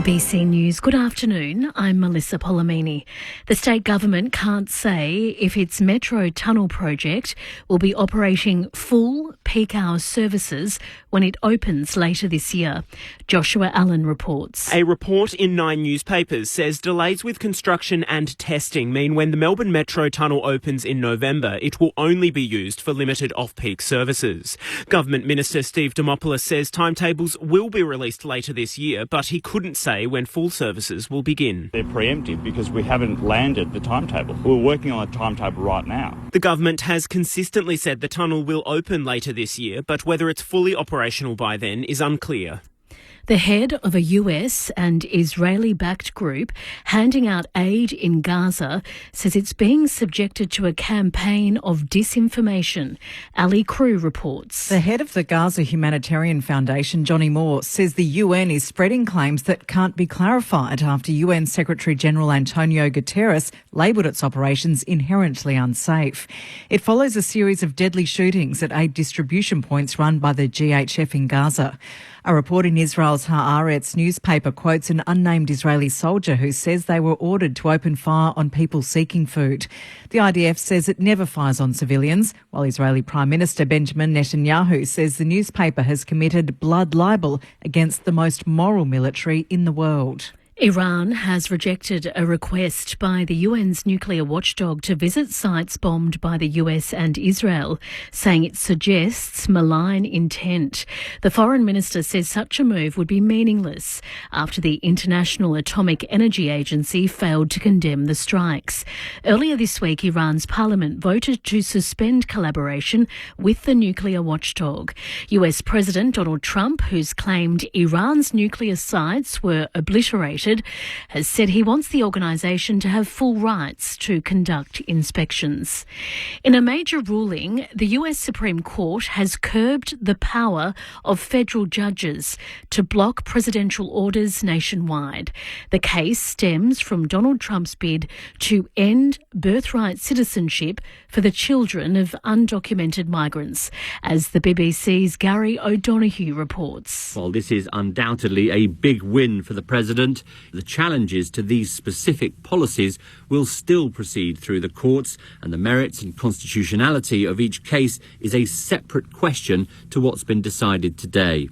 ABC News. Good afternoon. I'm Melissa Polomini. The state government can't say if its metro tunnel project will be operating full peak hour services when it opens later this year. Joshua Allen reports. A report in 9 newspapers says delays with construction and testing mean when the Melbourne Metro tunnel opens in November, it will only be used for limited off-peak services. Government Minister Steve Dimopoulos says timetables will be released later this year, but he couldn't say when full services will begin. They're preemptive because we haven't landed the timetable. We're working on a timetable right now. The government has consistently said the tunnel will open later this year, but whether it's fully operational by then is unclear. The head of a US and Israeli-backed group handing out aid in Gaza says it's being subjected to a campaign of disinformation. Ali Crew reports. The head of the Gaza Humanitarian Foundation, Johnny Moore, says the UN is spreading claims that can't be clarified after UN Secretary-General Antonio Guterres labelled its operations inherently unsafe. It follows a series of deadly shootings at aid distribution points run by the GHF in Gaza. A report in Israel's Haaretz newspaper quotes an unnamed Israeli soldier who says they were ordered to open fire on people seeking food. The IDF says it never fires on civilians, while Israeli Prime Minister Benjamin Netanyahu says the newspaper has committed blood libel against the most moral military in the world. Iran has rejected a request by the UN's nuclear watchdog to visit sites bombed by the US and Israel, saying it suggests malign intent. The foreign minister says such a move would be meaningless after the International Atomic Energy Agency failed to condemn the strikes. Earlier this week, Iran's parliament voted to suspend collaboration with the nuclear watchdog. US President Donald Trump, who's claimed Iran's nuclear sites were obliterated, has said he wants the organisation to have full rights to conduct inspections. In a major ruling, the US Supreme Court has curbed the power of federal judges to block presidential orders nationwide. The case stems from Donald Trump's bid to end birthright citizenship for the children of undocumented migrants, as the BBC's Gary O'Donoghue reports. Well, this is undoubtedly a big win for the president. The challenges to these specific policies will still proceed through the courts, and the merits and constitutionality of each case is a separate question to what's been decided today.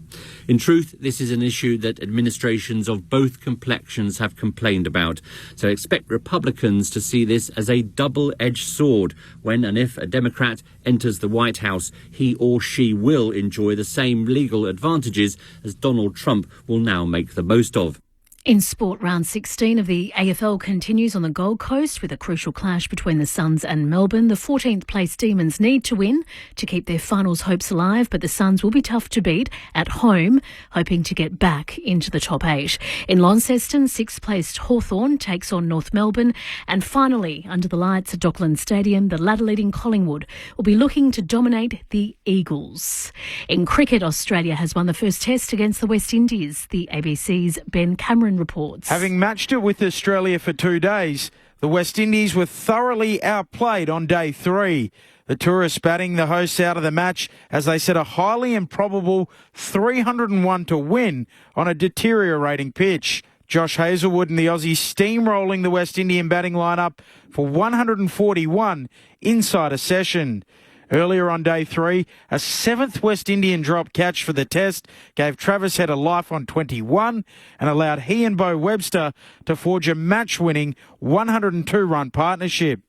In truth, this is an issue that administrations of both complexions have complained about, so expect Republicans to see this as a double-edged sword. When and if a Democrat enters the White House, he or she will enjoy the same legal advantages as Donald Trump will now make the most of. In sport, round 16 of the AFL continues on the Gold Coast with a crucial clash between the Suns and Melbourne. The 14th place Demons need to win to keep their finals hopes alive, but the Suns will be tough to beat at home, hoping to get back into the top 8. In Launceston, 6th placed Hawthorn takes on North Melbourne. And finally, under the lights at Dockland Stadium, the ladder-leading Collingwood will be looking to dominate the Eagles. In cricket, Australia has won the first test against the West Indies. The ABC's Ben Cameron reports. Having matched it with Australia for 2 days, the West Indies were thoroughly outplayed on day 3. The tourists batting the hosts out of the match as they set a highly improbable 301 to win on a deteriorating pitch. Josh Hazlewood and the Aussies steamrolling the West Indian batting lineup for 141 inside a session. Earlier on day 3, a 7th West Indian drop catch for the test gave Travis Head a life on 21 and allowed he and Bo Webster to forge a match-winning 102-run partnership.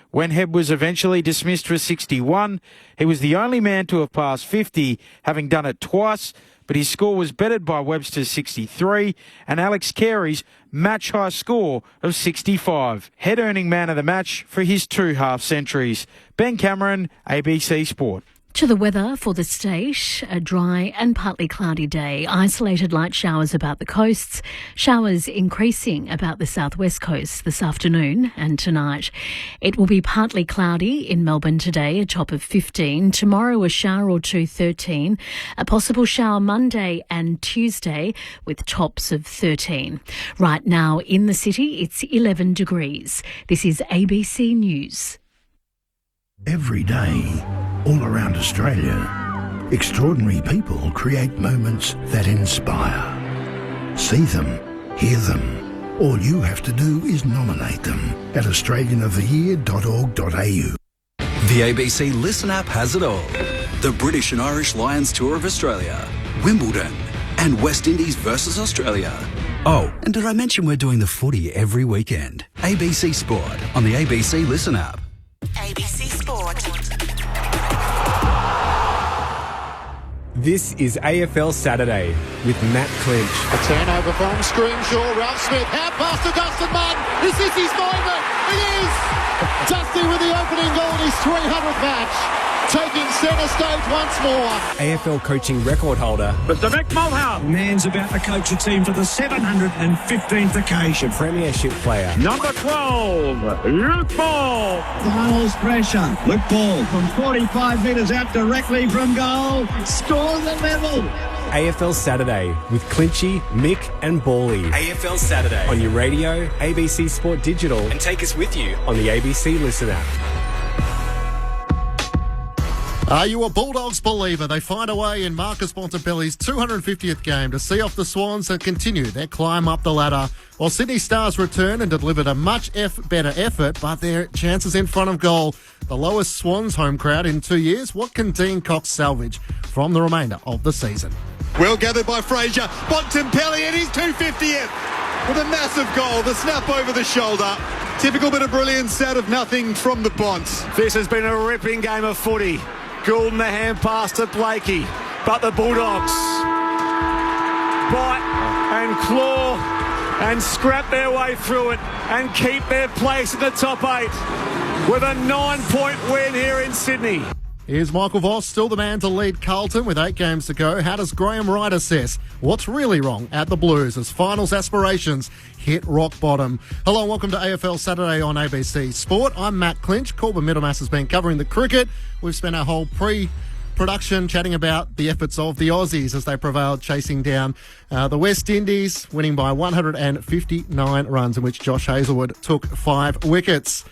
When Head was eventually dismissed for 61, he was the only man to have passed 50, having done it twice, but his score was bettered by Webster's 63 and Alex Carey's match-high score of 65. Head earning man of the match for his 2 half-centuries. Ben Cameron, ABC Sport. To the weather for the state, a dry and partly cloudy day. Isolated light showers about the coasts. Showers increasing about the southwest coast this afternoon and tonight. It will be partly cloudy in Melbourne today, a top of 15. Tomorrow, a shower or two, 13. A possible shower Monday and Tuesday with tops of 13. Right now in the city, it's 11 degrees. This is ABC News. Every day, all around Australia, extraordinary people create moments that inspire. See them, Hear them. All you have to do is nominate them at australianoftheyear.org.au. The ABC Listen app has it all. The British and Irish Lions Tour of Australia, Wimbledon, and West Indies versus Australia. Oh, and did I mention we're doing the footy every weekend? ABC Sport on the ABC Listen app. ABC Sport. This is AFL Saturday with Matt Clinch. A turnover from Scrimshaw. Ralph Smith, hand pass to Dustin Martin. Is this his moment? It is! Dusty with the opening goal in his 300th match. Taking centre stage once more. AFL coaching record holder Mr. Mick Malthouse. Man's about to coach a team for the 715th occasion. Premiership player. Number 12, Luke Ball. Miles pressure. Luke Ball from 45 metres out directly from goal. Scores the level. AFL Saturday with Clinchy, Mick and Bally. AFL Saturday on your radio, ABC Sport Digital, and take us with you on the ABC Listen app. Are you a Bulldogs believer? They find a way in Marcus Bontempelli's 250th game to see off the Swans and continue their climb up the ladder. While Sydney Stars return and delivered a much better effort, but their chances in front of goal. The lowest Swans home crowd in 2 years. What can Dean Cox salvage from the remainder of the season? Well gathered by Fraser. Bontempelli at his 250th with a massive goal. The snap over the shoulder. Typical bit of brilliance out of nothing from the Bonts. This has been a ripping game of footy. Goulden the hand pass to Blakey, but the Bulldogs bite and claw and scrap their way through it and keep their place in the top 8 with a 9-point win here in Sydney. Is Michael Voss still the man to lead Carlton with 8 games to go? How does Graham Wright assess what's really wrong at the Blues as finals aspirations hit rock bottom? Hello and welcome to AFL Saturday on ABC Sport. I'm Matt Clinch. Corbin Middlemass has been covering the cricket. We've spent our whole pre-production chatting about the efforts of the Aussies as they prevailed chasing down the West Indies, winning by 159 runs, in which Josh Hazlewood took 5 wickets.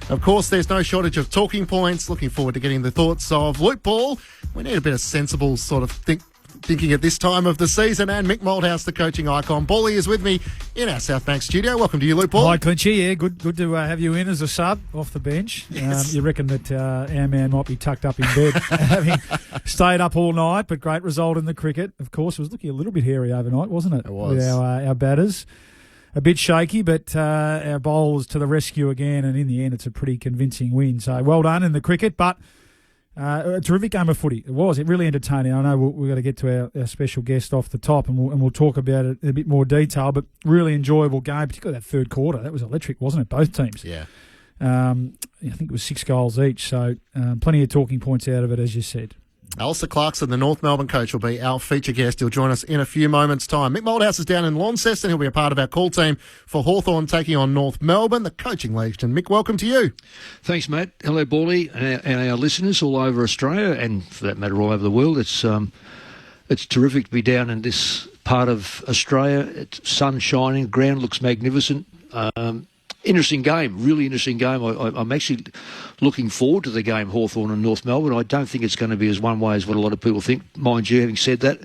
Of course, there's no shortage of talking points. Looking forward to getting the thoughts of Luke Ball. We need a bit of sensible sort of thinking at this time of the season. And Mick Malthouse, the coaching icon. Bally is with me in our South Bank studio. Welcome to you, Luke Ball. Hi, Clinchy. Yeah, good to have you in as a sub off the bench. Yes. You reckon that our man might be tucked up in bed, having stayed up all night, but great result in the cricket. Of course, it was looking a little bit hairy overnight, wasn't it? It was. With our batters. A bit shaky, but our bowlers to the rescue again, and in the end, it's a pretty convincing win. So well done in the cricket, but a terrific game of footy. It was. It really entertaining. I know we've got to get to our special guest off the top, and we'll talk about it in a bit more detail, but really enjoyable game, particularly that third quarter. That was electric, wasn't it? Both teams. Yeah. I think it was 6 goals each, so plenty of talking points out of it, as you said. Alistair Clarkson, the North Melbourne coach, will be our feature guest. He'll join us in a few moments' time. Mick Malthouse is down in Launceston. He'll be a part of our call team for Hawthorn taking on North Melbourne, the coaching legend. Mick, welcome to you. Thanks, Matt. Hello, Bally, and our listeners all over Australia, and for that matter, all over the world. It's terrific to be down in this part of Australia. It's sun shining, ground looks magnificent. Interesting game, really interesting game. I'm actually looking forward to the game, Hawthorn and North Melbourne. I don't think it's going to be as one way as what a lot of people think. Mind you, having said that,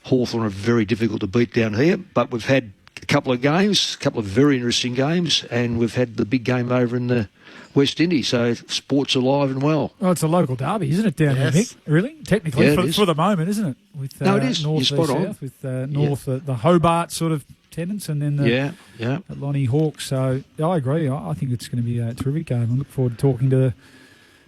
Hawthorn are very difficult to beat down here, but we've had a couple of games, a couple of very interesting games, and we've had the big game over in the West Indies, so sport's alive and well. Oh, it's a local derby, isn't it, down there, Mick? Really? Technically, yeah, for the moment, isn't it? With, no, it is. North You're spot on. South, with North, the Hobart sort of tenants, and then the Lonnie Hawks. So I agree. I think it's going to be a terrific game. I look forward to talking to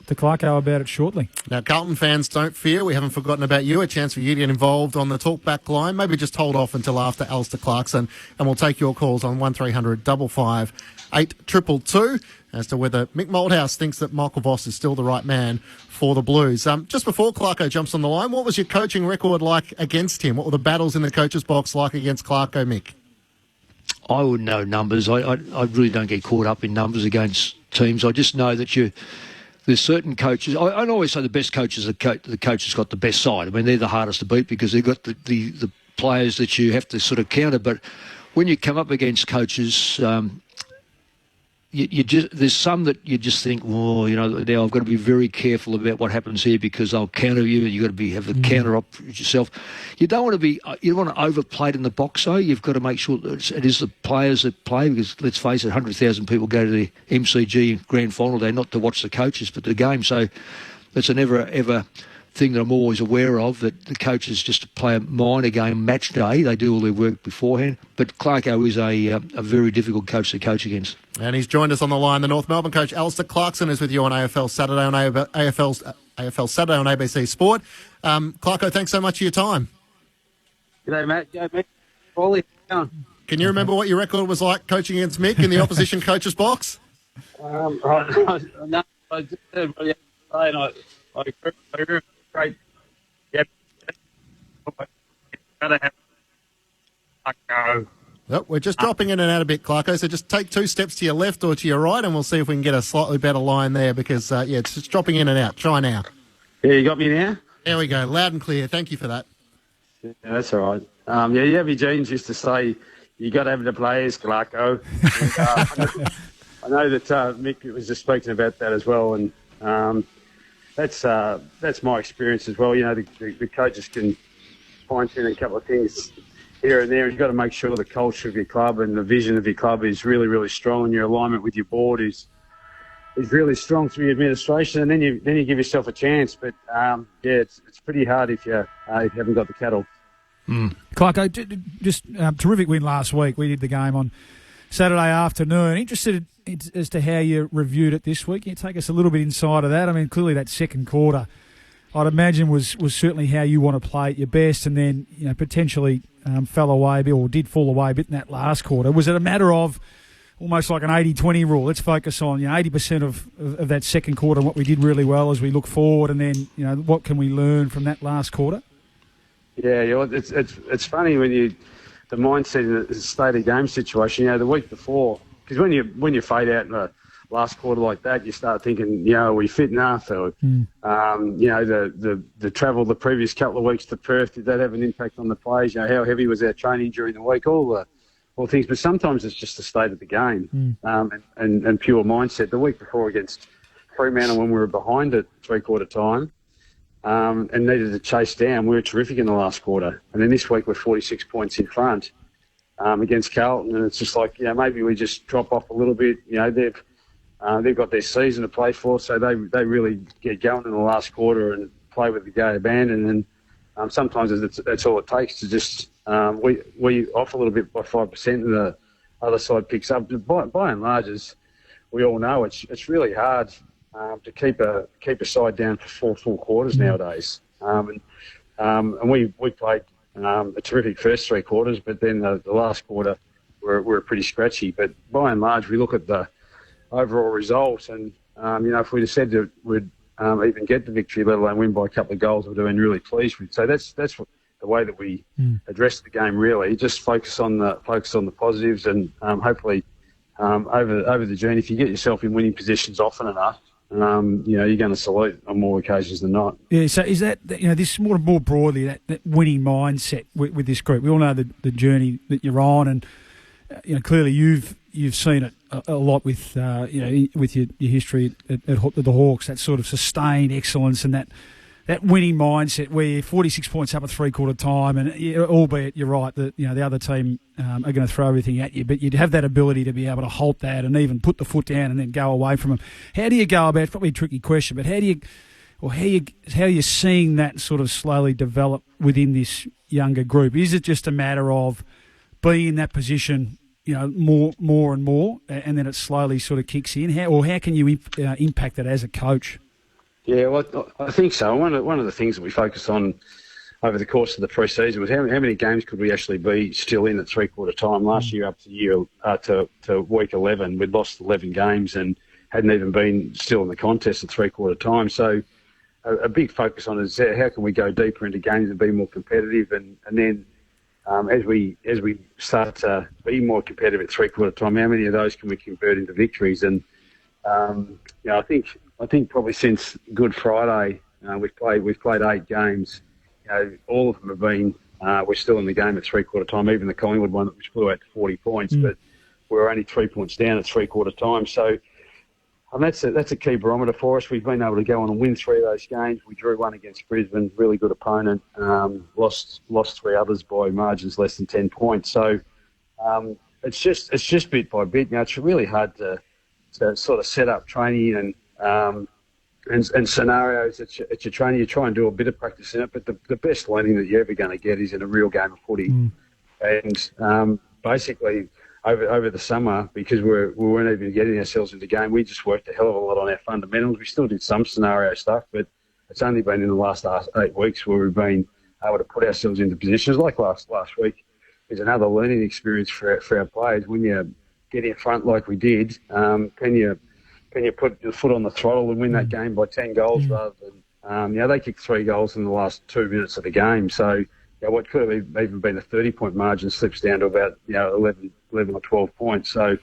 Clarko about it shortly. Now, Carlton fans, don't fear. We haven't forgotten about you. A chance for you to get involved on the talkback line. Maybe just hold off until after Alistair Clarkson, and we'll take your calls on 1300 55 822 as to whether Mick Malthouse thinks that Michael Voss is still the right man for the Blues. Just before Clarko jumps on the line, what was your coaching record like against him? What were the battles in the coach's box like against Clarko, Mick? I wouldn't know numbers. I really don't get caught up in numbers against teams. I just know that there's certain coaches. I always say the best coaches are the coach has got the best side. I mean, they're the hardest to beat because they've got the players that you have to sort of counter. But when you come up against coaches, there's some that you just think, now I've got to be very careful about what happens here because they'll counter you, and you've got to have the counter up yourself. You don't want to overplay it in the box, though. You've got to make sure that it is the players that play, because let's face it, 100,000 people go to the MCG Grand Final Day not to watch the coaches but the game. So it's an ever thing that I'm always aware of, that the coaches just play a minor game match day. They do all their work beforehand. But Clarko is a very difficult coach to coach against. And he's joined us on the line. The North Melbourne coach, Alistair Clarkson, is with you on AFL Saturday on AFL Saturday on ABC Sport. Clarko, thanks so much for your time. G'day, Matt. G'day, Mick. Paulie, how you going? Can you remember what your record was like coaching against Mick in the opposition coach's box? No, I just heard what you had to say, and I agree. Great. Yep. Gotta have Clarko. Yep, we're just dropping in and out a bit, Clarko, so just take 2 steps to your left or to your right, and we'll see if we can get a slightly better line there, because, it's just dropping in and out. Try now. Yeah, you got me now? There we go, loud and clear. Thank you for that. Yeah, that's all right. Yabby Jeans used to say, you got to have the players, Clarko. I know that Mick was just speaking about that as well, and that's my experience as well. The coaches can fine-tune a couple of things here and there. You've got to make sure the culture of your club and the vision of your club is really, really strong, and your alignment with your board is really strong through your administration, and then you give yourself a chance. But it's pretty hard if you haven't got the cattle. Clarko, just terrific win last week. We did the game on Saturday afternoon. Interested as to how you reviewed it this week. Can you take us a little bit inside of that? I mean, clearly that second quarter, I'd imagine, was certainly how you want to play at your best, and then potentially fell away a bit, or did fall away a bit in that last quarter. Was it a matter of almost like an 80-20 rule? Let's focus on 80% of that second quarter and what we did really well as we look forward, and then what can we learn from that last quarter? Yeah, it's funny when the mindset in the state of game situation. The week before, because when you fade out in the last quarter like that, you start thinking, are we fit enough? Or, the travel the previous couple of weeks to Perth, did that have an impact on the players? How heavy was our training during the week? All things. But sometimes it's just the state of the game and pure mindset. The week before against Fremantle, when we were behind at three-quarter time and needed to chase down, we were terrific in the last quarter. And then this week we're 46 points in front against Carlton, and it's just like, maybe we just drop off a little bit. They've got their season to play for, so they really get going in the last quarter and play with the go abandon. And sometimes that's all it takes to just we off a little bit by 5%, and the other side picks up. By and large, as we all know, it's really hard to keep a side down for 4 full quarters nowadays. And we played a terrific first 3 quarters, but then the last quarter we're pretty scratchy. But by and large, we look at the overall result, and if we'd have said that we'd even get the victory, let alone win by a couple of goals, we'd have been really pleased with. So that's the way that we address the game. Really, just focus on the positives, and hopefully over the journey, if you get yourself in winning positions often enough, you're going to salute on more occasions than not. Yeah. So is that this more broadly that winning mindset with this group? We all know the journey that you're on, and clearly you've seen it a lot with with your history at the Hawks, that sort of sustained excellence and that winning mindset where you're 46 points up at three-quarter time, and albeit you're right that the other team are going to throw everything at you, but you'd have that ability to be able to halt that and even put the foot down and then go away from them. How do you go about? It's probably a tricky question, but how are you seeing that sort of slowly develop within this younger group? Is it just a matter of being in that position, more and more, and then it slowly sort of kicks in? How can you impact that as a coach? Yeah, well, I think so. One of the things that we focused on over the course of the pre-season was how many games could we actually be still in at three-quarter time. Last year up to week 11, we'd lost 11 games and hadn't even been still in the contest at three-quarter time. So a big focus on is how can we go deeper into games and be more competitive, and then as we start to be more competitive at three-quarter time, how many of those can we convert into victories? And I think probably since Good Friday, we've played 8 games. All of them have been we're still in the game at three-quarter time. Even the Collingwood one, which blew out to 40 points. But we're only 3 points down at three-quarter time. So that's a key barometer for us. We've been able to go on and win 3 of those games. We drew one against Brisbane, really good opponent. Lost 3 others by margins less than 10 points. So it's just bit by bit. It's really hard to sort of set up training and scenarios at your training. You try and do a bit of practice in it, but the best learning that you're ever going to get is in a real game of footy. And basically, over the summer, because we weren't even getting ourselves into the game, we just worked a hell of a lot on our fundamentals. We still did some scenario stuff, but it's only been in the last 8 weeks where we've been able to put ourselves into positions. Like last week is another learning experience for our players. When you get in front like we did, can you put your foot on the throttle and win that game by 10 goals rather than, they kicked 3 goals in the last 2 minutes of the game. So, what could have even been a 30-point margin slips down to about 11 or 12 points. So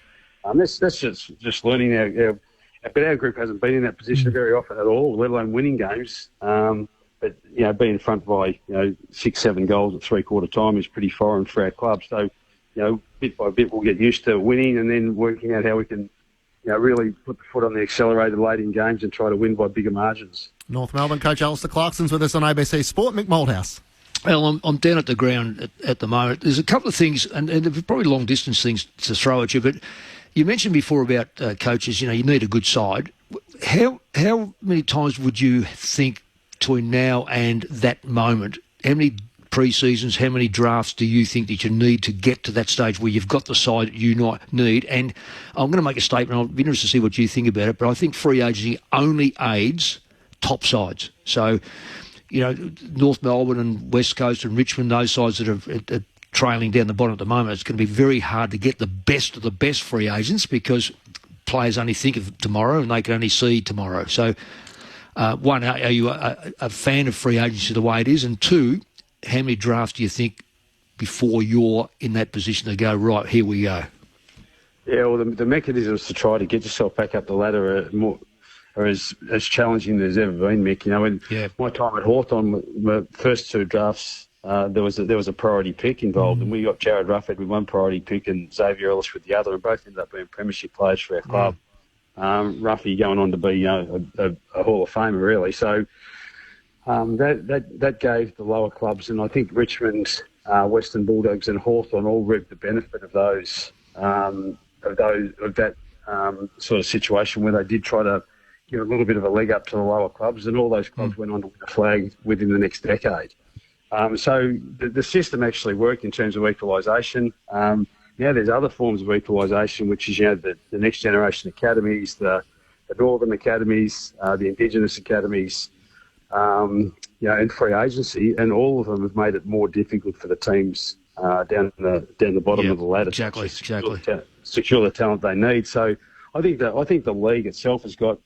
that's just learning. But our group hasn't been in that position very often at all, let alone winning games. But being in front by 6-7 goals at three-quarter time is pretty foreign for our club. So bit by bit we'll get used to winning and then working out how we can really put the foot on the accelerator late in games and try to win by bigger margins. North Melbourne coach Alistair Clarkson's with us on ABC Sport. Mick Malthouse. Well, I'm down at the ground at the moment. There's a couple of things, and they're probably long-distance things to throw at you, but you mentioned before about coaches, you need a good side. How many times would you think between now and that moment, how many pre-seasons, how many drafts do you think that you need to get to that stage where you've got the side that you need? And I'm going to make a statement, I'll be interested to see what you think about it, but I think free agency only aids top sides. So, North Melbourne and West Coast and Richmond, those sides that are trailing down the bottom at the moment, it's going to be very hard to get the best of the best free agents because players only think of tomorrow and they can only see tomorrow. So, one, are you a fan of free agency the way it is? And two, how many drafts do you think before you're in that position to go, right, here we go? Yeah, well, the mechanisms to try to get yourself back up the ladder are as challenging as ever been, Mick. In my time at Hawthorn, my first 2 drafts, there was a priority pick involved, and we got Jared Ruffhead with one priority pick and Xavier Ellis with the other, and both ended up being premiership players for our club. Ruffy going on to be a Hall of Famer, really. So that gave the lower clubs, and I think Richmond, Western Bulldogs, and Hawthorn all reaped the benefit of that sort of situation where they did try to give a little bit of a leg up to the lower clubs, and all those clubs went on to win a flag within the next decade. So the system actually worked in terms of equalisation. Now there's other forms of equalisation, which is the next generation academies, the northern academies, the Indigenous academies, and free agency, and all of them have made it more difficult for the teams down the bottom of the ladder. Exactly. Secure the talent they need. So I think the league itself has got.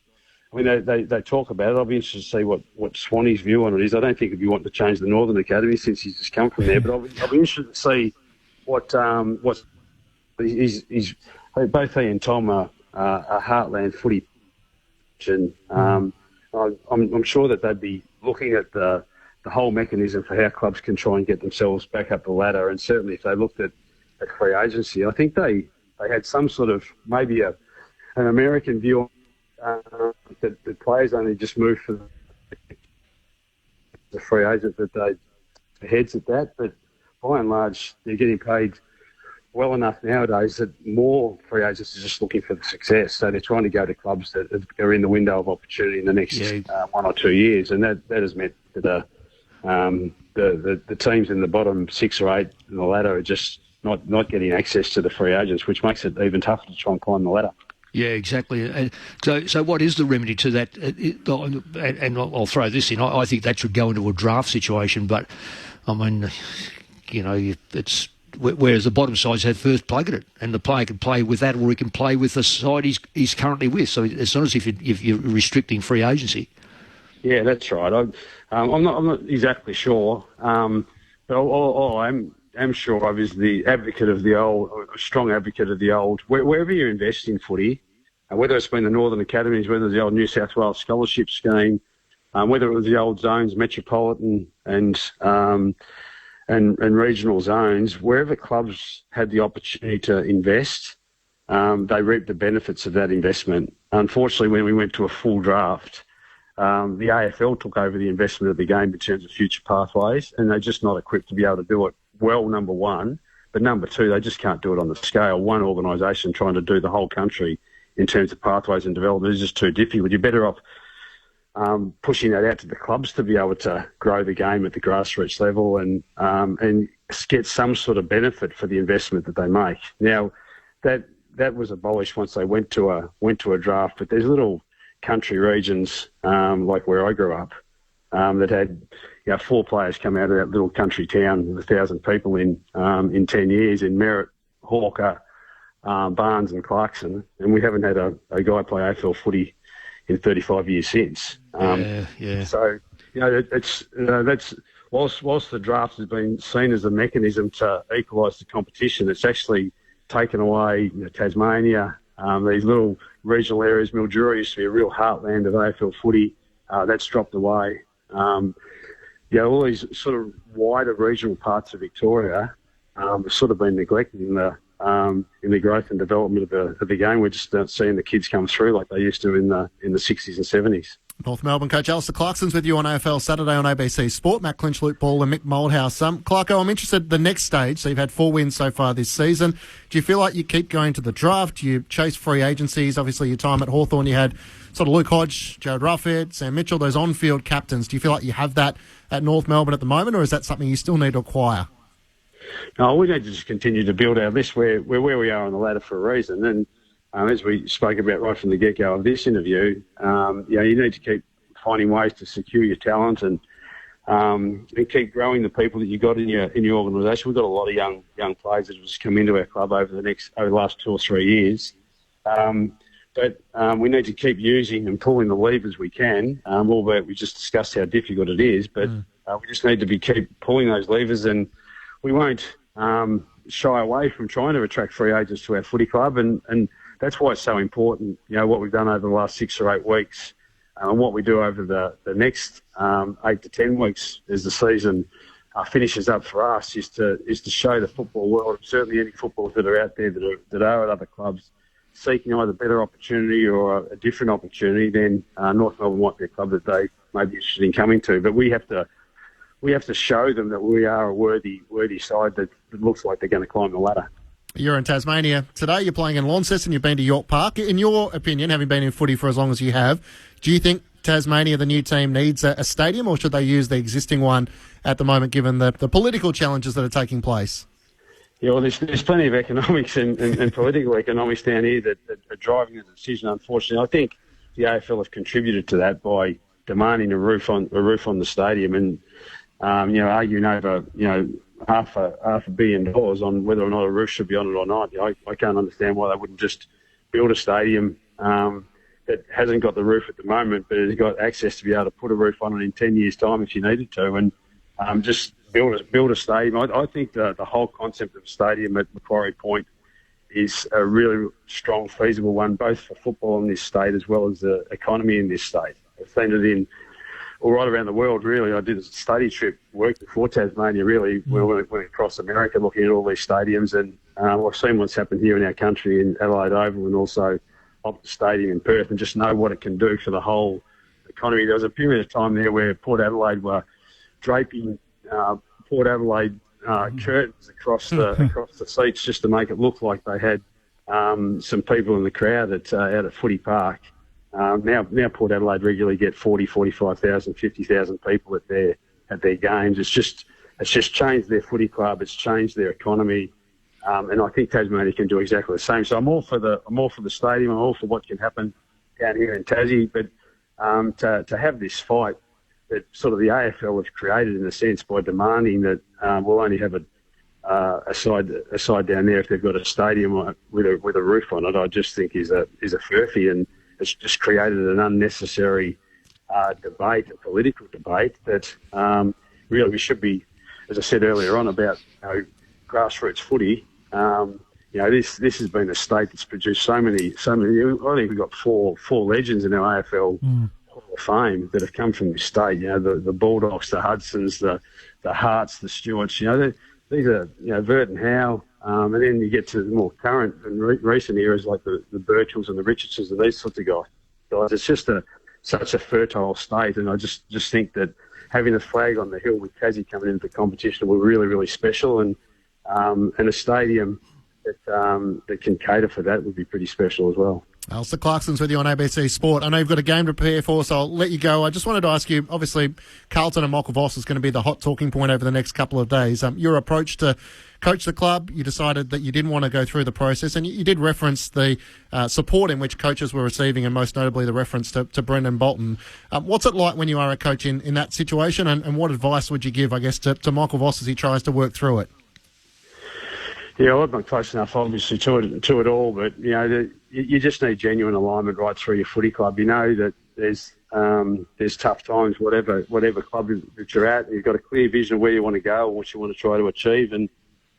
I mean, they talk about it. I'll be interested to see what Swanee's view on it is. I don't think he'd be wanting to change the Northern Academy since he's just come from there. But I'll be interested to see what he's both he and Tom are heartland footy, and I'm sure that they'd be looking at the whole mechanism for how clubs can try and get themselves back up the ladder. And certainly, if they looked at free agency, I think they had some sort of maybe an American view. That the players only just move for the free agent, that they heads at that. But by and large, they're getting paid well enough nowadays that more free agents are just looking for the success. So they're trying to go to clubs that are in the window of opportunity in the next 1 or 2 years, and that has meant that the teams in the bottom 6 or 8 in the ladder are just not getting access to the free agents, which makes it even tougher to try and climb the ladder. Yeah, exactly. So what is the remedy to that? And I'll throw this in. I think that should go into a draft situation. But, I mean, it's whereas the bottom sides have first plug at it, and the player can play with that, or he can play with the side he's currently with. So it's not as if you're restricting free agency. Yeah, that's right. I'm not exactly sure, but all I'm sure of is the advocate of the old, a strong advocate of the old. Wherever you invest in footy, whether it's been the Northern Academies, whether it's the old New South Wales scholarship scheme, whether it was the old zones, metropolitan and regional zones, wherever clubs had the opportunity to invest, they reaped the benefits of that investment. Unfortunately, when we went to a full draft, the AFL took over the investment of the game in terms of future pathways, and they're just not equipped to be able to do it well, number one. But number two, they just can't do it on the scale. One organisation trying to do the whole country in terms of pathways and development is just too difficult. You're better off pushing that out to the clubs to be able to grow the game at the grassroots level and get some sort of benefit for the investment that they make. Now, that was abolished once they went to a draft, but there's little country regions like where I grew up that had 4 players come out of that little country town with 1,000 people in 10 years in Merritt, Hawker, Barnes and Clarkson, and we haven't had a guy play AFL footy in 35 years since. So, that's whilst the draft has been seen as a mechanism to equalise the competition, it's actually taken away Tasmania, these little regional areas. Mildura used to be a real heartland of AFL footy. That's dropped away. All these sort of wider regional parts of Victoria have sort of been neglected in the growth and development of the game. We're just not seeing the kids come through like they used to in the 60s and 70s. North Melbourne coach Alistair Clarkson's with you on AFL Saturday on ABC Sport. Matt Clinch, Luke Ball and Mick Moldhouse. Clarko, I'm interested in the next stage. So you've had 4 wins so far this season. Do you feel like you keep going to the draft? Do you chase free agencies? Obviously, your time at Hawthorn, you had sort of Luke Hodge, Jared Ruffhead, Sam Mitchell, those on-field captains. Do you feel like you have that at North Melbourne at the moment, or is that something you still need to acquire? No, we need to just continue to build our list. We're where we are on the ladder for a reason. And as we spoke about right from the get-go of this interview, you need to keep finding ways to secure your talent and keep growing the people that you've got in your organisation. We've got a lot of young players that have just come into our club over the last 2 or 3 years. But we need to keep using and pulling the levers we can, albeit we just discussed how difficult it is. But we just need to keep pulling those levers, and we won't shy away from trying to attract free agents to our footy club. And that's why it's so important, what we've done over the last 6 or 8 weeks and what we do over the next 8 to 10 weeks as the season finishes up for us is to show the football world, certainly any footballers that are out there that are at other clubs, seeking either better opportunity or a different opportunity, then North Melbourne might be a club that they may be interested in coming to. But we have to show them that we are a worthy side that looks like they're going to climb the ladder. You're in Tasmania today. You're playing in Launceston. You've been to York Park. In your opinion, having been in footy for as long as you have, do you think Tasmania, the new team, needs a stadium, or should they use the existing one at the moment, given the political challenges that are taking place? Yeah, well, there's plenty of economics and political economics down here that are driving the decision. Unfortunately, I think the AFL have contributed to that by demanding a roof on the stadium and arguing over half a $1 billion on whether or not a roof should be on it or not. I can't understand why they wouldn't just build a stadium that hasn't got the roof at the moment, but has got access to be able to put a roof on it in 10 years' time if you needed to, and just build a stadium. I think the whole concept of a stadium at Macquarie Point is a really strong, feasible one, both for football in this state as well as the economy in this state. I've seen it all right around the world, really. I did a study trip working for Tasmania, really. We went across America looking at all these stadiums, and I've seen what's happened here in our country in Adelaide Oval and also Optus Stadium in Perth, and just know what it can do for the whole economy. There was a period of time there where Port Adelaide were draping Port Adelaide curtains across the seats just to make it look like they had some people in the crowd out at Footy Park. Now Port Adelaide regularly get 40, 45,000, 50,000 people at their games. It's just changed their footy club. It's changed their economy, and I think Tasmania can do exactly the same. So I'm all for the stadium. I'm all for what can happen down here in Tassie. But to have this fight that sort of the AFL have created in a sense by demanding that we'll only have a side down there if they've got a stadium with a roof on it, I just think is a furphy, and it's just created an unnecessary debate, a political debate that really we should be, as I said earlier on about grassroots footy. This has been a state that's produced so many. I think we've got four legends in our AFL Hall of Fame that have come from this state. The Bulldogs, the Hudsons, the Hearts, the Stewarts. These are Vernon Howe, And then you get to the more current and recent eras like the Birchells and the Richardsons and these sorts of guys. It's just such a fertile state, and I just think that having a flag on the hill with Tassie coming into the competition will be really, really special, and a stadium that can cater for that would be pretty special as well. Alistair Clarkson's with you on ABC Sport. I know you've got a game to prepare for, so I'll let you go. I just wanted to ask you, obviously, Carlton and Michael Voss is going to be the hot talking point over the next couple of days. Your approach to coach the club, you decided that you didn't want to go through the process, and you did reference the support in which coaches were receiving, and most notably the reference to Brendan Bolton. What's it like when you are a coach in that situation, and what advice would you give, I guess, to Michael Voss as he tries to work through it? Yeah, I'm not close enough, obviously, to it all, but you just need genuine alignment right through your footy club. You know that there's tough times, whatever club that you're at. You've got a clear vision of where you want to go and what you want to try to achieve, and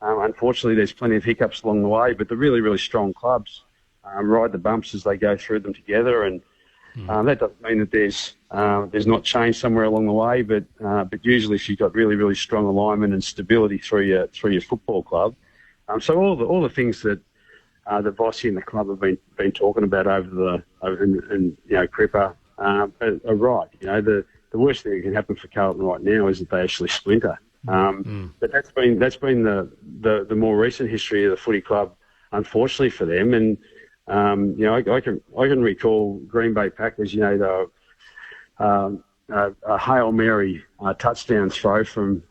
unfortunately, there's plenty of hiccups along the way. But the really, really strong clubs ride the bumps as they go through them together, and that doesn't mean that there's not change somewhere along the way. But usually, if you've got really, really strong alignment and stability through your football club. So all the things that the Vossi and the club have been talking about over Cripper are right. The worst thing that can happen for Carlton right now is that they actually splinter. But that's been the more recent history of the footy club, unfortunately for them. And I can recall Green Bay Packers. A Hail Mary touchdown throw from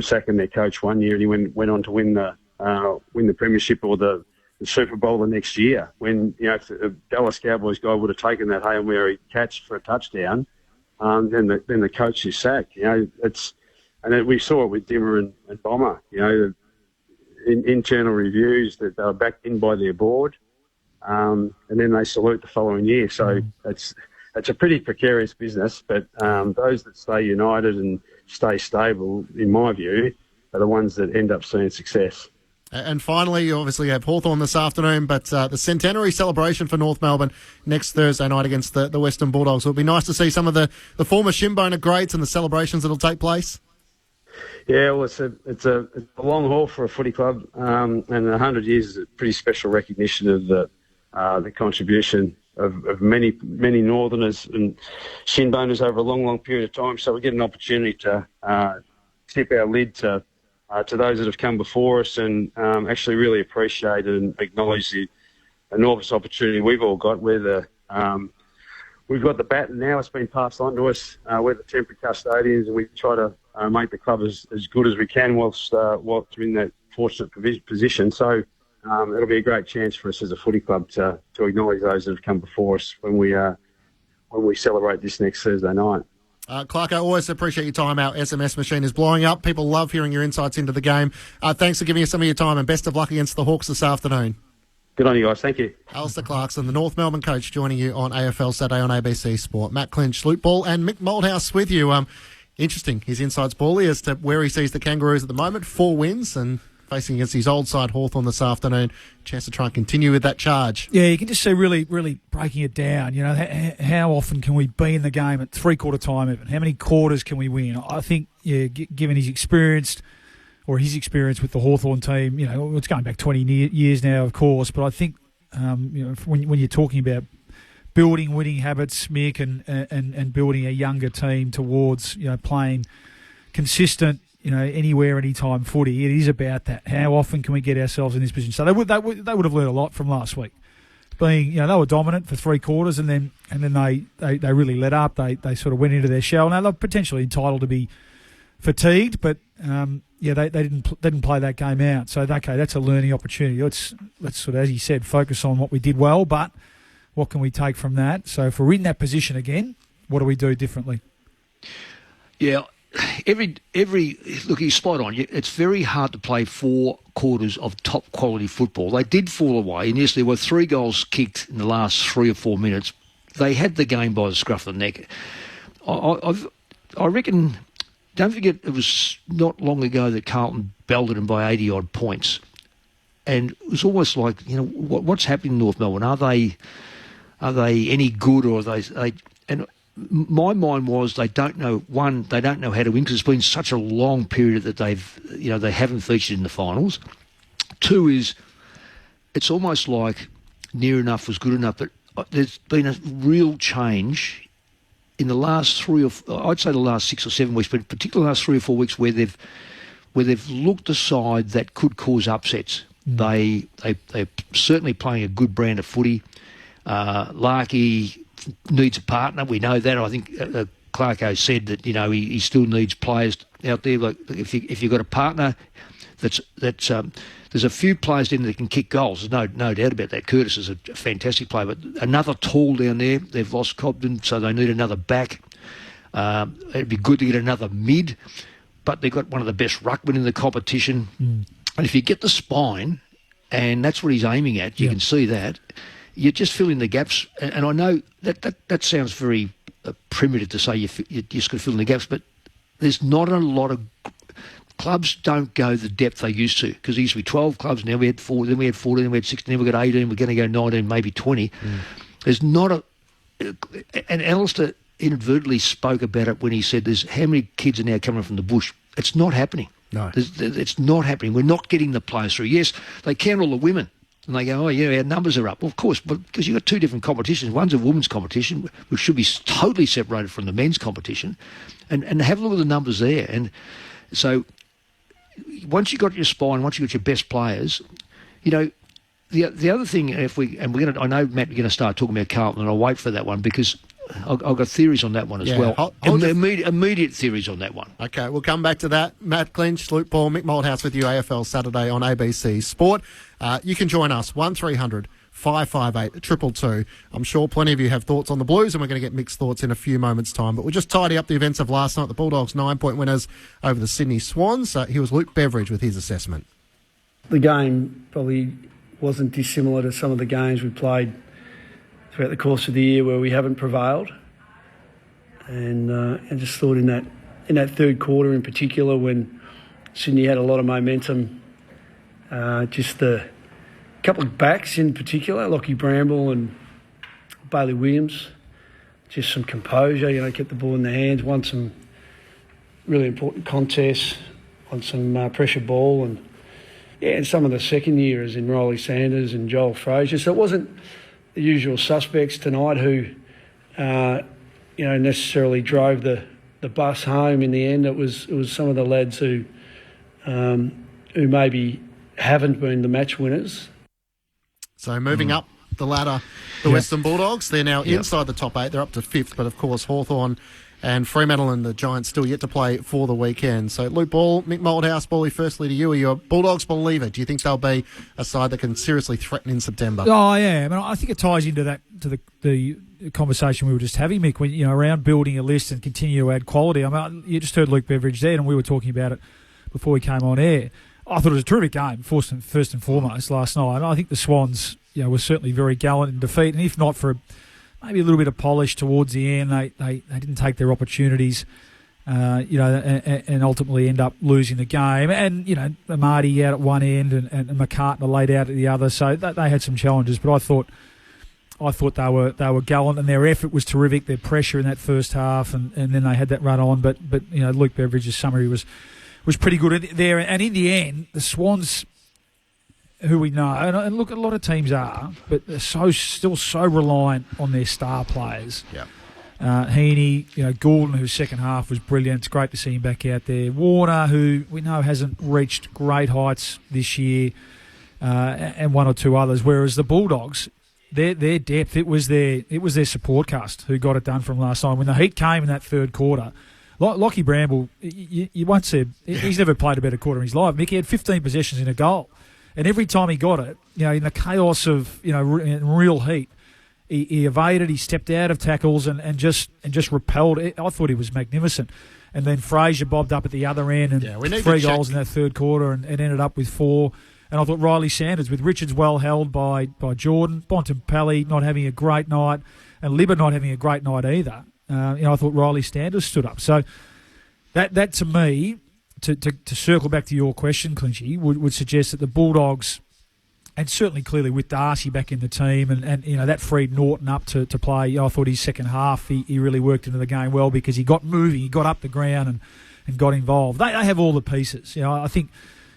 sacking their coach one year, and he went on to win the premiership or the Super Bowl the next year. When if the Dallas Cowboys guy would have taken that Hail Mary catch for a touchdown, then the coach is sacked. We saw it with Dimmer and Bomber. In internal reviews that they were backed in by their board, and then they salute the following year. So it's a pretty precarious business. But those that stay united and stay stable, in my view, are the ones that end up seeing success. And finally, you obviously have Hawthorn this afternoon, but the centenary celebration for North Melbourne next Thursday night against the Western Bulldogs. It'll be nice to see some of the former Shinboner greats and the celebrations that'll take place. Yeah, well, it's a long haul for a footy club, and 100 years is a pretty special recognition of the contribution of many Northerners and Shinboners over a long, long period of time. So we get an opportunity to tip our lid to those that have come before us and actually really appreciate and acknowledge the enormous opportunity we've all got. We've got the baton now. It's been passed on to us. We're the temporary custodians, and we try to make the club as good as we can whilst we're in that fortunate position. So it'll be a great chance for us as a footy club to acknowledge those that have come before us when we celebrate this next Thursday night. Clark, I always appreciate your time. Our SMS machine is blowing up. People love hearing your insights into the game. Thanks for giving us some of your time, and best of luck against the Hawks this afternoon. Good on you guys. Thank you. Alistair Clarkson, the North Melbourne coach, joining you on AFL Saturday on ABC Sport. Matt Clinch, Loot Ball, and Mick Moldhouse with you. Interesting, his insights, Bally, as to where he sees the Kangaroos at the moment. 4 wins and facing against his old side Hawthorn this afternoon. Chance to try and continue with that charge. Yeah, you can just see really, really breaking it down. How often can we be in the game at three-quarter time even? How many quarters can we win? I think, given his experience with the Hawthorn team, it's going back 20 years now, of course, but I think, when you're talking about building winning habits, Mick, and building a younger team towards, playing consistent, anywhere, anytime footy. It is about that. How often can we get ourselves in this position? So they would have learned a lot from last week. Being, they were dominant for 3 quarters, and then they really let up. They sort of went into their shell. Now they're potentially entitled to be fatigued, but they didn't play that game out. So okay, that's a learning opportunity. Let's sort of, as he said, focus on what we did well, but what can we take from that? So if we're in that position again, what do we do differently? Yeah. Look, he's spot on. It's very hard to play 4 quarters of top quality football. They did fall away, and yes, there were 3 goals kicked in the last 3 or 4 minutes. They had the game by the scruff of the neck. I reckon. Don't forget, it was not long ago that Carlton belted them by 80-odd points, and it was almost like, what's happening in North Melbourne? Are they any good, or are they? And my mind was they don't know. One, they don't know how to win because it's been such a long period that they haven't featured in the finals. Two is, it's almost like near enough was good enough, but there's been a real change in the last I'd say the last 6 or 7 weeks, but particularly the last 3 or 4 weeks where they've looked a side that could cause upsets. They're certainly playing a good brand of footy. Larkey needs a partner. We know that. I think Clarko said that he still needs players out there. Like if you've got a partner, that's there's a few players in there that can kick goals. There's no doubt about that. Curtis is a fantastic player, but another tall down there. They've lost Cobden, so they need another back. It'd be good to get another mid, but they've got one of the best ruckmen in the competition. And if you get the spine, and that's what he's aiming at, you can see that, you just fill in the gaps. And I know that sounds very primitive to say you just got to fill in the gaps, but there's not a lot of clubs don't go the depth they used to, because there used to be 12 clubs, now we had 4, then we had 14, then we had 16, then we got 18, we're going to go 19, maybe 20. There's not and Alistair inadvertently spoke about it when he said there's how many kids are now coming from the bush. It's not happening. No. It's not happening. We're not getting the players through. Yes, they count all the women, and they go, oh, yeah, our numbers are up. Well, of course, but because you've got two different competitions. One's a women's competition, which should be totally separated from the men's competition, and have a look at the numbers there. And so once you've got your spine, once you've got your best players, the other thing, I know, Matt, you're going to start talking about Carlton, and I'll wait for that one because I've got theories on that one as well. Immediate theories on that one. Okay, we'll come back to that. Matt Clinch, Luke Ball, Mick Malthouse with you, AFL Saturday on ABC Sport. You can join us, 1300 558 222. I'm sure plenty of you have thoughts on the Blues, and we're going to get mixed thoughts in a few moments' time. But we'll just tidy up the events of last night. The Bulldogs 9-point winners over the Sydney Swans. Here was Luke Beveridge with his assessment. The game probably wasn't dissimilar to some of the games we played throughout the course of the year where we haven't prevailed. And I just thought in that third quarter in particular, when Sydney had a lot of momentum, just the couple of backs in particular, Lockie Bramble and Bailey Williams, just some composure, kept the ball in their hands, won some really important contests, won some pressure ball, and some of the second years in Riley Sanders and Joel Frazier. So it wasn't the usual suspects tonight who, necessarily drove the bus home in the end. It was some of the lads who maybe haven't been the match winners. So moving up the ladder, the Western Bulldogs, they're now inside the top 8. They're up to 5th, but of course Hawthorn and Fremantle and the Giants still yet to play for the weekend. So Luke Ball, Mick Malthouse, Bally, firstly to you, are you a Bulldogs believer? Do you think they'll be a side that can seriously threaten in September? Oh, yeah. I think it ties into the conversation we were just having, Mick, when around building a list and continue to add quality. You just heard Luke Beveridge there, and we were talking about it before we came on air. I thought it was a terrific game, first and foremost, last night. And I think the Swans, were certainly very gallant in defeat, and if not for maybe a little bit of polish towards the end, they didn't take their opportunities, and ultimately end up losing the game. And Marty out at one end and McCartney laid out at the other, so they had some challenges. But I thought they were gallant, and their effort was terrific. Their pressure in that first half, and then they had that run on. But Luke Beveridge's summary was pretty good there. And in the end, the Swans, who we know, and look, a lot of teams are, but they're still so reliant on their star players. Yeah. Heaney, Gordon, whose second half was brilliant. It's great to see him back out there. Warner, who we know hasn't reached great heights this year, and one or two others. Whereas the Bulldogs, their depth, it was their support cast who got it done from last time. When the heat came in that third quarter, Lockie Bramble, you once said he's never played a better quarter in his life. Mick, he had 15 possessions in a goal. And every time he got it, in the chaos of, in real heat, he evaded, he stepped out of tackles and just repelled. I thought he was magnificent. And then Frazier bobbed up at the other end and 3 goals in that third quarter and ended up with 4. And I thought Riley Sanders, with Richards well held by Jordan, Bontempelli not having a great night, and Libba not having a great night either. I thought Riley Sanders stood up. So that to me, to circle back to your question, Clinchy, would suggest that the Bulldogs, and certainly clearly with Darcy back in the team, and that freed Norton up to play. I thought his second half he really worked into the game well because he got moving, he got up the ground and got involved. They have all the pieces. I think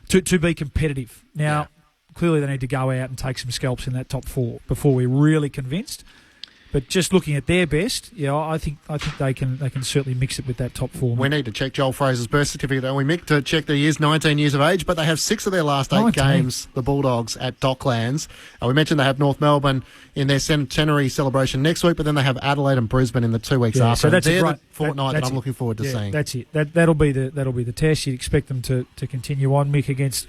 to be competitive. Now, clearly they need to go out and take some scalps in that top 4 before we're really convinced. But just looking at their best, I think they can certainly mix it with that top 4. We need to check Joel Fraser's birth certificate, don't we, Mick, to check that he is 19 years of age, but they have 6 of their last 8 games, the Bulldogs, at Docklands. We mentioned they have North Melbourne in their centenary celebration next week, but then they have Adelaide and Brisbane in the 2 weeks after. So that's the fortnight that I'm looking forward to seeing. That's it. That'll be the test. You'd expect them to continue on, Mick, against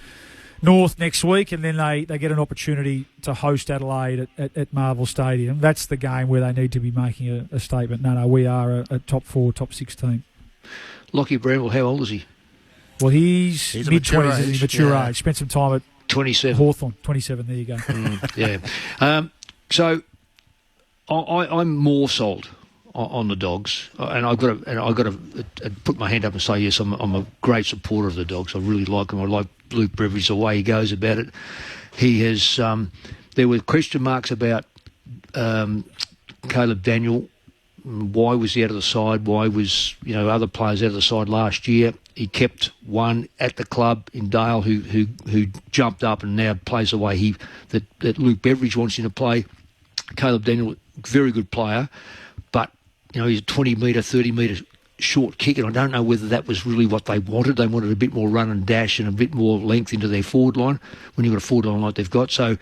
North next week, and then they get an opportunity to host Adelaide at Marvel Stadium. That's the game where they need to be making a statement. No, we are a top 4, top 6 team. Lockie Bramble, how old is he? Well, he's mid-20s, mature age. Spent some time at 27. Hawthorn, 27, there you go. So I'm more sold on the Dogs, and I've got to put my hand up and say yes, I'm a great supporter of the Dogs. I really like them. I like Luke Beveridge, the way he goes about it. He has. There were question marks about Caleb Daniel. Why was he out of the side? Why was other players out of the side last year? He kept one at the club in Dale who jumped up and now plays the way that Luke Beveridge wants him to play. Caleb Daniel, very good player, but he's a 20-metre, 30-metre short kick, and I don't know whether that was really what they wanted. They wanted a bit more run and dash and a bit more length into their forward line when you've got a forward line like they've got. So,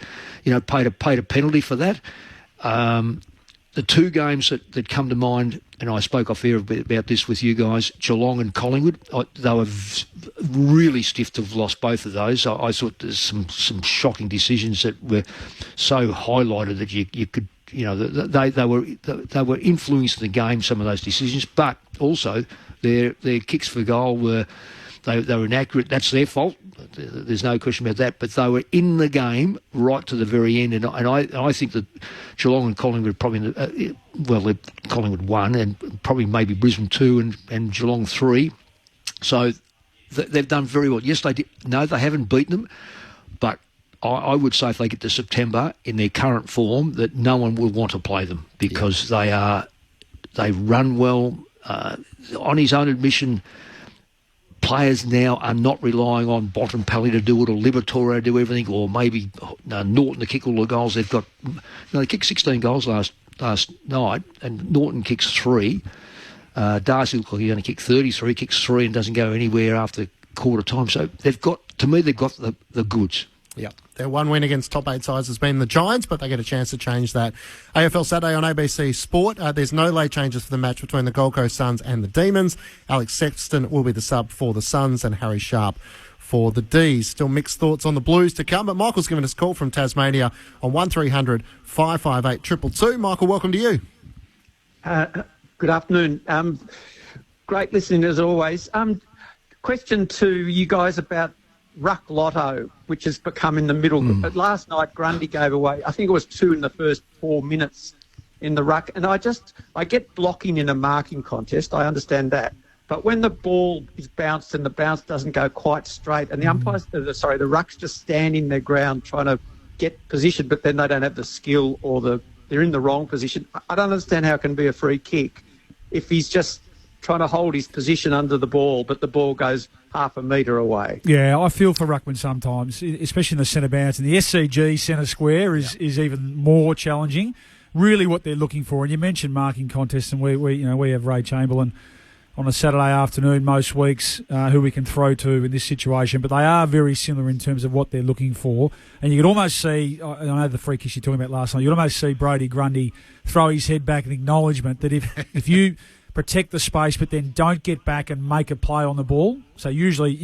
paid a penalty for that. The 2 games that come to mind, and I spoke off air a bit about this with you guys, Geelong and Collingwood, they were really stiff to have lost both of those. I thought there's some shocking decisions that were so highlighted that you could, they were influencing the game, some of those decisions, but also their kicks for goal were inaccurate. That's their fault. There's no question about that. But they were in the game right to the very end, and I think that Geelong and Collingwood probably, Collingwood 1 and probably maybe Brisbane 2 and Geelong 3. So they've done very well. Yes, they did. No, they haven't beaten them, but I would say if they get to September in their current form, that no one will want to play them because they run well. On his own admission, players now are not relying on Bontempelli to do it or Liberatore to do everything, or maybe Norton to kick all the goals. They've got, they kicked 16 goals last night, and Norton kicks 3. Darcy looks like he's going to kick 33, kicks 3 and doesn't go anywhere after quarter time. So they've got the goods. Yeah, their 1 win against top 8 sides has been the Giants, but they get a chance to change that. AFL Saturday on ABC Sport. There's no late changes for the match between the Gold Coast Suns and the Demons. Alex Sexton will be the sub for the Suns and Harry Sharp for the D's. Still mixed thoughts on the Blues to come, but Michael's given us a call from Tasmania on 1300 558 222. Michael, welcome to you. Good afternoon. Great listening as always. Question to you guys about ruck lotto, which has become in the middle. But last night, Grundy gave away, I think it was 2 in the first 4 minutes in the ruck. And I get blocking in a marking contest. I understand that. But when the ball is bounced and the bounce doesn't go quite straight and the umpires, the ruck's just standing their ground trying to get position, but then they don't have the skill or they're in the wrong position. I don't understand how it can be a free kick if he's just trying to hold his position under the ball, but the ball goes half a metre away. Yeah, I feel for ruckman sometimes, especially in the centre bounce. And the SCG centre square is even more challenging. Really what they're looking for. And you mentioned marking contests, and we have Ray Chamberlain on a Saturday afternoon most weeks who we can throw to in this situation. But they are very similar in terms of what they're looking for. And you could almost see, I know the free kicks you're talking about last night, you could almost see Brodie Grundy throw his head back in acknowledgement that if you protect the space, but then don't get back and make a play on the ball. So usually,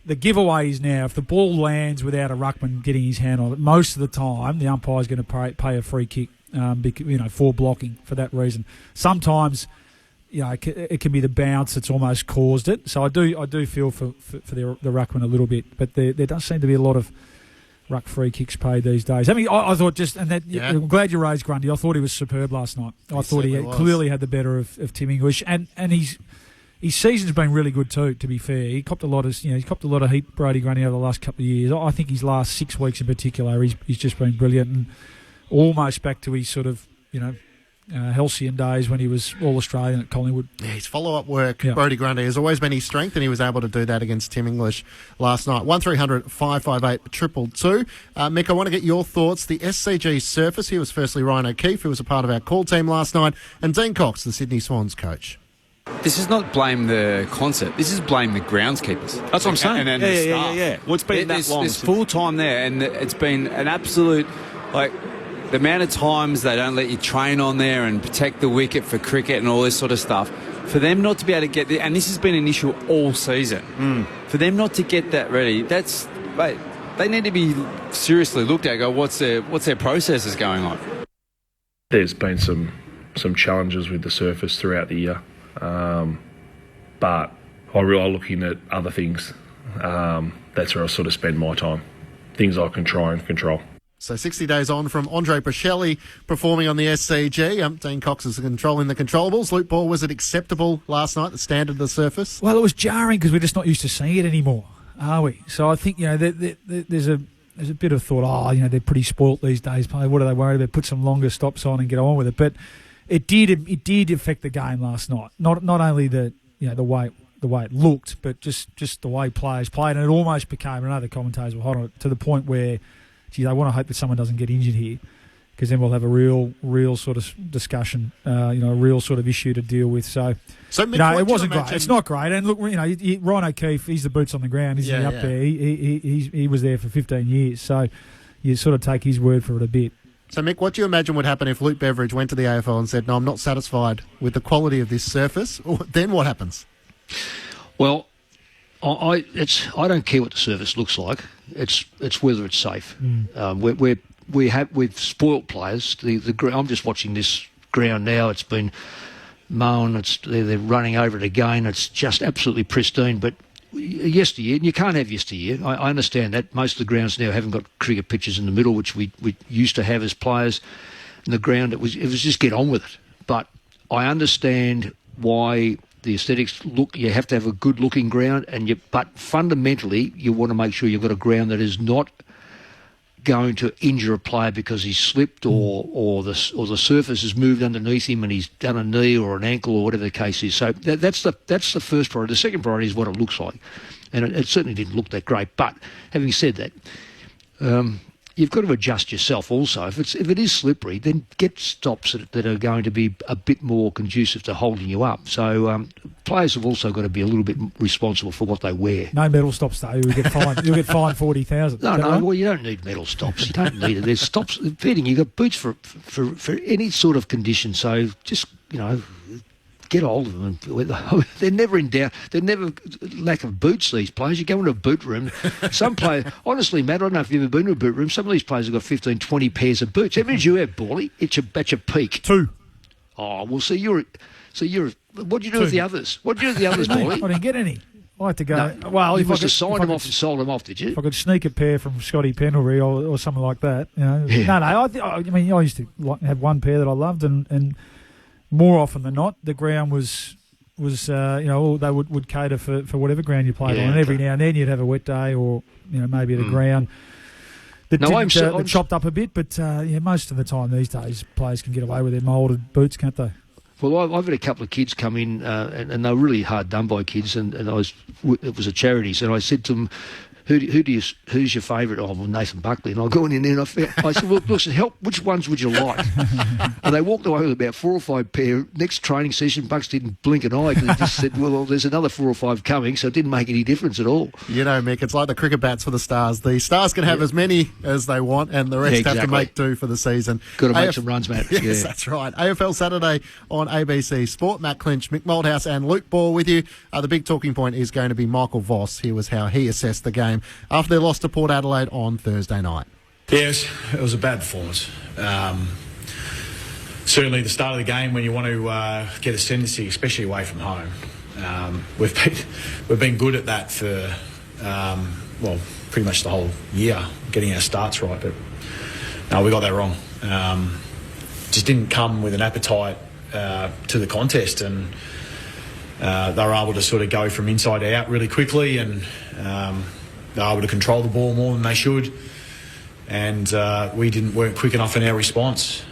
the giveaway is now if the ball lands without a ruckman getting his hand on it, most of the time the umpire's going to pay a free kick, for blocking for that reason. Sometimes, it can be the bounce that's almost caused it. So I do feel for the ruckman a little bit, but there does seem to be a lot of ruck free kicks paid these days. I mean, I thought I'm glad you raised Grundy. I thought he was superb last night. I thought he clearly had the better of Tim English, and his season's been really good too. To be fair, he copped a lot of heat, Brodie Grundy, over the last couple of years. I think his last 6 weeks in particular, he's just been brilliant and almost back to his sort of halcyon days when he was All-Australian at Collingwood. Yeah, his follow-up work, Brodie Grundy, has always been his strength, and he was able to do that against Tim English last night. 1300 558 222. Mick, I want to get your thoughts. The SCG surface here was firstly Ryan O'Keefe, who was a part of our call team last night, and Dean Cox, the Sydney Swans coach. This is not blame the concept. This is blame the groundskeepers. That's what I'm saying. And the staff. Yeah. Well, it's been that long. There's full time there, and it's been an absolute, the amount of times they don't let you train on there and protect the wicket for cricket and all this sort of stuff. For them not to be able to get there, and this has been an issue all season, for them not to get that ready, they need to be seriously looked at. Go, what's their processes going on? There's been some challenges with the surface throughout the year. But I really looking at other things. That's where I sort of spend my time. Things I can try and control. So 60 days on from Andre Pacelli performing on the SCG. Dean Cox is controlling the controllables. Luke Ball, was it acceptable last night, the standard of the surface? Well, it was jarring because we're just not used to seeing it anymore, are we? So I think, there's a bit of thought, they're pretty spoilt these days. What are they worried about? Put some longer stops on and get on with it. But it did affect the game last night. Not only the way it looked, but just the way players played, and it almost became, and other commentators were hot on it, to the point where, they want to hope that someone doesn't get injured here, because then we'll have a real sort of discussion, a real sort of issue to deal with. So Mick, it wasn't great. It's not great. And look, Ryan O'Keefe, he's the boots on the ground, isn't he? Up there, he was there for 15 years, so you sort of take his word for it a bit. So, Mick, what do you imagine would happen if Luke Beveridge went to the AFL and said, no, I'm not satisfied with the quality of this surface? Then what happens? Well, I don't care what the surface looks like. It's whether it's safe. We've spoilt players. I'm just watching this ground now. It's been mown. They're running over it again. It's just absolutely pristine. But yesteryear, and you can't have yesteryear. I understand that. Most of the grounds now haven't got cricket pitches in the middle, which we used to have as players. In the ground, it was just get on with it. But I understand why the aesthetics look. You have to have a good looking ground, but fundamentally you want to make sure you've got a ground that is not going to injure a player because he's slipped or the surface has moved underneath him and he's done a knee or an ankle or whatever the case is. So that's the first priority. The second priority is what it looks like, and it certainly didn't look that great. But having said that, you've got to adjust yourself also. If it is slippery, then get stops that are going to be a bit more conducive to holding you up. So players have also got to be a little bit responsible for what they wear. No metal stops though. You'll get fined. You'll get fined 40,000. No. Right? Well, you don't need metal stops. You don't need it. There's stops. Fitting. You've got boots for any sort of condition. So just get hold of them. They're never in doubt. They're never lack of boots, these players. You go into a boot room. Some players, honestly, Matt, I don't know if you've ever been to a boot room. Some of these players have got 15, 20 pairs of boots. How many do you have, Bally? At your peak? 2. Oh, well, so you're. What do you do with the others? What do you do with the others, Bally? I didn't get any. I had to go. No, well, you must have signed them off and sold them off, did you? If I could sneak a pair from Scotty Pendlebury or something like that, Yeah. No. I mean, I used to have one pair that I loved, and more often than not, the ground was they would cater for whatever ground you played on, and every now and then you'd have a wet day or maybe at a ground that chopped up a bit, but most of the time these days players can get away with their moulded boots, can't they? Well, I've had a couple of kids come in, and they were really hard done by kids, and it was a charity, so I said to them, who's your favourite? Oh, well, Nathan Buckley. And I go in there and I said, well, listen, which ones would you like? And they walked away with about 4 or 5 pair. Next training session, Bucks didn't blink an eye because he just said, well, there's another 4 or 5 coming, so it didn't make any difference at all. Mick, it's like the cricket bats for the Stars. The Stars can have as many as they want, and the rest have to make do for the season. Got to make some runs, Matt. Yes, that's right. AFL Saturday on ABC Sport. Matt Clinch, Mick Malthouse and Luke Ball with you. The big talking point is going to be Michael Voss. Here was how he assessed the game after their loss to Port Adelaide on Thursday night. Yes, it was a bad performance. Certainly the start of the game when you want to get ascendancy, especially away from home. We've been good at that for, pretty much the whole year, getting our starts right, but no, we got that wrong. Just didn't come with an appetite to the contest, and they were able to sort of go from inside out really quickly, and they were able to control the ball more than they should, and we weren't quick enough in our response.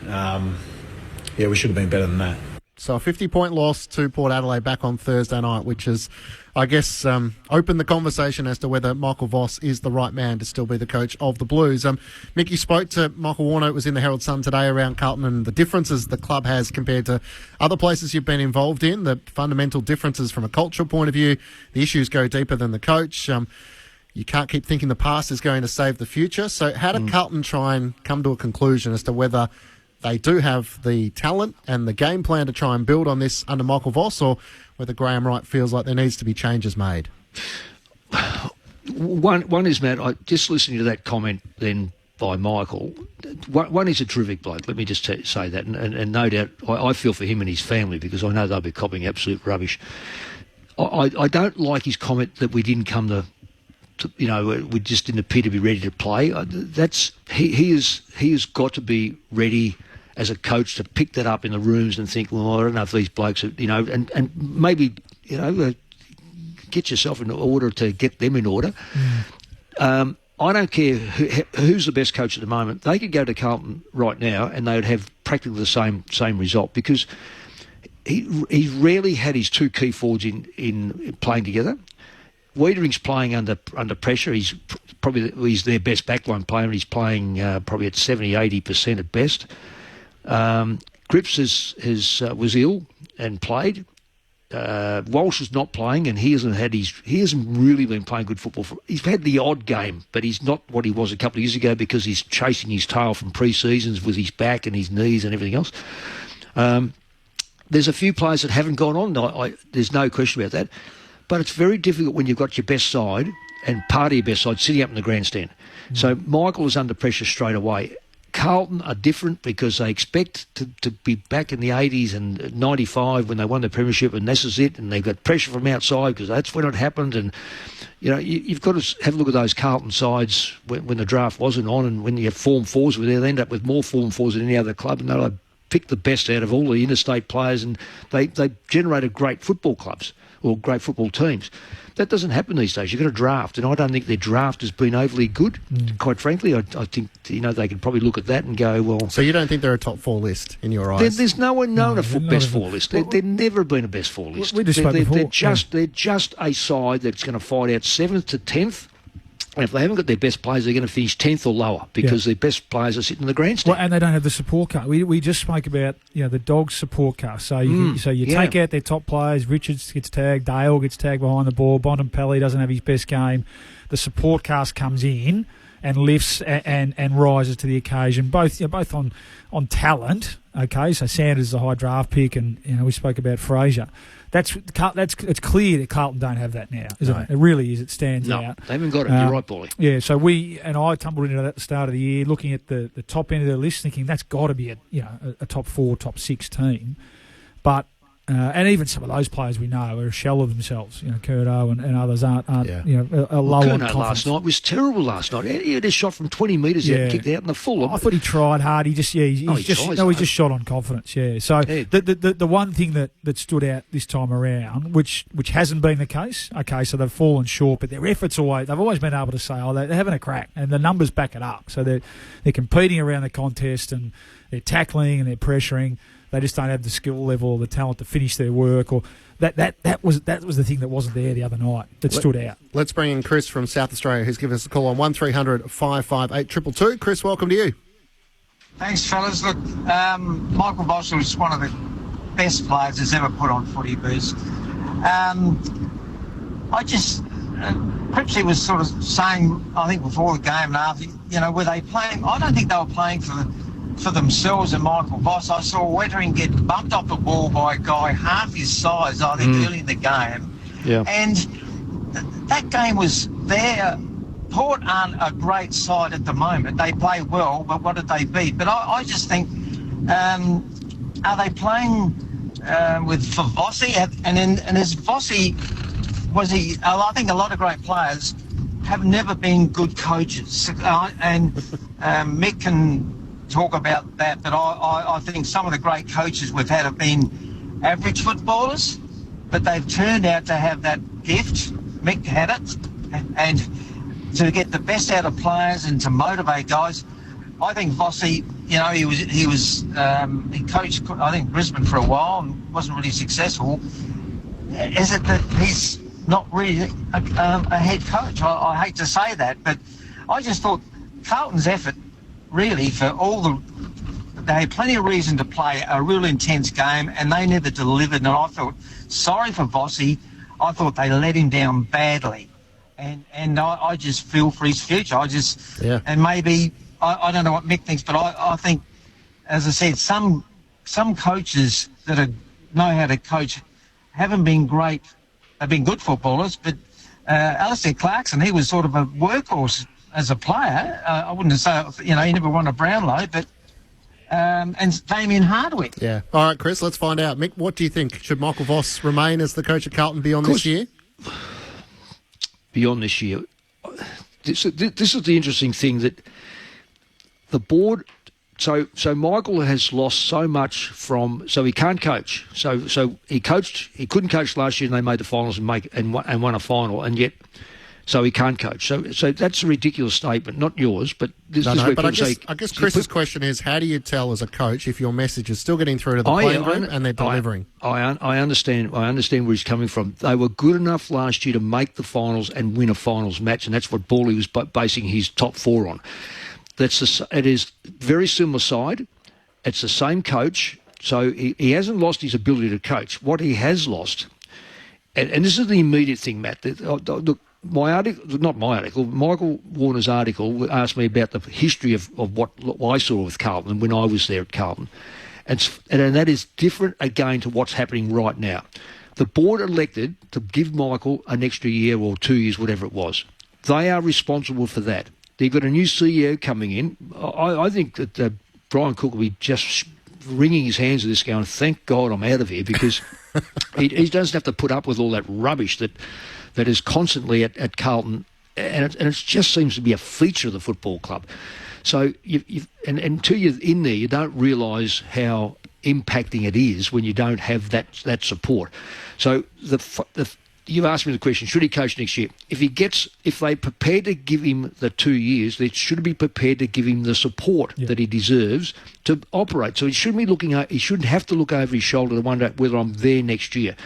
yeah, we should have been better than that. So a 50-point loss to Port Adelaide back on Thursday night, which has, I guess, opened the conversation as to whether Michael Voss is the right man to still be the coach of the Blues. Mick, you spoke to Michael Warner. It was in the Herald Sun today around Carlton and the differences the club has compared to other places you've been involved in, the fundamental differences from a cultural point of view. The issues go deeper than the coach. You can't keep thinking the past is going to save the future. So how did Carlton try and come to a conclusion as to whether they do have the talent and the game plan to try and build on this under Michael Voss, or whether Graham Wright feels like there needs to be changes made? One is, Matt, just listening to that comment then by Michael, one is a terrific bloke, let me just say that, and no doubt I feel for him and his family, because I know they'll be copying absolute rubbish. I don't like his comment that we didn't come to we just didn't appear to be ready to play. He has got to be ready as a coach to pick that up in the rooms and think, well, I don't know if these blokes are, and maybe, get yourself in order to get them in order. I don't care who's the best coach at the moment. They could go to Carlton right now and they would have practically the same result, because he's rarely had his two key forwards in playing together. Wiedering's playing under pressure. He's their best backline player, and he's playing probably at 70-80% at best. Cripps was ill and played. Walsh is not playing, and he hasn't really been playing good football. He's had the odd game, but he's not what he was a couple of years ago, because he's chasing his tail from pre-seasons with his back and his knees and everything else. There's a few players that haven't gone on. There's no question about that. But it's very difficult when you've got your best side and part of your best side sitting up in the grandstand. So Michael is under pressure straight away. Carlton are different because they expect to be back in the 80s and 95 when they won the premiership, and this is it, and they've got pressure from outside because that's when it happened. And you've got to have a look at those Carlton sides when the draft wasn't on, and when you have Form 4s with there, they end up with more Form 4s than any other club, and they'll pick the best out of all the interstate players, and they generated great football clubs or great football teams. That doesn't happen these days. You've got to draft, and I don't think their draft has been overly good, quite frankly. I think they could probably look at that and go, well... So you don't think they're a top four list in your eyes? There's no one known a best four list. They've never been a best four list. We just spoke before. They're just a side that's going to fight out 7th to 10th. And if they haven't got their best players, they're going to finish 10th or lower, because their best players are sitting in the grandstand. Well, and they don't have the support car. We just spoke about the Dogs support car. So you take out their top players. Richards gets tagged. Dale gets tagged behind the ball. Bontempelli doesn't have his best game. The support cast comes in and lifts and rises to the occasion. Both on talent. Okay, so Sanders is a high draft pick, and we spoke about Fraser. It's clear that Carlton don't have that now, isn't it? It really is. It stands out. They haven't got it. You're right, Paulie. Yeah. So I tumbled into that at the start of the year, looking at the top end of the list, thinking that's got to be a top 4, top 6 team, but. And even some of those players we know are a shell of themselves. Curto and others aren't low on confidence. Last night was terrible. Last night he had a shot from 20 metres out and kicked out in the full. I thought he tried hard. He just he's just shot on confidence. Yeah. So the one thing that stood out this time around, which hasn't been the case. Okay, so they've fallen short, but their efforts they've always been able to say, they're having a crack, and the numbers back it up. So they're competing around the contest, and they're tackling and they're pressuring. They just don't have the skill level or the talent to finish their work, or that was the thing that wasn't there the other night that stood out. Let's bring in Chris from South Australia, who's given us a call on 1300 558 222. Chris, welcome to you. Thanks, fellas. Look, Michael Voss was one of the best players that's ever put on footy boost. Cripsy was sort of saying, I think before the game and after, were they playing? I don't think they were playing for themselves and Michael Voss. I saw Widdering get bumped off the ball by a guy half his size, I think, early in the game. Yeah. And that game was there. Port aren't a great side at the moment. They play well, but what did they beat? But I just think, are they playing for Vossi? And is Vossi, I think a lot of great players have never been good coaches. And Mick can talk about that, but I think some of the great coaches we've had have been average footballers, but they've turned out to have that gift. Mick had it, and to get the best out of players and to motivate guys. I think Vossi, you know, he coached, I think, Brisbane for a while and wasn't really successful. Is it that he's not really a head coach? I hate to say that, but I just thought Carlton's effort, really, they had plenty of reason to play a real intense game, and they never delivered. And I thought, sorry for Vossi, I thought they let him down badly. And I just feel for his future. And maybe, I don't know what Mick thinks, but I think, as I said, some coaches that know how to coach haven't been great. They've been good footballers, but Alistair Clarkson, he was sort of a workhorse as a player. I wouldn't say, you know, he never won a Brownlow, but and Damien Hardwick. Yeah. All right, Chris, let's find out. Mick, what do you think? Should Michael Voss remain as the coach of Carlton beyond this year? Beyond this year. This is the interesting thing, that the board... So Michael has lost so much so he can't coach. So he couldn't coach last year, and they made the finals and won a final, and yet... So he can't coach. So that's a ridiculous statement, not yours, but this is where people say... I guess Chris's question is, how do you tell as a coach if your message is still getting through to the playing group and they're delivering? I understand where he's coming from. They were good enough last year to make the finals and win a finals match, and that's what Bawley was basing his top four on. It is very similar side. It's the same coach, so he hasn't lost his ability to coach. What he has lost, and this is the immediate thing, Matt, my article, not my article, Michael Warner's article asked me about the history of what I saw with Carlton when I was there at Carlton. And that is different again to what's happening right now. The board elected to give Michael an extra year or 2 years, whatever it was. They are responsible for that. They've got a new CEO coming in. I think that Brian Cook will be just wringing his hands at this going, thank God I'm out of here, because he doesn't have to put up with all that rubbish that is constantly at Carlton, and it just seems to be a feature of the football club. So, until you're in there, you don't realise how impacting it is when you don't have that support. So, you've asked me the question: should he coach next year? If they prepare to give him the 2 years, they should be prepared to give him the support that he deserves to operate. So he shouldn't have to look over his shoulder to wonder whether I'm there next year.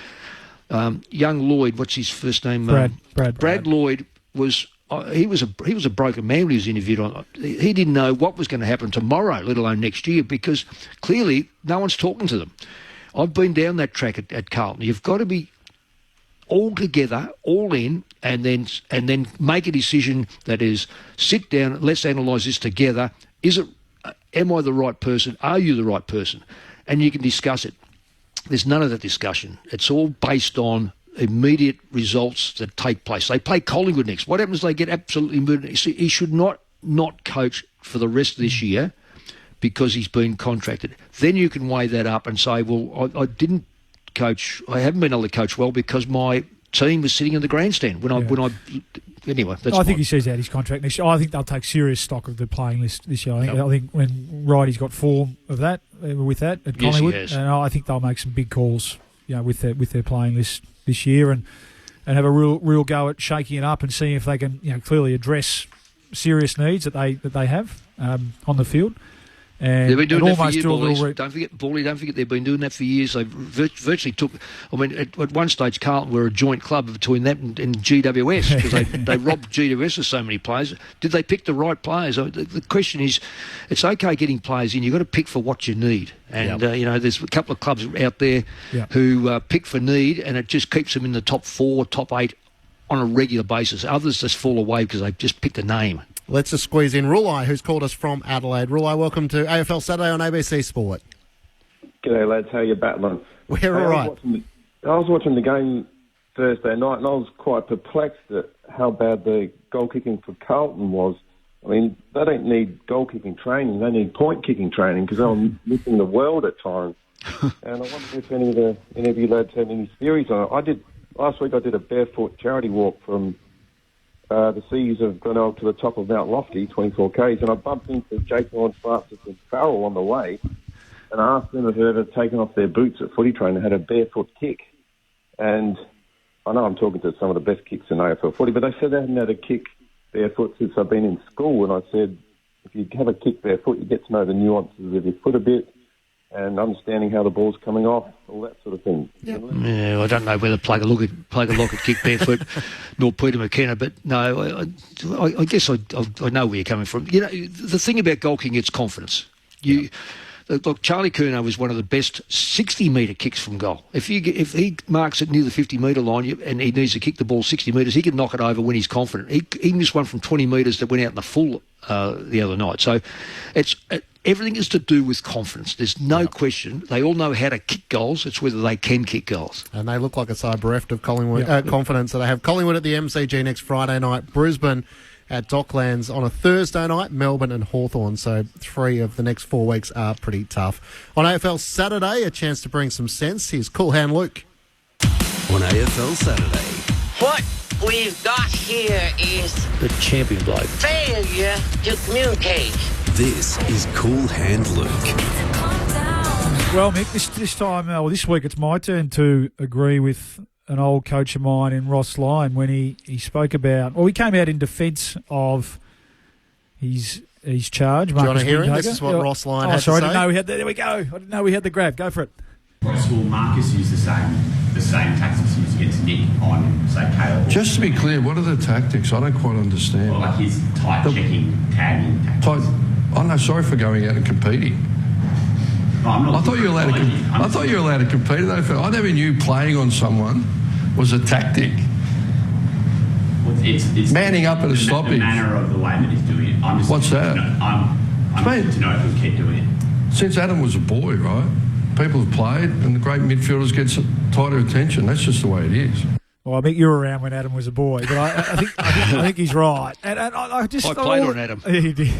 Young Lloyd, what's his first name? Brad Lloyd was he was a broken man when he was interviewed on. He didn't know what was going to happen tomorrow, let alone next year, because clearly no one's talking to them. I've been down that track at Carlton. You've got to be all together, all in, and then make a decision that is, sit down, let's analyse this together. Am I the right person? Are you the right person? And you can discuss it. There's none of that discussion. It's all based on immediate results that take place. They play Collingwood next. What happens? They get absolutely murdered. He should not coach for the rest of this year because he's been contracted. Then you can weigh that up and say, well, I didn't coach. I haven't been able to coach well because my team was sitting in the grandstand Anyway, that's I think he sees out his contract next year. I think they'll take serious stock of the playing list this year. I think when Wrighty's got form of that with that at Collingwood, and I think they'll make some big calls, with their playing list this year, and have a real go at shaking it up and seeing if they can, clearly address serious needs that they have on the field. And they've been doing that for years, Bawley. Don't forget they've been doing that for years. They virtually took... I mean, at one stage, Carlton were a joint club between that and GWS because they robbed GWS of so many players. Did they pick the right players? The question is, it's okay getting players in. You've got to pick for what you need. And, there's a couple of clubs out there who pick for need, and it just keeps them in the top 4, top 8 on a regular basis. Others just fall away because they've just picked a name. Let's just squeeze in Rulai, who's called us from Adelaide. Rulai, welcome to AFL Saturday on ABC Sport. G'day, lads. How are you battling? We're all right. I was watching the game Thursday night, and I was quite perplexed at how bad the goal-kicking for Carlton was. I mean, they don't need goal-kicking training. They need point-kicking training because they were missing the world at times. And I wonder if any of you lads had any theories on it. Last week I did a barefoot charity walk from... the seas of Glenelg to the top of Mount Lofty, 24 Ks, and I bumped into Jake Lawrence, Francis and Farrell on the way, and I asked them if they'd ever taken off their boots at footy training and had a barefoot kick. And I know I'm talking to some of the best kicks in AFL footy, but they said they hadn't had a kick barefoot since I've been in school, and I said, if you have a kick barefoot, you get to know the nuances of your foot a bit and understanding how the ball's coming off, all that sort of thing. Yeah, I don't know whether Plug a Lockett kick barefoot nor Peter McKenna, but no, I guess I know where you're coming from. You know, the thing about goal kicking, it's confidence. Look, Charlie Curnow was one of the best 60-metre kicks from goal. If he marks it near the 50-metre line and he needs to kick the ball 60 metres, he can knock it over when he's confident. He missed one from 20 metres that went out in the full the other night. So everything is to do with confidence. There's no question. They all know how to kick goals. It's whether they can kick goals. And they look like a side bereft of Collingwood confidence. So they have Collingwood at the MCG next Friday night, Brisbane at Docklands on a Thursday night, Melbourne and Hawthorn. So 3 of the next 4 weeks are pretty tough. On AFL Saturday, a chance to bring some sense. Here's Cool Hand Luke. On AFL Saturday. What we've got here is the champion bloke. Failure to communicate. This is Cool Hand Luke. Well, Mick, this week it's my turn to agree with an old coach of mine in Ross Lyon when he spoke about, he came out in defence of his charge. Do you want to hear him? This is what Ross Lyon had to say. I didn't know we had there we go. I didn't know we had the grab. Go for it. Will Marcus use the same tactics he used against Nick on, say, Caleb? Just to be clear, what are the tactics? I don't quite understand. Well, like his tight checking, tagging tactics. Oh no, sorry for going out and competing. No, I'm not. I thought you were allowed to compete. I never knew playing on someone was a tactic. Well, it's manning up at a stoppage. The manner of the way that he's doing it. What's that? I'm interested to know if he'll keep doing it. Since Adam was a boy, right? People have played, and the great midfielders get tighter attention. That's just the way it is. Well, I think you were around when Adam was a boy, but I think he's right. And I played on Adam. He did.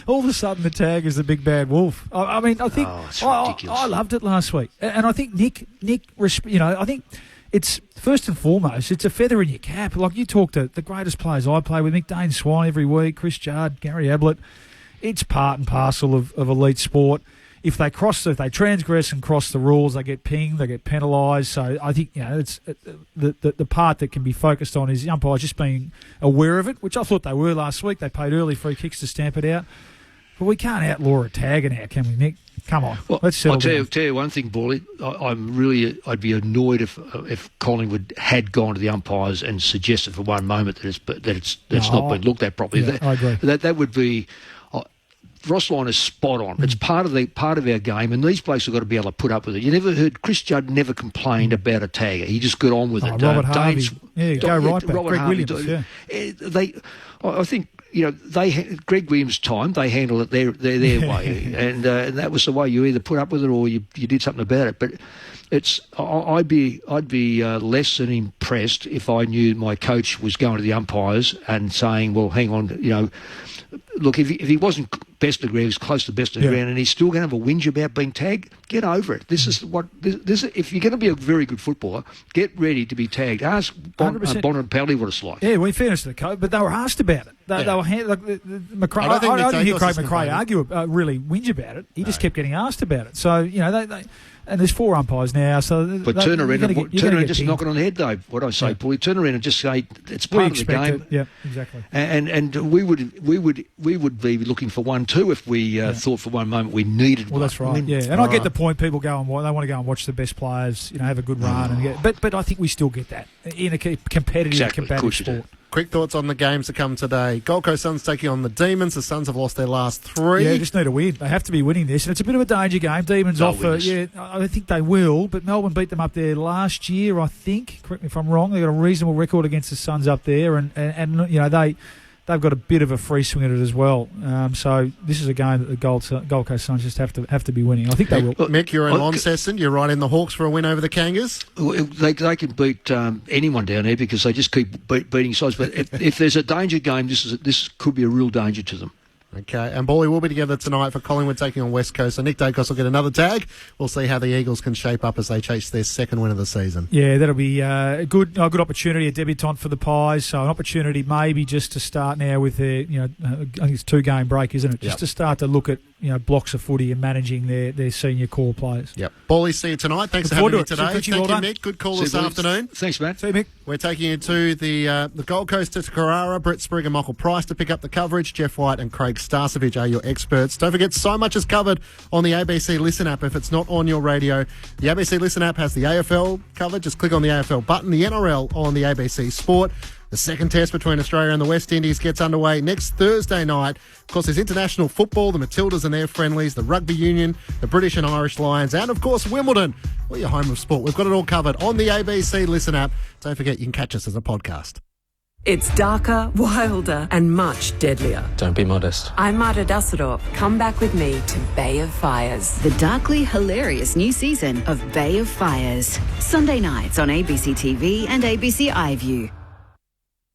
All of a sudden, the tag is the big bad wolf. I think I loved it last week, and I think Nick, I think it's first and foremost, it's a feather in your cap. Like you talk to the greatest players I play with, Nick Dane Swine every week, Chris Judd, Gary Ablett. It's part and parcel of elite sport. If they transgress and cross the rules, they get pinged, they get penalised. So I think it's the part that can be focused on is the umpires just being aware of it, which I thought they were last week. They paid early free kicks to stamp it out, but we can't outlaw a tagger now, can we, Nick? Come on, let's settle I'll tell you one thing, Bally. I'd be annoyed if Collingwood had gone to the umpires and suggested for one moment that it's not been looked at properly. Yeah, I agree. That would be. Ross Lyon is spot on. It's part of our game, and these blokes have got to be able to put up with it. You never heard Chris Judd never complained about a tagger. He just got on with it. Robert Harvey, go right back. Robert Greg Harvey, Williams, I think Greg Williams' time they handle it their way, and that was the way. You either put up with it or you did something about it. But I'd be less than impressed if I knew my coach was going to the umpires and saying, "Well, hang on, look, if he wasn't best of ground, he was close to best of ground, and he's still going to have a whinge about being tagged. Get over it. This is if you're going to be a very good footballer, get ready to be tagged. Ask Bonner and Powley what it's like. Yeah, well, in fairness to the coach, but they were asked about it. They were McRae. I didn't hear Craig McRae really whinge about it. He just kept getting asked about it. So and there's 4 umpires now. So but turn around and just knock it on the head, though. What I say, Paulie, turn around and just say it's part of the game. Yeah, exactly. And we would be looking for one too if we thought for one moment we needed one. Well, that's right. And I get the point. People go and they want to go and watch the best players, have a good run, but I think we still get that in a competitive sport. Quick thoughts on the games to come today. Gold Coast Suns taking on the Demons. The Suns have lost their last 3. Yeah, just need a win. They have to be winning this. And it's a bit of a danger game. Demons offer, I think they will. But Melbourne beat them up there last year, I think. Correct me if I'm wrong. They've got a reasonable record against the Suns up there. And they've got a bit of a free swing at it as well. So this is a game that the Gold Coast Suns just have to be winning. I think they will. Mick, you're in Launceston. You're right in the Hawks for a win over the Kangas. They can beat anyone down there because they just keep beating sides. But if there's a danger game, this could be a real danger to them. Okay, and Bally will be together tonight for Collingwood taking on West Coast. So Nick Dacos will get another tag. We'll see how the Eagles can shape up as they chase their 2nd win of the season. Yeah, that'll be a good opportunity, a debutant for the Pies. So an opportunity maybe just to start now with their, I think it's a 2-game break, isn't it? Just to start to look at, blocks of footy and managing their senior core players. Yep. Bally, see you tonight. Thanks for having me today. Thank you, Mick. Good call this afternoon. Thanks, Matt. See you, Mick. We're taking you to the Gold Coast to Carrara. Brett Sprigg and Michael Price to pick up the coverage. Jeff White and Craig Nick Starcevich are your experts. Don't forget, so much is covered on the ABC Listen app if it's not on your radio. The ABC Listen app has the AFL covered. Just click on the AFL button. The NRL on the ABC Sport. The second test between Australia and the West Indies gets underway next Thursday night. Of course, there's international football, the Matildas and their friendlies, the Rugby Union, the British and Irish Lions, and, of course, Wimbledon. Well, your home of sport. We've got it all covered on the ABC Listen app. Don't forget, you can catch us as a podcast. It's darker, wilder, and much deadlier. Don't be modest. I'm Marta Dusseldorp. Come back with me to Bay of Fires. The darkly hilarious new season of Bay of Fires. Sunday nights on ABC TV and ABC iView.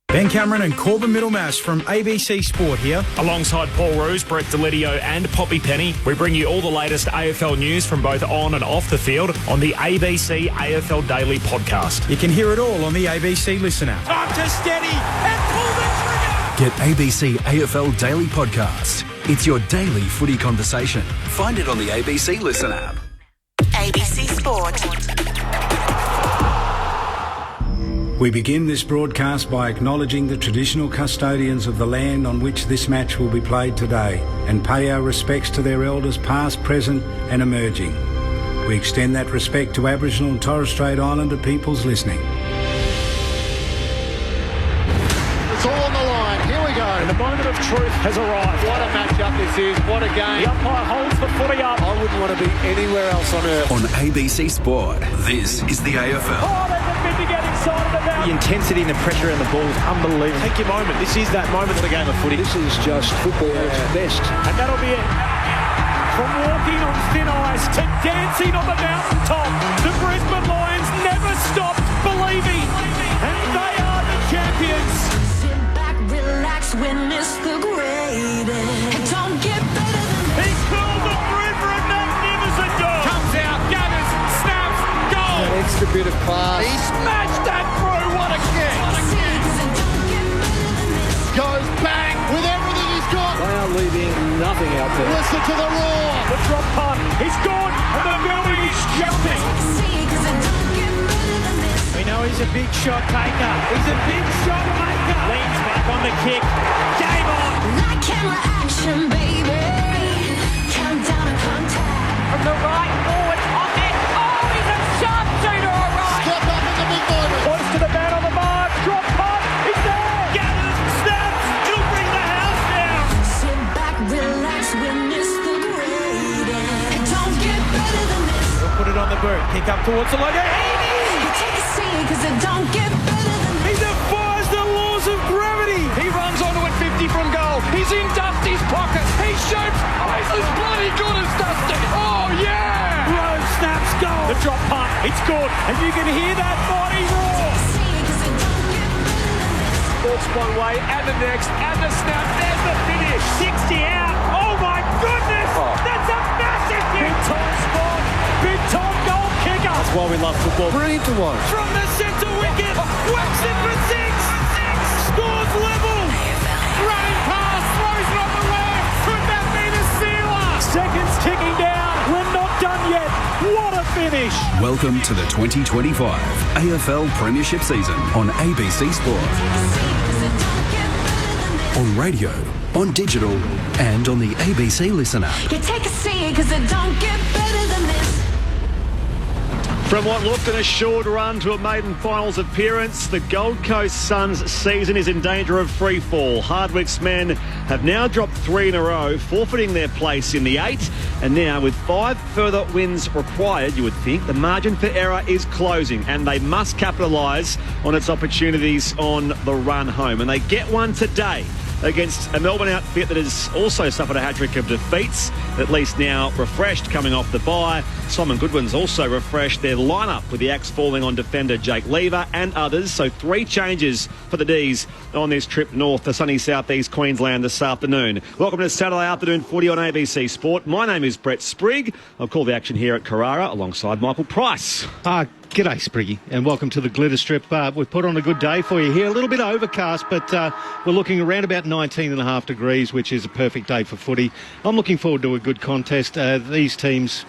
Ben Cameron and Corbin Middlemass from ABC Sport here. Alongside Paul Roos, Brett Delidio and Poppy Penny, we bring you all the latest AFL news from both on and off the field on the ABC AFL Daily podcast. You can hear it all on the ABC Listen app. Time to steady and pull the Get ABC AFL Daily Podcast. It's your daily footy conversation. Find it on the ABC Listen app. ABC Sport. We begin this broadcast by acknowledging the traditional custodians of the land on which this match will be played today and pay our respects to their elders past, present and emerging. We extend that respect to Aboriginal and Torres Strait Islander peoples listening. It's all on the line. Here we go. And the moment of truth has arrived. What a match-up this is. What a game. The umpire holds the footy up. I wouldn't want to be anywhere else on earth. On ABC Sport, this is the AFL. Oh, there's a bit to get inside of the ball. The intensity and the pressure in the ball is unbelievable. Take your moment. This is that moment of the game of footy. This is just football at its best. And that'll be it. From walking on thin ice to dancing on the mountaintop, the Brisbane Lions never stopped believing. And they are the champions. Sit back, relax, witness the greatest. It don't get better than this. He curled the river a magnificent dog. Comes out, gathers, snaps, goal. An extra bit of class. He smashed that through. What a kick. Goes bang with everything he's got. They are leaving nothing out there. Listen to the roar. The drop punt. He's gone. And the building is jumping. We know he's a big shot taker. He's a big shot maker. Leans back on the kick. Game on. That camera action, baby. Countdown to contact. From the right forward. On it. Oh, he's a sharpshooter, all right. Step up in the big moment. Points to the man on the mark. Drop punt. He's there. Gathers. Snaps. He'll bring the house down. Sit back, relax, witness the greatest. It don't get better than this. He'll put it on the boot. Kick up towards the leg. You take a seat, cause it don't get better than He this. defies the laws of gravity. He runs onto it 50 from goal. He's in Dusty's pocket. He shoots. Oh, he's as bloody good as Dusty. Oh, yeah. Rose snaps goal. The drop punt. It's good. And you can hear that mighty roar. Walks one way and the next and the snap. There's the finish. 60 out. Oh, my goodness. That's a massive hit. Big time spot. Big time goal kicker. That's why we love football. Brilliant to watch. From the centre wicket, whacks it for six, scores level, running past, throws it on the left, could that be the sealer? Seconds ticking down, we're not done yet, what a finish! Welcome to the 2025 AFL Premiership season on ABC Sport. On radio, on digital, and on the ABC Listen app. You take a seat, cause it don't get better than this. From what looked an assured run to a maiden finals appearance, the Gold Coast Suns season is in danger of free fall. Hardwick's men have now dropped 3 in a row, forfeiting their place in the 8. And now with 5 further wins required, you would think, the margin for error is closing and they must capitalise on its opportunities on the run home. And they get one today against a Melbourne outfit that has also suffered a hat-trick of defeats, at least now refreshed coming off the bye. Simon Goodwin's also refreshed their lineup with the axe falling on defender Jake Lever and others. So 3 changes for the D's on this trip north to sunny southeast Queensland this afternoon. Welcome to Saturday afternoon footy on ABC Sport. My name is Brett Sprigg. I'll call the action here at Carrara alongside Michael Price. G'day, Spriggy, and welcome to the Glitter Strip. We've put on a good day for you here. A little bit overcast, but we're looking around about 19.5 degrees, which is a perfect day for footy. I'm looking forward to a good contest. These teams,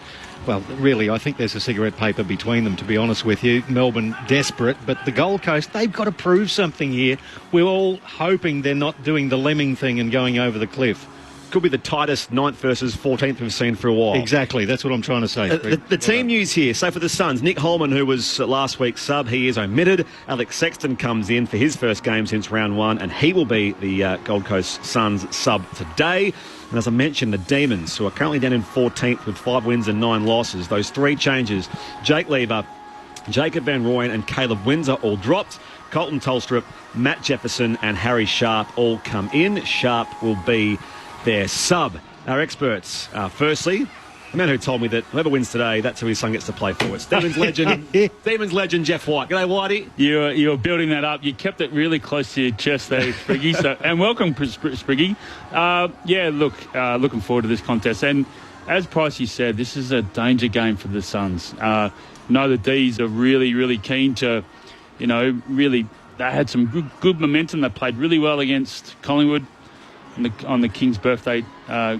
well, really, I think there's a cigarette paper between them, to be honest with you. Melbourne desperate, but the Gold Coast, they've got to prove something here. We're all hoping they're not doing the lemming thing and going over the cliff. could be the tightest 9th versus 14th we've seen for a while. Exactly, that's what I'm trying to say. The team news here. So for the Suns, Nick Holman, who was last week's sub, he is omitted. Alex Sexton comes in for his first game since round 1, and he will be the Gold Coast Suns sub today. And as I mentioned, the Demons, who are currently down in 14th with 5 wins and 9 losses. Those 3 changes, Jake Lever, Jacob Van Rooyen and Caleb Windsor all dropped. Colton Tolstrup, Matt Jefferson and Harry Sharp all come in. Sharp will be their sub. Our experts, firstly, the man who told me that whoever wins today, that's who his son gets to play for. It's Demons legend Jeff White. G'day, Whitey. You were building that up. You kept it really close to your chest there, Spriggy. And welcome, Spriggy. Looking forward to this contest. And as Pricey said, this is a danger game for the Suns. The D's are really, really keen to, they had some good momentum. They played really well against Collingwood on the King's birthday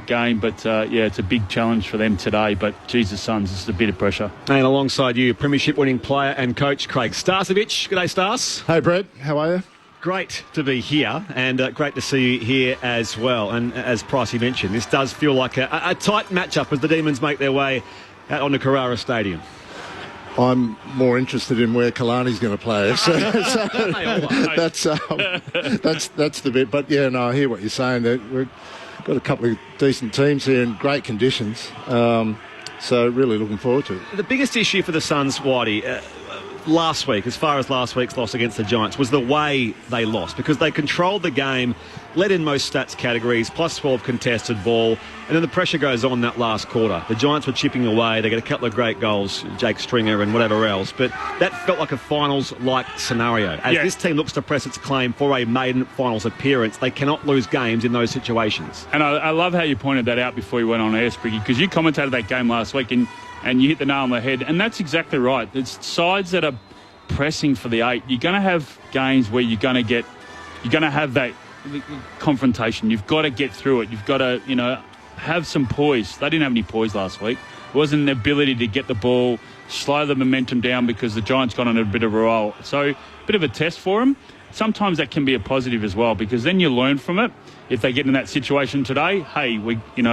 game. But, it's a big challenge for them today. But, Jesus, Suns, this is a bit of pressure. And alongside you, Premiership-winning player and coach Craig Starcevich. G'day, Stars. Hey, Brett. How are you? Great to be here, and great to see you here as well. And as Pricey mentioned, this does feel like a tight matchup as the Demons make their way out onto Carrara Stadium. I'm more interested in where Kalani's going to play. So that's the bit. But yeah, no, I hear what you're saying. That we've got a couple of decent teams here in great conditions. So really looking forward to it. The biggest issue for the Suns, Whitey, last week, as far as last week's loss against the Giants, was the way they lost, because they controlled the game, led in most stats categories, plus 12 contested ball, and then the pressure goes on that last quarter. The Giants were chipping away. They got a couple of great goals, Jake Stringer and whatever else, but that felt like a finals-like scenario. As this team looks to press its claim for a maiden finals appearance, they cannot lose games in those situations. And I love how you pointed that out before you went on air, Spriggy, because you commentated that game last week and you hit the nail on the head, and that's exactly right. It's sides that are pressing for the 8. You're going to have games where you're going to have that confrontation. You've got to get through it. You've got to, have some poise. They didn't have any poise last week. It wasn't the ability to get the ball, slow the momentum down because the Giants got on a bit of a roll. So, a bit of a test for them. Sometimes that can be a positive as well, because then you learn from it. If they get in that situation today, hey,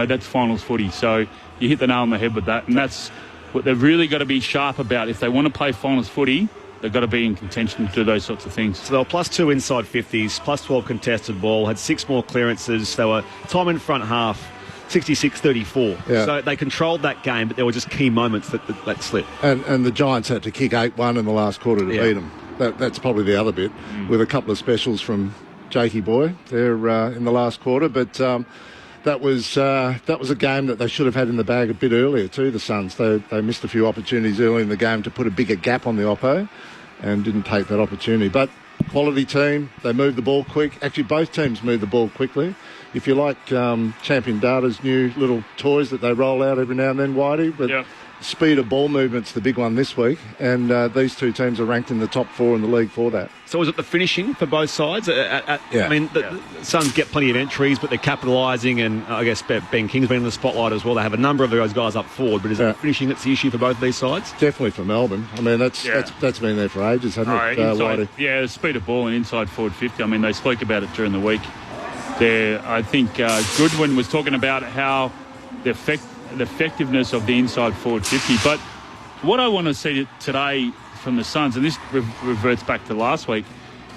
that's finals footy. So you hit the nail on the head with that, and that's what they've really got to be sharp about. If they want to play finals footy, they've got to be in contention to do those sorts of things. So they were plus 2 inside 50s, plus 12 contested ball, had 6 more clearances. They were time in front half, 66-34. Yeah. So they controlled that game, but there were just key moments that slipped. And the Giants had to kick 8-1 in the last quarter to beat them. That's probably the other bit, with a couple of specials from Jakey Boy there in the last quarter. But that was a game that they should have had in the bag a bit earlier too, the Suns. They missed a few opportunities early in the game to put a bigger gap on the oppo and didn't take that opportunity. But quality team, they moved the ball quick. Actually, both teams moved the ball quickly. If you like Champion Data's new little toys that they roll out every now and then, Whitey, but speed of ball movement's the big one this week, and these two teams are ranked in the top 4 in the league for that. So is it the finishing for both sides? I mean, the Suns get plenty of entries, but they're capitalising, and I guess Ben King's been in the spotlight as well. They have a number of those guys up forward, but is it the finishing that's the issue for both of these sides? Definitely for Melbourne. I mean, that's been there for ages, hasn't it? The speed of ball and inside forward 50. I mean, they spoke about it during the week. I think Goodwin was talking about how the effectiveness of the inside forward 50. But what I want to see today from the Suns, and this reverts back to last week,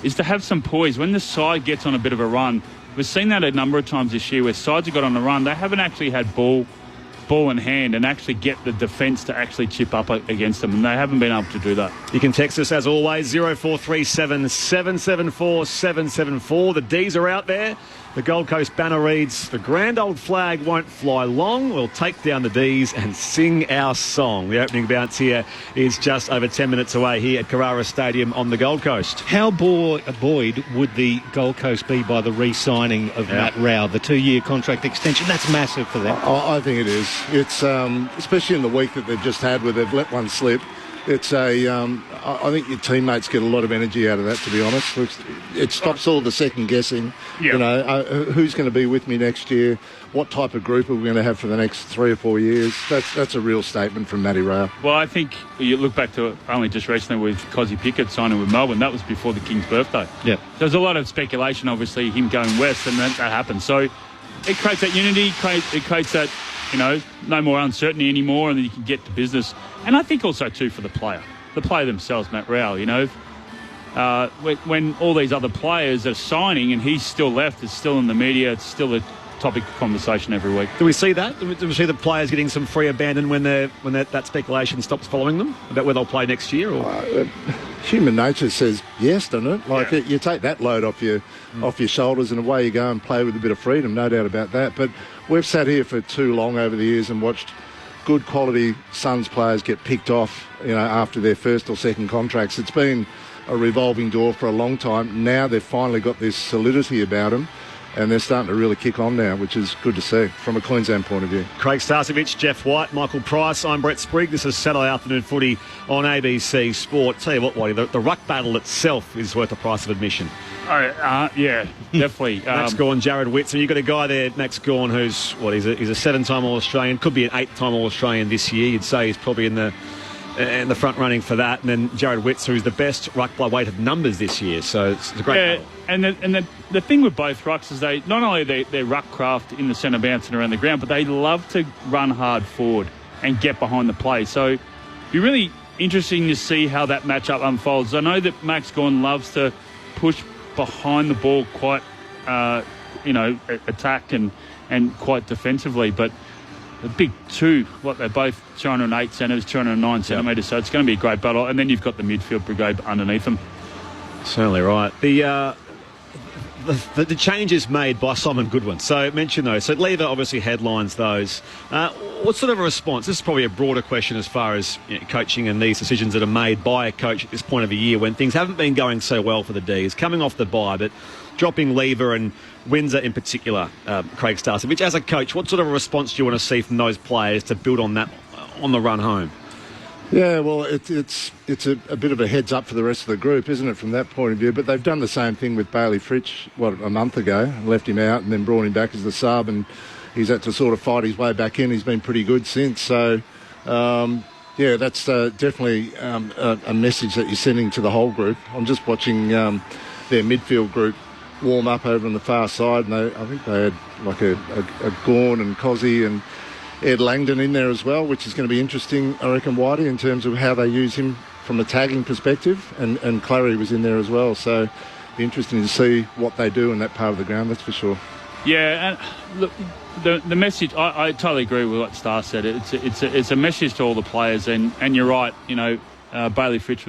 is to have some poise. When the side gets on a bit of a run, we've seen that a number of times this year where sides have got on a run, they haven't actually had ball in hand and actually get the defence to actually chip up against them, and they haven't been able to do that. You can text us as always, 0437 774 774. The D's are out there. The Gold Coast banner reads, "The grand old flag won't fly long. We'll take down the D's and sing our song." The opening bounce here is just over 10 minutes away here at Carrara Stadium on the Gold Coast. How buoyed would the Gold Coast be by the re-signing of Matt Rao, the 2-year contract extension? That's massive for them. I think it is. It's especially in the week that they've just had where they've let one slip. It's I think your teammates get a lot of energy out of that, to be honest. It stops all the second guessing. Who's going to be with me next year? What type of group are we going to have for the next 3 or 4 years? That's a real statement from Matty Rao. Well, I think you look back to it only just recently with Cozzy Pickett signing with Melbourne. That was before the King's birthday. Yeah. There's a lot of speculation, obviously, him going west, and that happened. So it creates that unity. It creates that, no more uncertainty anymore, and then you can get to business. And I think also too for the player themselves, Matt Rowell. When all these other players are signing and he's still left, it's still in the media, it's still a topic of conversation every week. Do we see that? Do we see the players getting some free abandon when that speculation stops following them about where they'll play next year? Or? Human nature says yes, doesn't it? You take that load off your shoulders and away you go and play with a bit of freedom, no doubt about that. But we've sat here for too long over the years and watched good quality Suns players get picked off, after their first or second contracts. It's been a revolving door for a long time. Now they've finally got this solidity about them, and they're starting to really kick on now, which is good to see from a Queensland point of view. Craig Starcevich, Jeff White, Michael Price. I'm Brett Sprigg. This is Saturday Afternoon Footy on ABC Sport. Tell you what, Whitey, the ruck battle itself is worth the price of admission. Yeah, definitely. Max Gawn, Jared Witts, and you've got a guy there, Max Gawn, who's he's a 7-time All-Australian, could be an 8-time All-Australian this year. You'd say he's probably in the front running for that. And then Jared Witts, who's the best ruck by weight of numbers this year. So it's a great battle. And the thing with both rucks is they not only they're ruck craft in the centre bouncing around the ground, but they love to run hard forward and get behind the play. So it'd be really interesting to see how that matchup unfolds. I know that Max Gawn loves to push behind the ball quite, attack and quite defensively, but the big two, they're both 208 centimetres, 209 centimetres, so it's going to be a great battle. And then you've got the midfield brigade underneath them. Certainly right. The changes made by Simon Goodwin. So mention those. So Lever obviously headlines those. What sort of a response? This is probably a broader question as far as coaching and these decisions that are made by a coach at this point of the year when things haven't been going so well for the D's, coming off the bye, but dropping Lever and Windsor in particular, Craig Starcevich. As a coach, what sort of a response do you want to see from those players to build on that on the run home? Yeah, well, it's a bit of a heads up for the rest of the group, isn't it, from that point of view? But they've done the same thing with Bailey Fritsch, a month ago, left him out and then brought him back as the sub, and he's had to sort of fight his way back in. He's been pretty good since. So, that's definitely a message that you're sending to the whole group. I'm just watching their midfield group warm up over on the far side, and I think they had like a Gawn and Cozzy and Ed Langdon in there as well, which is going to be interesting, I reckon, Whitey, in terms of how they use him from a tagging perspective, and Clary was in there as well, so it'll be interesting to see what they do in that part of the ground, that's for sure. Yeah, and look, the message, I totally agree with what Star said. It's a message to all the players, and you're right, Bailey Fritsch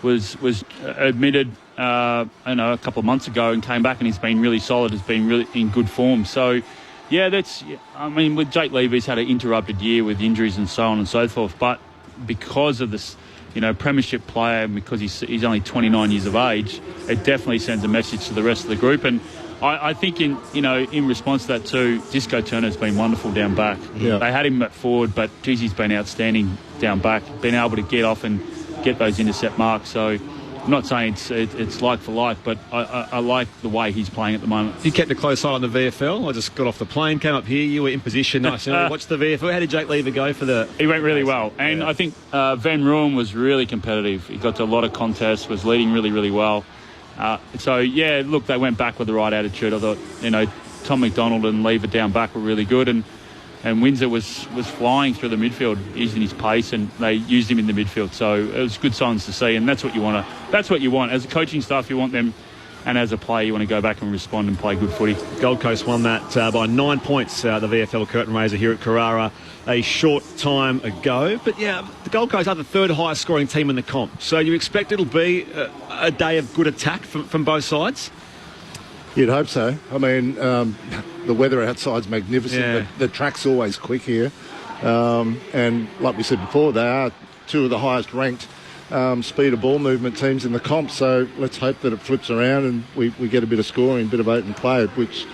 was admitted a couple of months ago and came back, and he's been really solid, has been really in good form. So yeah, with Jake Lever, he's had an interrupted year with injuries and so on and so forth, but because of this premiership player, and because he's only 29 years of age, it definitely sends a message to the rest of the group. And I think in response to that too, Disco Turner's been wonderful down back. Yeah. They had him at forward, but geez, he's been outstanding down back, been able to get off and get those intercept marks. So I'm not saying it's like for like, but I like the way he's playing at the moment. You kept a close eye on the VFL. I just got off the plane, came up here, you were in position. Nice. Watched the VFL. How did Jake Lever go for the... He went really well. And I think Van Ruin was really competitive. He got to a lot of contests, was leading really, really well. They went back with the right attitude. I thought, Tom McDonald and Lever down back were really good. And Windsor was flying through the midfield using his pace, and they used him in the midfield. So it was good signs to see, and that's what you want. That's what you want as a coaching staff. You want them, and as a player, you want to go back and respond and play good footy. Gold Coast won that by 9 points. The VFL curtain raiser here at Carrara a short time ago. But yeah, the Gold Coast are the third highest scoring team in the comp. So you expect it'll be a day of good attack from both sides? You'd hope so. I mean, the weather outside's magnificent. Yeah. The track's always quick here. And like we said before, they are two of the highest ranked speed of ball movement teams in the comp. So let's hope that it flips around and we get a bit of scoring, a bit of open play, which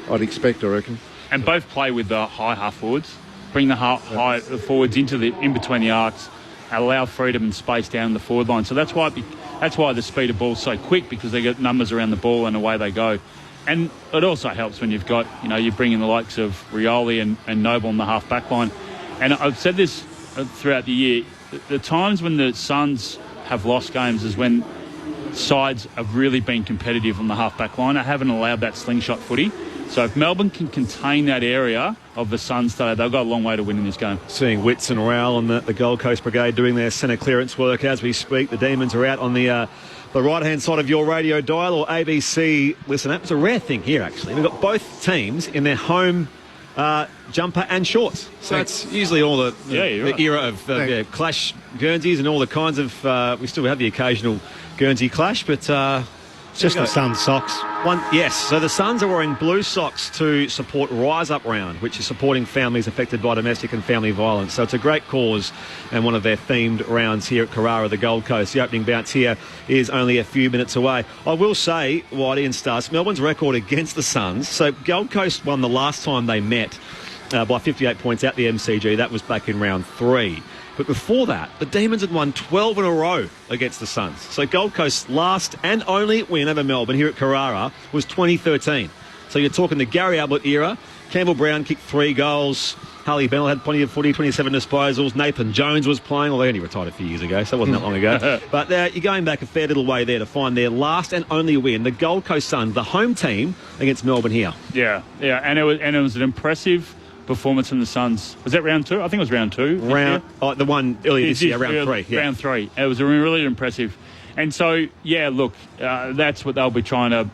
I'd expect, I reckon. And both play with the high half forwards. Bring the high forwards in between the arcs, allow freedom and space down the forward line. So that's why the speed of ball's so quick, because they get numbers around the ball and away they go. And it also helps when you've got, you bring in the likes of Rioli and Noble in the half-back line. And I've said this throughout the year, the times when the Suns have lost games is when sides have really been competitive on the half-back line. I haven't allowed that slingshot footy. So if Melbourne can contain that area of the Suns today, they've got a long way to win in this game. Seeing Witts and Rowell on the Gold Coast Brigade doing their centre clearance work as we speak. The Demons are out on the right-hand side of your radio dial or ABC Listen app. It's a rare thing here, actually. We've got both teams in their home jumper and shorts. So it's usually all the era of clash Guernseys and all the kinds of... we still have the occasional Guernsey clash, but... just the Suns socks. Yes, so the Suns are wearing blue socks to support Rise Up Round, which is supporting families affected by domestic and family violence. So it's a great cause and one of their themed rounds here at Carrara, the Gold Coast. The opening bounce here is only a few minutes away. I will say, Whitey and Stas, Melbourne's record against the Suns. So Gold Coast won the last time they met by 58 points at the MCG. That was back in round 3. But before that, the Demons had won 12 in a row against the Suns. So Gold Coast's last and only win over Melbourne here at Carrara was 2013. So you're talking the Gary Ablett era. Campbell Brown kicked 3 goals. Harley Bennell had plenty of footy, 27 disposals. Nathan Jones was playing, although he only retired a few years ago, so it wasn't that long ago. But you're going back a fair little way there to find their last and only win. The Gold Coast Suns, the home team, against Melbourne here. Yeah, and it was an impressive performance from the Suns. Was that round 2? I think it was round 2. The one earlier this year, round 3. Yeah. Round 3. It was really impressive. And so, look, that's what they'll be trying to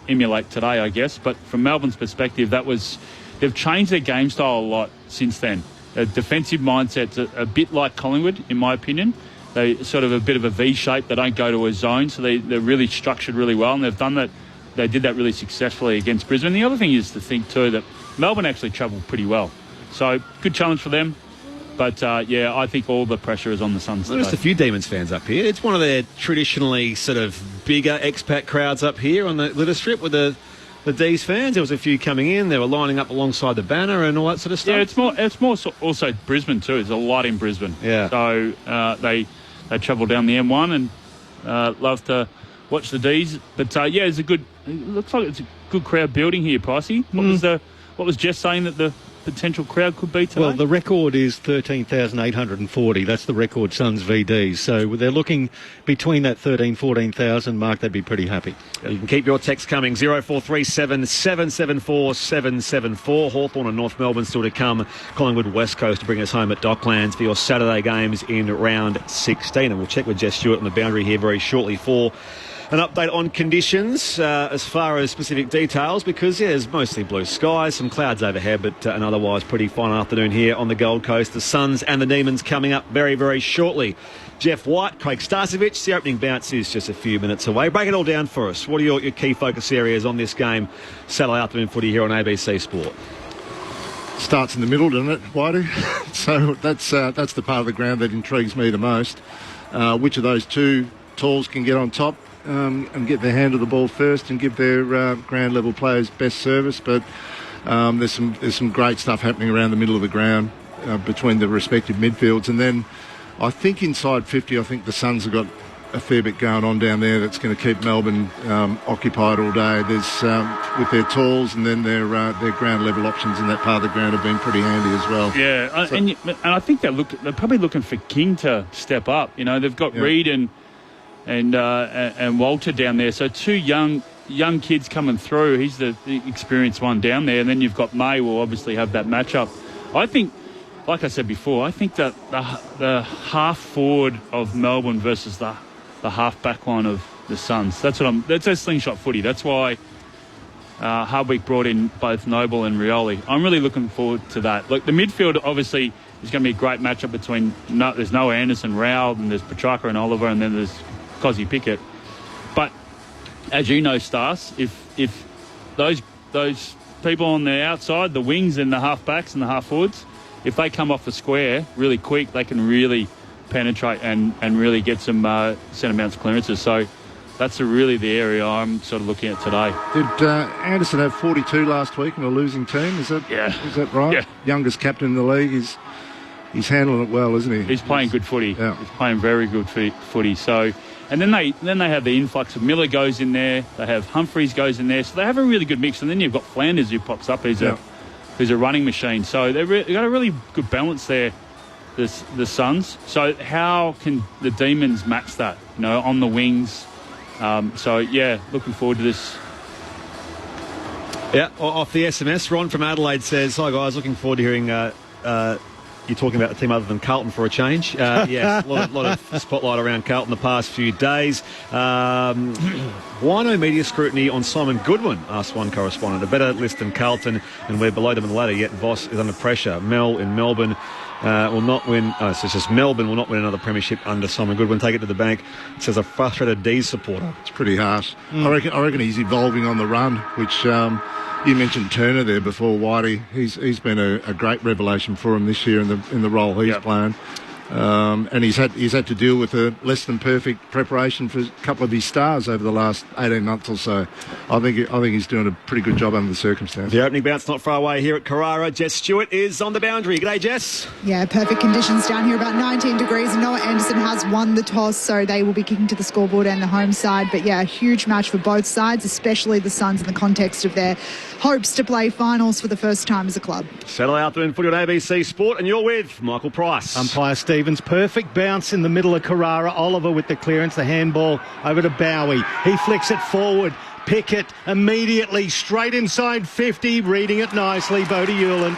emulate today, I guess. But from Melbourne's perspective, they've changed their game style a lot since then. A defensive mindset's a bit like Collingwood, in my opinion. They sort of a bit of a V shape. They don't go to a zone, so they're really structured really well, and they've done that. They did that really successfully against Brisbane. The other thing is to think too that Melbourne actually travelled pretty well. So, good challenge for them. But, I think all the pressure is on the Suns today. There's a few Demons fans up here. It's one of their traditionally sort of bigger expat crowds up here on the Litter Strip with the D's fans. There was a few coming in. They were lining up alongside the banner and all that sort of stuff. Yeah, it's more also Brisbane too. There's a lot in Brisbane. Yeah. So, they travel down the M1 and love to watch the D's. But, it looks like it's a good crowd building here, Pricey. What was Jess saying that the potential crowd could be today? Well, the record is 13,840. That's the record Suns VDs. So they're looking between that 14,000 mark. They'd be pretty happy. You can keep your text coming. 0437 774 774. Hawthorn and North Melbourne still to come. Collingwood West Coast to bring us home at Docklands for your Saturday games in round 16. And we'll check with Jess Stewart on the boundary here very shortly for an update on conditions as far as specific details, because there's mostly blue skies, some clouds overhead, but an otherwise pretty fine afternoon here on the Gold Coast. The Suns and the Demons coming up very, very shortly. Jeff White, Craig Starcevich, the opening bounce is just a few minutes away. Break it all down for us. What are your key focus areas on this game, Saturday afternoon footy here on ABC Sport? Starts in the middle, doesn't it, Whitey? So that's the part of the ground that intrigues me the most. Which of those two talls can get on top and get their hand to the ball first and give their ground level players best service. But there's some great stuff happening around the middle of the ground between the respective midfields. And then I think inside 50, I think the Suns have got a fair bit going on down there that's going to keep Melbourne occupied all day. There's with their talls and then their ground level options in that part of the ground have been pretty handy as well. Yeah, so, and I think they're probably looking for King to step up. You know, they've got Reid and Walter down there, so two young kids coming through. He's the experienced one down there, and then you've got May will obviously have that matchup. I think, like I said before, I think that the half forward of Melbourne versus the half back line of the Suns. That's a slingshot footy. That's why Hardwick brought in both Noble and Rioli. I'm really looking forward to that. Look, the midfield obviously is going to be a great matchup between there's Noah Anderson, Rowell, and there's Petrarca and Oliver, and then there's Cozzy Pickett. But as you know, Stas, if those people on the outside, the wings and the half backs and the half forwards, if they come off the square really quick, they can really penetrate and really get some centre bounce clearances. So that's really the area I'm sort of looking at today. Did Anderson have 42 last week in a losing team? Is that right? Yeah. Youngest captain in the league. He's handling it well, isn't he? He's playing good footy. Yeah. He's playing very good footy. So, and then they have the influx of Miller goes in there. They have Humphreys goes in there. So they have a really good mix. And then you've got Flanders who pops up. Who's a running machine. So they've got a really good balance there, the Suns. So how can the Demons match that? You know, on the wings. Looking forward to this. Yeah, off the SMS, Ron from Adelaide says, "Hi guys, looking forward to hearing you talking about a team other than Carlton for a change." Yes, a lot of spotlight around Carlton the past few days. Why no media scrutiny on Simon Goodwin, asked one correspondent. A better list than Carlton, and we're below them in the ladder, yet Voss is under pressure. Mel in Melbourne will not win. So it's just Melbourne will not win another premiership under Simon Goodwin. Take it to the bank. It says a frustrated D's supporter. It's pretty harsh. I reckon he's evolving on the run, which you mentioned Turner there before, Whitey. He's been a great revelation for him this year in the role he's playing. And he's had to deal with a less than perfect preparation for a couple of his stars over the last 18 months or so. I think he's doing a pretty good job under the circumstances. The opening bounce not far away here at Carrara. Jess Stewart is on the boundary. G'day, Jess. Yeah, perfect conditions down here, about 19 degrees. Noah Anderson has won the toss, so they will be kicking to the scoreboard and the home side. But yeah, a huge match for both sides, especially the Suns in the context of their hopes to play finals for the first time as a club. Saturday afternoon footy on ABC Sport, and you're with Michael Price. Umpire Stevens, perfect bounce in the middle of Carrara. Oliver with the clearance, the handball over to Bowie. He flicks it forward. Pickett immediately straight inside 50, reading it nicely. Bodie Hewlin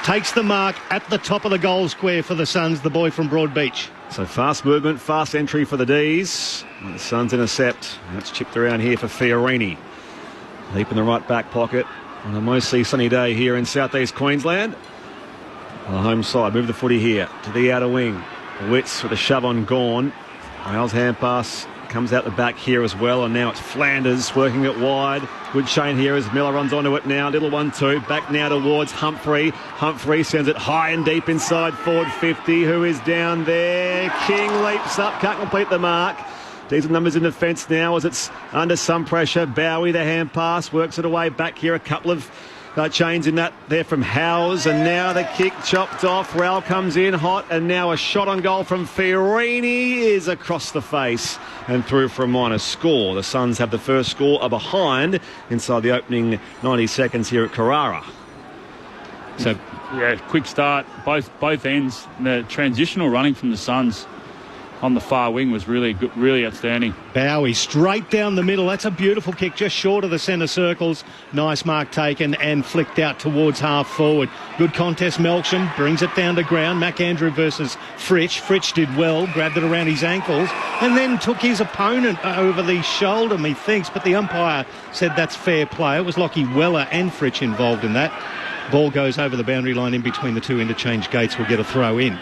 takes the mark at the top of the goal square for the Suns, the boy from Broadbeach. So fast movement, fast entry for the D's. And the Suns intercept. That's chipped around here for Fiorini. Deep in the right back pocket on a mostly sunny day here in southeast Queensland. On the home side, move the footy here to the outer wing. Witts with a shove on Gawn. Wales hand pass comes out the back here as well, and now it's Flanders working it wide. Good chain here as Miller runs onto it now. Little 1-2. Back now towards Humphrey. Humphrey sends it high and deep inside forward 50. Who is down there? King leaps up, can't complete the mark. Decent numbers in defence now as it's under some pressure. Bowie, the hand pass, works it away back here. A couple of chains in that there from Howes, and now the kick chopped off. Rowell comes in hot, and now a shot on goal from Fiorini is across the face and through for a minor score. The Suns have the first score are behind inside the opening 90 seconds here at Carrara. So yeah, quick start, both ends. The transitional running from the Suns on the far wing was really good, really outstanding. Bowie straight down the middle. That's a beautiful kick, just short of the centre circles. Nice mark taken and flicked out towards half forward. Good contest. Melksham brings it down to ground. McAndrew versus Fritsch. Fritsch did well, grabbed it around his ankles and then took his opponent over the shoulder, methinks, but the umpire said that's fair play. It was Lockie Weller and Fritsch involved in that. Ball goes over the boundary line in between the two interchange gates. Will get a throw in.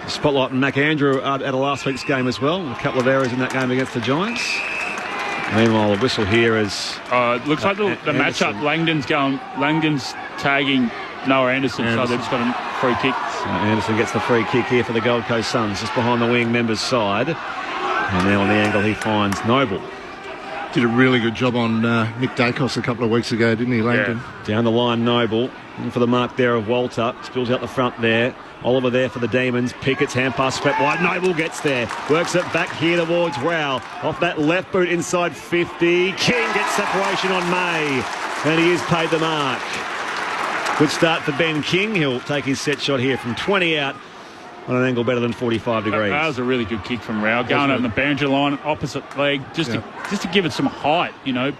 Spotlight on McAndrew at a last week's game as well. A couple of errors in that game against the Giants. Meanwhile, a whistle here is... it looks like the matchup. Langdon's tagging Noah Anderson, so they've just got a free kick. So Anderson gets the free kick here for the Gold Coast Suns, just behind the wing member's side. And now on the angle he finds Noble. Did a really good job on Nick Dacos a couple of weeks ago, didn't he, Langdon? Yeah. Down the line, Noble. And for the mark there of Walter. Spills out the front there. Oliver there for the Demons. Pickett's hand pass swept wide. Noble gets there. Works it back here towards Rowell. Off that left boot inside 50. King gets separation on May. And he is paid the mark. Good start for Ben King. He'll take his set shot here from 20 out on an angle better than 45 degrees. That was a really good kick from Rowell. Going on the boundary line, opposite leg, just to give it some height, you know.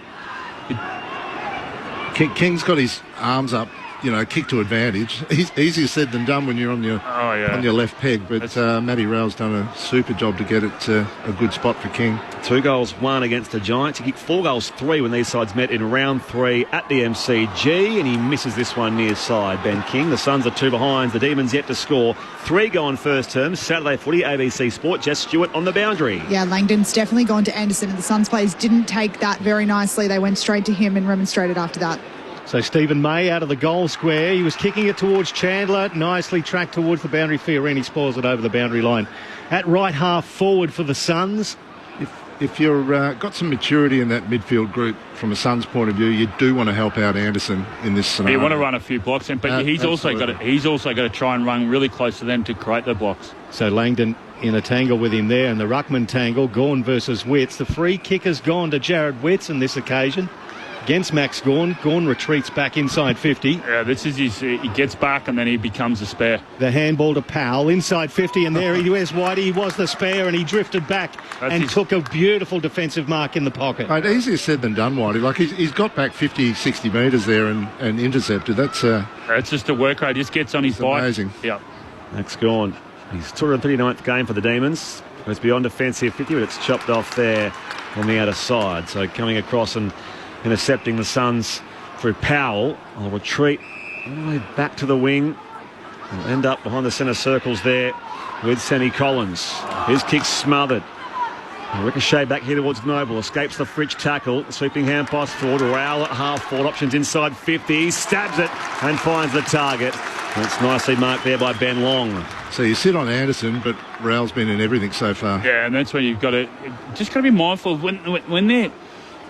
King's got his arms up, you know, kick to advantage. Easier said than done when you're on your left peg, but Matty Rowell's done a super job to get it to a good spot for King. 2 goals, 1 against the Giants. He kicked 4 goals, 3 when these sides met in round 3 at the MCG, and he misses this one near side, Ben King. The Suns are 2 behind. The Demons yet to score. 3 go on first term. Saturday footy, ABC Sport. Jess Stewart on the boundary. Yeah, Langdon's definitely gone to Anderson, and the Suns players didn't take that very nicely. They went straight to him and remonstrated after that. So Stephen May out of the goal square. He was kicking it towards Chandler. Nicely tracked towards the boundary. Fiorini spoils it over the boundary line. At right half forward for the Suns. If you've got some maturity in that midfield group from a Suns point of view, you do want to help out Anderson in this scenario. You want to run a few blocks in, but he's also got to try and run really close to them to create the blocks. So Langdon in a tangle with him there, and the ruckman tangle. Gawn versus Witts. The free kick has gone to Jared Witts on this occasion. against Max Gawn. Gawn retreats back inside 50. Yeah, this is he gets back and then he becomes a spare. The handball to Powell inside 50, and there he was, Whitey. He was the spare, and he drifted back took a beautiful defensive mark in the pocket. Mate, easier said than done, Whitey. Like he's got back 50, 60 metres there and intercepted. That's just a work rate. He just gets on his bike. Amazing. Yeah. Max Gawn. His 239th game for the Demons. Goes beyond defensive 50, but it's chopped off there on the outer side. So coming across and intercepting the Suns through Powell. I'll retreat all the way back to the wing. We'll end up behind the centre circles there with Sammy Collins. His kick smothered. A ricochet back here towards Noble. Escapes the Fritsch tackle. Sweeping hand pass forward. Rowell at half forward. Options inside 50. He stabs it and finds the target. And it's nicely marked there by Ben Long. So you sit on Anderson, but Rowell's been in everything so far. Yeah, and that's when you've got to just got to be mindful of when they're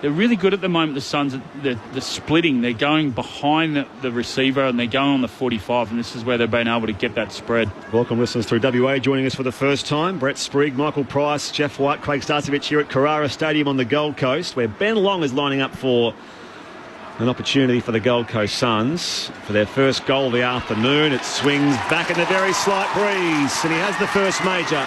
really good at the moment. The Suns, they're splitting. They're going behind the receiver and they're going on the 45, and this is where they've been able to get that spread. Welcome listeners through WA. Joining us for the first time, Brett Sprigg, Michael Price, Jeff White, Craig Starcevich here at Carrara Stadium on the Gold Coast, where Ben Long is lining up for an opportunity for the Gold Coast Suns for their first goal of the afternoon. It swings back in a very slight breeze, and he has the first major.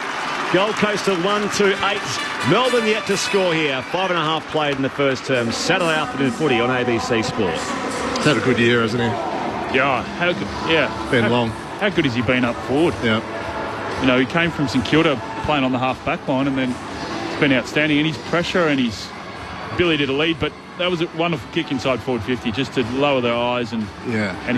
Gold Coast at 1-2-8. Melbourne yet to score here. 5.5 played in the first term. Saturday afternoon footy on ABC Sport. He's had a good year, hasn't he? Yeah, how good? Yeah, Ben Long. How good has he been up forward? Yeah. You know, he came from St Kilda playing on the half back line, and then it's been outstanding. And his pressure and his ability to lead, but that was a wonderful kick inside forward 50, just to lower their eyes and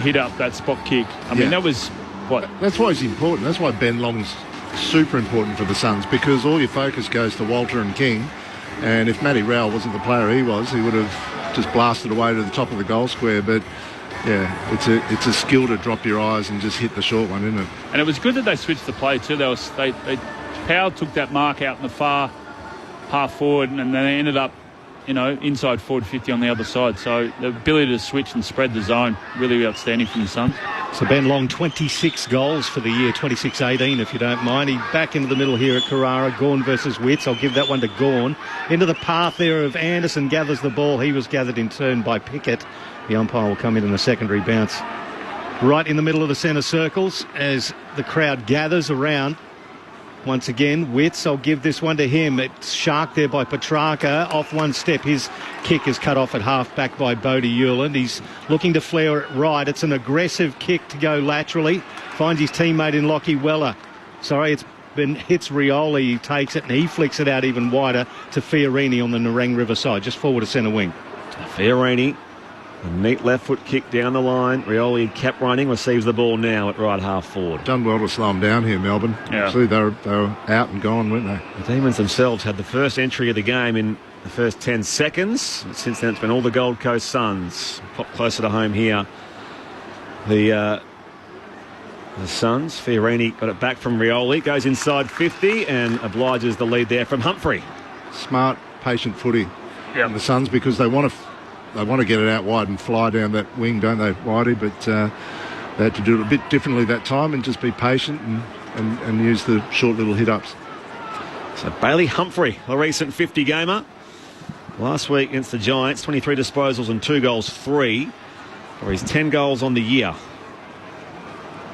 hit up that spot kick. I mean, that was what. That's why he's important. That's why Ben Long's super important for the Suns, because all your focus goes to Walter and King, and if Matty Rowell wasn't the player he was, he would have just blasted away to the top of the goal square. But yeah, it's a skill to drop your eyes and just hit the short one, isn't it? And it was good that they switched the play too. Powell took that mark out in the far half forward, and then they ended up, you know, inside forward 50 on the other side. So the ability to switch and spread the zone, really outstanding from the Suns. So Ben Long, 26 goals for the year, 26-18 if you don't mind. He back into the middle here at Carrara. Gawn versus Witts. I'll give that one to Gawn. Into the path there of Anderson, gathers the ball. He was gathered in turn by Pickett. The umpire will come in a secondary bounce. Right in the middle of the centre circles as the crowd gathers around. Once again, Witts, I'll give this one to him. It's sharked there by Petrarca. Off one step, his kick is cut off at half-back by Bodie Hewland. He's looking to flare it right. It's an aggressive kick to go laterally. Finds his teammate in Lockie Weller. Hits Rioli. He takes it and he flicks it out even wider to Fiorini on the Nerang River side, just forward to centre wing. Fiorini, a neat left foot kick down the line. Rioli kept running, receives the ball now at right half forward. Done well to slow them down here, Melbourne. Yeah. See, they were out and gone, weren't they? The Demons themselves had the first entry of the game in the first 10 seconds. Since then, it's been all the Gold Coast Suns. Pop closer to home here. The Suns. Fiorini got it back from Rioli. Goes inside 50 and obliges the lead there from Humphrey. Smart, patient footy. Yeah. The Suns, because they want to get it out wide and fly down that wing, don't they, Whitey? But they had to do it a bit differently that time and just be patient and use the short little hit-ups. So Bailey Humphrey, a recent 50-gamer. Last week against the Giants, 23 disposals and 2 goals, 3. For his 10 goals on the year.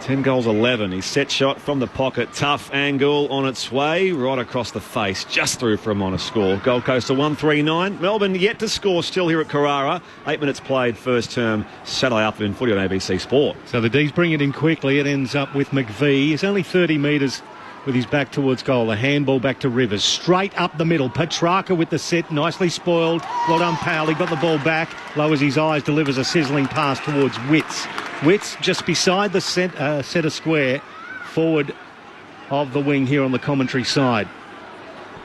10 goals, 11. His set shot from the pocket. Tough angle on its way. Right across the face. Just through for him on a score. Gold Coast to 139. Melbourne yet to score still here at Carrara. 8 minutes played first term. Saturday afternoon footy on ABC Sport. So the D's bring it in quickly. It ends up with McVee. He's only 30 metres with his back towards goal. A handball back to Rivers. Straight up the middle. Petrarca with the set. Nicely spoiled. Well done, Powell. He got the ball back. Lowers his eyes. Delivers a sizzling pass towards Witts. Witts just beside the centre square, forward of the wing here on the commentary side.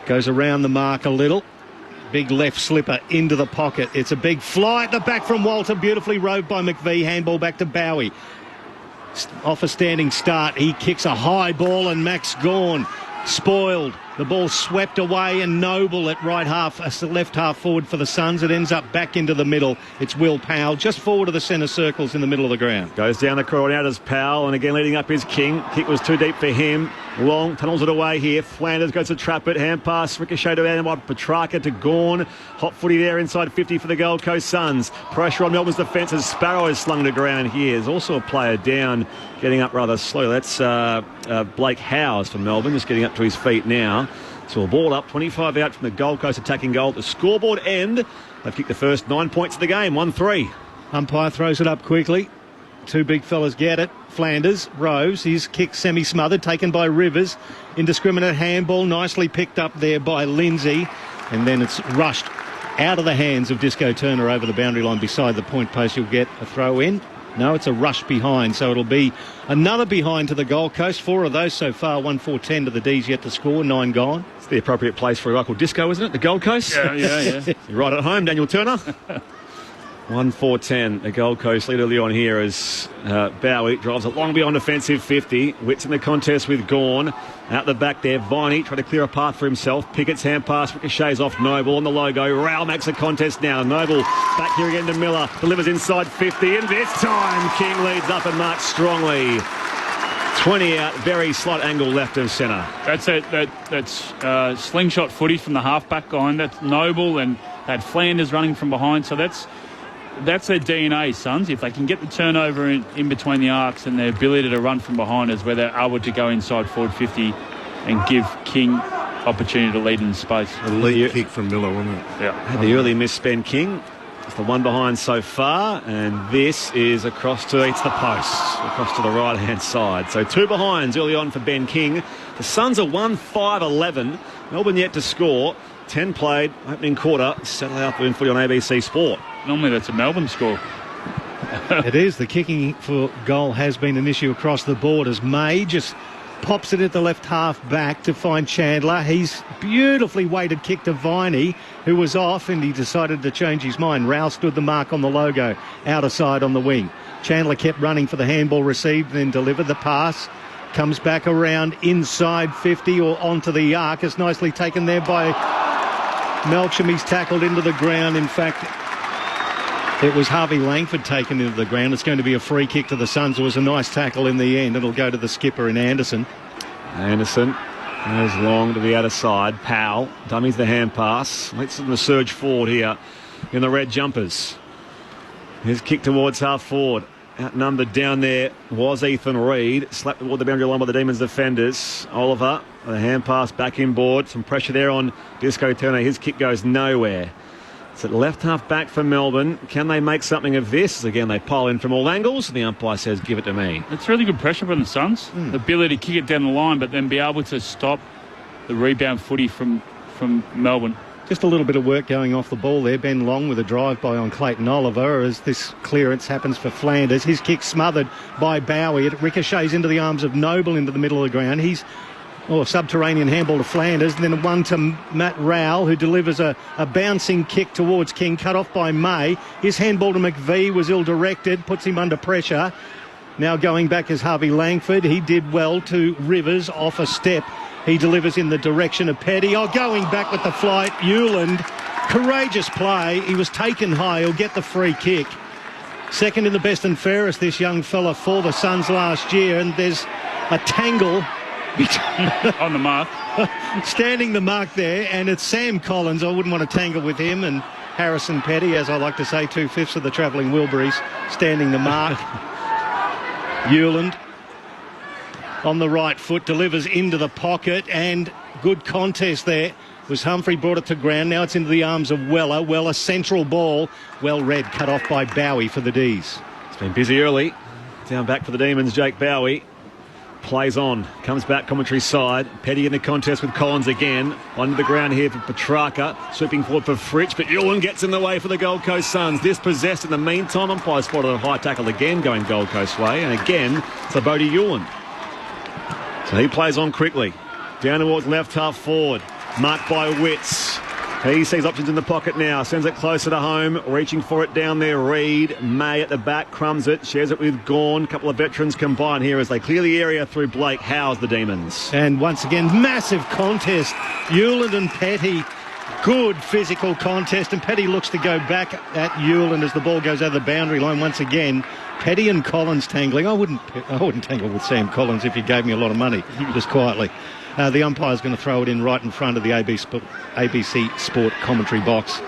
Goes around the mark a little. Big left slipper into the pocket. It's a big fly at the back from Walter. Beautifully rowed by McVee. Handball back to Bowie. Off a standing start. He kicks a high ball and Max Gawn spoiled. The ball swept away and Noble at left half forward for the Suns. It ends up back into the middle. It's Will Powell just forward of the centre circles in the middle of the ground. Goes down the corridor now as Powell, and again leading up is King. Kick was too deep for him. Long tunnels it away here. Flanders goes to trap it. Hand pass, ricochet to Anwar. Petrarca to Gawn. Hot footy there inside 50 for the Gold Coast Suns. Pressure on Melbourne's defence as Sparrow is slung to ground here. There's also a player down, getting up rather slowly. That's Blake Howes for Melbourne, just getting up to his feet now. So a ball up, 25 out from the Gold Coast attacking goal. The scoreboard end. They've kicked the first 9 points of the game, 1-3. Umpire throws it up quickly. Two big fellas get it. Flanders, Rose, his kick semi-smothered, taken by Rivers. Indiscriminate handball, nicely picked up there by Lindsay. And then it's rushed out of the hands of Disco Turner over the boundary line beside the point post. You'll get a throw in. No, it's a rush behind, so it'll be another behind to the Gold Coast. 4 of those so far, 1-4-10 to the D's yet to score, 9 gone. It's the appropriate place for a local disco, isn't it? The Gold Coast? Yeah. You're right at home, Daniel Turner. 1-4-10. The Gold Coast lead early on here as Bowie drives it long beyond offensive 50. Wits in the contest with Gawn. Out the back there, Viney trying to clear a path for himself. Pickett's hand pass, ricochets off Noble on the logo. Rowell makes the contest now. Noble back here again to Miller. Delivers inside 50, and this time King leads up and marks strongly. 20 out, very slight angle left of centre. That's slingshot footy from the halfback line. That's Noble, and had Flanders running from behind. So that's their DNA, Suns. If they can get the turnover in between the arcs and their ability to run from behind is where they're able to go inside forward 50 and give King opportunity to lead in space. A lead kick from Miller, wasn't it? Yeah. Had the early miss, Ben King. It's the one behind so far, and this is across to, it's the post, across to the right-hand side. So 2 behinds early on for Ben King. The Suns are 1-5-11. Melbourne yet to score. 10 played, opening quarter. Saturday afternoon footy on ABC Sport. Normally that's a Melbourne score. It is. The kicking for goal has been an issue across the board as May just pops it at the left half back to find Chandler. He's beautifully weighted kick to Viney, who was off, and he decided to change his mind. Rowell stood the mark on the logo, outer side on the wing. Chandler kept running for the handball received, then delivered the pass. Comes back around inside 50 or onto the arc. It's nicely taken there by Melcham. He's tackled into the ground. In fact, it was Harvey Langford taken into the ground. It's going to be a free kick to the Suns. It was a nice tackle in the end. It'll go to the skipper in Anderson. Anderson goes long to the outer side. Powell dummies the hand pass. Lets them surge forward here in the red jumpers. His kick towards half forward. Outnumbered down there was Ethan Reid. Slapped toward the boundary line by the Demons defenders. Oliver, the hand pass back inboard. Some pressure there on Disco Turner. His kick goes nowhere. It's at left half back for Melbourne. Can they make something of this? Again, they pile in from all angles. The umpire says, give it to me. It's really good pressure from the Suns. The ability to kick it down the line, but then be able to stop the rebound footy from Melbourne. Just a little bit of work going off the ball there. Ben Long with a drive-by on Clayton Oliver as this clearance happens for Flanders. His kick smothered by Bowie. It ricochets into the arms of Noble into the middle of the ground. He's subterranean handball to Flanders, and then one to Matt Rowell, who delivers a bouncing kick towards King, cut off by May. His handball to McVie was ill-directed, puts him under pressure. Now going back is Harvey Langford. He did well to Rivers off a step. He delivers in the direction of Petty. Going back with the flight, Hewland. Courageous play. He was taken high. He'll get the free kick. Second in the best and fairest, this young fella for the Suns last year, and there's a tangle on the mark. Standing the mark there, and it's Sam Collins. I wouldn't want to tangle with him, and Harrison Petty, as I like to say, 2/5 of the travelling Wilburys, standing the mark. Hewland on the right foot delivers into the pocket, and good contest there. Was Humphrey brought it to ground. Now it's into the arms of Weller. Weller, central ball. Well read, cut off by Bowie for the D's. It's been busy early. Down back for the Demons, Jake Bowie. Plays on, comes back commentary side. Petty in the contest with Collins again. Onto the ground here for Petrarca. Sweeping forward for Fritsch, but Ewan gets in the way for the Gold Coast Suns. Dispossessed in the meantime. Umpire spotted a high tackle again going Gold Coast way. And again, it's a Bodie Ewan. So he plays on quickly. Down towards left half forward. Marked by Witts. He sees options in the pocket now. Sends it closer to home. Reaching for it down there. Reid. May at the back. Crumbs it. Shares it with Gawn. A couple of veterans combine here as they clear the area through Blake Howes, the Demons. And once again, massive contest. Hewland and Petty Good physical contest, and Petty looks to go back at Hewland as the ball goes over the boundary line once again. Petty and Collins tangling. I wouldn't tangle with Sam Collins if you gave me a lot of money, just quietly. The umpire's going to throw it in right in front of the ABC Sport commentary box.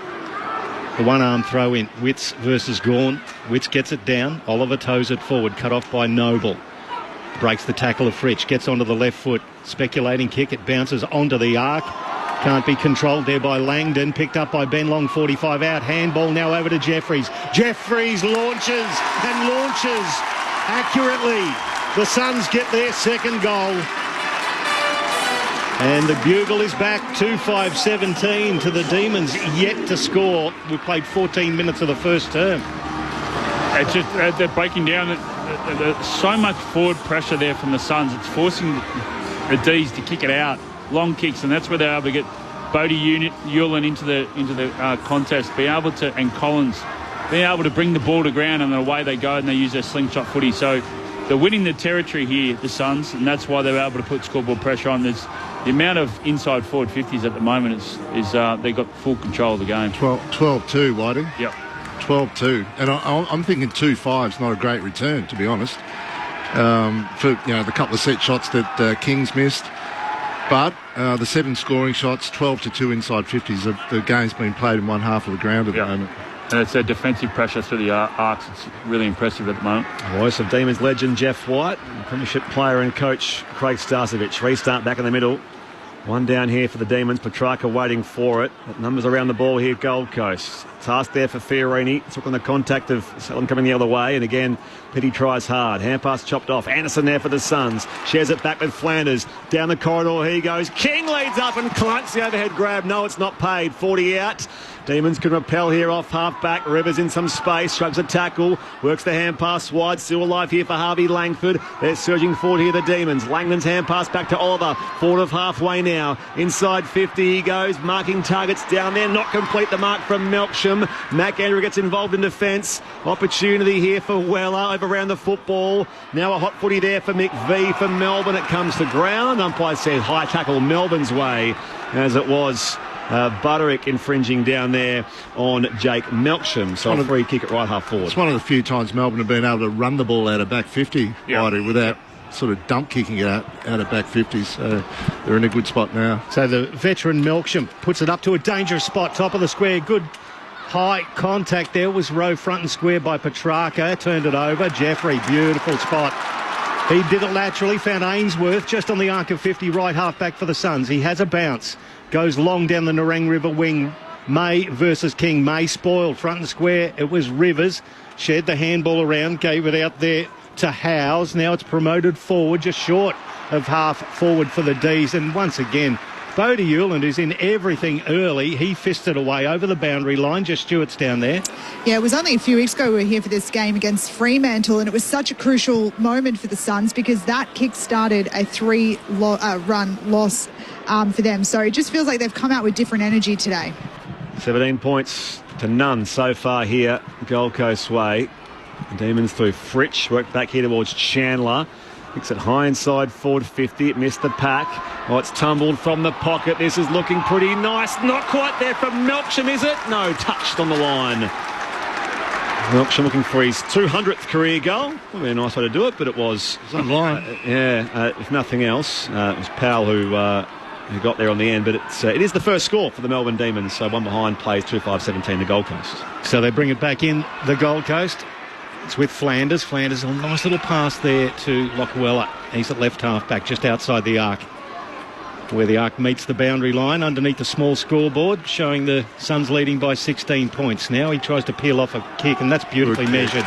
The one-arm throw in, Witts versus Gawn. Witts gets it down. Oliver toes it forward, cut off by Noble. Breaks the tackle of Fritsch, gets onto the left foot. Speculating kick, it bounces onto the arc. Can't be controlled there by Langdon. Picked up by Ben Long, 45 out. Handball now over to Jeffries. Jeffries launches and launches accurately. The Suns get their second goal. And the bugle is back, 2-5-17 to the Demons, yet to score. We played 14 minutes of the first term. It's just they're breaking down. There's so much forward pressure there from the Suns. It's forcing the D's to kick it out. Long kicks, and that's where they're able to get Bodie Hewland into the contest, and Collins being able to bring the ball to ground, and away they go, and they use their slingshot footy. So they're winning the territory here, the Suns, and that's why they're able to put scoreboard pressure on. There's the amount of inside forward 50s at the moment is they've got full control of the game. 12-2, Whiting. Yep. 12-2, and I'm thinking 2-5 is not a great return, to be honest. For the couple of set shots that Kings missed. But the 7 scoring shots, 12-2 inside 50s. The game's been played in one half of the ground at the moment. And it's a defensive pressure through the arcs. It's really impressive at the moment. Voice of Demons legend Jeff White, Premiership player and coach Craig Starcevich. Restart back in the middle. One down here for the Demons. Petrarca waiting for it. Numbers around the ball here, Gold Coast. Task there for Fiorini. Took on the contact of Salem coming the other way. And again, Petty tries hard. Hand pass chopped off. Anderson there for the Suns. Shares it back with Flanders. Down the corridor he goes. King leads up and clunks the overhead grab. No, it's not paid. 40 out. Demons can repel here off half-back. Rivers in some space, shrugs a tackle, works the hand pass wide, still alive here for Harvey Langford. They're surging forward here, the Demons. Langdon's hand pass back to Oliver, forward of halfway now. Inside 50 he goes, marking targets down there, not complete the mark from Melksham. McAndrew gets involved in defence. Opportunity here for Weller, over around the football. Now a hot footy there for McVie for Melbourne. It comes to ground. Umpire says high tackle Melbourne's way, as it was Butterick infringing down there on Jake Melksham. So a free kick at right half forward. It's one of the few times Melbourne have been able to run the ball out of back 50, Whitey, without sort of dump kicking it out of back 50. So they're in a good spot now. So the veteran Melksham puts it up to a dangerous spot, top of the square. Good high contact there. Was row front and square by Petrarca. Turned it over. Jeffrey, beautiful spot. He did it laterally, found Ainsworth just on the arc of 50, right half back for the Suns. He has a bounce. Goes long down the Nerang River wing. May versus King. May spoiled front and square. It was Rivers. Shared the handball around. Gave it out there to Howes. Now it's promoted forward, just short of half forward for the D's. And once again, Bodie Hewland is in everything early. He fisted away over the boundary line. Just Stewart's down there. Yeah, it was only a few weeks ago we were here for this game against Fremantle, and it was such a crucial moment for the Suns because that kick-started a 3-run loss for them. So it just feels like they've come out with different energy today. 17 points to none so far here, Gold Coast way. The Demons through Fritsch, worked back here towards Chandler. Kicks it high inside forward 50. It missed the pack. Oh, it's tumbled from the pocket. This is looking pretty nice. Not quite there from Melksham, is it? No, touched on the line. Melksham looking for his 200th career goal. Would be a nice way to do it, but it was online. If nothing else, it was Powell who got there on the end. But it is the first score for the Melbourne Demons. So one behind plays 2-5-17 the Gold Coast. So they bring it back in the Gold Coast. It's with Flanders. Flanders, a nice little pass there to Lockwella. He's at left half back, just outside the arc, where the arc meets the boundary line underneath the small scoreboard, showing the Suns leading by 16 points. Now he tries to peel off a kick, and that's beautifully measured.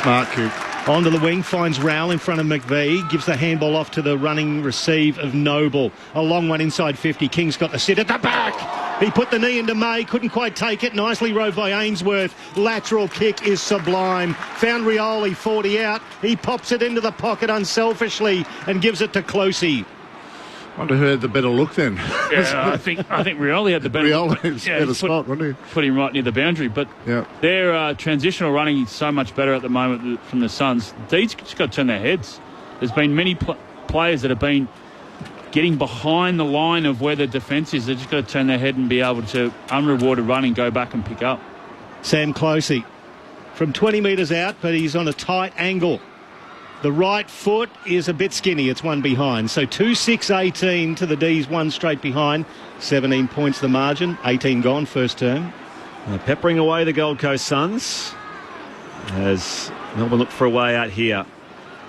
Smart kick. Onto the wing, finds Rowell in front of McVie, gives the handball off to the running receive of Noble. A long one inside 50. King's got the sit at the back. He put the knee into May, couldn't quite take it. Nicely rode by Ainsworth. Lateral kick is sublime. Found Rioli, 40 out. He pops it into the pocket unselfishly and gives it to Closey. I wonder who had the better look then. Yeah, I think Rioli had the better look. Better spot, wasn't he? Put him right near the boundary. But their transitional running is so much better at the moment from the Suns. Deeds just got to turn their heads. There's been many players that have been getting behind the line of where the defence is. They've just got to turn their head and be able to, unrewarded running, go back and pick up. Sam Closey from 20 metres out, but he's on a tight angle. The right foot is a bit skinny. It's one behind. So 2-6-18 to the D's, one straight behind. 17 points the margin. 18 gone first term. Peppering away the Gold Coast Suns as Melbourne look for a way out here.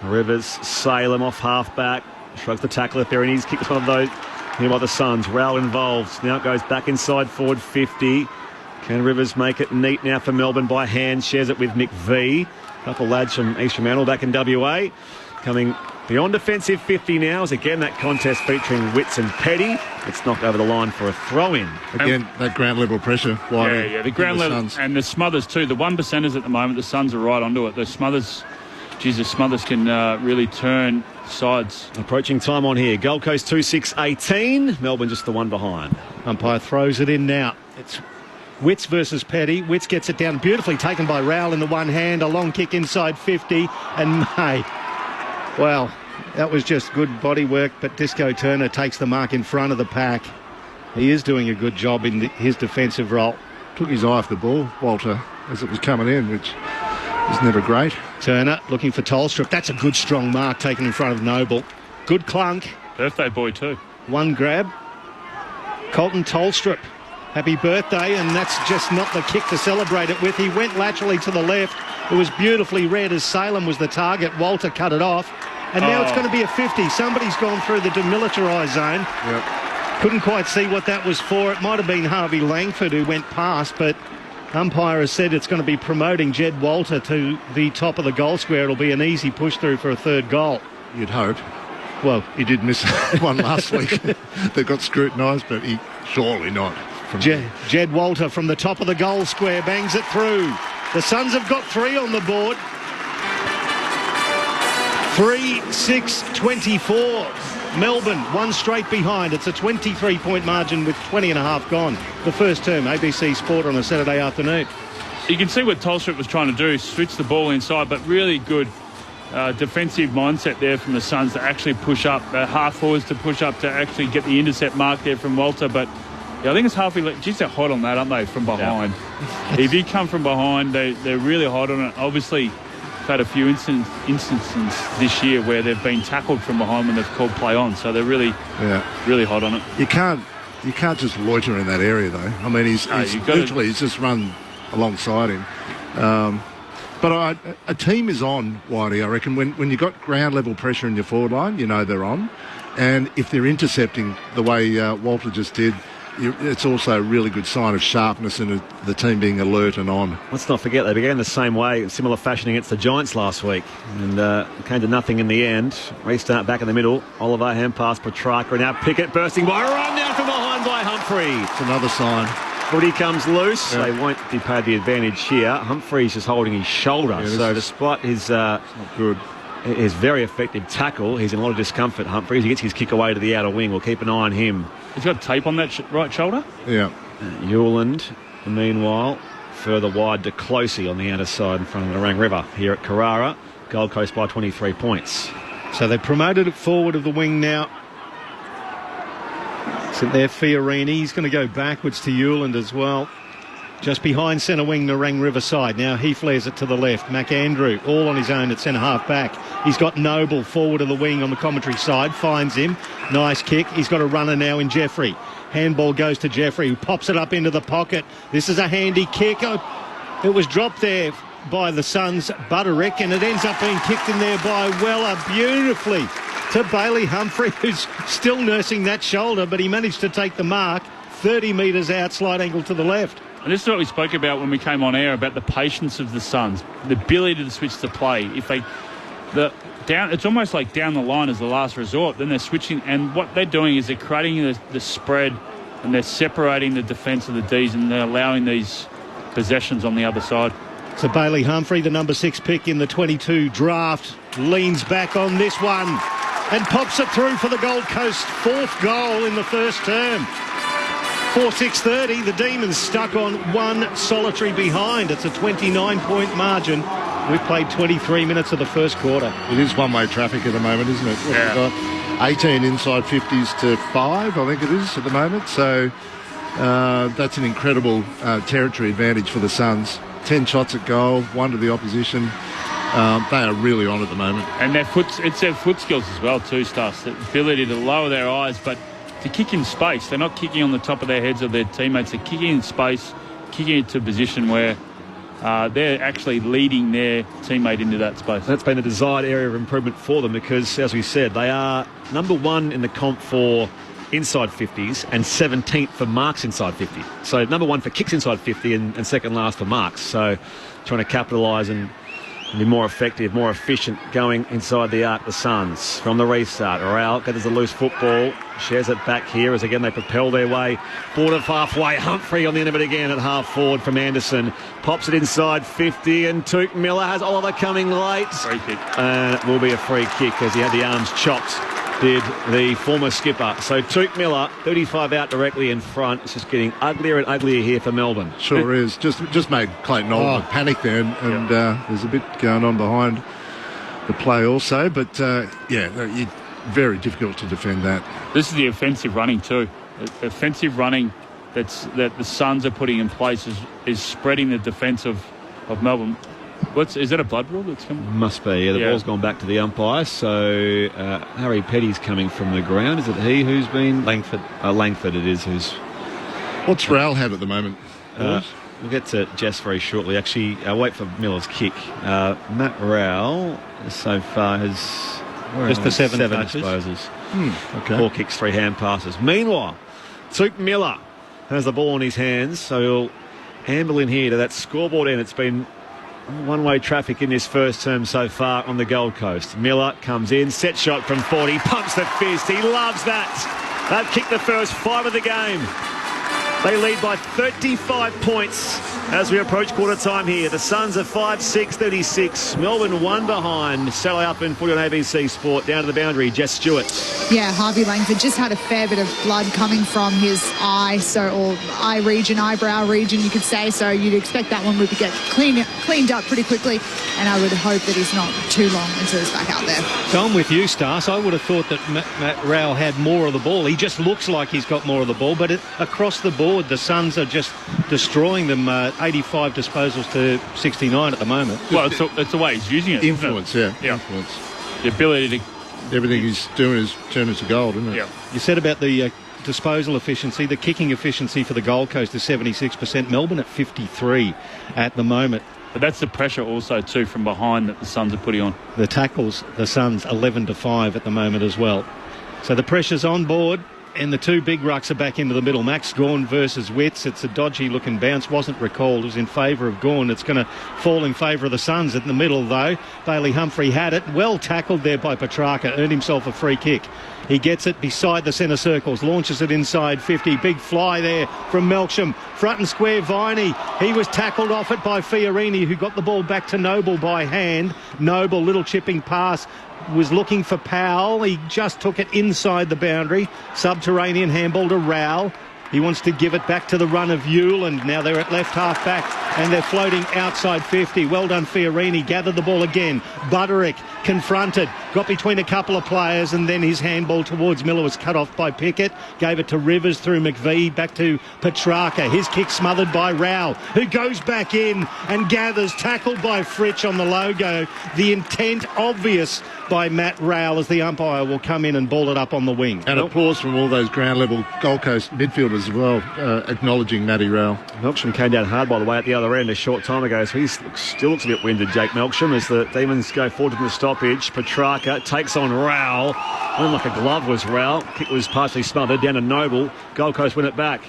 Rivers, Salem off half-back. Shrugs the tackle if Berenice kicks one of those here by the Suns. Rowell involved. Now it goes back inside forward 50. Can Rivers make it neat now for Melbourne by hand? Shares it with Mick V. Couple lads from East Fremantle back in WA. Coming beyond defensive 50 now as again that contest featuring Witts and Petty. It's knocked over the line for a throw-in. Again, that ground level pressure. Yeah, the ground level and the Smothers too. The 1%ers at the moment, the Suns are right onto it. The Smothers, Jesus, Smothers can really turn sides. Approaching time on here. Gold Coast 2-6-18. Melbourne just the one behind. Umpire throws it in now. It's Witts versus Petty. Witts gets it down beautifully, taken by Rowell in the one hand. A long kick inside 50. And May. Well, that was just good body work, but Disco Turner takes the mark in front of the pack. He is doing a good job in his defensive role. Took his eye off the ball, Walter, as it was coming in, which is never great. Turner looking for Tolstrup. That's a good strong mark taken in front of Noble. Good clunk. Birthday boy too. One grab. Colton Tolstrup. Happy birthday, and that's just not the kick to celebrate it with. He went laterally to the left. It was beautifully read as Salem was the target. Walter cut it off. And now it's going to be a 50. Somebody's gone through the demilitarised zone. Yep. Couldn't quite see what that was for. It might have been Harvey Langford who went past, but umpire has said it's going to be promoting Jed Walter to the top of the goal square. It'll be an easy push through for a third goal. You'd hope. Well, he did miss one last week. They got scrutinised, but he surely not. Jed Walter from the top of the goal square bangs it through. The Suns have got 3 on the board. 3-6-24. Melbourne, one straight behind. It's a 23-point margin with 20 and a half gone. The first term, ABC Sport on a Saturday afternoon. You can see what Tolstrup was trying to do, switch the ball inside, but really good defensive mindset there from the Suns to actually push up, half forwards to push up to actually get the intercept mark there from Walter. But yeah, I think it's halfway. Geez, they're hot on that, aren't they, from behind? Yeah. If you come from behind, they're really hot on it. Obviously, had a few instances this year where they've been tackled from behind when they've called play on, so they're really hot on it. You can't just loiter in that area though. I mean, he's just run alongside him. But a team is on, Whitey, I reckon. When you've got ground level pressure in your forward line, you know they're on, and if they're intercepting the way Walter just did, it's also a really good sign of sharpness and the team being alert and on. Let's not forget they began the same way, in similar fashion against the Giants last week, and came to nothing in the end. Restart back in the middle. Oliver hand pass Petrarca, and now Pickett bursting by a run down from behind by Humphrey. It's another sign. Footy comes loose. They won't be paid the advantage here. Humphrey's just holding his shoulder, so despite his not good. His very effective tackle, he's in a lot of discomfort, Humphreys. He gets his kick away to the outer wing. We'll keep an eye on him. He's got tape on that right shoulder? Yeah. Ewland, meanwhile, further wide to Closey on the outer side in front of the Narang River here at Carrara. Gold Coast by 23 points. So they promoted it forward of the wing now. Isn't there Fiorini? He's going to go backwards to Ewland as well. Just behind centre wing, Narang River side. Now he flares it to the left. McAndrew all on his own at centre half back. He's got Noble forward of the wing on the commentary side. Finds him. Nice kick. He's got a runner now in Jeffrey. Handball goes to Jeffrey, who pops it up into the pocket. This is a handy kick. It was dropped there by the Suns' Butterick, and it ends up being kicked in there by Weller beautifully to Bailey Humphrey, who's still nursing that shoulder, but he managed to take the mark. 30 metres out, slight angle to the left. And this is what we spoke about when we came on air about the patience of the Suns, the ability to switch to play. It's almost like down the line as the last resort. Then they're switching, and what they're doing is they're creating the spread, and they're separating the defence of the Ds, and they're allowing these possessions on the other side. So Bailey Humphrey, the number 6 pick in the 22 draft, leans back on this one and pops it through for the Gold Coast 4th goal in the first term. 4-6-30, the Demons stuck on one solitary behind. It's a 29-point margin. We've played 23 minutes of the first quarter. It is one-way traffic at the moment, isn't it? Yeah. We've got 18 inside 50s to 5, I think it is, at the moment. So that's an incredible territory advantage for the Suns. 10 shots at goal, 1 to the opposition. They are really on at the moment. And it's their foot skills as well too, Stas. The ability to lower their eyes, but to kick in space. They're not kicking on the top of their heads of their teammates. They're kicking in space, kicking into a position where they're actually leading their teammate into that space. That's been a desired area of improvement for them because, as we said, they are number 1 in the comp for inside 50s and 17th for marks inside 50. So number 1 for kicks inside 50 and second last for marks. So trying to capitalise and be more effective, more efficient going inside the arc, the Suns. From the restart, Raul gathers the loose football, shares it back here as again they propel their way forward of halfway. Humphrey on the end of it again at half forward from Anderson. Pops it inside 50 and Touk Miller has Oliver coming late. Free kick. And it will be a free kick as he had the arms chopped, did the former skipper. So Touk Miller, 35 out directly in front. It's just getting uglier and uglier here for Melbourne. Sure is. Just made Clayton Oliver panic there, and there's a bit going on behind the play also. But, very difficult to defend that. This is the offensive running too. The offensive running that the Suns are putting in place is spreading the defence of Melbourne. Is that a blood rule that's coming? Must be. Yeah, the ball's gone back to the umpire. So Harry Petty's coming from the ground. Is it he who's been? Langford. Langford it is. What's Raul had at the moment? We'll get to Jess very shortly. Actually, wait for Miller's kick. Matt Raul so far has just the 7 disposals. Okay. 4 kicks, 3 hand passes. Meanwhile, Touk Miller has the ball in his hands, so he'll amble in here to that scoreboard end. It's been one-way traffic in this first term so far on the Gold Coast. Miller comes in, set shot from 40, pumps the fist. He loves that. They've kicked the first 5 of the game. They lead by 35 points as we approach quarter time here. The Suns are 5-6-36. Melbourne 1 behind. Saturday up in footy on ABC Sport. Down to the boundary, Jess Stewart. Yeah, Harvey Langford just had a fair bit of blood coming from his eye, or eye region, eyebrow region, you could say. So you'd expect that one would get cleaned up pretty quickly, and I would hope that he's not too long until he's back out there. So I'm with you, Stas. I would have thought that Matt Raul had more of the ball. He just looks like he's got more of the ball, but across the board, the Suns are just destroying them. 85 disposals to 69 at the moment. Well, it's the way he's using it. Influence, influence. The ability to... Everything he's doing is turning to gold, isn't it? Yeah. You said about the disposal efficiency, the kicking efficiency for the Gold Coast is 76%. Melbourne at 53 at the moment. But that's the pressure also too from behind that the Suns are putting on. The tackles, the Suns 11-5 at the moment as well. So the pressure's on board. And the 2 big rucks are back into the middle. Max Gawn versus Witts. It's a dodgy-looking bounce. Wasn't recalled. It was in favour of Gawn. It's going to fall in favour of the Suns in the middle, though. Bailey Humphrey had it. Well tackled there by Petrarca. Earned himself a free kick. He gets it beside the centre circles. Launches it inside 50. Big fly there from Melksham. Front and square, Viney. He was tackled off it by Fiorini, who got the ball back to Noble by hand. Noble, little chipping pass. Was looking for Powell. He just took it inside the boundary. Subterranean handball to Raul. He wants to give it back to the run of Yule, and now they're at left half back and they're floating outside 50. Well done, Fiorini. Gathered the ball again. Butterick confronted, got between a couple of players, and then his handball towards Miller was cut off by Pickett. Gave it to Rivers through McVie, back to Petrarca. His kick smothered by Raul, who goes back in and gathers, tackled by Fritsch on the logo. The intent obvious by Matt Raul as the umpire will come in and ball it up on the wing. And applause from all those ground-level Gold Coast midfielders as well, acknowledging Matty Raul. Melksham came down hard, by the way, at the other end a short time ago, so he still looks a bit winded, Jake Melksham, as the Demons go forward to the stoppage. Petrarca takes on Raul. Went like a glove was Raul. Kick was partially smothered down to Noble. Gold Coast win it back.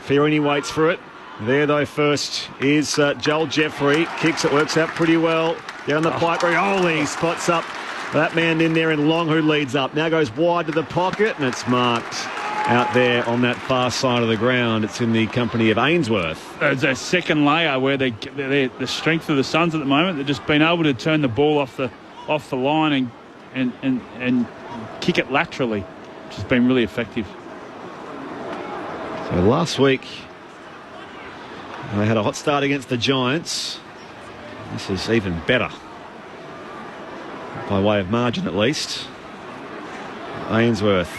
Fiorini waits for it. There, though, first is Joel Jeffrey. Kicks it, works out pretty well. Down the pipe, Rioli spots up that man in there in long who leads up. Now goes wide to the pocket, and it's marked out there on that far side of the ground. It's in the company of Ainsworth. There's a second layer where the strength of the Suns at the moment, they've just been able to turn the ball off the line and kick it laterally, which has been really effective. So last week they had a hot start against the Giants. This is even better. By way of margin, at least. Ainsworth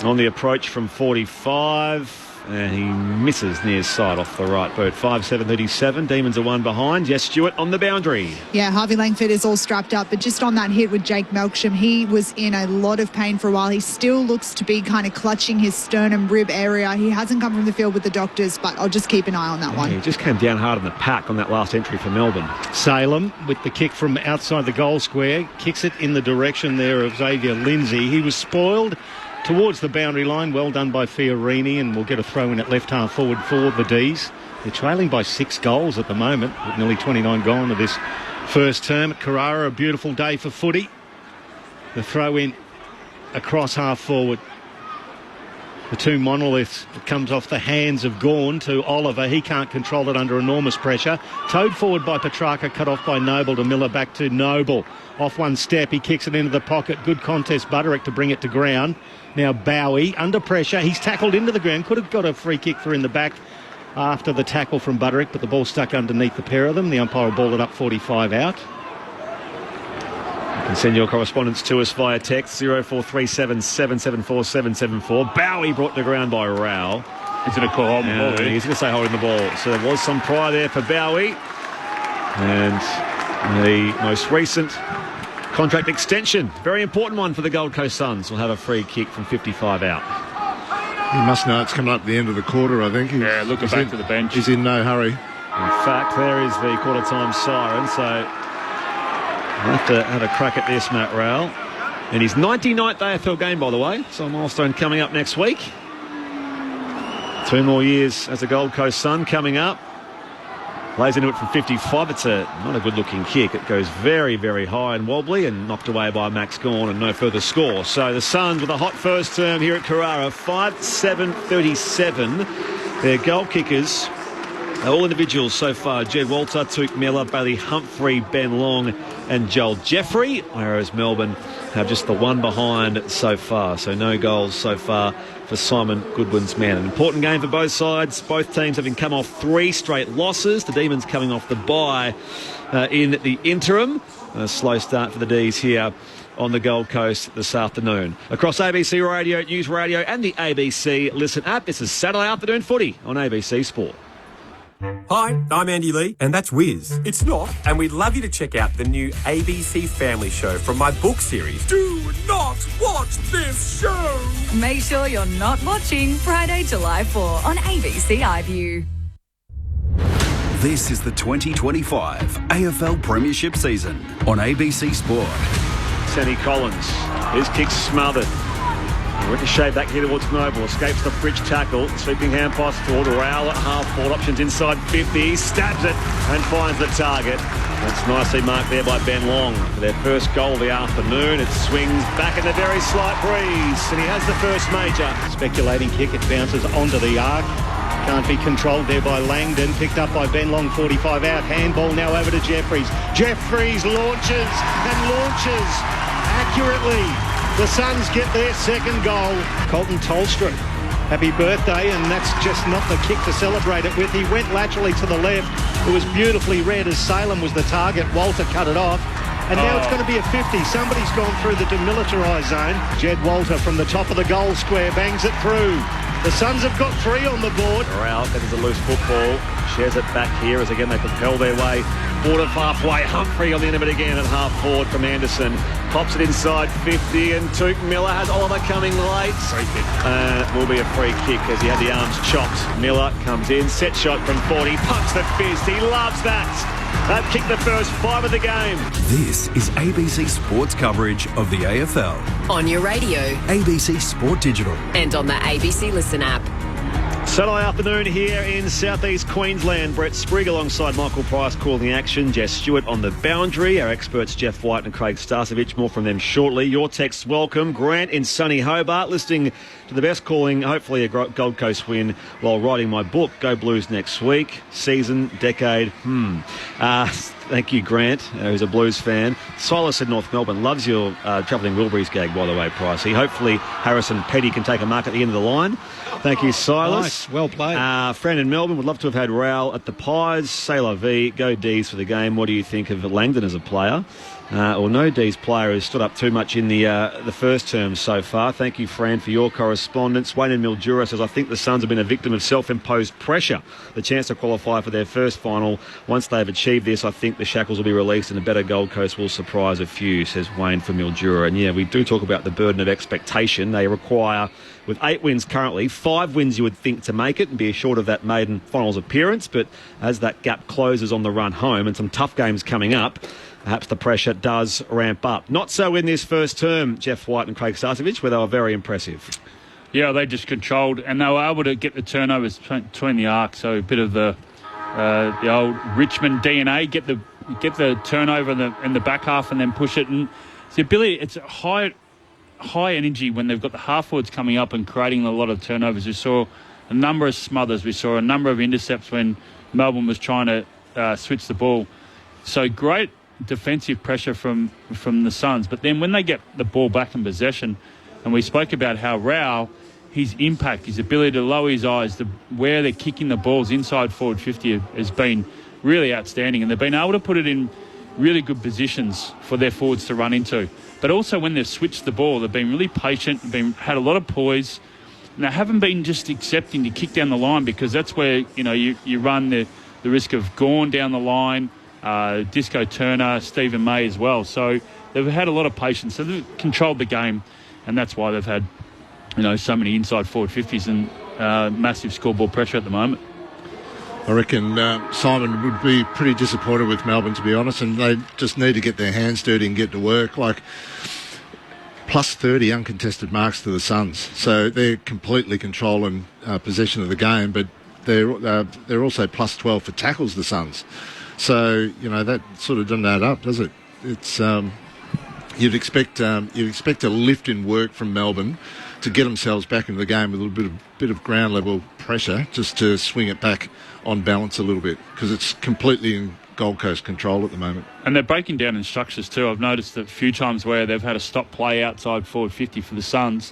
on the approach from 45. And he misses near side off the right boot. 5-7-37. Demons are one behind. Yes, Stewart on the boundary. Yeah, Harvey Langford is all strapped up, but just on that hit with Jake Melksham, he was in a lot of pain for a while. He still looks to be kind of clutching his sternum rib area. He hasn't come from the field with the doctors, but I'll just keep an eye on that one. He just came down hard in the pack on that last entry for Melbourne. Salem with the kick from outside the goal square. Kicks it in the direction there of Xavier Lindsay. He was spoiled towards the boundary line. Well done by Fiorini, and we'll get a throw in at left half forward for the D's. They're trailing by 6 goals at the moment, with nearly 29 gone to this first term at Carrara. A beautiful day for footy. The throw in across half forward. The two monoliths. It comes off the hands of Gawn to Oliver. He can't control it under enormous pressure. Towed forward by Petrarca, cut off by Noble to Miller, back to Noble. Off one step, he kicks it into the pocket. Good contest, Butterick to bring it to ground. Now Bowie under pressure. He's tackled into the ground. Could have got a free kick for in the back after the tackle from Butterick, but the ball stuck underneath the pair of them. The umpire will ball it up 45 out. You can send your correspondence to us via text 0437 774 774. Bowie brought to ground by Rao. He's going to call holding the ball. He's going to say holding the ball. So there was some prior there for Bowie. And the most recent contract extension, very important one for the Gold Coast Suns, will have a free kick from 55 out. He must know it's coming up at the end of the quarter, I think. Looking back to the bench. He's in no hurry. In fact, there is the quarter-time siren, so we'll have to have a crack at this, Matt Rowell. And his 99th AFL game, by the way, so a milestone coming up next week. 2 more years as a Gold Coast Sun coming up. Lays into it from 55. It's not a good-looking kick. It goes very, very high and wobbly and knocked away by Max Gawn, and no further score. So the Suns with a hot first term here at Carrara, 5-7-37. Their goal kickers, all individuals so far: Jed Walter, Tuke Miller, Bailey Humphrey, Ben Long and Joel Jeffrey. Whereas Melbourne have just the one behind so far. So no goals so far for Simon Goodwin's man. An important game for both sides. Both teams having come off 3 straight losses. The Demons coming off the bye in the interim. A slow start for the D's here on the Gold Coast this afternoon. Across ABC Radio, News Radio and the ABC Listen app, this is Saturday Afternoon Footy on ABC Sport. Hi, I'm Andy Lee, and that's Wiz. It's not, and we'd love you to check out the new ABC Family Show from my book series. Do not watch this show! Make sure you're not watching Friday, July 4 on ABC iView. This is the 2025 AFL Premiership season on ABC Sport. Sammy Collins, his kick's smothered. Ricochet back here towards Noble, escapes the fridge tackle, sweeping hand pass toward Rowell at half-forward, options inside 50, stabs it and finds the target. That's nicely marked there by Ben Long for their first goal of the afternoon. It swings back in a very slight breeze, and he has the first major. Speculating kick, it bounces onto the arc. Can't be controlled there by Langdon, picked up by Ben Long, 45 out. Handball now over to Jeffries. Jeffries launches accurately. The Suns get their second goal. Colton Tolstra, happy birthday, and that's just not the kick to celebrate it with. He went laterally to the left. It was beautifully read as Salem was the target. Walter cut it off. And now it's going to be a 50. Somebody's gone through the demilitarised zone. Jed Walter from the top of the goal square bangs it through. The Suns have got 3 on the board. Rowell gets a loose football. Shares it back here as again they propel their way forward of halfway. Humphrey on the end of it again at half forward from Anderson. Pops it inside 50 and Tuke Miller has Oliver coming late. Free kick. It will be a free kick as he had the arms chopped. Miller comes in, set shot from 40, pumps the fist. He loves that. They've kicked the first 5 of the game. This is ABC Sports coverage of the AFL. On your radio. ABC Sport Digital. And on the ABC Listen app. Saturday afternoon here in southeast Queensland. Brett Sprigg alongside Michael Price calling the action. Jess Stewart on the boundary. Our experts Jeff White and Craig Starcevich. More from them shortly. Your texts welcome. Grant in sunny Hobart listening to the best calling, hopefully a Gold Coast win while writing my book. Go Blues next week. Season, decade. Thank you, Grant, who's a Blues fan. Silas in North Melbourne loves your travelling Wilburys gag, by the way, Pricey. Hopefully Harrison Petty can take a mark at the end of the line. Thank you, Silas. Nice, well played. Friend in Melbourne would love to have had Raoul at the Pies. Say la vie, go D's for the game. What do you think of Langdon as a player? Or no D's player who's stood up too much in the first term so far. Thank you, Fran, for your correspondence. Wayne in Mildura says, I think the Suns have been a victim of self-imposed pressure. The chance to qualify for their first final. Once they've achieved this, I think the shackles will be released and a better Gold Coast will surprise a few, says Wayne from Mildura. And yeah, we do talk about the burden of expectation. They require, with 8 wins currently, 5 wins you would think to make it and be short of that maiden finals appearance. But as that gap closes on the run home and some tough games coming up, perhaps the pressure does ramp up. Not so in this first term, Jeff White and Craig Starcevich, where they were very impressive. Yeah, they just controlled, and they were able to get the turnovers between the arcs. So a bit of the old Richmond DNA, get the turnover in the back half, and then push it. And it's the ability. It's a high energy when they've got the half forwards coming up and creating a lot of turnovers. We saw a number of smothers. We saw a number of intercepts when Melbourne was trying to switch the ball. So great defensive pressure from the Suns, but then when they get the ball back in possession, and we spoke about how Rao, his impact, his ability to lower his eyes, where they're kicking the balls inside forward 50 has been really outstanding, and they've been able to put it in really good positions for their forwards to run into. But also when they've switched the ball, they've been really patient, had a lot of poise, and they haven't been just accepting to kick down the line, because that's where you run the risk of Gawn down the line, Disco Turner, Stephen May as well. So they've had a lot of patience. So they've controlled the game, and that's why they've had so many inside forward 50s and massive scoreboard pressure at the moment. I reckon Simon would be pretty disappointed with Melbourne, to be honest, and they just need to get their hands dirty and get to work. Like, plus 30 uncontested marks to the Suns, so they're completely controlling possession of the game, but they're also plus 12 for tackles, the Suns. So that sort of doesn't add up, does it? It's you'd expect a lift in work from Melbourne to get themselves back into the game with a little bit of ground level pressure, just to swing it back on balance a little bit, because it's completely in Gold Coast control at the moment. And they're breaking down in structures too. I've noticed a few times where they've had a stop play outside forward 50 for the Suns,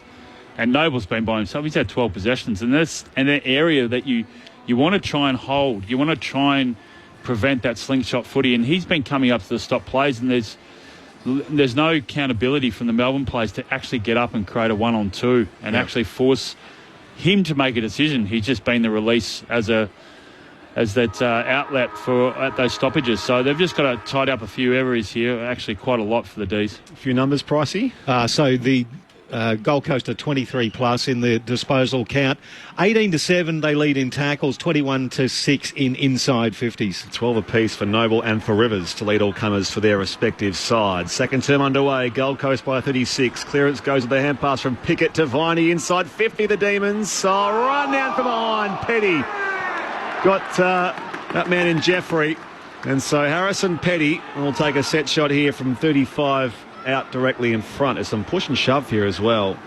and Noble's been by himself. He's had 12 possessions, and that's an area that you want to try and hold. You want to try and prevent that slingshot footy, and he's been coming up to the stop plays, and there's no accountability from the Melbourne players to actually get up and create a 1-on-2 and actually force him to make a decision. He's just been the release as that outlet for those stoppages. So they've just got to tidy up a few areas here, actually quite a lot for the Ds. A few numbers, Pricey? So the Gold Coast are 23 plus in the disposal count. 18-7 they lead in tackles, 21-6 in inside 50s. 12 apiece for Noble and for Rivers to lead all comers for their respective sides. Second term underway, Gold Coast by 36. Clearance goes with the hand pass from Pickett to Viney inside 50, the Demons. Run down from behind, Petty. Got that man in Jeffrey. And so Harrison Petty will take a set shot here from 35 out directly in front. There's some push and shove here as well.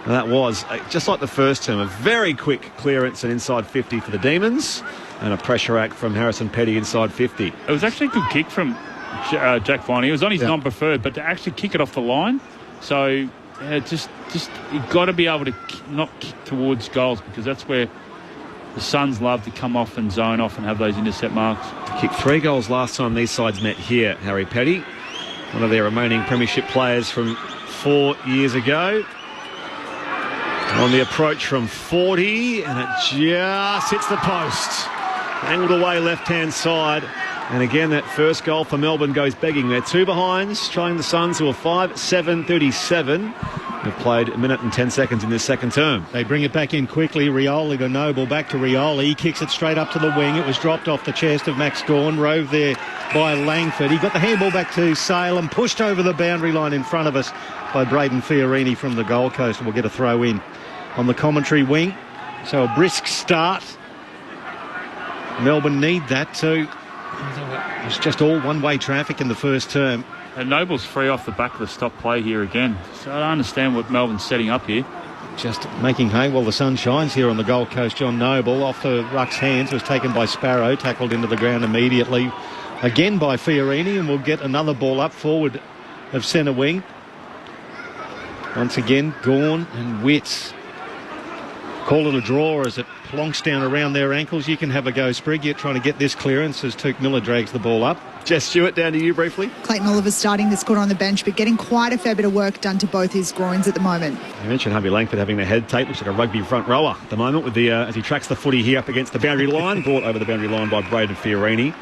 And that was, just like the first term, a very quick clearance and inside 50 for the Demons, and a pressure act from Harrison Petty inside 50. It was actually a good kick from Jack Viney. It was on his non-preferred, but to actually kick it off the line. So just you've got to be able to not kick towards goals, because that's where the Suns love to come off and zone off and have those intercept marks. Kicked 3 goals last time these sides met here, Harry Petty. One of their remaining premiership players from 4 years ago. On the approach from 40, and it just hits the post. Angled away left-hand side. And again, that first goal for Melbourne goes begging. They're 2 behinds, trying the Suns, who are 5-7-37. They've played a minute and 10 seconds in this second term. They bring it back in quickly. Rioli to Noble, back to Rioli. He kicks it straight up to the wing. It was dropped off the chest of Max Gawn, rove there by Langford. He got the handball back to Salem, pushed over the boundary line in front of us by Braden Fiorini from the Gold Coast, and we'll get a throw in on the commentary wing. So a brisk start. Melbourne need that too. It was just all one-way traffic in the first term. And Noble's free off the back of the stop play here again. So I don't understand what Melbourne's setting up here. Just making hay while the sun shines here on the Gold Coast. John Noble off the ruck's hands was taken by Sparrow, tackled into the ground immediately again by Fiorini, and we'll get another ball up forward of centre wing. Once again, Gawn and Witts. Call it a draw as it plonks down around their ankles. You can have a go, Sprigg. You're trying to get this clearance as Tuke Miller drags the ball up. Jess Stewart, down to you briefly. Clayton Oliver's starting this quarter on the bench, but getting quite a fair bit of work done to both his groins at the moment. You mentioned Harvey Langford having the head tape. Looks like a rugby front rower at the moment with the as he tracks the footy here up against the boundary line. Brought over the boundary line by Braden Fiorini.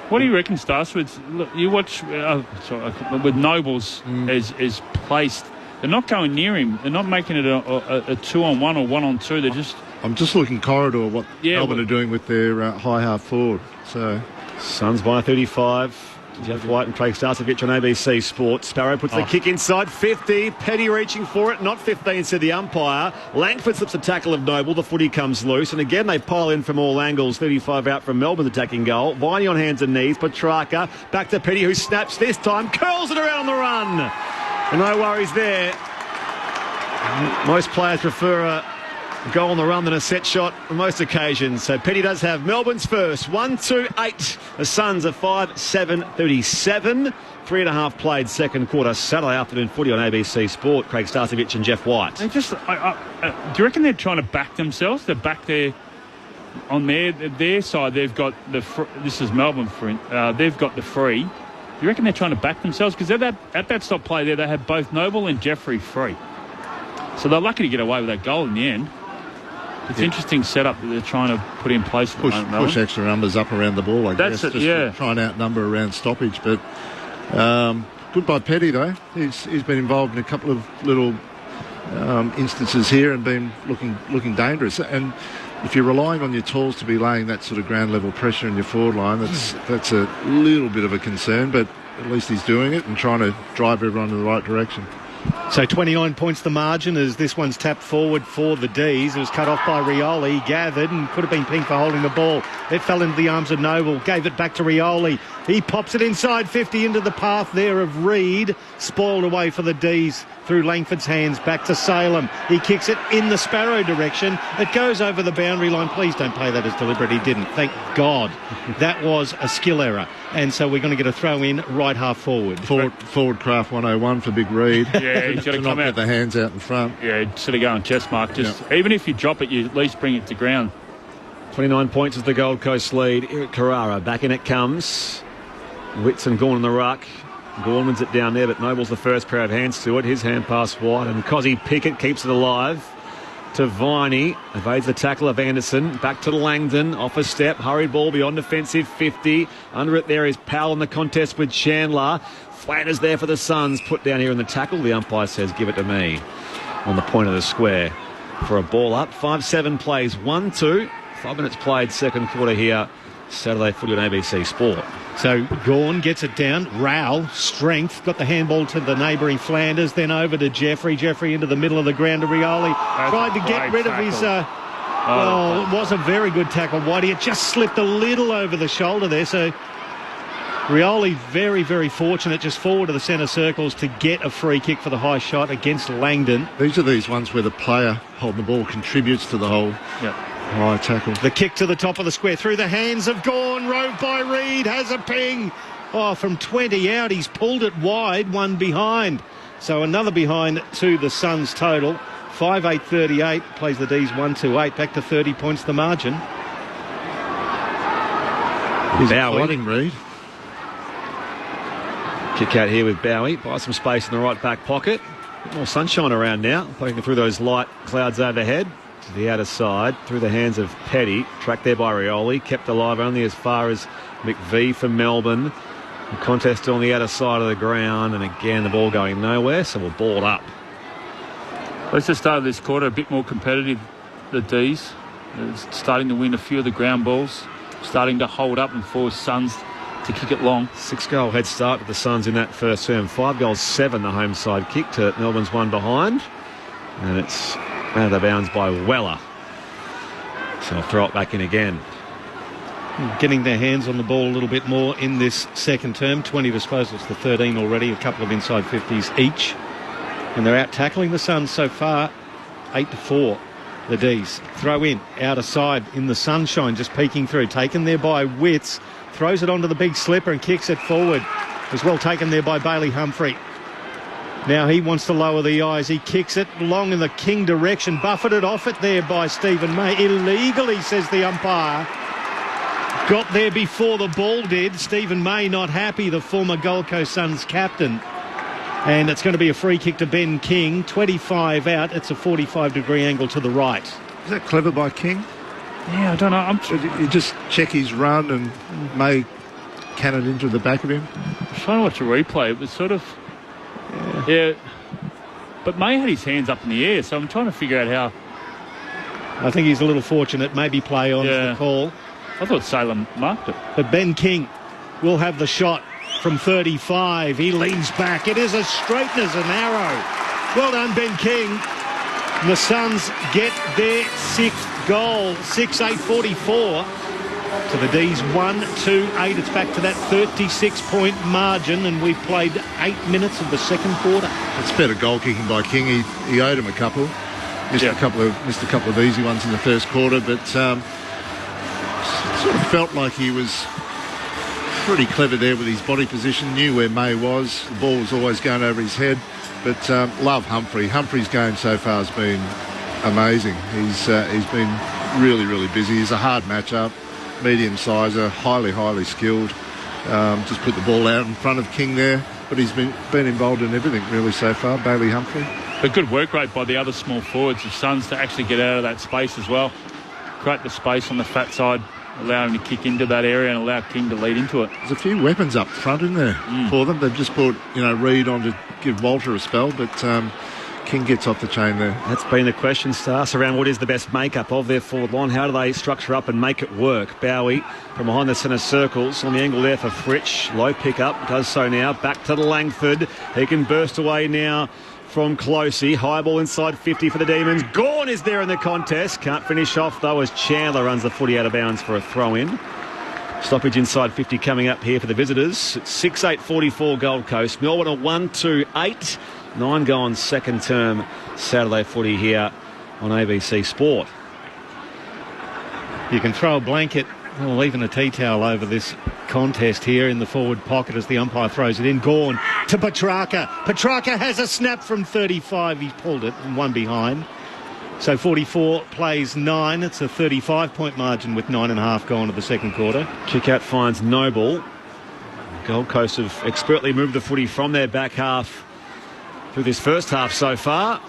What do you reckon, Starswoods? Look, you watch with Nobles is placed. They're not going near him. They're not making it a 2-on-1 or 1-on-2. They're just... I'm just looking corridor what Melbourne are doing with their high half forward. So Suns by 35. Jeff White and Craig Starcevich on ABC Sport. Sparrow puts the kick inside 50. Petty reaching for it, not 15, said the umpire. Langford slips a tackle of Noble. The footy comes loose. And again, they pile in from all angles. 35 out from Melbourne's attacking goal. Viney on hands and knees. Petrarca back to Petty, who snaps this time. Curls it around the run. And no worries there. Most players prefer a goal on the run than a set shot on most occasions. So Petty does have Melbourne's first. 1-2-8. The Suns are 5-7-37. 3.5 played second quarter. Saturday afternoon footy on ABC Sport. Craig Starcevich and Jeff White. They just, do you reckon they're trying to back themselves? They're back there on their side. They've got this is Melbourne free. They've got the free. Do you reckon they're trying to back themselves? Because at that stop play there, they had both Noble and Jeffrey free. So they're lucky to get away with that goal in the end. It's interesting setup that they're trying to put in place. Push extra numbers up around the ball, I guess. That's it, yeah. Try and outnumber around stoppage. But good by Petty, though. He's been involved in a couple of little instances here and been looking dangerous. And if you're relying on your tools to be laying that sort of ground level pressure in your forward line, that's a little bit of a concern. But at least he's doing it and trying to drive everyone in the right direction. So 29 points the margin as this one's tapped forward for the D's. It was cut off by Rioli, gathered and could have been pink for holding the ball. It fell into the arms of Noble, gave it back to Rioli. He pops it inside 50 into the path there of Reed. Spoiled away for the D's through Langford's hands back to Salem. He kicks it in the Sparrow direction. It goes over the boundary line. Please don't play that as deliberate. He didn't. Thank God. That was a skill error. And so we're going to get a throw in right half forward. Forward craft 101 for Big Reed. Yeah, he's got to come out with the hands out in front. Yeah, sort of go on chest mark. Even if you drop it, you at least bring it to ground. 29 points is the Gold Coast lead. Eric Carrara back in it comes. Witts and Gawn in the ruck. Gawn wins it down there, but Noble's the first pair of hands to it. His hand pass wide, and Cozzy Pickett keeps it alive. To Viney, evades the tackle of Anderson. Back to Langdon, off a step, hurried ball beyond defensive 50. Under it there is Powell in the contest with Chandler. Flanders there for the Suns, put down here in the tackle. The umpire says, give it to me, on the point of the square. For a ball up, 5-7 plays, 1-2. 5 minutes played, second quarter here. Saturday footy on ABC Sport. So Gawn gets it down. Rowell, strength, got the handball to the neighbouring Flanders, then over to Jeffrey. Jeffrey into the middle of the ground to Rioli. Tried to get rid of his... it was a very good tackle, Whitey. It just slipped a little over the shoulder there, so Rioli very, very fortunate just forward to the centre circles to get a free kick for the high shot against Langdon. These are these ones where the player holding the ball contributes to the whole... high tackle. The kick to the top of the square through the hands of Gawn, roved by Reed, has a ping. From 20 out, he's pulled it wide, one behind. So another behind to the Suns total. 5-8-38, plays the D's 1-2-8, back to 30 points the margin. He's fighting Reed. Kick out here with Bowie, buys some space in the right back pocket. A bit more sunshine around now, poking through those light clouds overhead. To the outer side, through the hands of Petty, tracked there by Rioli, kept alive only as far as McVie from Melbourne. The contest on the outer side of the ground, and again the ball going nowhere, so we'll ball it up. Let's just start this quarter a bit more competitive. The D's starting to win a few of the ground balls, starting to hold up and force Suns to kick it long. 6-goal head start with the Suns in that first term. 5 goals, 7 the home side kick to Melbourne's one behind, and it's out of the bounds by Weller. So I'll throw it back in again. Getting their hands on the ball a little bit more in this second term. 20 disposals to 13 already, a couple of inside 50s each. And they're out tackling the Suns so far, 8-4. The D's throw in, outer side in the sunshine, just peeking through. Taken there by Witts. throws it onto the big slipper and kicks it forward. It was well taken there by Bailey Humphrey. Now he wants to lower the eyes. He kicks it long in the King direction. Buffeted off it there by Stephen May. Illegally, says the umpire. Got there before the ball did. Stephen May not happy, the former Gold Coast Suns captain. And it's going to be a free kick to Ben King. 25 out. It's a 45-degree angle to the right. Is that clever by King? Yeah, I don't know. You just check his run and May cannon into the back of him. I'm trying to watch a replay. It was sort of... Yeah. But May had his hands up in the air, so I'm trying to figure out how... I think he's a little fortunate. Maybe play on the call. I thought Salem marked it. But Ben King will have the shot from 35. He leans back. It is as straight as an arrow. Well done, Ben King. The Suns get their 6th goal. 6-8-44 to the D's 1-2-8. It's back to that 36-point margin, and we've played 8 minutes of the second quarter. It's better goal kicking by King. He owed him a couple. Missed a couple of easy ones in the first quarter, but sort of felt like he was pretty clever there with his body position. Knew where May was. The ball was always going over his head. But love Humphrey. Humphrey's game so far has been amazing. He's been really, really busy. He's a hard matchup, medium sizer, highly skilled. Just put the ball out in front of King there, but he's been involved in everything really so far. Bailey Humphrey. But good work rate by the other small forwards of Suns to actually get out of that space as well. Create the space on the fat side, allow him to kick into that area and allow King to lead into it. There's a few weapons up front in there for them. They've just put Reid on to give Walter a spell, but King gets off the chain there. That's been the question, Stas, around what is the best makeup of their forward line. How do they structure up and make it work? Bowie from behind the centre circles on the angle there for Fritsch. Low pick-up, does so now. Back to Langford. He can burst away now from Closey. High ball inside 50 for the Demons. Gawn is there in the contest. Can't finish off, though, as Chandler runs the footy out of bounds for a throw-in. Stoppage inside 50 coming up here for the visitors. It's 6-8-44 Gold Coast. Melbourne are 1-2-8. 9 gone second term Saturday footy here on ABC Sport. You can throw a blanket or even a tea towel over this contest here in the forward pocket as the umpire throws it in. Gawn to Petrarca. Petrarca has a snap from 35. He's pulled it and one behind. So 44 plays 9. It's a 35-point margin with 9.5 gone to the second quarter. Kick out finds Noble. Gold Coast have expertly moved the footy from their back half through this first half so far.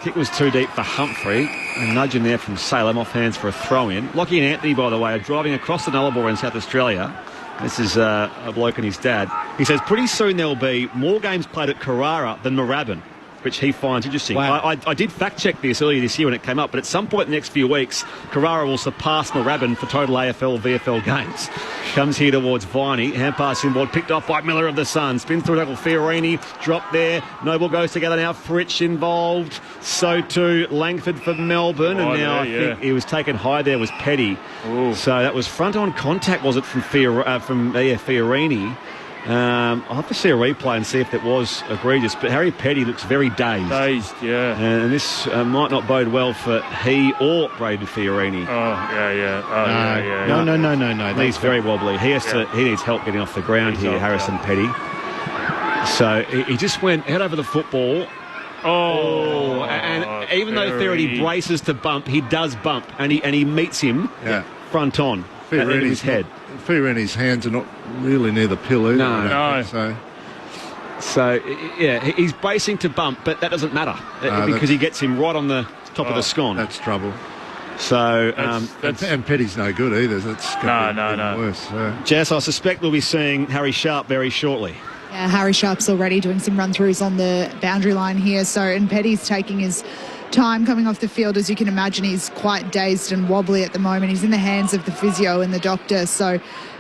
Kick was too deep for Humphrey. A nudge in there from Salem, off hands for a throw-in. Lockie and Anthony, by the way, are driving across the Nullarbor in South Australia. This is a bloke and his dad. He says pretty soon there will be more games played at Carrara than Moorabbin, which he finds interesting. Wow. I did fact-check this earlier this year when it came up, but at some point in the next few weeks, Carrara will surpass Moorabbin for total AFL, VFL games. Comes here towards Viney. Hand pass inboard, picked off by Miller of the Sun. Spins through tackle, Fiorini. Drop there. Noble goes together now. Fritsch involved. So too Langford for Melbourne. And now I think he was taken high there was Petty. Ooh. So that was front-on contact, was it, from Fiorini? I'll have to see a replay and see if it was egregious, but Harry Petty looks very dazed. And this might not bode well for he or Brayden Fiorini. No. He's very wobbly. He needs help getting off the ground here, Harrison Petty. So he just went head over the football. And even though Fiorini braces to bump, he does bump, and he meets him front on in his head. Fiorini's hands are not really near the pill either. No. So, he's bracing to bump, but that doesn't matter because he gets him right on the top of the scone. That's trouble. So, and Petty's no good either. That's going to be worse. Jess, I suspect we'll be seeing Harry Sharp very shortly. Yeah, Harry Sharp's already doing some run-throughs on the boundary line here. And Petty's taking his time coming off the field. As you can imagine, he's quite dazed and wobbly at the moment. He's in the hands of the physio and the doctor. So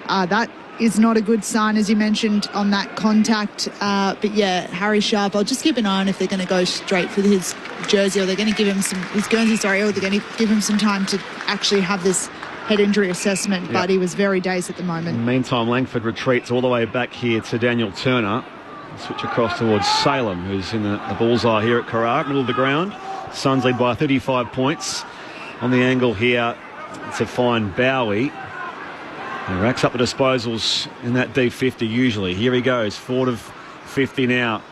that is not a good sign, as you mentioned, on that contact. But yeah, Harry Sharp, I'll just keep an eye on if they're going to go straight for his jersey, or they're going to give him his Guernsey, or they're going to give him some time to actually have this head injury assessment. But he was very dazed at the moment. Meantime, Langford retreats all the way back here to Daniel Turner. Switch across towards Salem, who's in the bullseye here at Carrara, middle of the ground. Suns lead by 35 points. On the angle here to find Bowie. He racks up the disposals in that deep 50 usually. Here he goes, forward of 50 now.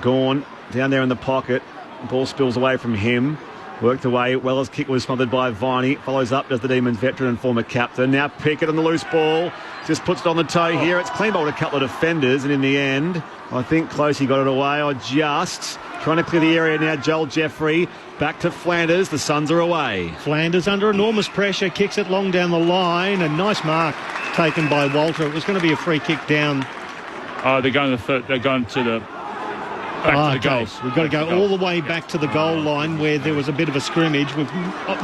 Gawn down there in the pocket. Ball spills away from him. Worked away. Weller's kick was smothered by Viney. Follows up, does the Demons veteran and former captain. Now Pickett on the loose ball. Just puts it on the toe here. It's clean bowled a couple of defenders, and in the end, I think Closey got it away. Or just trying to clear the area now. Joel Jeffrey back to Flanders. The Suns are away. Flanders under enormous pressure, kicks it long down the line. A nice mark taken by Walter. It was going to be a free kick down. Oh, they're going to the third. They're going to the. Back to the goals. We've got to go all the way back to the goal line where there was a bit of a scrimmage. We've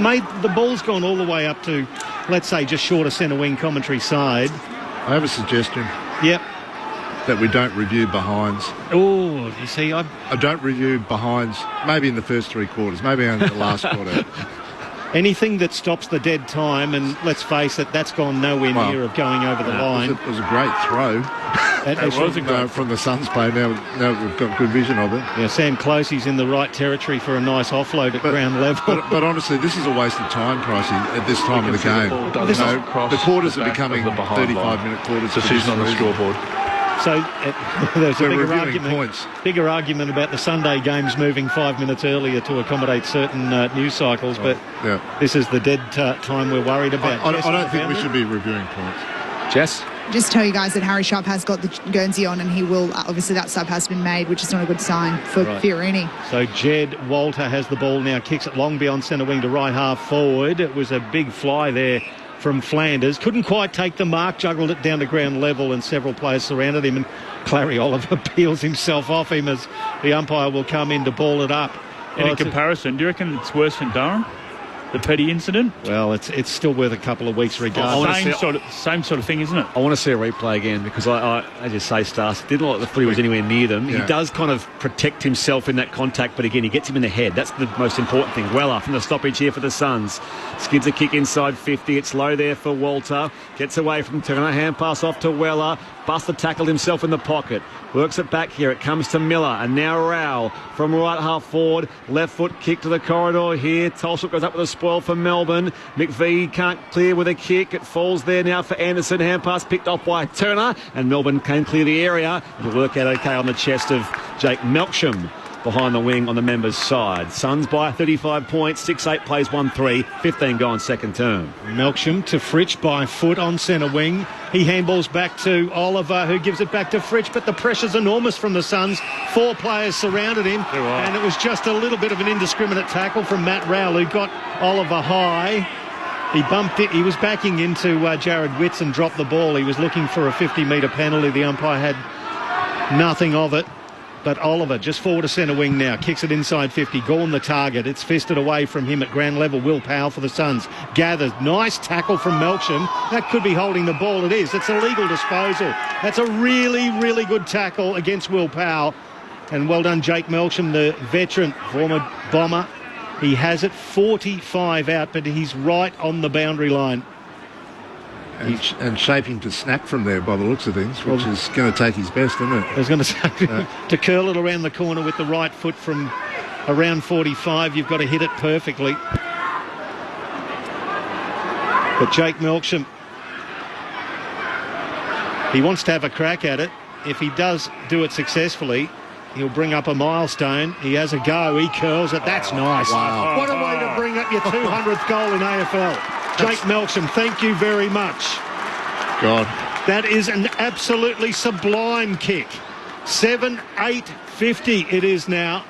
made the ball's gone all the way up to, let's say, just short of centre wing commentary side. I have a suggestion. Yep. That we don't review behinds. Oh, you see, I don't review behinds. Maybe in the first 3 quarters. Maybe only the last quarter. Anything that stops the dead time, and let's face it, that's gone nowhere near of going over the line. It was a great throw. It was a great from the Suns play. Now we've got good vision of it. Yeah, Sam Closey's in the right territory for a nice offload at ground level. But honestly, this is a waste of time, Pricey, at this time of the game. The quarters are becoming 35-minute quarters. Decision on the scoreboard. So there's a bigger argument about the Sunday games moving 5 minutes earlier to accommodate certain news cycles, but this is the dead time we're worried about. I don't think we should be reviewing points. Jess? Just tell you guys that Harry Sharp has got the Guernsey on, and he will, obviously that sub has been made, which is not a good sign for Fiorini. So Jed Walter has the ball now, kicks it long beyond centre wing to right half forward. It was a big fly there from Flanders. Couldn't quite take the mark, juggled it down to ground level, and several players surrounded him, and Clary Oliver peels himself off him as the umpire will come in to ball it up. In comparison, do you reckon it's worse than Durham? The Petty incident? Well, it's still worth a couple of weeks regardless. Same sort of thing, isn't it? I want to see a replay again because I as you say, Stas, didn't look like the footy was anywhere near them. Yeah. He does kind of protect himself in that contact, but again, he gets him in the head. That's the most important thing. Weller from the stoppage here for the Suns. Skids a kick inside 50. It's low there for Walter. Gets away from Turner. Hand pass off to Weller. Buster tackled himself in the pocket. Works it back here. It comes to Miller. And now Rao from right half forward. Left foot kick to the corridor here. Tolshuk goes up with a spoil for Melbourne. McVie can't clear with a kick. It falls there now for Anderson. Hand pass picked off by Turner. And Melbourne can clear the area. It'll work out okay on the chest of Jake Melksham behind the wing on the members' side. Suns by 35 points. 6-8 plays 1-3. 15 gone second term. Melksham to Fritsch by foot on centre wing. He handballs back to Oliver, who gives it back to Fritsch, but the pressure's enormous from the Suns. 4 players surrounded him, and it was just a little bit of an indiscriminate tackle from Matt Rowell, who got Oliver high. He bumped it. He was backing into Jared Witts and dropped the ball. He was looking for a 50-metre penalty. The umpire had nothing of it. But Oliver just forward to centre wing now. Kicks it inside 50. Gawn the target. It's fisted away from him at ground level. Will Powell for the Suns. Gathers. Nice tackle from Melksham. That could be holding the ball. It is. It's a legal disposal. That's a really, really good tackle against Will Powell. And well done, Jake Melksham, the veteran, former Bomber. He has it 45 out, but he's right on the boundary line. And shaping to snap from there by the looks of things, which is going to take his best, isn't it? I was going to say, to curl it around the corner with the right foot from around 45, you've got to hit it perfectly. But Jake Melksham, he wants to have a crack at it. If he does do it successfully, he'll bring up a milestone. He has a go. He curls it. That's nice. Wow. What a way to bring up your 200th goal in AFL. Jake Melksham, thank you very much. God. That is an absolutely sublime kick. 7-8-50 it is now.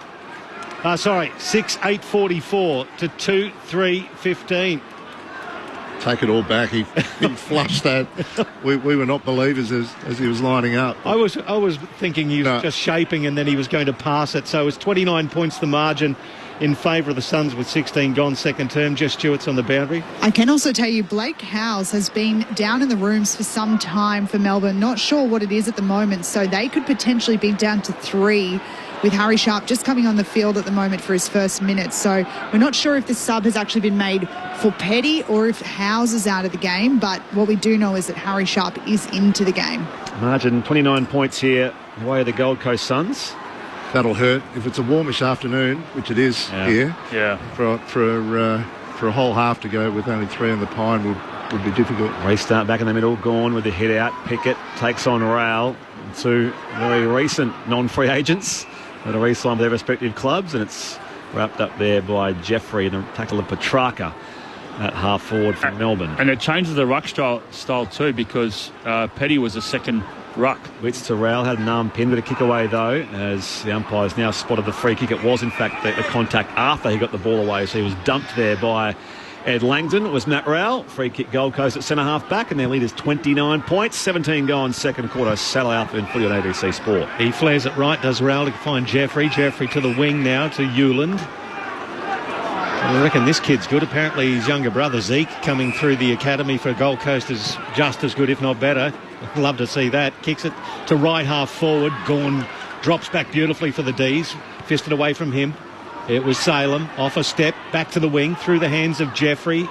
6-8-44 to 2-3-15. Take it all back. He flushed that. We were not believers as he was lining up. I was thinking he was just shaping and then he was going to pass it. So it was 29 points the margin in favour of the Suns with 16 gone second term. Jess Stewart's on the boundary. I can also tell you Blake Howes has been down in the rooms for some time for Melbourne. Not sure what it is at the moment, so they could potentially be down to 3 with Harry Sharp just coming on the field at the moment for his first minute. So we're not sure if this sub has actually been made for Petty or if Howes is out of the game, but what we do know is that Harry Sharp is into the game. Margin 29 points here, away of the Gold Coast Suns. That'll hurt if it's a warmish afternoon, which it is here. Yeah. For a whole half to go with only 3 on the pine will would be difficult. Restart back in the middle. Gawn with the hit out. Pickett takes on Rowell. Two very recent non-free agents that are re-signed with their respective clubs, and it's wrapped up there by Jeffrey and a tackle of Petrarca at half forward from Melbourne. And it changes the ruck style too, because Petty was a second ruck. Blitz to Rowell, had an arm pin with a kick away though, as the umpires now spotted the free kick. It was in fact the contact after he got the ball away, so he was dumped there by Ed Langdon. It was Matt Rowell. Free kick Gold Coast at centre half back, and their lead is 29 points. 17 gone second quarter. Saturday afternoon footy on ABC Sport. He flares it right, does Rowell, to find Jeffrey. Jeffrey to the wing now to Hewland. I reckon this kid's good. Apparently his younger brother Zeke coming through the academy for Gold Coast is just as good, if not better. I'd love to see that. Kicks it to right half forward. Gawn drops back beautifully for the D's. Fisted away from him. It was Salem, off a step, back to the wing, through the hands of Jeffrey.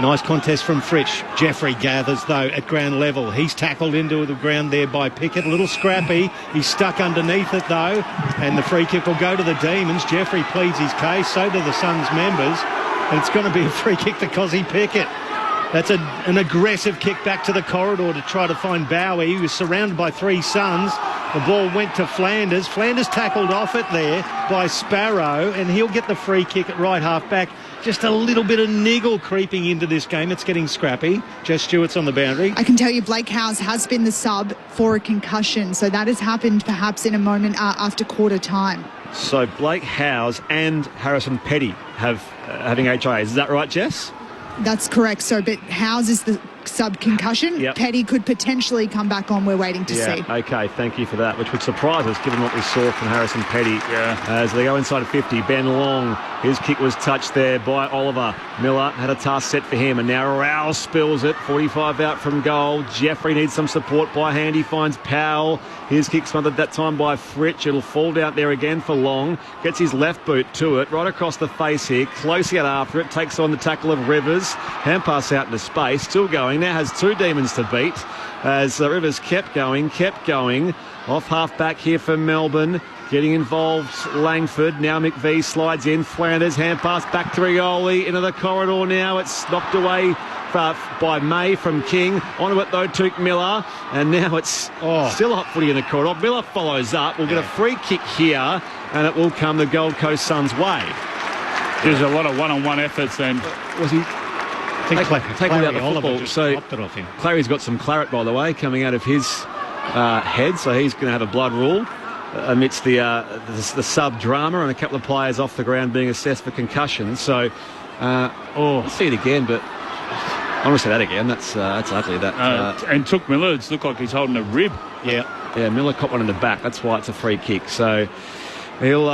Nice contest from Fritsch. Jeffrey gathers, though, at ground level. He's tackled into the ground there by Pickett. A little scrappy. He's stuck underneath it, though, and the free kick will go to the Demons. Jeffrey pleads his case, so do the Suns members, and it's going to be a free kick to Cozzy Pickett. That's an aggressive kick back to the corridor to try to find Bowie. He was surrounded by three Suns. The ball went to Flanders. Flanders tackled off it there by Sparrow, and he'll get the free kick at right half back. Just a little bit of niggle creeping into this game. It's getting scrappy. Jess Stewart's on the boundary. I can tell you Blake Howes has been the sub for a concussion, so that has happened perhaps in a moment after quarter time. So Blake Howes and Harrison Petty having HIAs. Is that right, Jess? That's correct. So, but Howes is the sub-concussion. Yep. Petty could potentially come back on. We're waiting to see. Okay, thank you for that, which would surprise us given what we saw from Harrison Petty. As they go inside of 50, Ben Long, his kick was touched there by Oliver. Miller had a task set for him, and now Rowell spills it. 45 out from goal. Jeffrey needs some support by hand. He finds Powell. His kick smothered that time by Fritsch. It'll fall down there again for Long. Gets his left boot to it, right across the face here. Close out after it. Takes on the tackle of Rivers. Hand pass out into space. Still going. Now has two Demons to beat. As Rivers kept going. Off half back here for Melbourne. Getting involved, Langford. Now McVie slides in. Flanders, hand pass back to Rioli. Into the corridor now. It's knocked away by May from King. Onto it though, Tuke Miller. And now it's still hot footy in the corridor. Miller follows up. We'll get a free kick here, and it will come the Gold Coast Suns' way. There's a lot of one-on-one efforts then. Was he... Take out the football. Just so popped it off him. Clary's got some claret, by the way, coming out of his head, so he's going to have a blood rule amidst the sub-drama and a couple of players off the ground being assessed for concussions. So, I'll see it again, but I want to say that again. That's ugly. And Took Miller, it's looked like he's holding a rib. Yeah, Miller caught one in the back. That's why it's a free kick. So, he'll...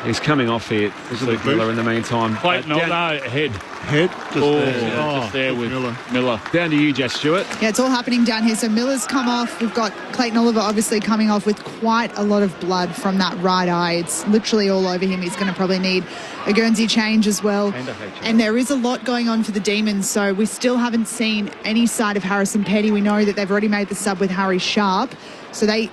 He's coming off here. Luke Miller in the meantime. Head. Head? Just there with Miller. Down to you, Jess Stewart. Yeah, it's all happening down here. So Miller's come off. We've got Clayton Oliver obviously coming off with quite a lot of blood from that right eye. It's literally all over him. He's going to probably need a Guernsey change as well. And there is a lot going on for the Demons. So we still haven't seen any side of Harrison Petty. We know that they've already made the sub with Harry Sharp. So they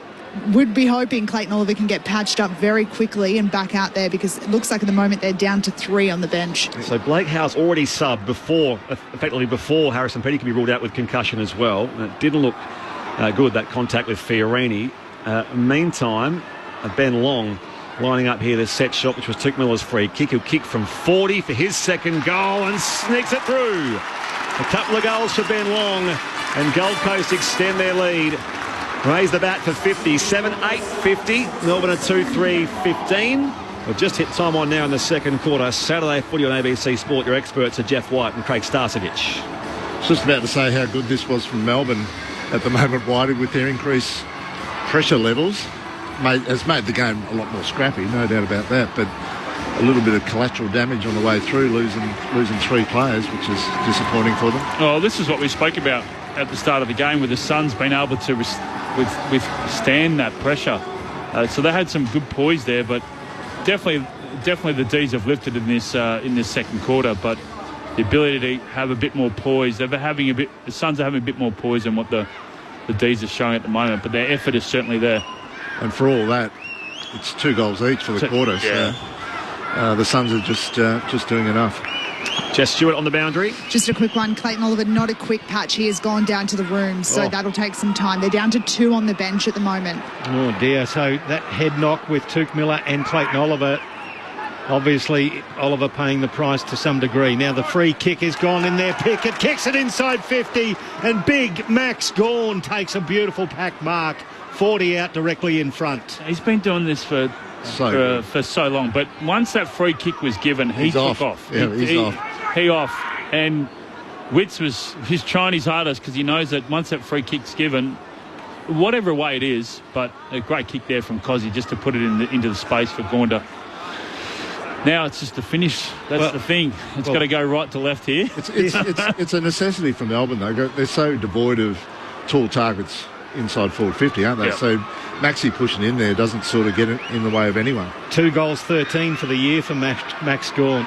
would be hoping Clayton Oliver can get patched up very quickly and back out there, because it looks like at the moment they're down to 3 on the bench. So Blake Howes already subbed effectively before Harrison Petty could be ruled out with concussion as well. And it didn't look good, that contact with Fiorini. Meantime, Ben Long lining up here, the set shot, which was Tuke Miller's free kick. He'll kick from 40 for his second goal and sneaks it through. A couple of goals for Ben Long, and Gold Coast extend their lead. Raise the bat for 50, 7-8-50. Melbourne at 2-3-15. We've just hit time on now in the second quarter. Saturday footy on ABC Sport. Your experts are Jeff White and Craig Starcevich. I was just about to say how good this was from Melbourne at the moment, Whitey, with their increased pressure levels. Has made the game a lot more scrappy, no doubt about that. But a little bit of collateral damage on the way through, losing 3 players, which is disappointing for them. Oh, this is what we spoke about at the start of the game, with the Suns being able to withstand that pressure. So they had some good poise there, but definitely the D's have lifted in this second quarter. But the ability to have a bit more poise, the Suns are having a bit more poise than what the D's are showing at the moment. But their effort is certainly there. And for all that, it's 2 goals each for the quarter. Yeah. So the Suns are just doing enough. Jess Stewart on the boundary. Just a quick one. Clayton Oliver, not a quick patch. He has gone down to the room, so that'll take some time. They're down to 2 on the bench at the moment. Oh, dear. So that head knock with Tuke Miller and Clayton Oliver. Obviously, Oliver paying the price to some degree. Now the free kick is gone in there. Pickett kicks it inside 50, and big Max Gawn takes a beautiful pack mark. 40 out directly in front. He's been doing this for so long, but once that free kick was given, he took off. Yeah, he's off. He off. And Witts he's trying his hardest because he knows that once that free kick's given, whatever way it is, but a great kick there from Cozzy just to put it into the space for Gawnda. Now it's just the finish. That's the thing. It's got to go right to left here. It's a necessity for Melbourne, though. They're so devoid of tall targets inside forward 50, aren't they? Yep. So Maxi pushing in there doesn't sort of get in the way of anyone. 2 goals, 13 for the year for Max Gawn.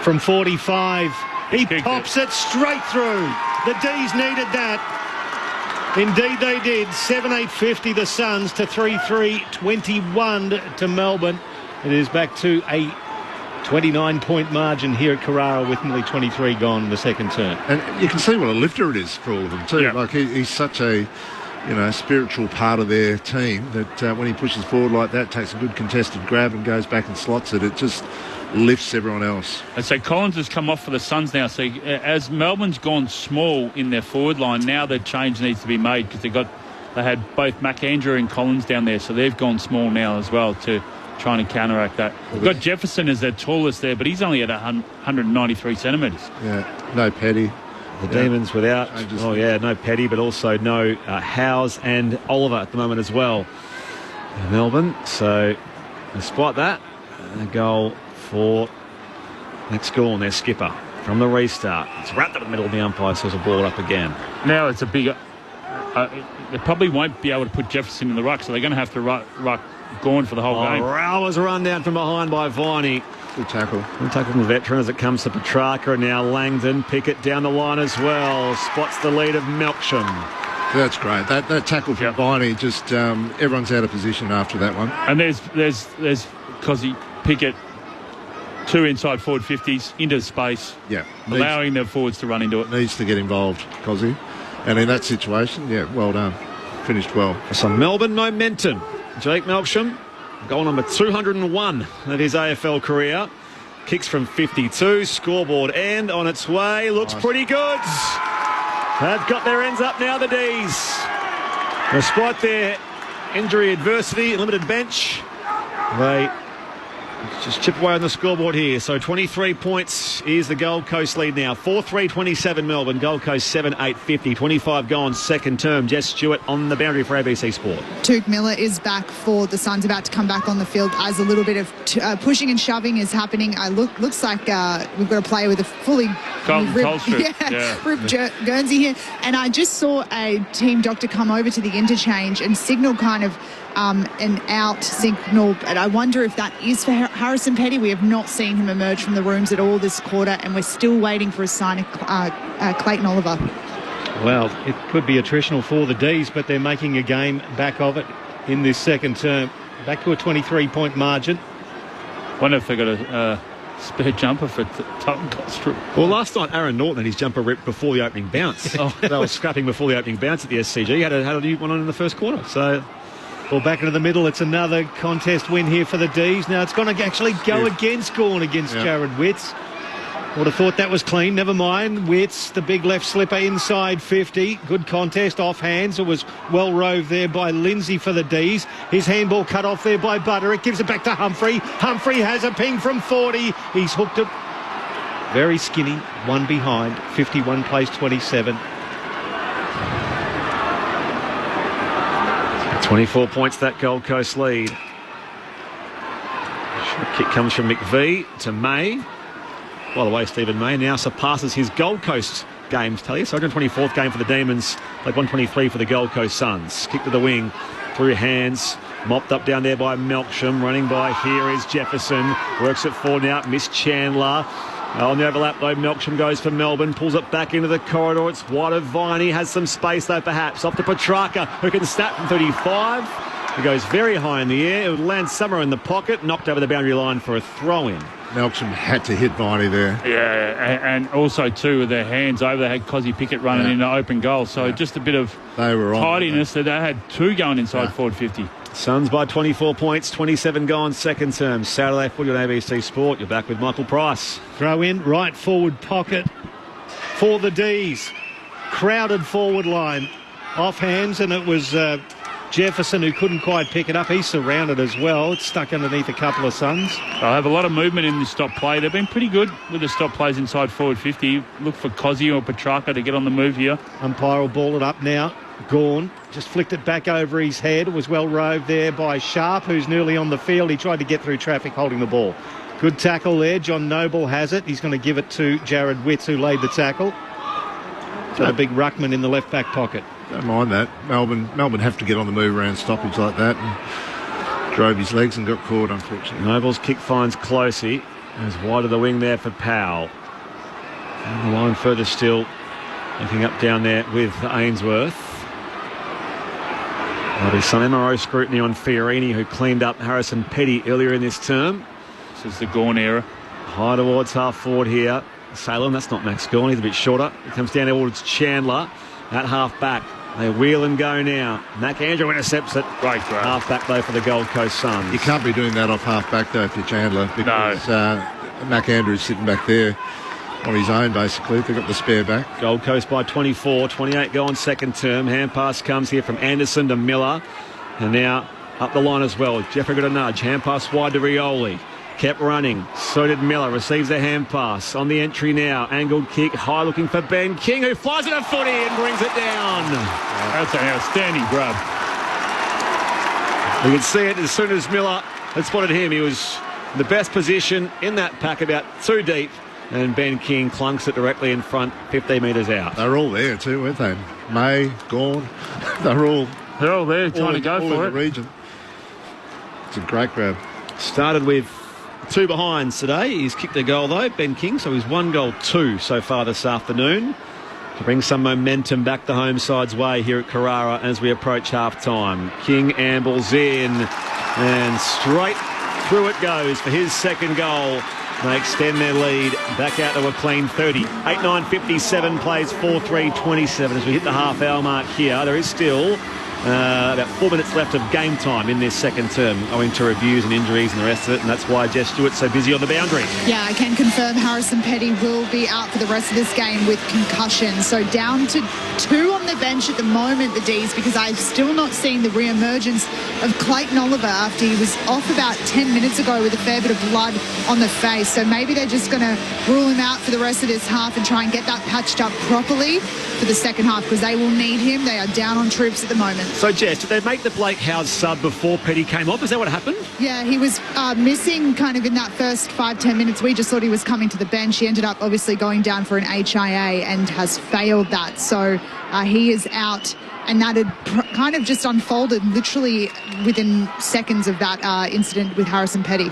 From 45, he pops it straight through. The D's needed that. Indeed they did. 7-8-50 the Suns to 3-3-21 to Melbourne. It is back to a 29-point margin here at Carrara with nearly 23 gone in the second term. And you can see what a lifter it is for all of them too. Yeah. Like he's such a spiritual part of their team that when he pushes forward like that, takes a good contested grab and goes back and slots it, it just lifts everyone else. And so Collins has come off for the Suns now. So as Melbourne's gone small in their forward line, now the change needs to be made because they had both McAndrew and Collins down there, so they've gone small now as well to trying to counteract that. We've got Jefferson as their tallest there, but he's only at 193 centimetres. Yeah, no Petty. The Demons without, no Petty, but also no Howes and Oliver at the moment as well. Melbourne, so despite that, a goal for Max Gawn, their skipper, from the restart. It's wrapped up in the middle of the umpire, so it's a ball up again. Now it's a bigger... they probably won't be able to put Jefferson in the ruck, so they're going to have to ruck Gawn for the whole game. Rowers run down from behind by Viney. Good tackle. Good tackle from the veteran as it comes to Petrarca, and now Langdon. Pickett down the line as well. Spots the lead of Melksham. That's great. That tackle from Viney, just everyone's out of position after that one. And there's Cozzy, Pickett, 2 inside forward 50s into space. Yeah. Allowing the forwards to run into it. Needs to get involved, Cozzy. And in that situation, well done. Finished well. Some Melbourne momentum. Jake Melksham, goal number 201 of his AFL career. Kicks from 52, scoreboard and on its way. Looks pretty good. They've got their ends up now, the D's. Despite their injury adversity, limited bench, they just chip away on the scoreboard here. So 23 points is the Gold Coast lead now. 4-3-27 Melbourne. Gold Coast 7-8-50. 25 gone second term. Jess Stewart on the boundary for ABC Sport. Tuke Miller is back for the Suns, about to come back on the field as a little bit of pushing and shoving is happening. Looks like we've got a player with a fully ripped Guernsey here. And I just saw a team doctor come over to the interchange and signal kind of an out signal, and I wonder if that is for Harrison Petty. We have not seen him emerge from the rooms at all this quarter, and we're still waiting for a sign of Clayton Oliver. Well, it could be attritional for the D's, but they're making a game back of it in this second term. Back to a 23-point margin. Wonder if they got a spare jumper for Tottenham Costrip. Well, last night Aaron Norton had his jumper ripped before the opening bounce. They were scrapping before the opening bounce at the SCG. Had a new one on in the first quarter. So... Well, back into the middle, it's another contest win here for the D's. Now it's going to actually go against Gawn against Jared Witts. Would have thought that was clean. Never mind. Witts, the big left slipper inside 50. Good contest off hands. It was well rove there by Lindsay for the D's. His handball cut off there by Butter. It gives it back to Humphrey. Humphrey has a ping from 40. He's hooked it. Very skinny. One behind. 51 plays 27. 24 points that Gold Coast lead. Kick comes from McVie to May. By the way, Stephen May now surpasses his Gold Coast games tally. So 124th game for the Demons, like 123 for the Gold Coast Suns. Kick to the wing, through hands, mopped up down there by Melksham. Running by here is Jefferson. Works it forward now, Miss Chandler. On the overlap though, Melksham goes for Melbourne, pulls it back into the corridor. It's wide of Viney, has some space though perhaps. Off to Petrarca, who can snap from 35. He goes very high in the air. It would land somewhere in the pocket, knocked over the boundary line for a throw-in. Melksham had to hit Viney there. Yeah, and also, too, with their hands over, they had Cozzy Pickett running into open goal. So just a bit of tidiness that they had two going inside forward 50. Suns by 24 points, 27 gone, second term. Saturday footy on ABC Sport. You're back with Michael Price. Throw in, right forward pocket for the D's. Crowded forward line. Off hands, and it was Jefferson who couldn't quite pick it up. He's surrounded as well. It's stuck underneath a couple of Suns. They'll have a lot of movement in this stop play. They've been pretty good with the stop plays inside forward 50. Look for Cozzy or Petrarca to get on the move here. Umpire will ball it up now. Gawn just flicked it back over his head. It was well roved there by Sharp, who's nearly on the field. He tried to get through traffic holding the ball. Good tackle there. John Noble has it. He's going to give it to Jared Witts, who laid the tackle. Got a big ruckman in the left back pocket. Don't mind that. Melbourne have to get on the move around stoppage like that, and drove his legs and got caught, unfortunately. Noble's kick finds Closey. Goes wide of the wing there for Powell. And the line further still, looking up down there with Ainsworth. There'll be some MRO scrutiny on Fiorini, who cleaned up Harrison Petty earlier in this term. This is the Gawn era. High towards half forward here. Salem, that's not Max Gawn, he's a bit shorter. He comes down towards Chandler at half back. They wheel and go now. Mac Andrew intercepts it. Great grab. Half back though for the Gold Coast Suns. You can't be doing that off half back though if you're Chandler, because Mac Andrew's sitting back there on his own basically. They've got the spare back. Gold Coast by 24, 28 gone second term. Hand pass comes here from Anderson to Miller. And now up the line as well. Jeffrey got a nudge. Hand pass wide to Rioli. Kept running. So did Miller. Receives a hand pass. On the entry now. Angled kick. High looking for Ben King, who flies it a footy and brings it down. That's an outstanding grab. You can see it as soon as Miller had spotted him. He was in the best position in that pack, about 2 deep. And Ben King clunks it directly in front, 15 metres out. They were all there too, weren't they? May, Gawn. They're all there trying to go for it. The region. It's a great grab. Started with 2 behinds today. He's kicked a goal though, Ben King, so he's 1 goal 2 so far this afternoon to bring some momentum back the home side's way here at Carrara as we approach half time. King ambles in and straight through it goes for his second goal. They extend their lead back out to a clean 30. 8-9-57 plays 4-3-27 as we hit the half hour mark here. There is still about 4 minutes left of game time in this second term, owing to reviews and injuries and the rest of it, and that's why Jess Stewart's so busy on the boundary. Yeah, I can confirm Harrison Petty will be out for the rest of this game with concussion. So down to 2 on the bench at the moment, the D's, because I've still not seen the re-emergence of Clayton Oliver after he was off about 10 minutes ago with a fair bit of blood on the face. So maybe they're just going to rule him out for the rest of this half and try and get that patched up properly for the second half, because they will need him. They are down on troops at the moment. So, Jess, did they make the Blake Howes sub before Petty came off? Is that what happened? Yeah, he was missing kind of in that first 5-10 minutes. We just thought he was coming to the bench. He ended up obviously going down for an HIA and has failed that. So he is out, and that had kind of just unfolded literally within seconds of that incident with Harrison Petty.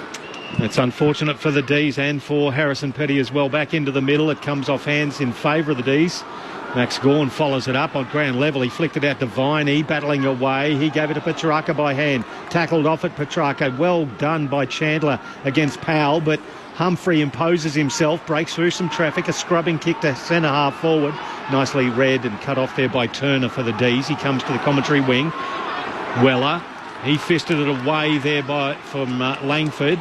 It's unfortunate for the D's and for Harrison Petty as well. Back into the middle. It comes off hands in favour of the D's. Max Gawn follows it up on ground level. He flicked it out to Viney, battling away. He gave it to Petrarca by hand. Tackled off at Petrarca. Well done by Chandler against Powell, but Humphrey imposes himself, breaks through some traffic. A scrubbing kick to centre half forward. Nicely read and cut off there by Turner for the D's. He comes to the commentary wing. Weller, he fisted it away there from Langford.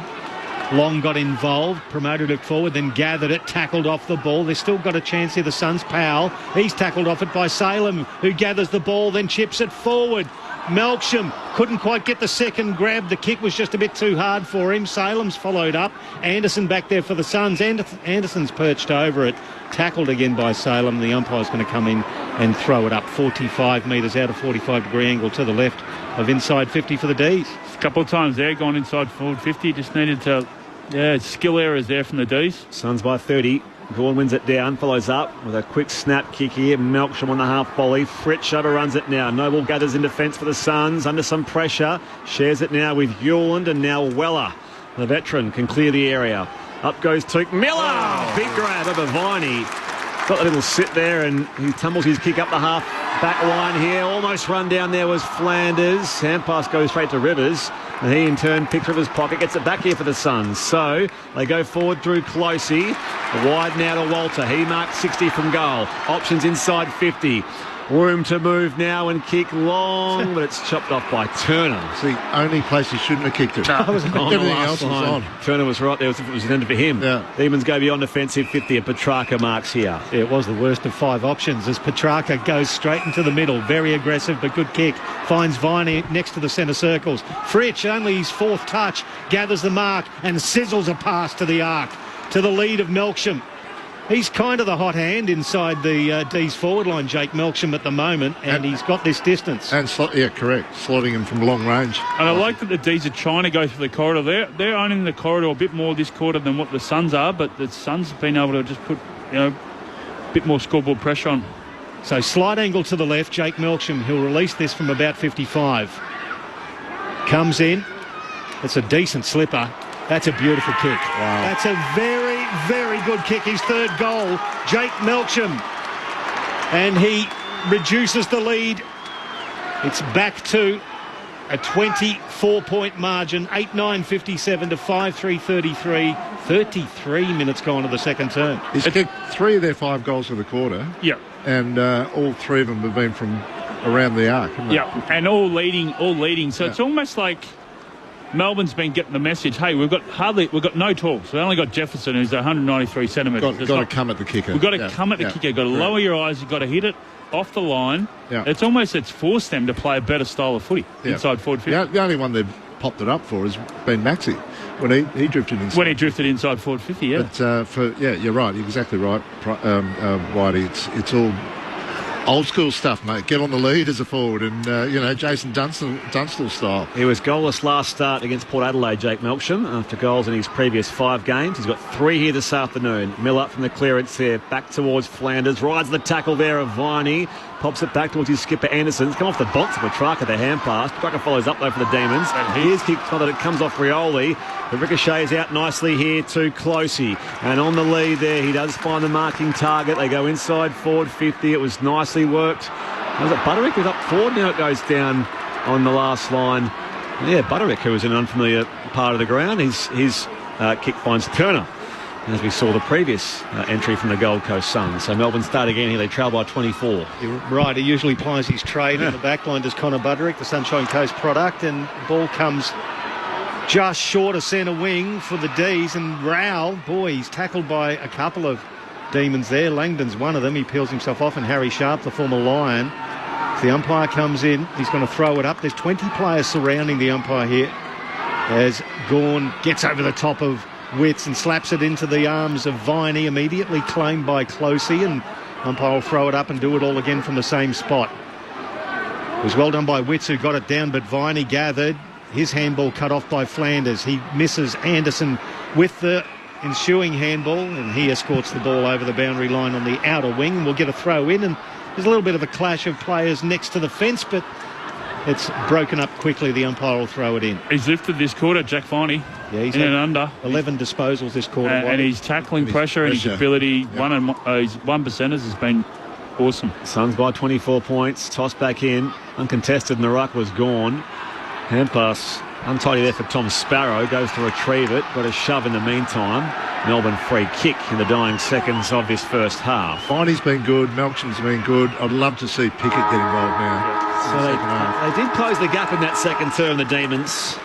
Long got involved, promoted it forward, then gathered it, tackled off the ball. They've still got a chance here, the Suns. Powell, he's tackled off it by Salem, who gathers the ball, then chips it forward. Melksham couldn't quite get the second grab. The kick was just a bit too hard for him. Salem's followed up. Anderson back there for the Suns. Anderson's perched over it. Tackled again by Salem. The umpire's going to come in and throw it up 45 metres out, a 45-degree angle to the left of inside 50 for the D's. A couple of times there, gone inside forward 50. Just needed to, skill errors there from the D's. Suns by 30. Gawn wins it down, follows up with a quick snap kick here. Melksham on the half volley. Fritsch overruns it now. Noble gathers in defence for the Suns under some pressure. Shares it now with Hewland, and now Weller, the veteran, can clear the area. Up goes Took Miller. Big grab over Viney. Got a little sit there, and he tumbles his kick up the half back line here. Almost run down there was Flanders. Hand pass goes straight to Rivers. And he in turn picks Rivers' pocket, gets it back here for the Suns. So they go forward, Drew Closey. Wide now to Walter. He marks 60 from goal. Options inside 50. Room to move now and kick long, but it's chopped off by Turner. It's the only place he shouldn't have kicked it. Everything else was on. Turner was right there. It was intended for him. Yeah. Demons go beyond defensive 50 and Petrarca marks here. Yeah, it was the worst of 5 options as Petrarca goes straight into the middle. Very aggressive but good kick. Finds Viney next to the centre circles. Fritsch, only his 4th touch, gathers the mark and sizzles a pass to the arc to the lead of Melksham. He's kind of the hot hand inside the D's forward line, Jake Melksham, at the moment, and he's got this distance. And correct, slotting him from long range. And I like that the D's are trying to go through the corridor. They're owning the corridor a bit more this quarter than what the Suns are, but the Suns have been able to just put, a bit more scoreboard pressure on. So slight angle to the left, Jake Melksham. He'll release this from about 55. Comes in. It's a decent slipper. That's a beautiful kick. Wow. That's a very, very good kick. His 3rd goal, Jake Melksham. And he reduces the lead. It's back to a 24-point margin, 8-9-57 to 5-3-33. 33 minutes gone to the second term. He's kicked 3 of their 5 goals for the quarter. Yeah. And all 3 of them have been from around the arc. Yeah, and all leading. So it's almost like Melbourne's been getting the message, hey, we've got no tools. We've only got Jefferson, who's 193 centimetres. Got to come at the kicker. We've got to come at the kicker. Got to lower your eyes. You've got to hit it off the line. Yeah. It's forced them to play a better style of footy inside forward 50. The only one they've popped it up for has been Maxi when he drifted inside. When he drifted inside forward 50, yeah. But you're right. You're exactly right, Whitey. It's all old school stuff, mate. Get on the lead as a forward and, Jason Dunstall style. He was goalless last start against Port Adelaide, Jake Melksham, after goals in his previous 5 games. He's got 3 here this afternoon. Mill up from the clearance there, back towards Flanders. Rides the tackle there of Viney. Pops it back towards his skipper Anderson. It's come off the box of Petrarca, the hand pass. Petrarca follows up though for the Demons. Here's kick so that it comes off Rioli. The ricochet is out nicely here to Closey. And on the lead there, he does find the marking target. They go inside forward 50. It was nicely worked. Was it Butterick who's up forward? Now it goes down on the last line. Yeah, Butterick, who was in an unfamiliar part of the ground. His kick finds Turner, as we saw the previous entry from the Gold Coast Suns. So Melbourne start again here. They trail by 24. You're right. He usually plies his trade in the back line. Does Connor Butterick, the Sunshine Coast product, and ball comes just short of centre wing for the D's. And Rowell, he's tackled by a couple of Demons there. Langdon's one of them. He peels himself off, and Harry Sharp, the former Lion. The umpire comes in. He's going to throw it up. There's 20 players surrounding the umpire here as Gawn gets over the top of Witts and slaps it into the arms of Viney, immediately claimed by Closey, and umpire will throw it up and do it all again from the same spot. It was well done by Witts, who got it down, but Viney gathered. His handball cut off by Flanders. He misses Anderson with the ensuing handball, and he escorts the ball over the boundary line on the outer wing. We'll get a throw in, and there's a little bit of a clash of players next to the fence, but it's broken up quickly. The umpire will throw it in. He's lifted this quarter, Jack Viney. Yeah, he's in and under. 11 disposals this quarter. And his tackling pressure and his ability, his 1%ers has been awesome. Suns by 24 points. Toss back in. Uncontested, and the ruck was gone. Hand pass untidy there for Tom Sparrow. Goes to retrieve it. Got a shove in the meantime. Melbourne free kick in the dying seconds of this first half. Viney's been good. Melksham's been good. I'd love to see Pickett get involved now. So they did close the gap in that second term, the Demons,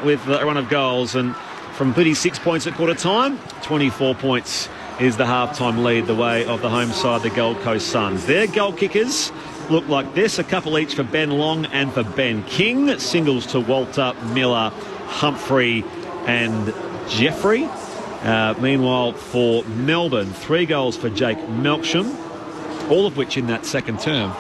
with a run of goals. And from 36 points at quarter time, 24 points is the half-time lead the way of the home side, the Gold Coast Suns. Their goal kickers look like this. A couple each for Ben Long and for Ben King. Singles to Walter, Miller, Humphrey and Jeffrey. Meanwhile, for Melbourne, 3 goals for Jake Melksham, all of which in that second term.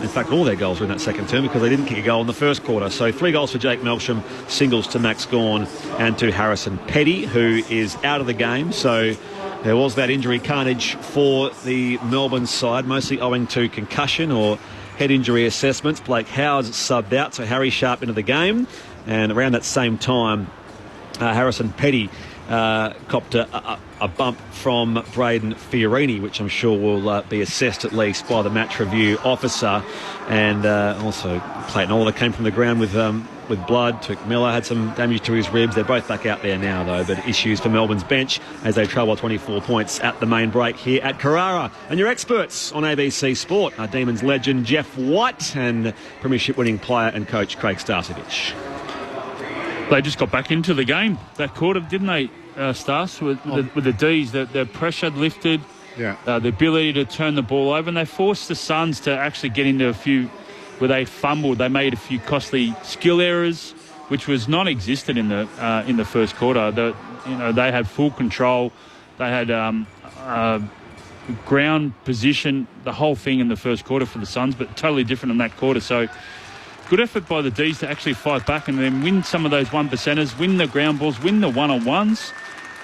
In fact, all their goals were in that second term because they didn't kick a goal in the first quarter. So 3 goals for Jake Melksham, singles to Max Gawn and to Harrison Petty, who is out of the game. So there was that injury carnage for the Melbourne side, mostly owing to concussion or head injury assessments. Blake Howes subbed out, so Harry Sharp into the game. And around that same time, Harrison Petty copped a bump from Braden Fiorini, which I'm sure will be assessed at least by the match review officer. And also Clayton Oliver came from the ground with blood. Took Miller had some damage to his ribs. They're both back out there now, though, but issues for Melbourne's bench as they trail by 24 points at the main break here at Carrara. And your experts on ABC Sport are Demons legend Jeff White and Premiership winning player and coach Craig Starcevich. They just got back into the game that quarter, didn't they, Stas, with the Ds. The pressure lifted, the ability to turn the ball over, and they forced the Suns to actually get into a few where they fumbled. They made a few costly skill errors, which was non-existent in the first quarter. They had full control. They had ground position, the whole thing in the first quarter for the Suns, but totally different in that quarter. So good effort by the Ds to actually fight back and then win some of those 1%ers, win the ground balls, win the one-on-ones,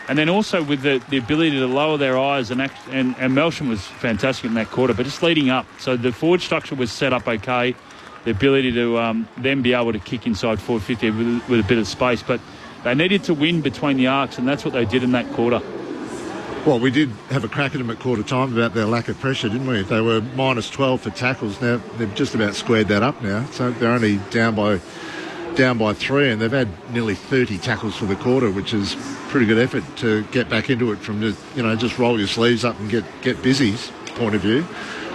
and then also with the ability to lower their eyes. And Melsham was fantastic in that quarter, but just leading up. So the forward structure was set up okay. The ability to then be able to kick inside forward 50 with a bit of space. But they needed to win between the arcs, and that's what they did in that quarter. Well, we did have a crack at them at quarter time about their lack of pressure, didn't we? They were minus 12 for tackles. Now they've just about squared that up now. So they're only down by 3, and they've had nearly 30 tackles for the quarter, which is pretty good effort to get back into it from just roll your sleeves up and get busy's point of view.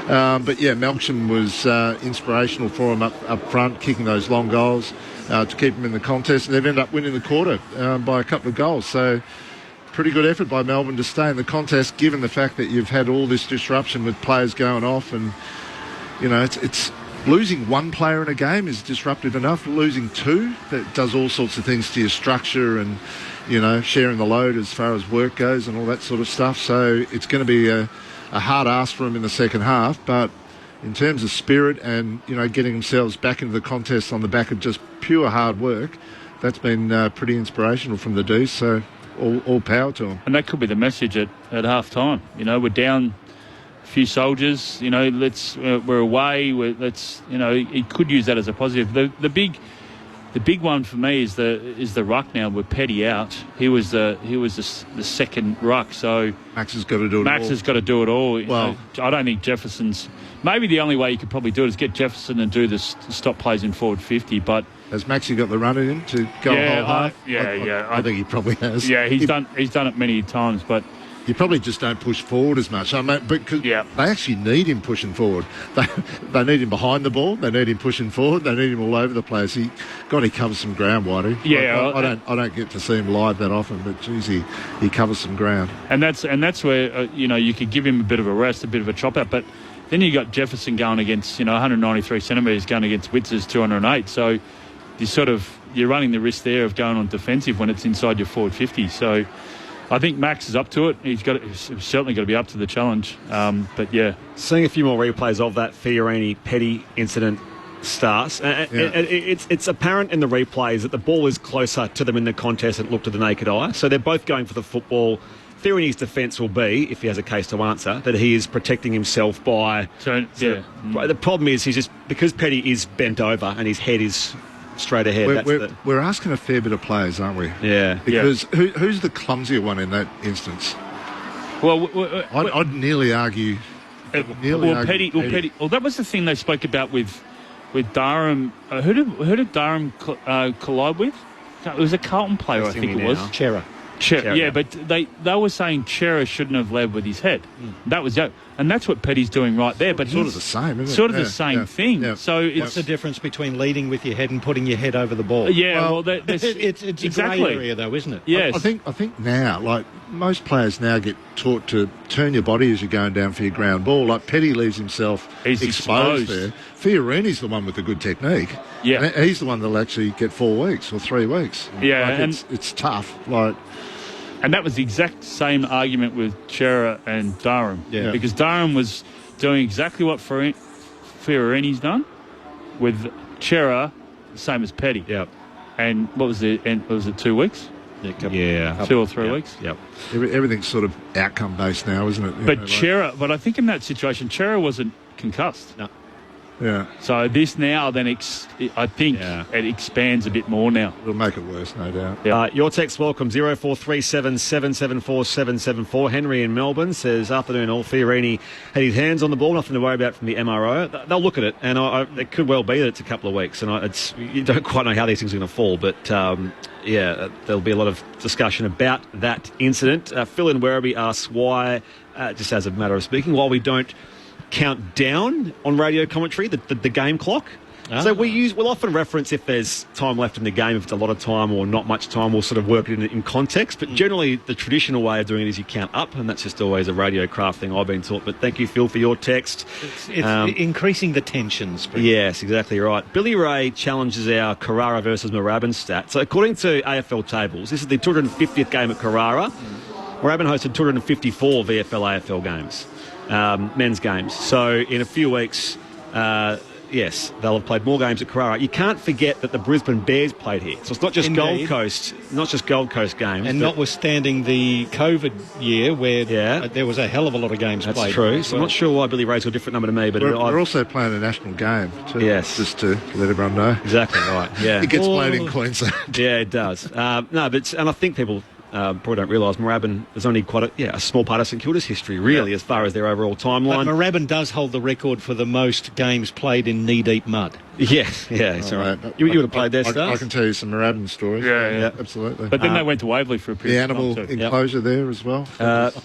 But yeah, Melksham was inspirational for them up front, kicking those long goals to keep them in the contest, and they've ended up winning the quarter by a couple of goals. So pretty good effort by Melbourne to stay in the contest, given the fact that you've had all this disruption with players going off, and it's losing one player in a game is disruptive enough. Losing 2, that does all sorts of things to your structure and sharing the load as far as work goes and all that sort of stuff. So it's going to be a hard ask for them in the second half, but in terms of spirit and getting themselves back into the contest on the back of just pure hard work, that's been pretty inspirational from the D's. So all power to them. And that could be the message at half time. We're down a few soldiers. We're away. He could use that as a positive. The big one for me is the ruck now with Petty out. He was the second ruck. So Max has got to do it. Max has got to do it all. Well, I don't think Jefferson's. Maybe the only way you could probably do it is get Jefferson and do the stop plays in forward 50. But has Maxie got the run in him to go a whole half? I think he probably has. Yeah, he's done it many times, but you probably just don't push forward as much. Because they actually need him pushing forward. They need him behind the ball. They need him pushing forward. They need him all over the place. He covers some ground, Whitey. Yeah, I don't get to see him live that often, but geez, he covers some ground. And that's where you could give him a bit of a rest, a bit of a chop out, but then you got Jefferson going against 193 centimetres going against Witz's 208. So you're running the risk there of going on defensive when it's inside your forward 50. So I think Max is up to it. He's certainly got to be up to the challenge. But yeah, seeing a few more replays of that Fiorini Petty incident, Stars. It's apparent in the replays that the ball is closer to them in the contest than it looked to the naked eye. So they're both going for the football. Fiorini's defence will be, if he has a case to answer, that he is protecting himself by. The problem is he's just because Petty is bent over and his head is straight ahead. We're asking a fair bit of players, aren't we? Yeah. Because who's the clumsier one in that instance? Well, I'd nearly argue. Petty. Well, that was the thing they spoke about with Durham. Who did Durham collide with? It was a Carlton player, I think it was. Chera. Yeah, but they were saying Chera shouldn't have led with his head. That was it. And that's what Petty's doing right there. But sort of the same, isn't it? Sort of the same thing. Yeah. So what's the difference between leading with your head and putting your head over the ball? Yeah, it's exactly. a grey area though, isn't it? Yes. I think now, like most players now get taught to turn your body as you're going down for your ground ball. Like Petty leaves himself exposed there. Fiorini's the one with the good technique. Yeah. And he's the one that'll actually get 4 weeks or 3 weeks. Yeah, and it's tough. And that was the exact same argument with Chera and Durham. Yeah. Because Durham was doing exactly what Fiorini's done with Chera, the same as Petty. Yeah. And what was it? And was it 2 weeks? Yeah. 2 or 3 weeks? Yep. Everything's sort of outcome based now, isn't it? But I think in that situation, Chera wasn't concussed. No. Yeah. So this now, then I think it expands a bit more now. It'll make it worse, no doubt. Yeah. Your text welcome 0437 774 774. Henry in Melbourne says, afternoon all, Fiorini had his hands on the ball, nothing to worry about from the MRO. They'll look at it, and it could well be that it's a couple of weeks, and you don't quite know how these things are going to fall, but there'll be a lot of discussion about that incident. Phil in Werribee asks why, just as a matter of speaking, why we don't count down on radio commentary, the game clock. So we'll often reference if there's time left in the game, if it's a lot of time or not much time, we'll sort of work it in context. But generally, the traditional way of doing it is you count up, and that's just always a radio craft thing I've been taught. But thank you, Phil, for your text. It's increasing the tensions. Yes, exactly right. Billy Ray challenges our Carrara versus Moorabbin stat. So according to AFL tables, this is the 250th game at Carrara. Moorabbin hosted 254 VFL AFL games. Men's games. So in a few weeks, yes, they'll have played more games at Carrara. You can't forget that the Brisbane Bears played here. So it's not just Gold Coast games. And notwithstanding the COVID year where there was a hell of a lot of games played. That's true. So I'm not sure why Billy Ray's got a different number to me. But we're also playing a national game too. Yes. Just to let everyone know. Exactly right, yeah. It gets played in Queensland. Yeah, it does. And I think people probably don't realise Moorabbin is only quite a small part of St Kilda's history, really, as far as their overall timeline. But Moorabbin does hold the record for the most games played in knee-deep mud. It's all right. You would have played there, I can tell you some Moorabbin stories. Yeah, absolutely. But then they went to Waverley for a period of time. The animal enclosure there as well.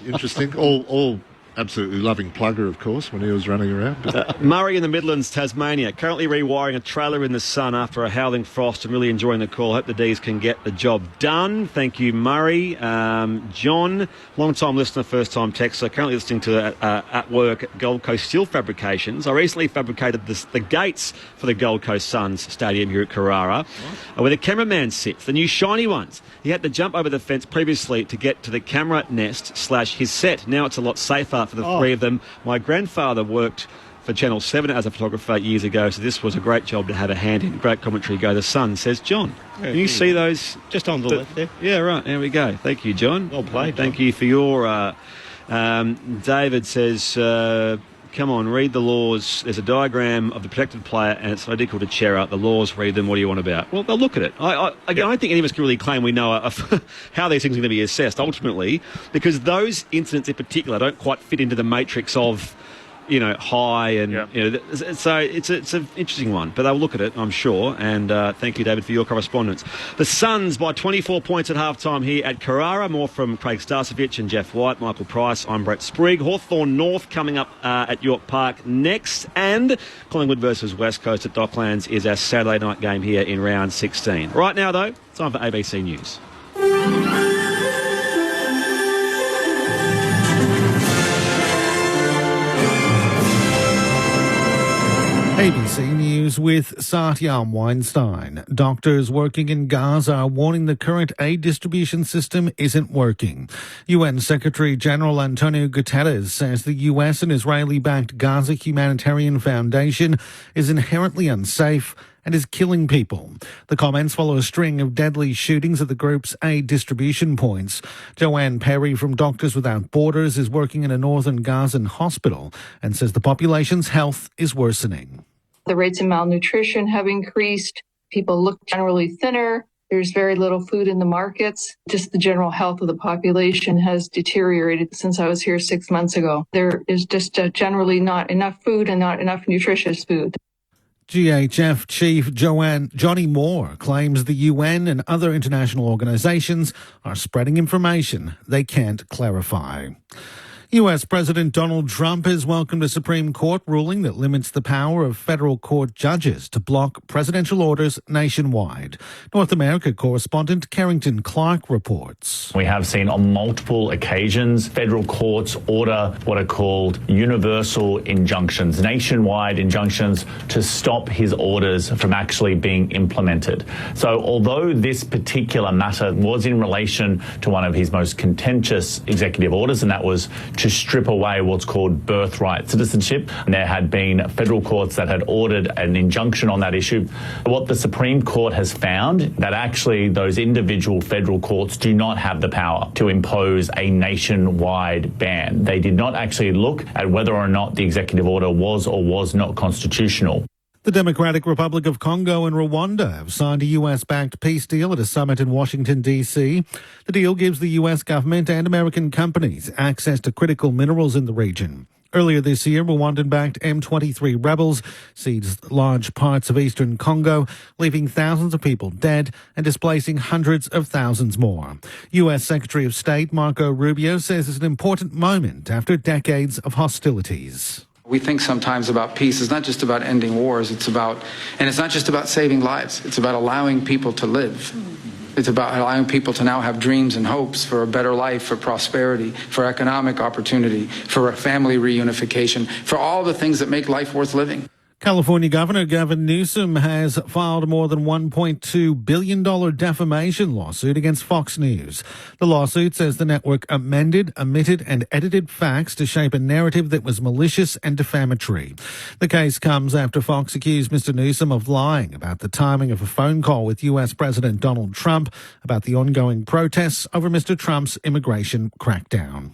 Interesting. All absolutely loving Plugger, of course, when he was running around. Murray in the Midlands, Tasmania, currently rewiring a trailer in the sun after a howling frost and really enjoying the call. Hope the D's can get the job done. Thank you, Murray. John, long-time listener, first-time texter, currently listening to at work at Gold Coast Steel Fabrications. I recently fabricated the gates for the Gold Coast Suns stadium here at Carrara, where the cameraman sits, the new shiny ones. He had to jump over the fence previously to get to the camera nest / his set. Now it's a lot safer for the three of them. My grandfather worked for Channel 7 as a photographer years ago, so this was a great job to have a hand in. Great commentary, go the Sun, says John. Can you see those? Just on the left there. Yeah, right, there we go. Thank you, John. Well played, Thank you for your... David says... come on, read the laws. There's a diagram of the protected player and it's identical to Chera. The laws, read them. What do you want about? Well, they'll look at it. I don't think any of us can really claim we know how these things are going to be assessed ultimately, because those incidents in particular don't quite fit into the matrix of, high and, so it's an interesting one, but they'll look at it, I'm sure. And thank you, David, for your correspondence. The Suns by 24 points at half-time here at Carrara. More from Craig Starcevich and Jeff White, Michael Price. I'm Brett Sprigg. Hawthorn North coming up at York Park next. And Collingwood versus West Coast at Docklands is our Saturday night game here in round 16. Right now, though, time for ABC News. ABC News with Satyam Weinstein. Doctors working in Gaza are warning the current aid distribution system isn't working. UN Secretary General Antonio Guterres says the US and Israeli-backed Gaza Humanitarian Foundation is inherently unsafe and is killing people. The comments follow a string of deadly shootings at the group's aid distribution points. Joanne Perry from Doctors Without Borders is working in a northern Gazan hospital and says the population's health is worsening. The rates of malnutrition have increased. People look generally thinner. There's very little food in the markets. Just the general health of the population has deteriorated since I was here 6 months ago. There is just generally not enough food and not enough nutritious food. GHF Chief Johnny Moore claims the UN and other international organisations are spreading information they can't clarify. US President Donald Trump has welcomed a Supreme Court ruling that limits the power of federal court judges to block presidential orders nationwide. North America correspondent Carrington Clark reports. We have seen on multiple occasions federal courts order what are called universal injunctions, nationwide injunctions to stop his orders from actually being implemented. So although this particular matter was in relation to one of his most contentious executive orders, and that was to strip away what's called birthright citizenship. And there had been federal courts that had ordered an injunction on that issue. What the Supreme Court has found, that actually those individual federal courts do not have the power to impose a nationwide ban. They did not actually look at whether or not the executive order was or was not constitutional. The Democratic Republic of Congo and Rwanda have signed a US-backed peace deal at a summit in Washington, D.C. The deal gives the US government and American companies access to critical minerals in the region. Earlier this year, Rwandan-backed M23 rebels seized large parts of eastern Congo, leaving thousands of people dead and displacing hundreds of thousands more. U.S. Secretary of State Marco Rubio says it's an important moment after decades of hostilities. We think sometimes about peace. It's not just about ending wars. It's not just about saving lives. It's about allowing people to live. It's about allowing people to now have dreams and hopes for a better life, for prosperity, for economic opportunity, for a family reunification, for all the things that make life worth living. California Governor Gavin Newsom has filed a more than $1.2 billion defamation lawsuit against Fox News. The lawsuit says the network amended, omitted and edited facts to shape a narrative that was malicious and defamatory. The case comes after Fox accused Mr. Newsom of lying about the timing of a phone call with US President Donald Trump about the ongoing protests over Mr. Trump's immigration crackdown.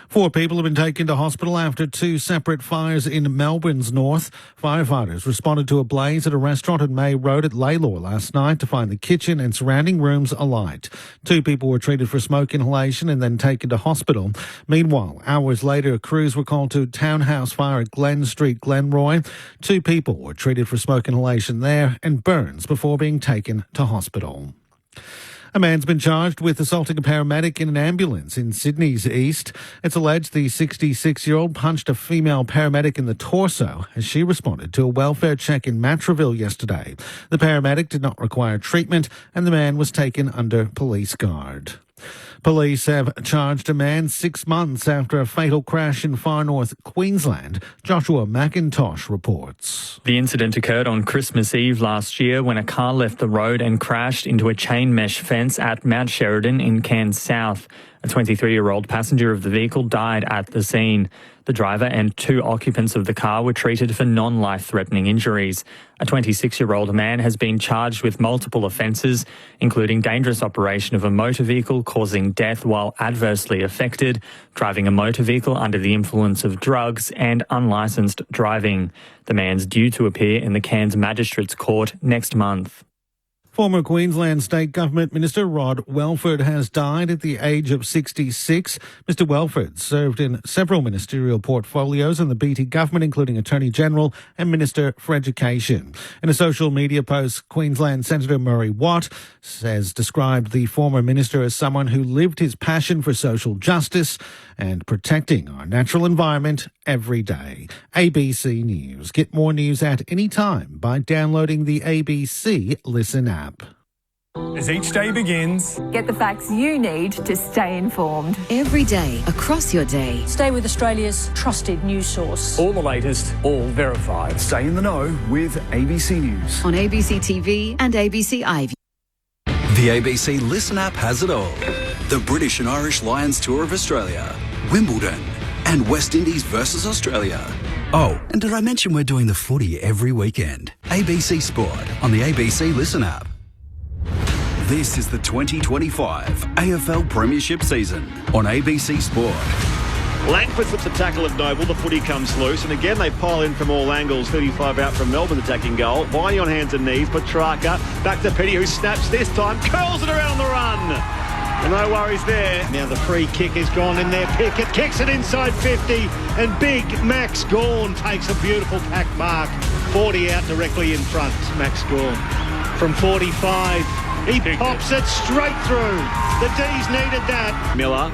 4 people have been taken to hospital after 2 separate fires in Melbourne's north. Firefighters responded to a blaze at a restaurant at May Road at Lalor last night to find the kitchen and surrounding rooms alight. 2 people were treated for smoke inhalation and then taken to hospital. Meanwhile, hours later, crews were called to a townhouse fire at Glen Street, Glenroy. 2 people were treated for smoke inhalation there and burns before being taken to hospital. A man's been charged with assaulting a paramedic in an ambulance in Sydney's east. It's alleged the 66-year-old punched a female paramedic in the torso as she responded to a welfare check in Matraville yesterday. The paramedic did not require treatment and the man was taken under police guard. Police have charged a man 6 months after a fatal crash in far north Queensland. Joshua McIntosh reports. The incident occurred on Christmas Eve last year when a car left the road and crashed into a chain mesh fence at Mount Sheridan in Cairns South. A 23-year-old passenger of the vehicle died at the scene. The driver and 2 occupants of the car were treated for non-life-threatening injuries. A 26-year-old man has been charged with multiple offences, including dangerous operation of a motor vehicle causing death while adversely affected, driving a motor vehicle under the influence of drugs and unlicensed driving. The man's due to appear in the Cairns Magistrates Court next month. Former Queensland State Government Minister Rod Welford has died at the age of 66. Mr Welford served in several ministerial portfolios in the BT government, including Attorney General and Minister for Education. In a social media post, Queensland Senator Murray Watt described the former minister as someone who lived his passion for social justice and protecting our natural environment every day. ABC News. Get more news at any time by downloading the ABC Listen app. As each day begins, get the facts you need to stay informed. Every day, across your day. Stay with Australia's trusted news source. all the latest, all verified. Stay in the know with ABC News. On ABC TV and ABC iView. The ABC Listen app has it all. The British and Irish Lions Tour of Australia, Wimbledon, and West Indies versus Australia. Oh, and did I mention we're doing the footy every weekend? ABC Sport on the ABC Listen app. This is the 2025 AFL Premiership season on ABC Sport. Langford flips a tackle of Noble. The footy comes loose. And again, they pile in from all angles. 35 out from Melbourne attacking goal. Viney on hands and knees. Petrarca back to Petty, who snaps this time. Curls it around the run. And no worries there. Now the free kick is gone in there. Pickett kicks it inside 50. And big Max Gawn takes a beautiful pack mark. 40 out directly in front. Max Gawn from 45. He pops it straight through. The D's needed that. Miller.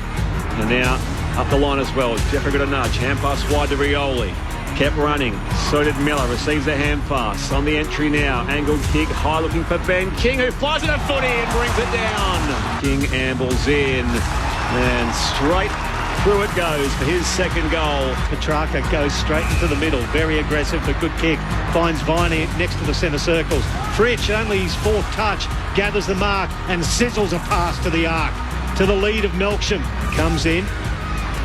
And now up the line as well. Jeffrey got a nudge. Hand pass wide to Rioli. Kept running. So did Miller. Receives a hand pass. On the entry now. Angled kick. High looking for Ben King, who flies it a footy and brings it down. King ambles in. And straight through it goes for his second goal. Petrarca goes straight into the middle. Very aggressive. A good kick. Finds Viney next to the centre circles. Fritsch, only his 4th touch, gathers the mark and sizzles a pass to the arc. To the lead of Melksham. Comes in.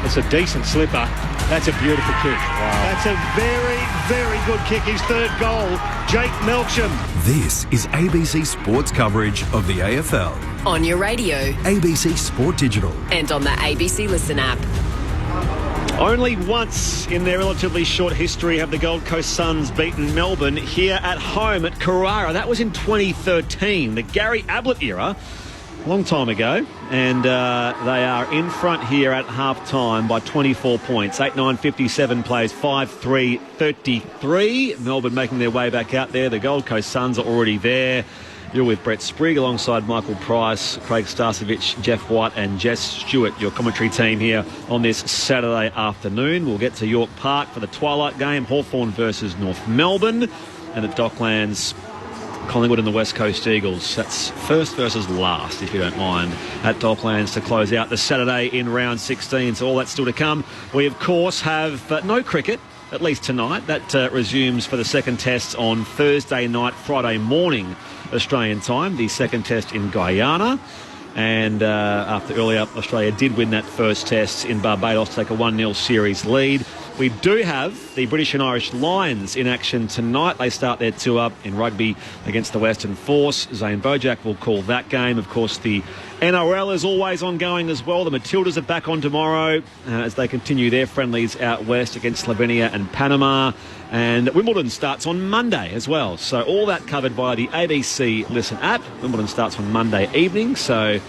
It's a decent slipper. That's a beautiful kick. Wow. That's a very, very good kick. His third goal, Jake Melksham. This is ABC Sports coverage of the AFL. On your radio. ABC Sport Digital. And on the ABC Listen app. Only once in their relatively short history have the Gold Coast Suns beaten Melbourne here at home at Carrara. That was in 2013, the Gary Ablett era. Long time ago, and they are in front here at half-time by 24 points. 8-9-57 plays 5-3-33. Melbourne making their way back out there. The Gold Coast Suns are already there. You're with Brett Sprigg alongside Michael Price, Craig Starcevich, Jeff White and Jess Stewart, your commentary team here on this Saturday afternoon. We'll get to York Park for the twilight game, Hawthorn versus North Melbourne, and at Docklands, Collingwood and the West Coast Eagles. That's first versus last, if you don't mind, at Docklands to close out the Saturday in round 16. So all that's still to come. We, of course, have no cricket, at least tonight. That resumes for the second test on Thursday night, Friday morning, Australian time. The second test in Guyana. And after earlier, Australia did win that first test in Barbados to take a 1-0 series lead. We do have the British and Irish Lions in action tonight. They start their tour in rugby against the Western Force. Zane Bojack will call that game. Of course, the NRL is always ongoing as well. The Matildas are back on tomorrow as they continue their friendlies out west against Slovenia and Panama. And Wimbledon starts on Monday as well. So all that covered via the ABC Listen app. Wimbledon starts on Monday evening. So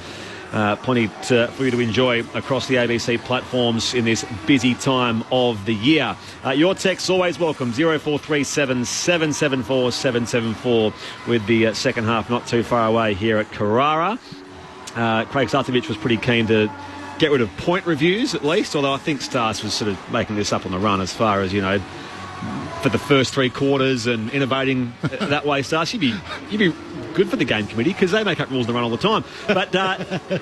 plenty for you to enjoy across the ABC platforms in this busy time of the year. Your texts always welcome, 0437 774 774, with the second half not too far away here at Carrara. Craig Starcevich was pretty keen to get rid of point reviews at least, although I think Stars was sort of making this up on the run as far as, you know, for the first three quarters and innovating that way. Stars, you'd be good for the game committee because they make up rules on the run all the time. But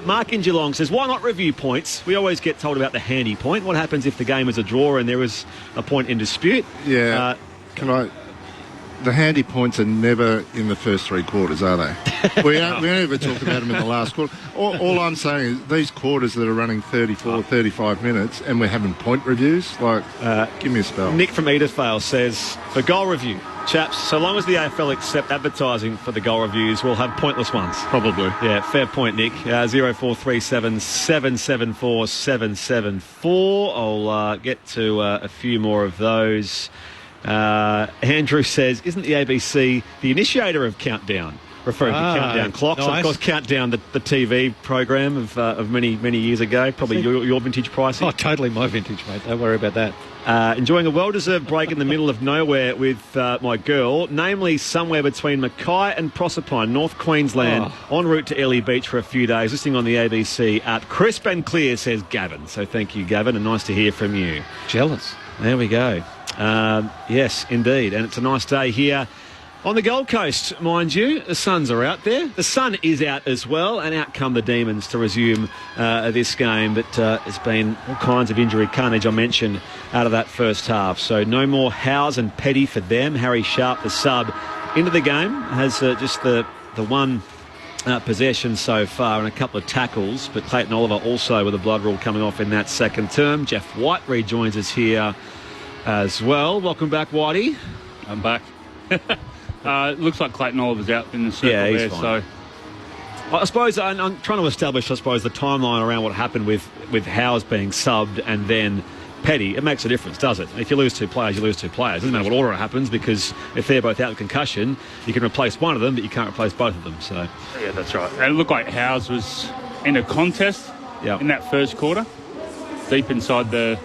Mark in Geelong says, why not review points? We always get told about the handy point. What happens if the game is a draw and there is a point in dispute? Yeah. The handy points are never in the first three quarters, are they? we only ever talk about them in the last quarter. All I'm saying is these quarters that are running 34, 35 minutes and we're having point reviews, give me a spell. Nick from Edithvale says, for goal review, chaps, so long as the AFL accept advertising for the goal reviews, we'll have pointless ones. Probably. Yeah, fair point, Nick. 0437 774 774. I'll get to a few more of those. Andrew says, isn't the ABC the initiator of Countdown? Referring to Countdown clocks. Nice. Of course, Countdown, the TV program of many, many years ago. Probably your vintage pricing. Oh, totally my vintage, mate. Don't worry about that. Enjoying a well-deserved break in the middle of nowhere with my girl, namely somewhere between Mackay and Proserpine, North Queensland, en route to Ely Beach for a few days, listening on the ABC app. Crisp and clear, says Gavin. So thank you, Gavin, and nice to hear from you. Jealous. There we go. Yes, indeed. And it's a nice day here on the Gold Coast, mind you. The Suns are out there. The sun is out as well, and out come the Demons to resume this game. But there's been all kinds of injury carnage, I mentioned, out of that first half. So no more Howes and Petty for them. Harry Sharp, the sub, into the game, has just the one possession so far and a couple of tackles. But Clayton Oliver also with a blood rule coming off in that second term. Jeff White rejoins us here as well. Welcome back, Whitey. I'm back. Looks like Clayton Oliver's out in the circle there. Fine. So I suppose I'm trying to establish, the timeline around what happened with Howes being subbed and then Petty. It makes a difference, does it? If you lose two players, you lose two players. It doesn't matter what order it happens, because if they're both out with concussion, you can replace one of them, but you can't replace both of them. So yeah, that's right. And it looked like Howes was in a contest in that first quarter, deep inside the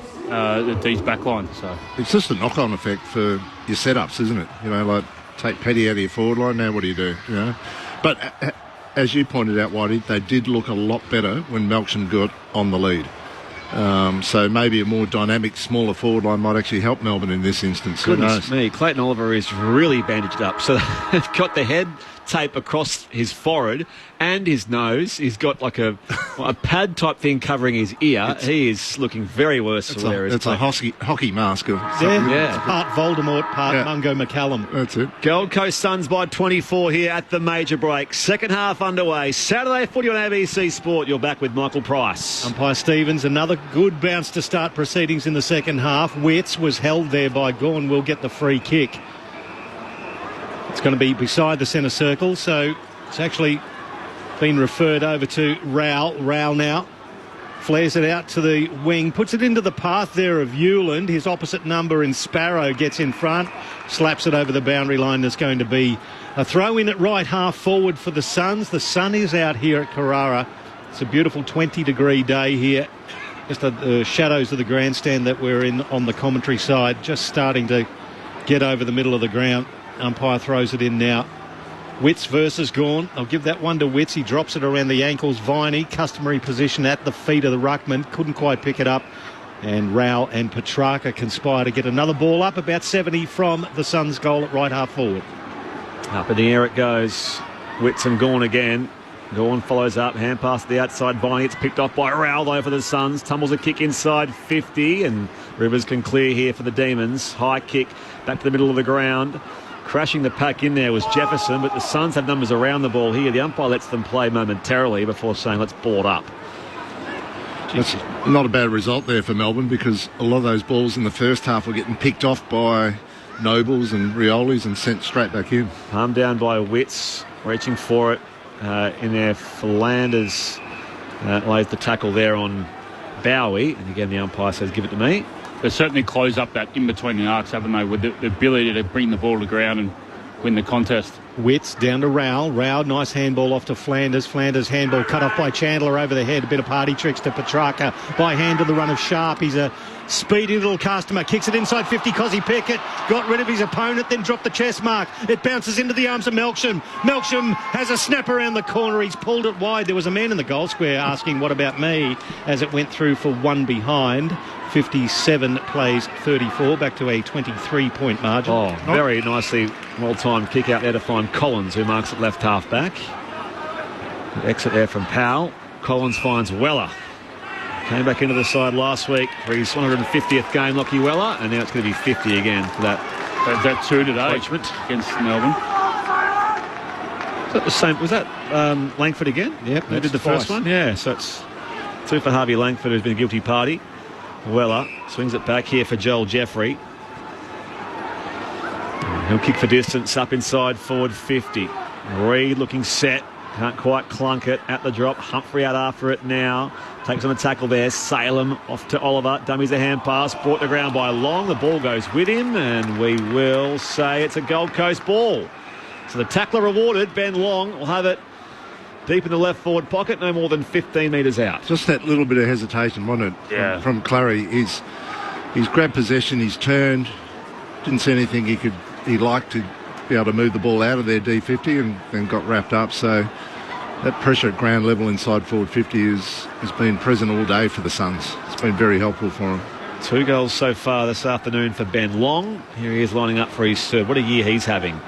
D's back line. So it's just a knock-on effect for your setups, isn't it? You know, like take Petty out of your forward line. Now what do you do? You know, but as you pointed out, Whitey, they did look a lot better when Melksham got on the lead. So maybe a more dynamic, smaller forward line might actually help Melbourne in this instance. Goodness me, Clayton Oliver is really bandaged up. So they've got the head tape across his forehead and his nose. He's got like a pad type thing covering his ear. He is looking very worse. It's a hockey mask. Yeah. It's part Voldemort, part Mungo McCallum. That's it. Gold Coast Suns by 24 here at the major break. Second half underway. Saturday footy on ABC Sport. You're back with Michael Price. Umpire Stevens, another good bounce to start proceedings in the second half. Witts was held there by Gawn. Will get the free kick. It's going to be beside the centre circle, so it's actually been referred over to Rowell. Rowell now flares it out to the wing, puts it into the path there of Hewland. His opposite number in Sparrow gets in front, slaps it over the boundary line. There's going to be a throw in at right half forward for the Suns. The sun is out here at Carrara. It's a beautiful 20-degree day here. Just the shadows of the grandstand that we're in on the commentary side just starting to get over the middle of the ground. Umpire throws it in now. Witts versus Gawn. I'll give that one to Witts. He drops it around the ankles. Viney, customary position at the feet of the ruckman. Couldn't quite pick it up. And Rowell and Petrarca conspire to get another ball up about 70 from the Suns' goal at right half forward. Up in the air it goes. Witts and Gawn again. Gawn follows up, hand pass to the outside. Viney, it's picked off by Rowell though for the Suns. Tumbles a kick inside 50 and Rivers can clear here for the Demons. High kick back to the middle of the ground. Crashing the pack in there was Jefferson, but the Suns have numbers around the ball here. The umpire lets them play momentarily before saying, let's board up. That's not a bad result there for Melbourne because a lot of those balls in the first half were getting picked off by Nobles and Riolis and sent straight back in. Palmed down by Witts, reaching for it in there. Flanders lays the tackle there on Bowie, and again the umpire says, give it to me. They've certainly closed up that in between the arcs, haven't they, with the ability to bring the ball to ground and win the contest. Witts down to Rowell. Rowell, nice handball off to Flanders. Flanders handball cut off by Chandler over the head. A bit of party tricks to Petrarca. By hand to the run of Sharp. He's a speedy little customer. Kicks it inside 50. Cozzy Pickett got rid of his opponent, then dropped the chest mark. It bounces into the arms of Melksham. Melksham has a snap around the corner. He's pulled it wide. There was a man in the goal square asking, what about me? As it went through for one behind. 57 plays 34, back to a 23-point margin. Oh, very nicely well-timed kick out there to find Collins, who marks at left half-back. Exit there from Powell. Collins finds Weller. Came back into the side last week for his 150th game, Lockie Weller, and now it's going to be 50 again for that. Is that two today against Melbourne? Is that the same? Was that Langford again? Yep, they did the first one. Yeah, so it's two for Harvey Langford, who's been a guilty party. Weller swings it back here for Joel Jeffrey. He'll kick for distance up inside forward 50. Reed looking set. Can't quite clunk it at the drop. Humphrey out after it now. Takes on a tackle there. Salem off to Oliver. Dummies a hand pass. Brought to ground by Long. The ball goes with him, and we will say it's a Gold Coast ball. So the tackler rewarded. Ben Long will have it deep in the left forward pocket, no more than 15 metres out. Just that little bit of hesitation, wasn't it? Yeah. From Clary. He's grabbed possession, he's turned, didn't see anything he liked to be able to move the ball out of their D50 and then got wrapped up. So that pressure at ground level inside forward 50 has been present all day for the Suns. It's been very helpful for them. 2 goals so far this afternoon for Ben Long. Here he is lining up for his third. What a year he's having.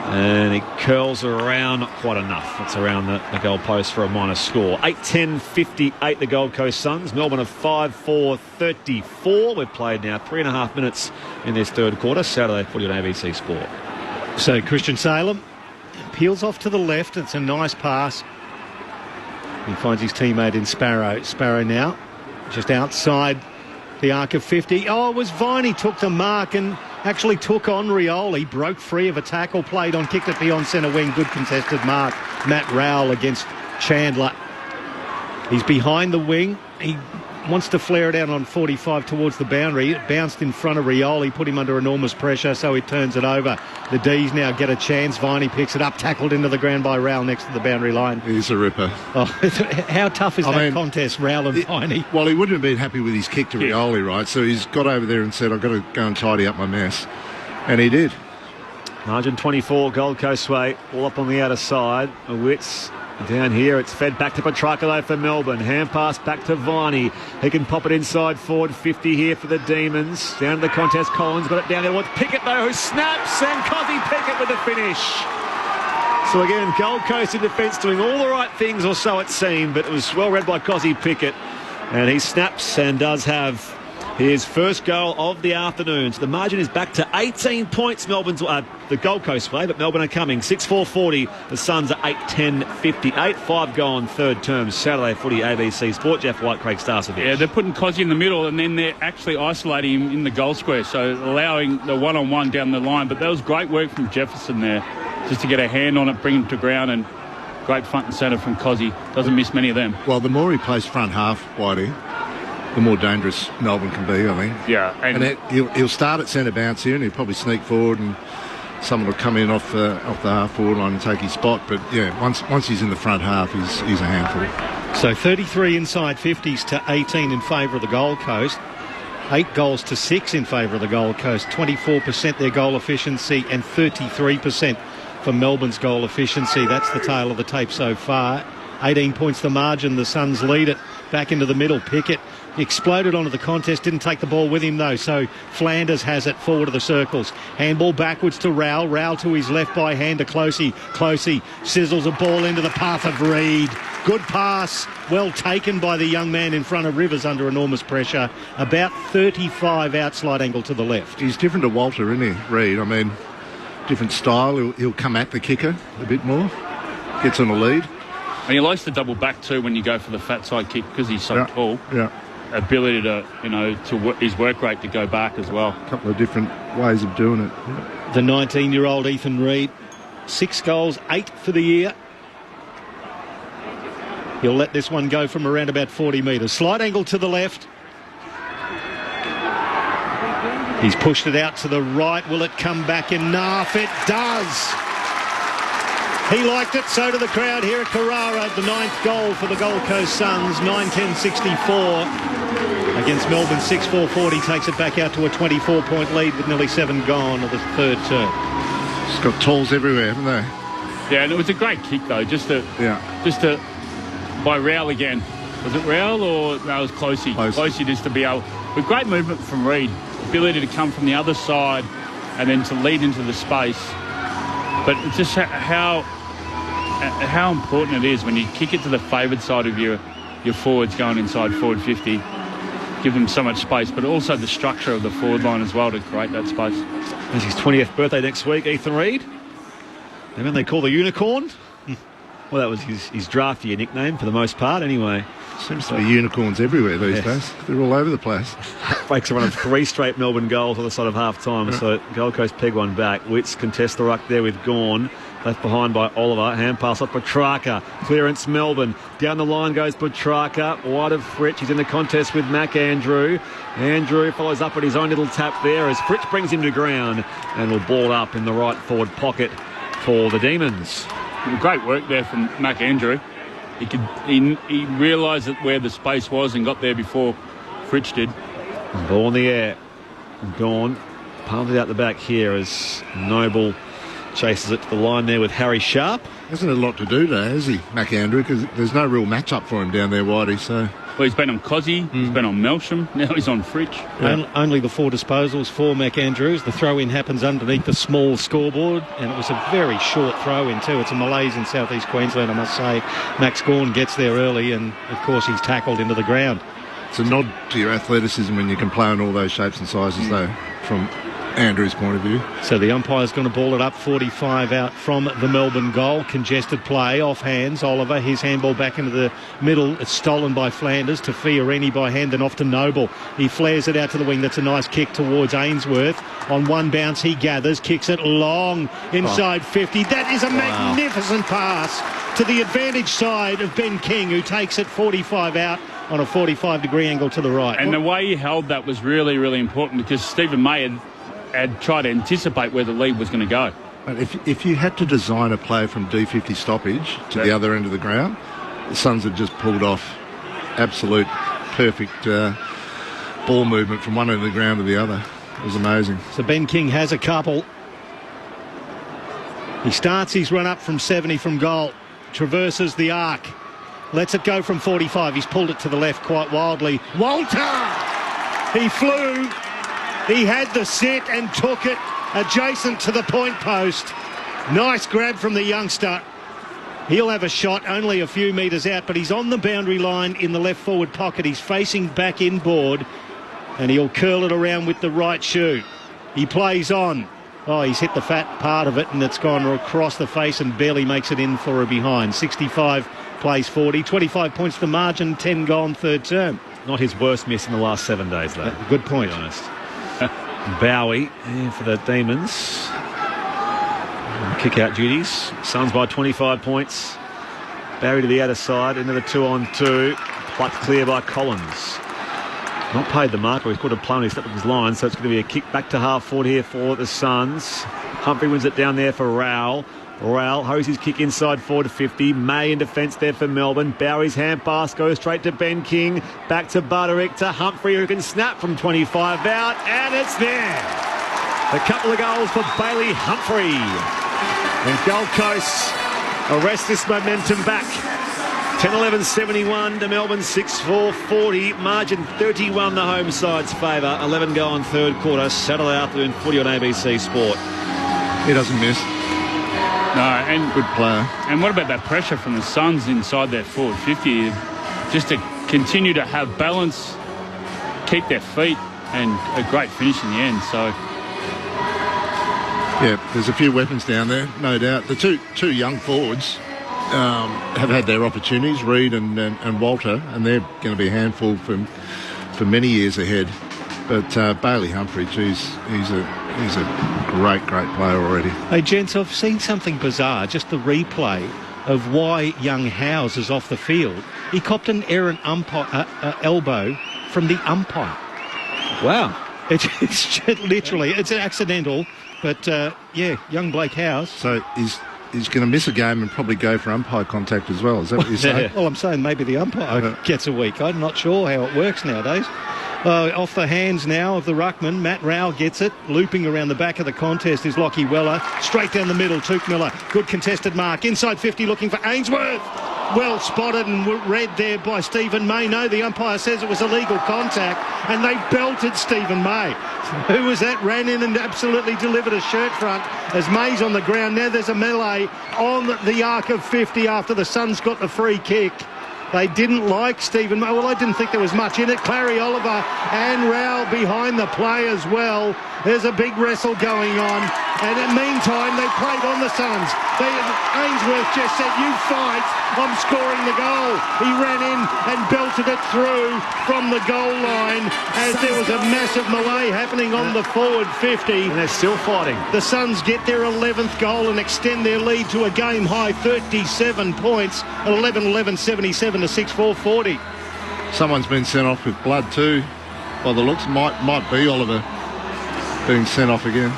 And he curls around, not quite enough. It's around the goal post for a minor score. 8-10-58 the Gold Coast Suns. Melbourne are 5-4-34. We've played now 3.5 minutes in this third quarter. Saturday footy on ABC Sport. So Christian Salem peels off to the left. It's a nice pass. He finds his teammate in Sparrow. Sparrow now just outside the arc of 50. Oh, it was Viney took the mark and actually took on Rioli, broke free of a tackle, played on, kicked it beyond centre wing. Good contested mark. Matt Rowell against Chandler. He's behind the wing. He wants to flare it out on 45 towards the boundary. It bounced in front of Rioli, put him under enormous pressure, so he turns it over. The D's now get a chance. Viney picks it up, tackled into the ground by Rowell next to the boundary line. He's a ripper. Oh, how tough is that contest, Rowell and Viney? Well, he wouldn't have been happy with his kick to Rioli, right? So he's got over there and said, I've got to go and tidy up my mess. And he did. Margin 24, Gold Coast way, all up on the outer side. Witts down here, it's fed back to Petrarca though for Melbourne. Hand pass back to Viney. He can pop it inside forward 50 here for the Demons. Down to the contest, Collins got it down there. What's Pickett though, who snaps, and Cozzy Pickett with the finish. So again, Gold Coast in defence doing all the right things, or so it seemed, but it was well read by Cozzy Pickett. And he snaps and does have his first goal of the afternoon. So the margin is back to 18 points, Melbourne's the Gold Coast way, but Melbourne are coming. 6-4-40. The Suns are 8-10-58. 5 gone, third term. Saturday footy, ABC Sport. Jeff White, Craig Starcevich. Yeah, they're putting Cozzy in the middle, and then they're actually isolating him in the goal square, so allowing the one-on-one down the line. But that was great work from Jefferson there, just to get a hand on it, bring him to ground, and great front and centre from Cozzy. Doesn't miss many of them. Well, the more he plays front half, Whitey, the more dangerous Melbourne can be, I think. Yeah. And he'll start at centre bounce here, and he'll probably sneak forward, and someone will come in off the half forward line and take his spot. But yeah, once he's in the front half, he's a handful. So 33 inside 50s to 18 in favour of the Gold Coast. 8 goals to 6 in favour of the Gold Coast. 24% their goal efficiency and 33% for Melbourne's goal efficiency. That's the tail of the tape so far. 18 points the margin. The Suns lead it back into the middle. Pickett exploded onto the contest, didn't take the ball with him though, so Flanders has it forward of the circles. Handball backwards to Rowell. Rowell to his left by hand to Closey. Closey sizzles a ball into the path of Reid. Good pass, well taken by the young man in front of Rivers under enormous pressure. About 35 out slide angle to the left. He's different to Walter, isn't he, Reid? I mean, different style. He'll come at the kicker a bit more. Gets on the lead. And he likes to double back too when you go for the fat side kick because he's so tall. Yeah. Ability to, his work rate to go back as well. A couple of different ways of doing it. Yeah. The 19-year-old Ethan Reid, 6 goals, 8 for the year. He'll let this one go from around about 40 metres. Slight angle to the left. He's pushed it out to the right. Will it come back enough? It does. He liked it, so did the crowd here at Carrara. The 9th goal for the Gold Coast Suns, 9-10-64. Against Melbourne, 6-4-40, takes it back out to a 24-point lead with nearly 7 gone of the third term. It's got tools everywhere, haven't they? Yeah, and it was a great kick, though, just to by Rowell again. Was it Rowell or no, it was Closey? Closey just to be able, with great movement from Reid, ability to come from the other side and then to lead into the space. But it's just how important it is when you kick it to the favoured side of your forwards going inside forward 50. Give them so much space, but also the structure of the forward line as well to create that space. It's his 20th birthday next week, Ethan Reid. The man they call the Unicorn. Well, that was his draft year nickname for the most part, anyway. Seems to be unicorns everywhere these days. They're all over the place. Breaks a run of 3 straight Melbourne goals on the side of half-time. So Gold Coast peg one back. Witts contests the ruck there with Gawn. Left behind by Oliver. Hand pass up Petrarca. Clearance Melbourne. Down the line goes Petrarca. Wide of Fritsch. He's in the contest with Mac Andrew. Andrew follows up at his own little tap there as Fritsch brings him to ground and will ball up in the right forward pocket for the Demons. Great work there from Mac Andrew. He realised where the space was and got there before Fritsch did. Ball in the air. Gawn palmed it out the back here as Noble chases it to the line there with Harry Sharp. Hasn't had a lot to do there, has he, Mac Andrew? Because there's no real match-up for him down there, Whitey. So. Well, he's been on Cozzy, he's been on Melsham, now he's on Fritsch. Yeah. Only the 4 disposals for Mac Andrews. The throw-in happens underneath the small scoreboard, and it was a very short throw-in too. It's a malaise in southeast Queensland, I must say. Max Gawn gets there early, and of course he's tackled into the ground. It's a nod to your athleticism when you can play on all those shapes and sizes, though, from Andrew's point of view. So the umpire's going to ball it up 45 out from the Melbourne goal. Congested play off hands. Oliver, his handball back into the middle. It's stolen by Flanders to Fiorini by hand and off to Noble. He flares it out to the wing. That's a nice kick towards Ainsworth. On one bounce he gathers, kicks it long inside 50. That is a magnificent pass to the advantage side of Ben King, who takes it 45 out on a 45-degree angle to the right. And the way he held that was really, really important because Stephen May had tried to anticipate where the lead was going to go. If you had to design a play from D50 stoppage to the other end of the ground, the Suns had just pulled off absolute perfect ball movement from one end of the ground to the other. It was amazing. So Ben King has a couple. He starts his run up from 70 from goal, traverses the arc, lets it go from 45. He's pulled it to the left quite wildly. Walter! He flew. He had the set and took it adjacent to the point post. Nice grab from the youngster. He'll have a shot only a few metres out, but he's on the boundary line in the left forward pocket. He's facing back inboard, and he'll curl it around with the right shoe. He plays on. Oh, he's hit the fat part of it, and it's gone across the face and barely makes it in for a behind. 65 plays 40, 25 points the margin, 10 gone third term. Not his worst miss in the last 7 days, though. Good point. To be honest. Bowie for the Demons. Kick-out duties. Suns by 25 points. Barry to the outer side, into the 2-on-2. Plucked clear by Collins. Not paid the marker. He's caught a play when he stepped up his line, so it's going to be a kick back to half forward here for the Suns. Humphrey wins it down there for Rowell. Rowell hurries his kick inside forward to 50. May in defence there for Melbourne. Bowie's hand pass goes straight to Ben King. Back to Butterick to Humphrey, who can snap from 25 out, and it's there. A couple of goals for Bailey Humphrey. And Gold Coast arrest this momentum back. 10-11-71 to Melbourne 6-4-40. Margin 31 the home side's favour. 11 go on third quarter. Saturday afternoon footy on ABC Sport. He doesn't miss. No, and good player. And what about that pressure from the Suns inside their forward 50? Just to continue to have balance, keep their feet, and a great finish in the end. So, yeah, there's a few weapons down there, no doubt. The two young forwards have had their opportunities, Reid and Walter, and they're going to be a handful for many years ahead. But Bailey Humphrey, geez, he's a great player already. Hey, gents, I've seen something bizarre, just the replay of why young Howes is off the field. He copped an errant elbow from the umpire. Wow. It's literally, it's accidental, but yeah, young Blake Howes. So he's going to miss a game and probably go for umpire contact as well. Is that what you're saying? Well, I'm saying maybe the umpire gets a week. I'm not sure how it works nowadays. Off the hands now of the ruckman. Matt Rowell gets it. Looping around the back of the contest is Lockie Weller. Straight down the middle, Touk Miller. Good contested mark. Inside 50 looking for Ainsworth. Well spotted and read there by Stephen May. No, the umpire says it was illegal contact, and they belted Stephen May. Who was that? Ran in and absolutely delivered a shirt front as May's on the ground. Now there's a melee on the arc of 50 after the Suns got the free kick. They didn't like Stephen May. Well, I didn't think there was much in it. Clary Oliver and Rowell behind the play as well. There's a big wrestle going on. And in the meantime, they played on the Suns. Ainsworth just said, "You fight, I'm scoring the goal." He ran in and belted it through from the goal line as there was a massive melee happening on the forward 50. And they're still fighting. The Suns get their 11th goal and extend their lead to a game-high 37 points at 11-11-77 to 6-4-40. Someone's been sent off with blood too. By the looks, might be Oliver being sent off again.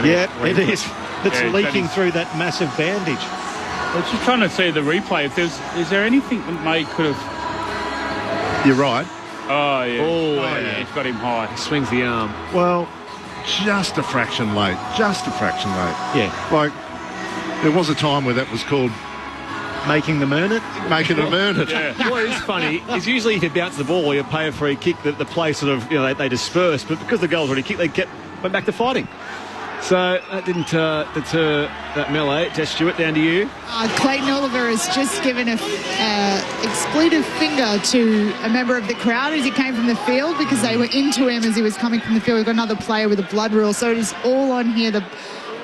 Yeah, it is. It's leaking through that massive bandage. I was just trying to see the replay. Is there anything that May could have... You're right. Oh, yeah. Oh, yeah. He's got him high. He swings the arm. Well, just a fraction late. Yeah. Like, there was a time where that was called... Making them earn it? Making them earn it. Yeah. What is funny is usually if you bounce the ball or you pay a free kick, the play sort of, they disperse. But because the goal's already kicked, went back to fighting. So that didn't deter that melee. Tess Stewart, down to you. Clayton Oliver has just given a expletive finger to a member of the crowd as he came from the field because they were into him as he was coming from the field. We've got another player with a blood rule. So it is all on here. The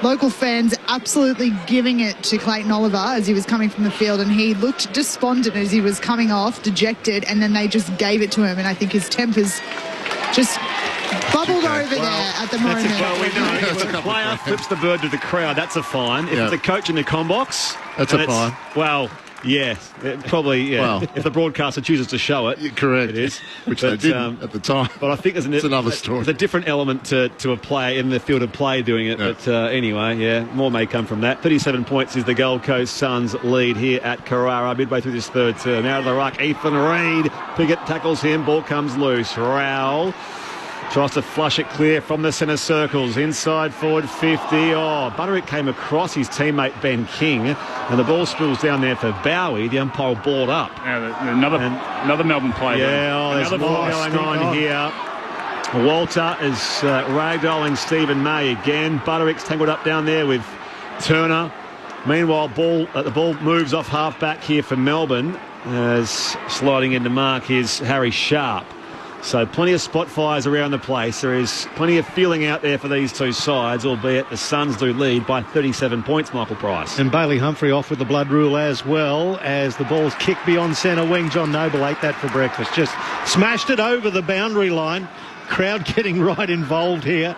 local fans absolutely giving it to Clayton Oliver as he was coming from the field, and he looked despondent as he was coming off, dejected, and then they just gave it to him, and I think his temper's just bubbled over there at the moment. Well, we know when a player flips the bird to the crowd, that's a fine. If it's a coach in the combox, that's a fine. Well, yeah, probably, yeah. Well, if the broadcaster chooses to show it. Correct. It is. Which they didn't at the time. But I think it's another story. There's a different element to a player in the field of play doing it. Yeah. But anyway, yeah, more may come from that. 37 points is the Gold Coast Suns lead here at Carrara midway through this third term. Out of the ruck, Ethan Reid. Piggott tackles him. Ball comes loose. Rowell tries to flush it clear from the centre circles. Inside forward 50. Oh, Butterick came across his teammate Ben King, and the ball spills down there for Bowie. The umpire balled up. Yeah, another Melbourne player. Yeah, there's more going on here. Walter is ragdolling Stephen May again. Butterick's tangled up down there with Turner. Meanwhile, the ball moves off half-back here for Melbourne. As sliding into mark is Harry Sharp. So plenty of spot fires around the place. There is plenty of feeling out there for these two sides, albeit the Suns do lead by 37 points, Michael Price. And Bailey Humphrey off with the blood rule as well, as the ball's kicked beyond centre wing. John Noble ate that for breakfast. Just smashed it over the boundary line. Crowd getting right involved here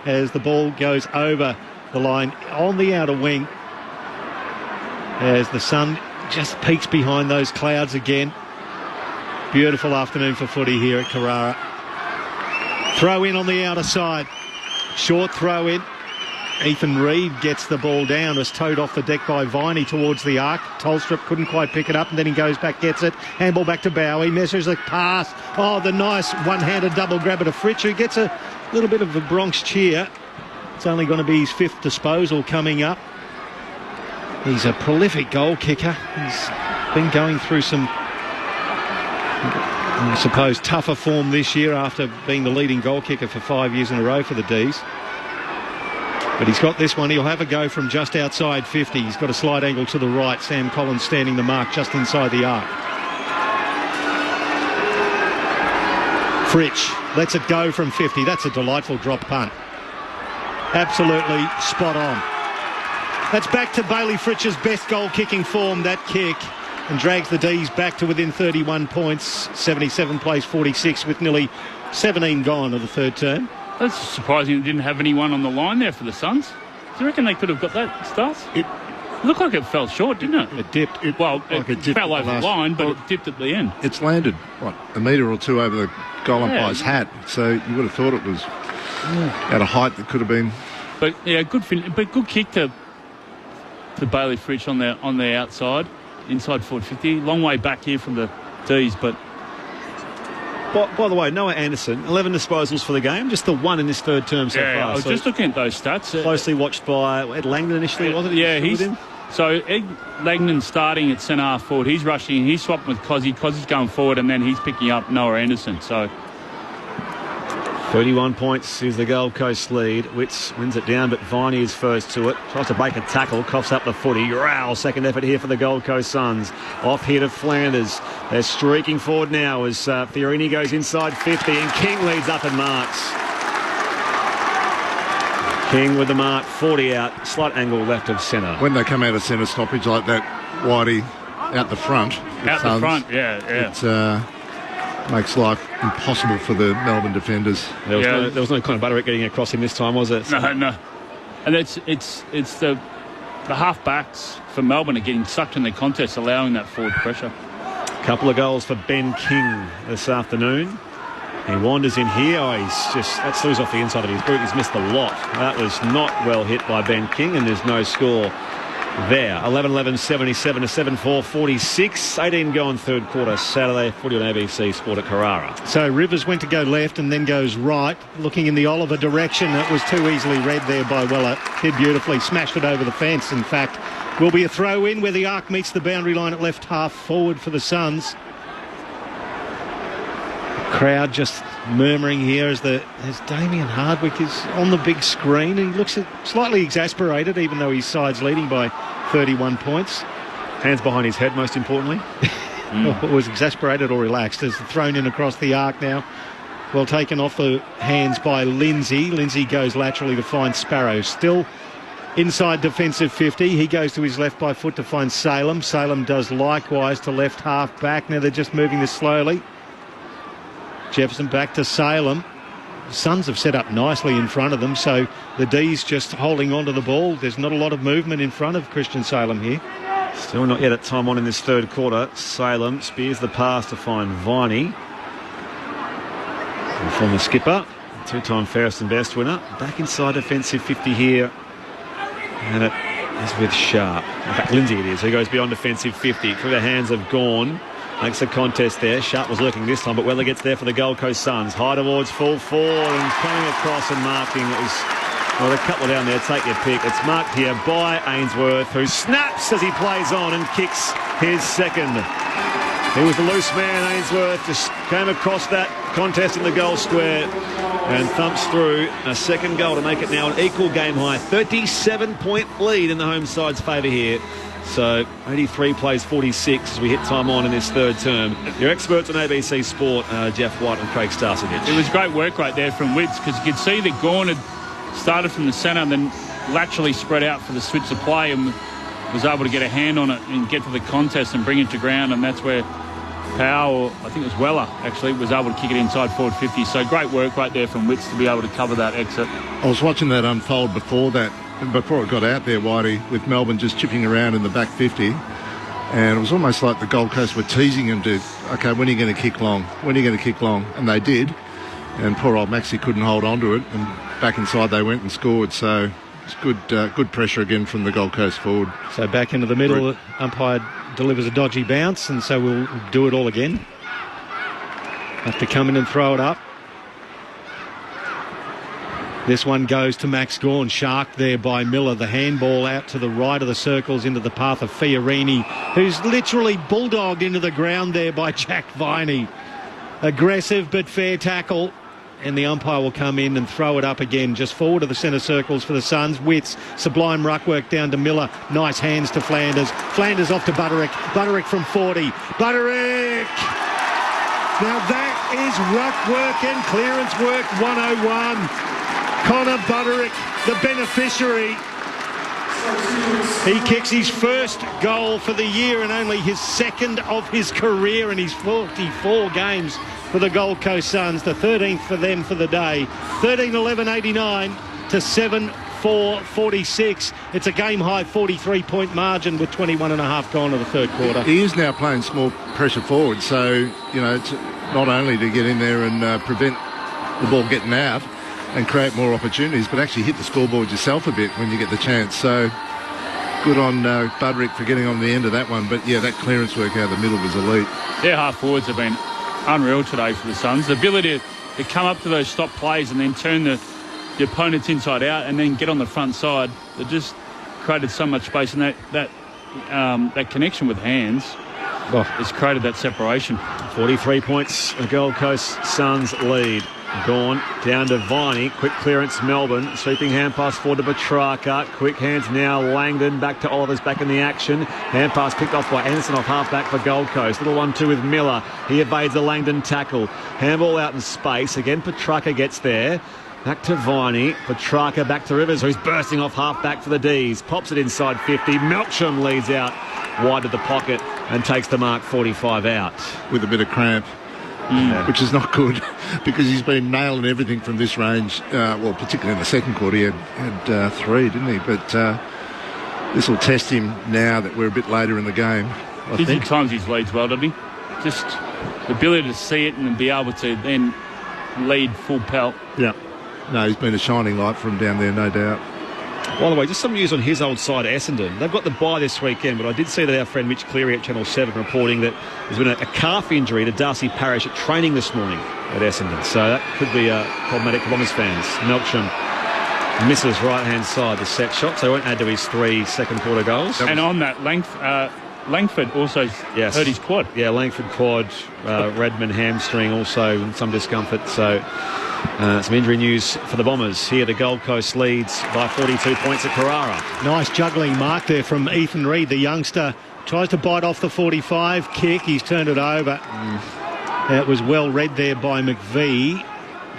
as the ball goes over the line on the outer wing. As the sun just peeks behind those clouds again. Beautiful afternoon for footy here at Carrara. Throw in on the outer side. Short throw in. Ethan Reid gets the ball down. Was towed off the deck by Viney towards the arc. Tolstrup couldn't quite pick it up, and then he goes back, gets it. Handball back to Bowie. Measures the pass. Oh, the nice one-handed double grabber to Fritsch, who gets a little bit of a Bronx cheer. It's only going to be his 5th disposal coming up. He's a prolific goal kicker. He's been going through some, I suppose, tougher form this year after being the leading goal kicker for 5 years in a row for the D's. But he's got this one. He'll have a go from just outside 50. He's got a slight angle to the right. Sam Collins standing the mark just inside the arc. Fritsch lets it go from 50. That's a delightful drop punt. Absolutely spot on. That's back to Bailey Fritsch's best goal-kicking form, that kick, and drags the D's back to within 31 points, 77 plays 46 with nearly 17 gone of the third term. That's surprising it didn't have anyone on the line there for the Suns. Do you reckon they could have got that, Stars? It looked like it fell short, didn't it? It dipped. It fell over the line, but it dipped at the end. It's landed, a metre or two over the goal umpire's hat, so you would have thought it was at a height that could have been... But, yeah, good kick to Bailey Fritsch on the outside, inside forward 50. Long way back here from the D's, but... By the way, Noah Anderson, 11 disposals for the game, just the one in this third term so far. I was just looking at those stats. Closely watched by Ed Langdon initially, wasn't it? Yeah, so Ed Langdon starting at centre half forward. He's rushing, he's swapping with Cozzy. Cozzy's going forward, and then he's picking up Noah Anderson, so... 31 points is the Gold Coast lead. Witts wins it down, but Viney is first to it. Tries to break a tackle, coughs up the footy. Row, second effort here for the Gold Coast Suns. Off here to Flanders. They're streaking forward now as Fiorini goes inside 50 and King leads up and marks. King with the mark, 40 out, slight angle left of centre. When they come out of centre stoppage like that, Whitey out the front. Out the front, yeah. It makes life impossible for the Melbourne defenders. There was no kind of Butterick getting across him this time, was it? No. And it's the half-backs for Melbourne are getting sucked in the contest, allowing that forward pressure. A couple of goals for Ben King this afternoon. He wanders in here. That slews off the inside of his boot. He's missed a lot. That was not well hit by Ben King, and there's no score there. 11-11, 77 to 7-4, 46. 18 gone third quarter. Saturday footy on ABC Sport at Carrara. So Rivers went to go left and then goes right, looking in the Oliver direction. That was too easily read there by Weller. Did beautifully, smashed it over the fence. In fact, will be a throw in where the arc meets the boundary line at left half forward for the Suns. Crowd just murmuring here as Damien Hardwick is on the big screen. He looks slightly exasperated, even though his side's leading by 31 points. Hands behind his head, most importantly. Was exasperated or relaxed as thrown in across the arc now. Well taken off the hands by Lindsay. Lindsay goes laterally to find Sparrow. Still inside defensive 50. He goes to his left by foot to find Salem. Salem does likewise to left half back. Now they're just moving this slowly. Jefferson back to Salem. The Suns have set up nicely in front of them, so the D's just holding on to the ball. There's not a lot of movement in front of Christian Salem here. Still not yet at time on in this third quarter. Salem spears the pass to find Viney. The former skipper, two-time fairest and best winner. Back inside defensive 50 here. And it is with Sharp. In fact, Lindsay it is. He goes beyond defensive 50. Through the hands of Gawn. Makes the contest there. Sharp was lurking this time, but Weller gets there for the Gold Coast Suns. High towards full forward and coming across and marking. It was, well, a couple down there. Take your pick. It's marked here by Ainsworth, who snaps as he plays on and kicks his second. He was the loose man, Ainsworth. Just came across that contest in the goal square and thumps through a second goal to make it now an equal game high. 37-point lead in the home side's favour here. So 83 plays 46 as we hit time on in this third term. Your experts on ABC Sport, Jeff White and Craig Starcevich. It was great work right there from Witts, because you could see that Gawn had started from the centre and then laterally spread out for the switch of play and was able to get a hand on it and get to the contest and bring it to ground, and that's where Powell, or I think it was Weller actually, was able to kick it inside forward 50. So great work right there from Witts to be able to cover that exit. I was watching that unfold before it got out there, Whitey, with Melbourne just chipping around in the back 50, and it was almost like the Gold Coast were teasing him to, okay, when are you going to kick long? When are you going to kick long? And they did, and poor old Maxi couldn't hold on to it, and back inside they went and scored. So it's good pressure again from the Gold Coast forward. So back into the middle, umpire delivers a dodgy bounce, and so we'll do it all again. Have to come in and throw it up. This one goes to Max Gawn, sharked there by Miller. The handball out to the right of the circles into the path of Fiorini, who's literally bulldogged into the ground there by Jack Viney. Aggressive but fair tackle, and the umpire will come in and throw it up again, just forward of the centre circles for the Suns. Witts, sublime ruck work down to Miller. Nice hands to Flanders. Flanders off to Butterick. Butterick from 40. Butterick! Now that is ruck work and clearance work 101. Connor Butterick, the beneficiary. He kicks his first goal for the year and only his second of his career in his 44 games for the Gold Coast Suns. The 13th for them for the day. 13-11-89 to 7-4-46. It's a game-high 43-point margin with 21 and a half gone to the third quarter. He is now playing small pressure forward, so, you know, it's not only to get in there and prevent the ball getting out and create more opportunities, but actually hit the scoreboard yourself a bit when you get the chance. So good on Butterick for getting on the end of that one. But yeah, that clearance work out of the middle was elite. Their half forwards have been unreal today for the Suns. The ability to come up to those stop plays and then turn the opponents inside out and then get on the front side. They just created so much space, and that connection with hands has created that separation. 43 points, the Gold Coast Suns lead. Gone down to Viney. Quick clearance, Melbourne. Sweeping hand pass forward to Petrarca. Quick hands now, Langdon. Back to Oliver's back in the action. Hand pass picked off by Anderson off half-back for Gold Coast. Little 1-2 with Miller. He evades a Langdon tackle. Handball out in space. Again, Petrarca gets there. Back to Viney. Petrarca back to Rivers, who's bursting off half-back for the D's. Pops it inside 50. Melksham leads out wide of the pocket and takes the mark 45 out. With a bit of cramp. Which is not good because he's been nailing everything from this range. Well, particularly in the second quarter, he had 3, didn't he? But this will test him now that we're a bit later in the game. I think times his leads well, doesn't he? Just the ability to see it and be able to then lead full pelt. Yeah. No, he's been a shining light for him down there, no doubt. By the way, just some news on his old side, Essendon. They've got the bye this weekend, but I did see that our friend Mitch Cleary at Channel 7 reporting that there's been a calf injury to Darcy Parish at training this morning at Essendon. So that could be problematic for Bombers fans. Melksham misses right-hand side the set shot, so he won't add to his 3 second-quarter goals. And on that, Langford also hurt his quad. Yeah, Langford quad, Redmond hamstring also some discomfort. So some injury news for the Bombers. Here the Gold Coast leads by 42 points at Carrara. Nice juggling mark there from Ethan Reid, the youngster. Tries to bite off the 45 kick. He's turned it over. It was well read there by McVie.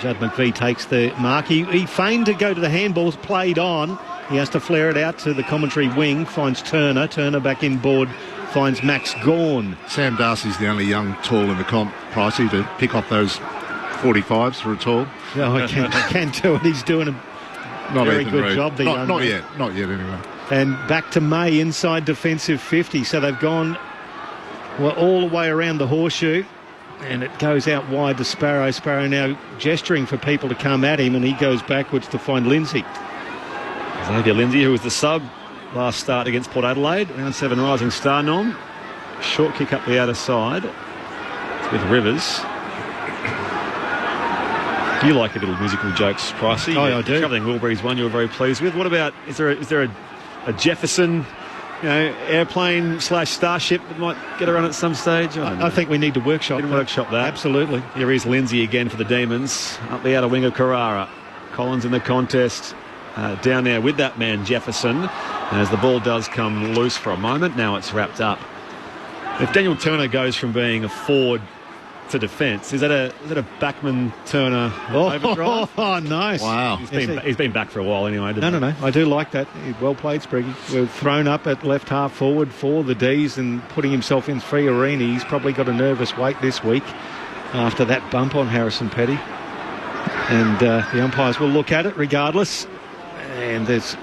Judd McVie takes the mark. He feigned to go to the handballs, played on. He has to flare it out to the commentary wing. Finds Turner. Turner back in board. Finds Max Gawn. Sam Darcy's the only young tall in the comp, Pricey, to pick off those 45s for a tall. No, I can tell it. He's doing a very good job. Not yet anyway. And back to May inside defensive 50. So they've gone all the way around the horseshoe, and it goes out wide to Sparrow. Sparrow now gesturing for people to come at him, and he goes backwards to find Lindsay. Xavier Lindsay, who was the sub last start against Port Adelaide. Round 7 rising star, Norm. Short kick up the outer side. It's with Rivers. You like the little musical jokes, Pricey. Oh, I do. Travelling Wilbury's one you were very pleased with. What about, is there a Jefferson airplane/starship that might get a run at some stage? I think we need to workshop that. Absolutely. Here is Lindsay again for the Demons. Up the outer wing of Carrara. Collins in the contest. Down there with that man Jefferson. As the ball does come loose for a moment, now it's wrapped up. If Daniel Turner goes from being a forward to defence, is that a Backman Turner overdrive? Oh, nice! Wow, he's been back for a while anyway. No. I do like that. Well played, Spriggy. We're thrown up at left half forward for the D's and putting himself in free arena. He's probably got a nervous wait this week after that bump on Harrison Petty, and the umpires will look at it regardless. And there's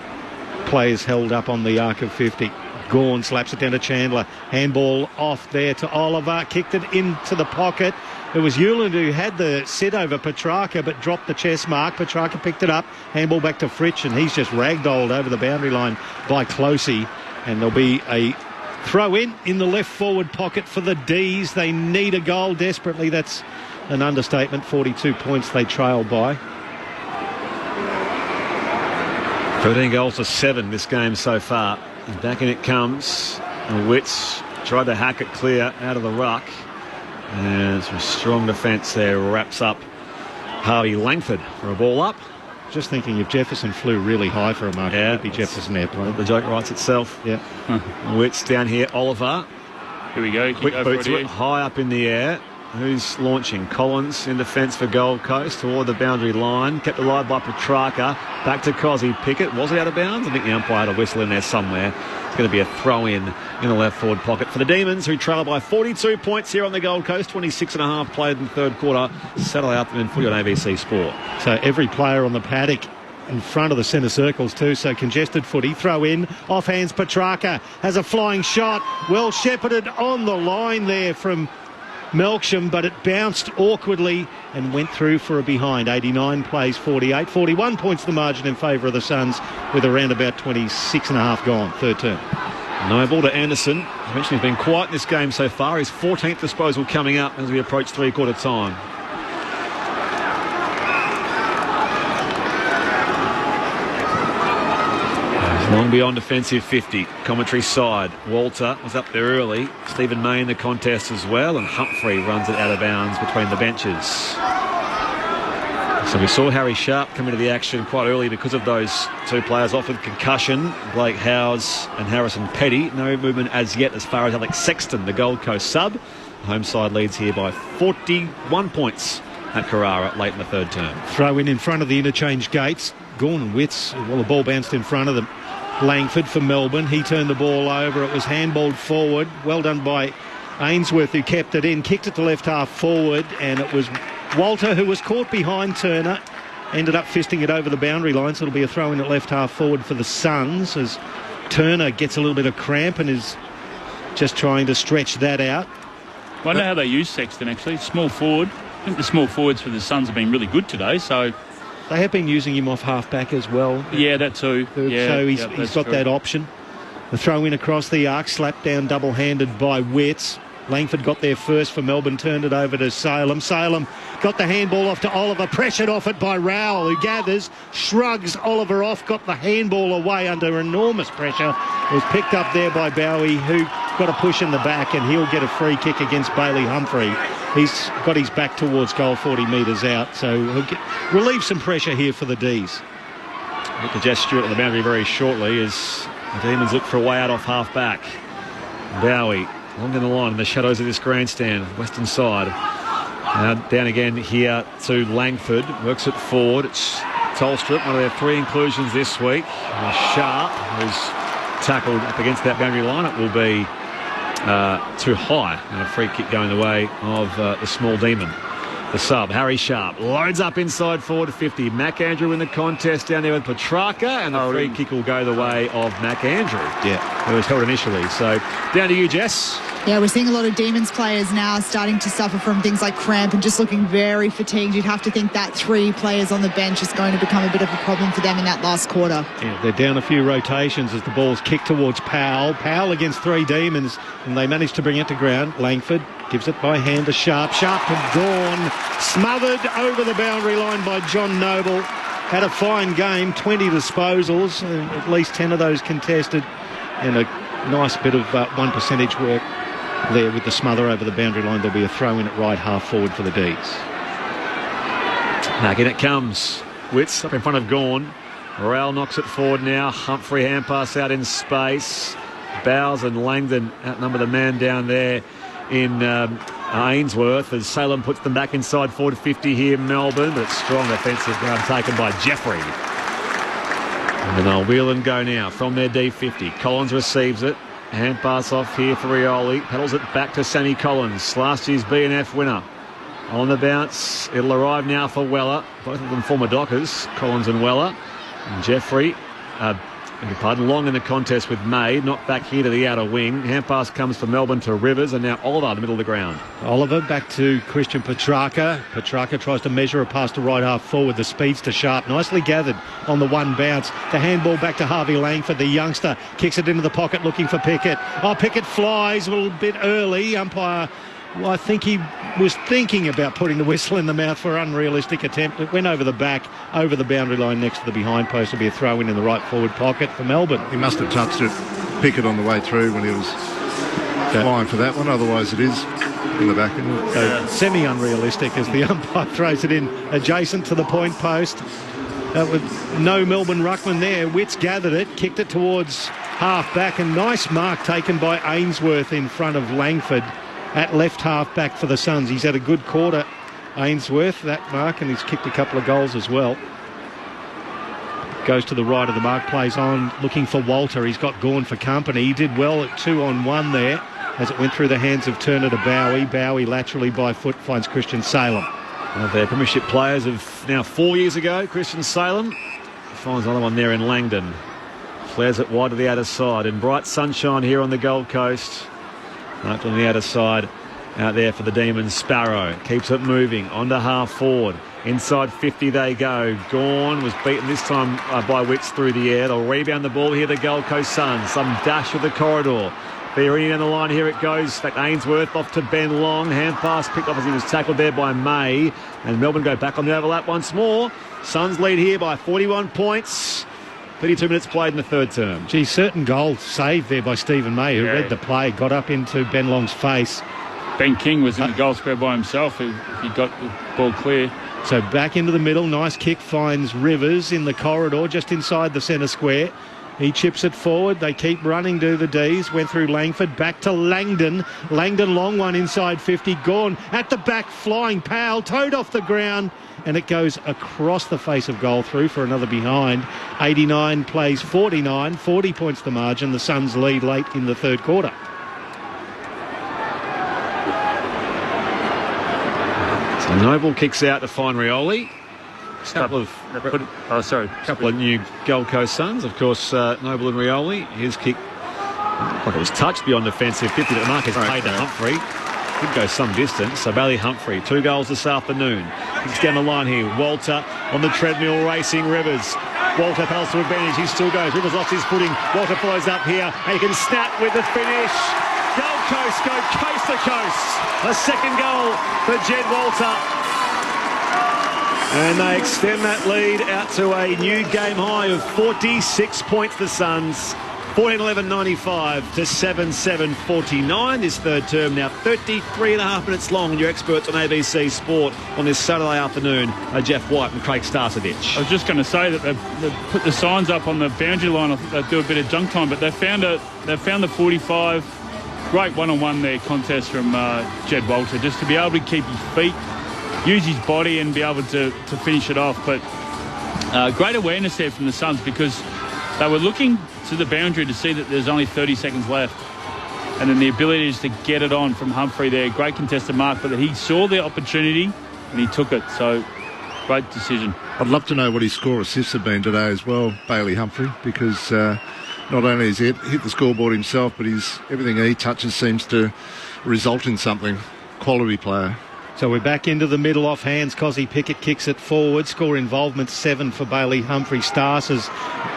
players held up on the arc of 50. Gawn slaps it down to Chandler. Handball off there to Oliver. Kicked it into the pocket. It was Hewland who had the sit over Petrarca but dropped the chest mark. Petrarca picked it up. Handball back to Fritsch, and he's just ragdolled over the boundary line by Closey. And there'll be a throw in the left forward pocket for the D's. They need a goal desperately. That's an understatement. 42 points they trail by. 13 goals to 7 this game so far. And back in it comes. Witts tried to hack it clear out of the ruck. And some strong defence there wraps up Harvey Langford for a ball up. Just thinking if Jefferson flew really high for a moment, it would be Jefferson airplane. The joke writes itself. Yeah. Witts down here. Oliver. Here we go. Quick boot to it. High up in the air. Who's launching? Collins in defence for Gold Coast toward the boundary line. Kept alive by Petrarca. Back to Cozzy Pickett. Was it out of bounds? I think the umpire had a whistle in there somewhere. It's going to be a throw-in the left forward pocket for the Demons, who trail by 42 points here on the Gold Coast. 26.5 played in the third quarter. Settle out them in footy on ABC Sport. So every player on the paddock in front of the centre circles too, so congested footy. Throw in, off hands Petrarca. Has a flying shot. Well shepherded on the line there from Melksham, but it bounced awkwardly and went through for a behind. 89 plays 48. 41 points the margin in favour of the Suns with around about 26.5 gone. Third term. No ball to Anderson. I mentioned he's been quiet in this game so far. His 14th disposal coming up as we approach three-quarter time. Long beyond defensive 50. Commentary side. Walter was up there early. Stephen May in the contest as well. And Humphrey runs it out of bounds between the benches. So we saw Harry Sharp come into the action quite early because of those two players off with concussion. Blake Howes and Harrison Petty. No movement as yet as far as Alex Sexton, the Gold Coast sub. The home side leads here by 41 points at Carrara late in the third term. Throw in front of the interchange gates. Gawn and Witts. Well, the ball bounced in front of them. Langford for Melbourne. He turned the ball over. It was handballed forward. Well done by Ainsworth, who kept it in. Kicked it to left half forward, and it was Walter who was caught behind Turner. Ended up fisting it over the boundary line, so it'll be a throw in at left half forward for the Suns as Turner gets a little bit of cramp and is just trying to stretch that out. I know how they use Sexton, actually. Small forward. I think the small forwards for the Suns have been really good today, so... They have been using him off half-back as well. Yeah, that too. Yeah, so he's got that option. The throw in across the arc, slapped down double-handed by Witts. Langford got there first for Melbourne, turned it over to Salem. Salem got the handball off to Oliver, pressured off it by Rowell, who gathers, shrugs Oliver off, got the handball away under enormous pressure. It was picked up there by Bowie, who got a push in the back, and he'll get a free kick against Bailey Humphrey. He's got his back towards goal, 40 metres out, so he'll relieve some pressure here for the D's. Look to Jess Stewart on the boundary very shortly as the Demons look for a way out off half-back. Bowie long in the line in the shadows of this grandstand, western side. Now down again here to Langford. Works it forward. It's Tolstrup, one of their three inclusions this week. And Sharp, who's tackled up against that boundary line. It will be too high, and a free kick going the way of the small demon. The sub, Harry Sharp, loads up inside forward 50. McAndrew in the contest down there with Petrarca, and the free kick will go the way of McAndrew. Yeah, who was held initially. So down to you, Jess. Yeah, we're seeing a lot of Demons players now starting to suffer from things like cramp and just looking very fatigued. You'd have to think that 3 players on the bench is going to become a bit of a problem for them in that last quarter. Yeah, they're down a few rotations as the ball's kicked towards Powell. Powell against 3 Demons, and they managed to bring it to ground. Langford gives it by hand to Sharp. Sharp had gone, smothered over the boundary line by John Noble. Had a fine game, 20 disposals, at least 10 of those contested, and a Nice bit of 1 percentage work there with the smother over the boundary line. There'll be a throw in at right half forward for the D's. Back in it comes. Witts up in front of Gawn. Morale knocks it forward now. Humphrey hand pass out in space. Bowes and Langdon outnumber the man down there in Ainsworth as Salem puts them back inside forward 50 here, Melbourne, but it's strong offensive ground taken by Jeffrey. And they'll wheel and go now from their D50. Collins receives it. Hand pass off here for Rioli. Pedals it back to Sammy Collins, last year's B&F winner. On the bounce, it'll arrive now for Weller. Both of them former Dockers, Collins and Weller. And Jeffrey, long in the contest with May, knocked back here to the outer wing. Hand pass comes for Melbourne to Rivers, and now Oliver in the middle of the ground. Oliver back to Christian Petrarca. Petrarca tries to measure a pass to right half forward. The speedster Sharp, nicely gathered on the one bounce. The handball back to Harvey Langford. The youngster kicks it into the pocket looking for Pickett. Oh, Pickett flies a little bit early. Umpire, well, I think he was thinking about putting the whistle in the mouth for an unrealistic attempt. It went over the back, over the boundary line next to the behind post. Will be a throw in the right forward pocket for Melbourne. He must have touched it, Pickett, on the way through when he was flying for that one. Otherwise it is in the back. So semi-unrealistic as the umpire throws it in adjacent to the point post. With no Melbourne ruckman there. Witts gathered it, kicked it towards half back, and nice mark taken by Ainsworth in front of Langford at left half back for the Suns. He's had a good quarter, Ainsworth, that mark, and he's kicked a couple of goals as well. Goes to the right of the mark, plays on, looking for Walter. He's got Gawn for company. He did well at 2-on-1 there as it went through the hands of Turner to Bowie. Bowie laterally by foot finds Christian Salem. One of their premiership players of now 4 years ago, Christian Salem. Finds another one there in Langdon. Flares it wide to the outer side. In bright sunshine here on the Gold Coast. Marked on the outer side out there for the Demons. Sparrow keeps it moving onto half forward. Inside 50 they go. Gawn was beaten this time by Witts through the air. They'll rebound the ball here, the Gold Coast Suns. Some dash with the corridor. Fiorini down the line, here it goes. In fact, Ainsworth off to Ben Long. Hand pass picked off as he was tackled there by May. And Melbourne go back on the overlap once more. Suns lead here by 41 points. 32 minutes played in the third term. Gee, certain goal saved there by Stephen May, who read the play, got up into Ben Long's face. Ben King was in the goal square by himself. He got the ball clear. So back into the middle. Nice kick finds Rivers in the corridor just inside the centre square. He chips it forward. They keep running, do the D's. Went through Langford. Back to Langdon. Langdon, long one inside 50. Gawn at the back, flying Powell. Towed off the ground. And it goes across the face of goal through for another behind. 89 plays 49. 40 points the margin. The Suns lead late in the third quarter. So Noble kicks out to find Rioli. Couple of new Gold Coast Suns. Of course, Noble and Rioli. His kick looked like it was touched beyond defensive 50, but the mark is paid to Humphrey. Could go some distance. So Bailey Humphrey, 2 goals this afternoon. Kicks down the line here. Walter on the treadmill racing Rivers. Walter paddles to advantage. He still goes. Rivers lost his footing. Walter follows up here and he can snap with the finish. Gold Coast go coast to coast. A second goal for Jed Walter. And they extend that lead out to a new game high of 46 points, the Suns. 14-11-95 to 7-7-49. This third term now 33.5 minutes long. And your experts on ABC Sport on this Saturday afternoon are Jeff White and Craig Starcevich. I was just going to say that they've put the signs up on the boundary line. I think they do a bit of junk time, but they found the 45. Great one-on-one there contest from Jed Walter, just to be able to keep his feet, use his body and be able to finish it off. But great awareness there from the Suns, because they were looking to the boundary to see that there's only 30 seconds left. And then the ability is to get it on from Humphrey there. Great contested mark, but he saw the opportunity and he took it. So, great decision. I'd love to know what his score assists have been today as well, Bailey Humphrey, because not only has he hit the scoreboard himself, but everything he touches seems to result in something. Quality player. So we're back into the middle off hands. Cozzy Pickett kicks it forward. Score involvement 7 for Bailey Humphrey. Stars as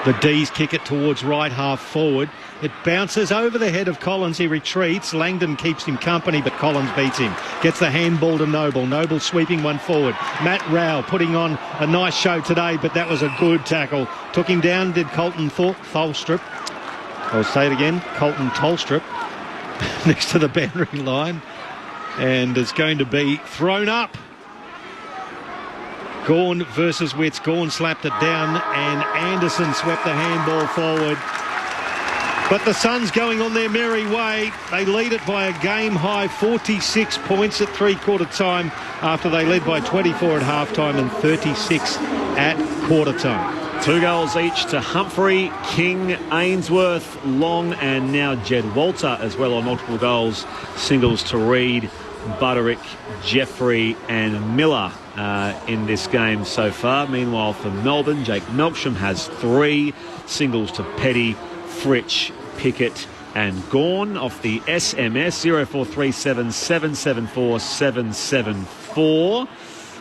the D's kick it towards right half forward. It bounces over the head of Collins. He retreats. Langdon keeps him company, but Collins beats him. Gets the handball to Noble. Noble sweeping one forward. Matt Rowell putting on a nice show today, but that was a good tackle. Took him down, did Colton Tholstrup. I'll say it again, Colton Tolstrup next to the boundary line. And it's going to be thrown up. Gawn versus Witts. Gawn slapped it down and Anderson swept the handball forward. But the Suns going on their merry way. They lead it by a game-high 46 points at three-quarter time after they led by 24 at half-time and 36 at quarter time. 2 goals each to Humphrey, King, Ainsworth, Long and now Jed Walter as well on multiple goals. Singles to Reid, Butterick, Jeffrey and Miller in this game so far. Meanwhile for Melbourne, Jake Melksham has 3. Singles to Petty, Fritsch, Pickett and Gawn off the SMS 0437 774 774.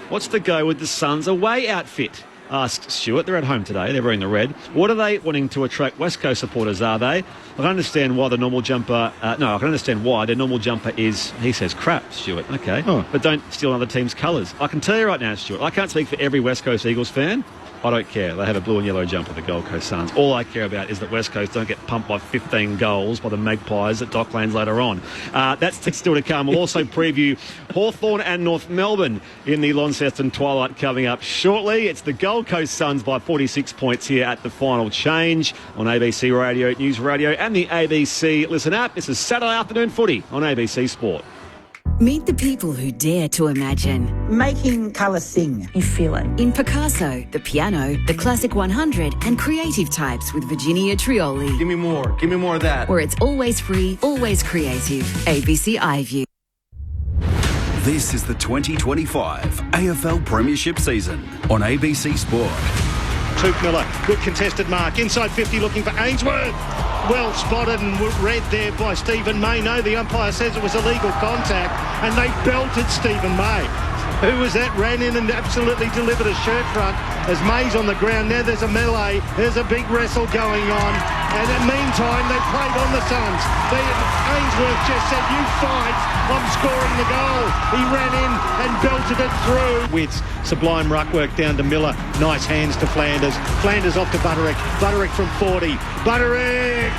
What's the go with the Suns away outfit? Asked Stuart. They're at home today. They're wearing the red. What are they wanting to attract West Coast supporters, are they? I can understand why the normal jumper... I can understand why their normal jumper is, he says, crap, Stuart. Okay. Oh. But don't steal another team's colours. I can tell you right now, Stuart, I can't speak for every West Coast Eagles fan. I don't care. They have a blue and yellow jumper, the Gold Coast Suns. All I care about is that West Coast don't get pumped by 15 goals by the Magpies at Docklands later on. That's still to come. We'll also preview Hawthorn and North Melbourne in the Launceston Twilight coming up shortly. It's the Gold Coast Suns by 46 points here at the final change on ABC Radio, News Radio and the ABC Listen app. This is Saturday afternoon footy on ABC Sport. Meet the people who dare to imagine. Making colour sing. You feel it. In Picasso, the piano, the Classic 100 and creative types with Virginia Trioli. Give me more of that. Where it's always free, always creative. ABC iView. This is the 2025 AFL Premiership season on ABC Sport. Touk Miller, good contested mark. Inside 50 looking for Ainsworth. Well spotted and read there by Stephen May. No, the umpire says it was illegal contact and they belted Stephen May. Who was that? Ran in and absolutely delivered a shirt front as May's on the ground. Now there's a melee. There's a big wrestle going on. And in the meantime, they played on the Suns. Ainsworth just said, you fight, I'm scoring the goal. He ran in and belted it through. Witts, sublime ruck work down to Miller. Nice hands to Flanders. Flanders off to Butterick. Butterick from 40. Butterick!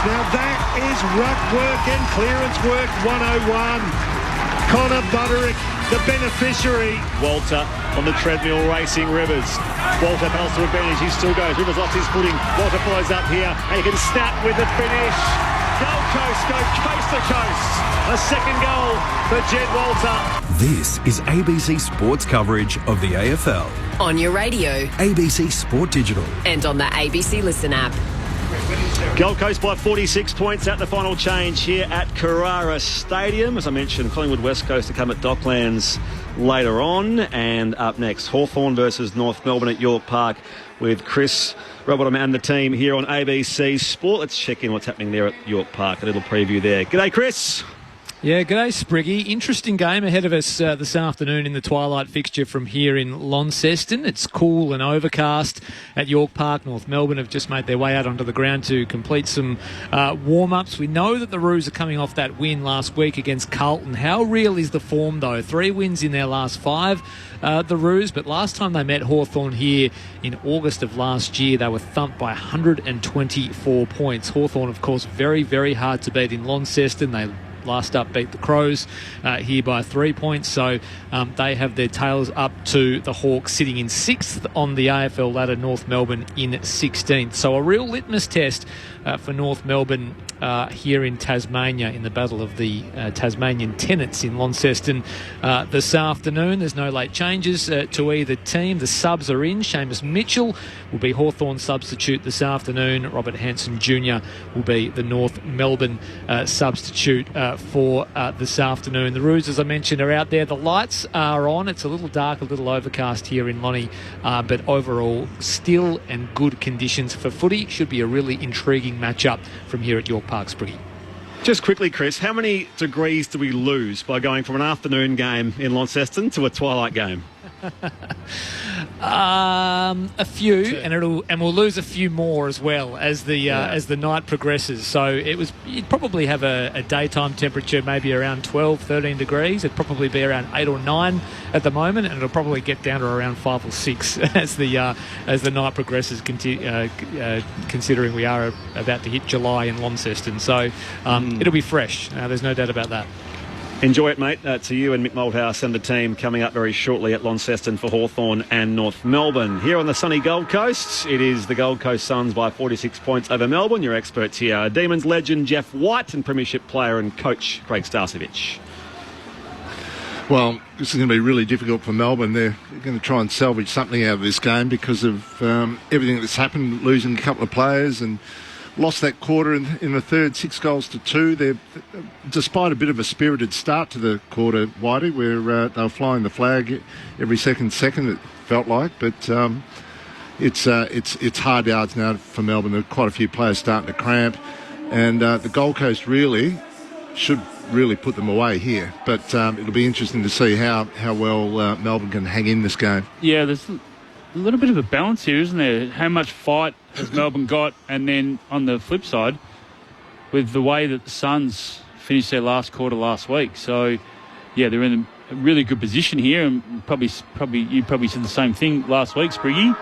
Now that is ruck work and clearance work 101. Connor Butterick, the beneficiary. Walter on the treadmill racing Rivers. Walter battles to advantage. He still goes. Rivers lost his footing. Walter follows up here and he can snap with the finish. Gold Coast go coast to coast. A second goal for Jed Walter. This is ABC Sports coverage of the AFL. On your radio. ABC Sport Digital. And on the ABC Listen app. Gold Coast by 46 points at the final change here at Carrara Stadium. As I mentioned, Collingwood West Coast to come at Docklands later on. And up next, Hawthorn versus North Melbourne at York Park with Chris Robert and the team here on ABC Sport. Let's check in what's happening there at York Park. A little preview there. G'day, Chris. Yeah, g'day, Spriggy. Interesting game ahead of us this afternoon in the twilight fixture from here in Launceston. It's cool and overcast at York Park. North Melbourne have just made their way out onto the ground to complete some warm-ups. We know that the Roos are coming off that win last week against Carlton. How real is the form, though? 3 wins in their last 5, the Roos, but last time they met Hawthorn here in August of last year, they were thumped by 124 points. Hawthorn, of course, very, very hard to beat in Launceston. They last up beat the Crows here by 3 points, so they have their tails up to the Hawks sitting in 6th on the AFL ladder, North Melbourne in 16th. So a real litmus test for North Melbourne here in Tasmania in the battle of the Tasmanian tenants in Launceston this afternoon. There's no late changes to either team. The subs are in. Seamus Mitchell will be Hawthorn substitute this afternoon. Robert Hanson Jr. will be the North Melbourne substitute for this afternoon. The Roos, as I mentioned, are out there. The lights are on. It's a little dark, a little overcast here in Lonnie, but overall still and good conditions for footy. Should be a really intriguing matchup from here at York Park, Spriggy. Just quickly, Chris, how many degrees do we lose by going from an afternoon game in Launceston to a twilight game? A few, and we'll lose a few more as well as the night progresses. So you'd probably have a daytime temperature maybe around 12, 13 degrees. It'd probably be around 8 or 9 at the moment, and it'll probably get down to around 5 or 6 as the night progresses. Considering we are about to hit July in Launceston, so it'll be fresh. There's no doubt about that. Enjoy it, mate. To you and Mick Malthouse and the team coming up very shortly at Launceston for Hawthorn and North Melbourne. Here on the sunny Gold Coast, it is the Gold Coast Suns by 46 points over Melbourne. Your experts here, Demons legend Jeff White and Premiership player and coach Craig Starcevich. Well, this is going to be really difficult for Melbourne. They're going to try and salvage something out of this game because of everything that's happened, losing a couple of players and lost that quarter in the third, 6 goals to 2. They're, despite a bit of a spirited start to the quarter, Whitey, where they were flying the flag every second, it felt like. But it's hard yards now for Melbourne. There are quite a few players starting to cramp. And the Gold Coast really should put them away here. But it'll be interesting to see how well Melbourne can hang in this game. Yeah, there's a little bit of a balance here, isn't there? How much fight has Melbourne got? And then on the flip side, with the way that the Suns finished their last quarter last week. So, yeah, they're in a really good position here. And probably you said the same thing last week, Spriggy,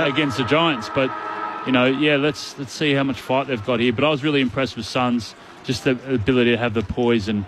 against the Giants. But, let's see how much fight they've got here. But I was really impressed with Suns, just the ability to have the poise and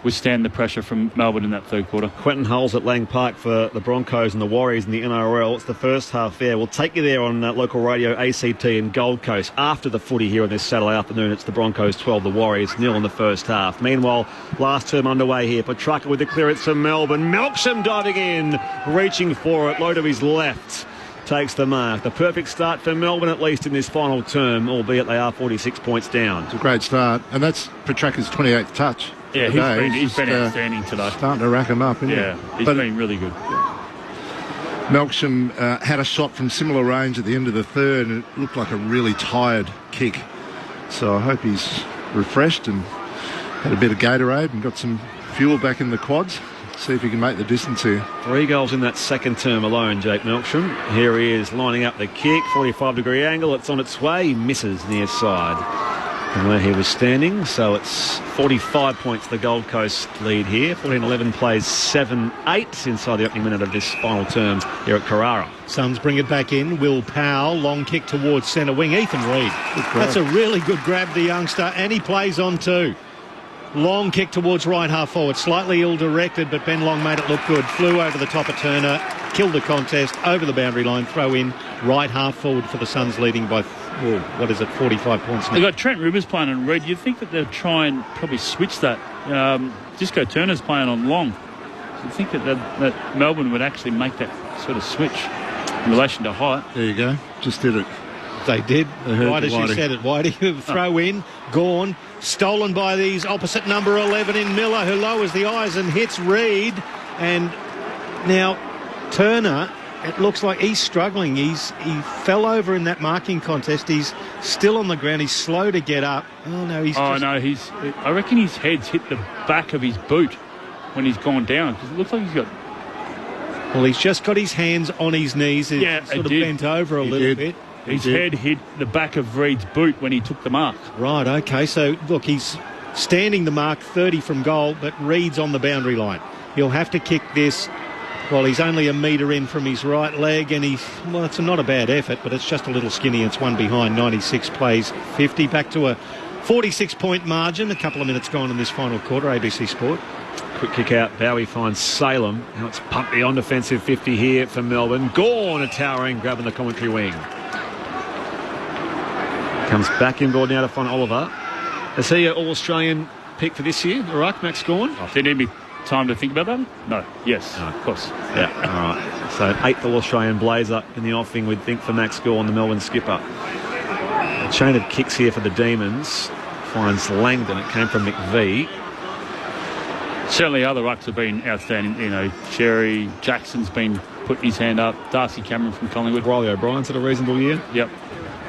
withstand the pressure from Melbourne in that third quarter. Quentin Hulls at Lang Park for the Broncos and the Warriors in the NRL. It's the first half there. We'll take you there on local radio ACT and Gold Coast after the footy here on this Saturday afternoon. It's the Broncos 12, the Warriors 0 in the first half. Meanwhile, last term underway here. Petrarca with the clearance from Melbourne. Melksham diving in, reaching for it, low to his left. Takes the mark. The perfect start for Melbourne, at least in this final term, albeit they are 46 points down. It's a great start, and that's Petrarca's 28th touch. Yeah, he's been outstanding today. Starting to rack him up, isn't he? He's been really good. Melksham had a shot from similar range at the end of the third, and it looked like a really tired kick. So I hope he's refreshed and had a bit of Gatorade and got some fuel back in the quads. See if he can make the distance here. 3 goals in that second term alone, Jake Melksham. Here he is lining up the kick, 45-degree angle. It's on its way. He misses near side from where he was standing. So it's 45 points the Gold Coast lead here. 14-11 plays 7-8 inside the opening minute of this final term here at Carrara. Suns bring it back in. Will Powell, long kick towards centre wing. Ethan Reid. That's a really good grab, the youngster, and he plays on too. Long kick towards right half forward, slightly ill-directed, but Ben Long made it look good. Flew over the top of Turner, killed the contest, over the boundary line, throw in, right half forward for the Suns, leading by, 45 points now. They've got Trent Rivers playing on Reid. You'd think that they'll try and probably switch that. Disco Turner's playing on Long. So you think that Melbourne would actually make that sort of switch in relation to height. There you go. Just did it. They did. Right as you said it, Whitey. Throw in, gone. Stolen by these opposite number 11 in Miller, who lowers the eyes and hits Reid. And now Turner, it looks like he's struggling. He fell over in that marking contest. He's still on the ground. He's slow to get up. Oh no, I reckon his head's hit the back of his boot when he's gone down, because it looks like he's got. Well, he's just got his hands on his knees. He's sort of bent over a little bit. His head hit the back of Reid's boot when he took the mark. Right, OK. So, look, he's standing the mark 30 from goal, but Reid's on the boundary line. He'll have to kick this. Well, he's only a metre in from his right leg, and it's not a bad effort, but it's just a little skinny. It's one behind. 96 plays 50. Back to a 46-point margin. A couple of minutes gone in this final quarter. ABC Sport. Quick kick out. Bowie finds Salem. Now it's pumped beyond defensive 50 here for Melbourne. Gorn, a towering, grabbing the commentary wing. Comes back inboard now to find Oliver. Is he an All-Australian pick for this year, the ruck, Max Gorn? Did he need time to think about that? No. Yes, of course. Yeah, all right. So 8th All-Australian blazer in the offing, we'd think, for Max Gorn, the Melbourne skipper. A chain of kicks here for the Demons. Finds Langdon. It came from McVie. Certainly other rucks have been outstanding. Sherry Jackson's been putting his hand up. Darcy Cameron from Collingwood. Riley O'Brien's had a reasonable year. Yep.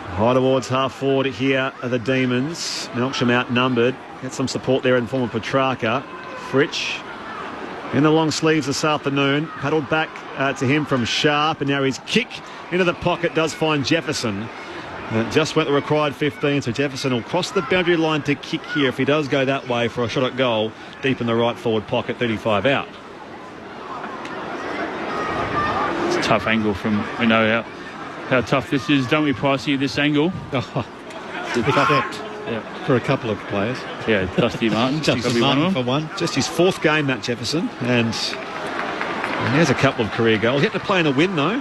High towards half forward here are the Demons. Melksham outnumbered. Get some support there in the form of Petrarca. Fritsch in the long sleeves this afternoon. Paddled back to him from Sharp, and now his kick into the pocket does find Jefferson. It just went the required 15, so Jefferson will cross the boundary line to kick here if he does go that way for a shot at goal, deep in the right forward pocket, 35 out. It's a tough angle from, we know how tough this is, don't we, Pricey, this angle? Except for a couple of players. Yeah, Dusty Martin. Dusty Martin for one. Just his fourth game, Matt Jefferson, and he has a couple of career goals. He had to play in a win, though.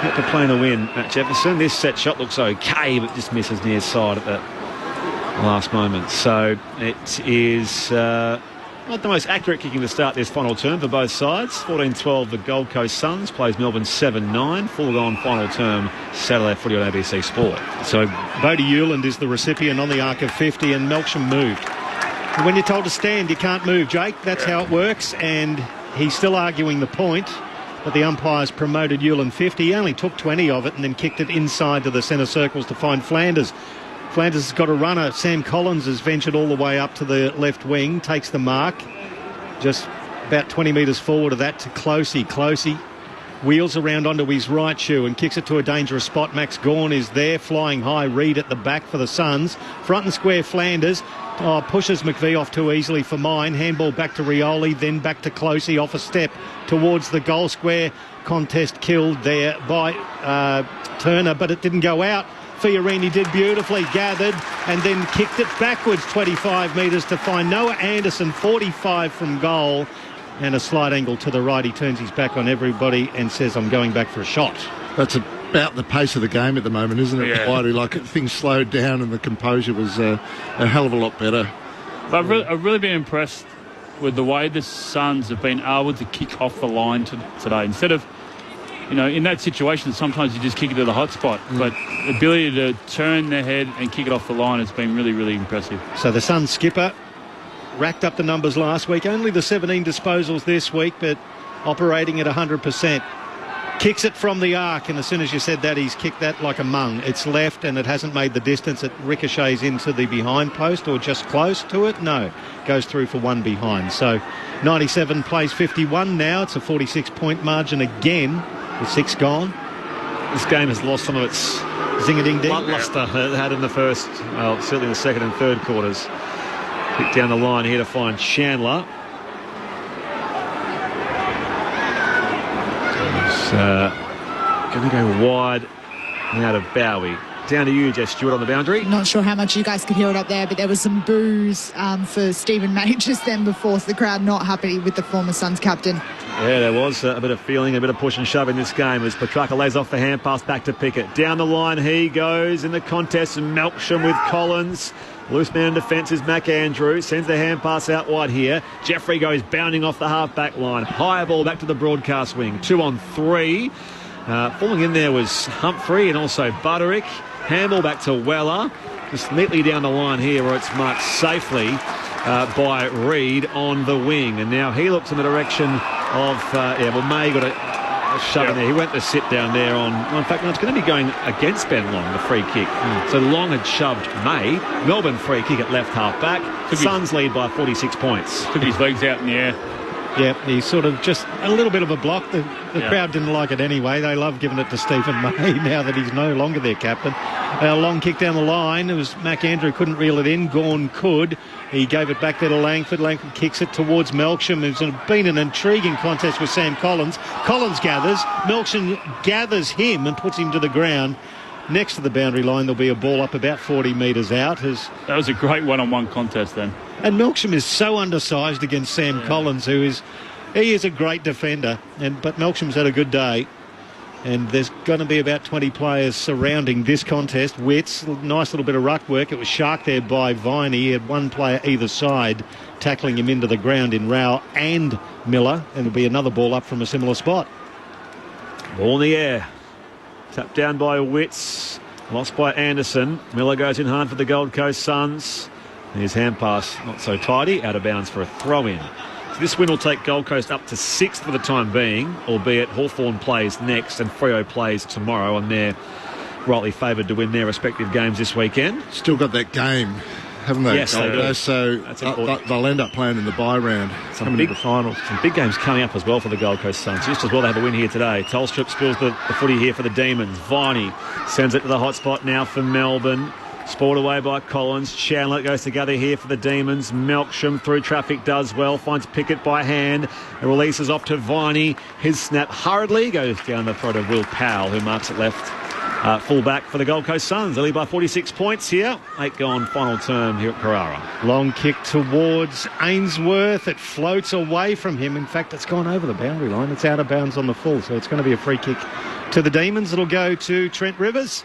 Matt Jefferson. This set shot looks okay, but just misses near side at the last moment. So it is not the most accurate kicking to start this final term for both sides. 14-12, the Gold Coast Suns plays Melbourne 7-9. Full-on final term Saturday footy on ABC Sport. So Bodie Hewland is the recipient on the arc of 50, and Melksham moved. And when you're told to stand, you can't move, Jake. That's how it works, and he's still arguing the point. But the umpires promoted Hewland 50. He only took 20 of it and then kicked it inside to the centre circles to find Flanders. Flanders has got a runner. Sam Collins has ventured all the way up to the left wing, takes the mark. Just about 20 metres forward of that to Closey. Closey wheels around onto his right shoe and kicks it to a dangerous spot. Max Gawn is there, flying high. Reid at the back for the Suns. Front and square Flanders. Pushes McVie off too easily for mine. Handball back to Rioli, then back to Closey, off a step towards the goal square. Contest killed there by Turner, but it didn't go out. Fiorini did beautifully, gathered and then kicked it backwards 25 metres to find Noah Anderson, 45 from goal, and a slight angle to the right. He turns his back on everybody and says, I'm going back for a shot. That's about the pace of the game at the moment, isn't it? Yeah. Like things slowed down and the composure was a hell of a lot better. But I've really been impressed with the way the Suns have been able to kick off the line today. Instead of, in that situation, sometimes you just kick it to the hot spot. But the ability to turn their head and kick it off the line has been really, really impressive. So the Suns skipper racked up the numbers last week. Only the 17 disposals this week, but operating at 100%. Kicks it from the arc, and as soon as you said that, he's kicked that like a mung. It's left, and it hasn't made the distance. It ricochets into the behind post or just close to it. No, goes through for one behind. So 97 plays 51 now. It's a 46-point margin again with 6 gone. This game has lost some of its zing-a-ding-ding luster it had in the first, well, certainly in the second and third quarters. Pick down the line here to find Chandler. Going to go wide now to Bowie. Down to you, Jess Stewart, on the boundary. Not sure how much you guys could hear it up there, but there was some boos for Stephen May just then before, so the crowd not happy with the former Suns captain. Yeah, there was a bit of feeling, a bit of push and shove in this game as Petrarca lays off the hand pass back to Pickett. Down the line he goes in the contest, and Melksham with Collins. Loose man in defence is McAndrew. Sends the hand pass out wide here. Jeffrey goes bounding off the half-back line. High ball back to the broadcast wing. 2 on 3. Falling in there was Humphrey and also Butterick. Handball back to Weller. Just neatly down the line here where it's marked safely by Reid on the wing. And now he looks in the direction of, May got a shove in there. He went to sit down there on, in fact, no, it's going to be going against Ben Long, the free kick. So Long had shoved May. Melbourne free kick at left half back. Suns lead by 46 points. Took his legs out in the air. Yeah, he's sort of just a little bit of a block. The crowd didn't like it anyway. They love giving it to Stephen May now that he's no longer their captain. Long kick down the line. It was McAndrew couldn't reel it in. Gawn could. He gave it back there to Langford. Langford kicks it towards Melksham. It's been an intriguing contest with Sam Collins. Collins gathers. Melksham gathers him and puts him to the ground. Next to the boundary line, there'll be a ball up about 40 metres out. That was a great one-on-one contest then. And Melksham is so undersized against Sam Collins, he is a great defender. But Melksham's had a good day. And there's going to be about 20 players surrounding this contest. Wits, nice little bit of ruck work. It was sharked there by Viney. He had one player either side tackling him into the ground in Rao and Miller. And there'll be another ball up from a similar spot. Ball in the air. Tapped down by Wits. Lost by Anderson. Miller goes in hard for the Gold Coast Suns. His hand pass not so tidy. Out of bounds for a throw-in. So this win will take Gold Coast up to 6th for the time being, albeit Hawthorn plays next and Freo plays tomorrow, and they're rightly favoured to win their respective games this weekend. Still got that game haven't they? Yes, they do. So they'll end up playing in the bye round, coming to the finals. Some big games coming up as well for the Gold Coast Suns. Just as well they have a win here today. Tolstrup spills the footy here for the Demons. Viney sends it to the hot spot now for Melbourne. Spoiled away by Collins. Chandler goes together here for the Demons. Melksham through traffic does well. Finds Pickett by hand. It releases off to Viney. His snap hurriedly goes down the throat of Will Powell, who marks it left. Full back for the Gold Coast Suns. They lead by 46 points here. 8 gone, final term here at Carrara. Long kick towards Ainsworth. It floats away from him. In fact, it's gone over the boundary line. It's out of bounds on the full, so it's going to be a free kick to the Demons. It'll go to Trent Rivers.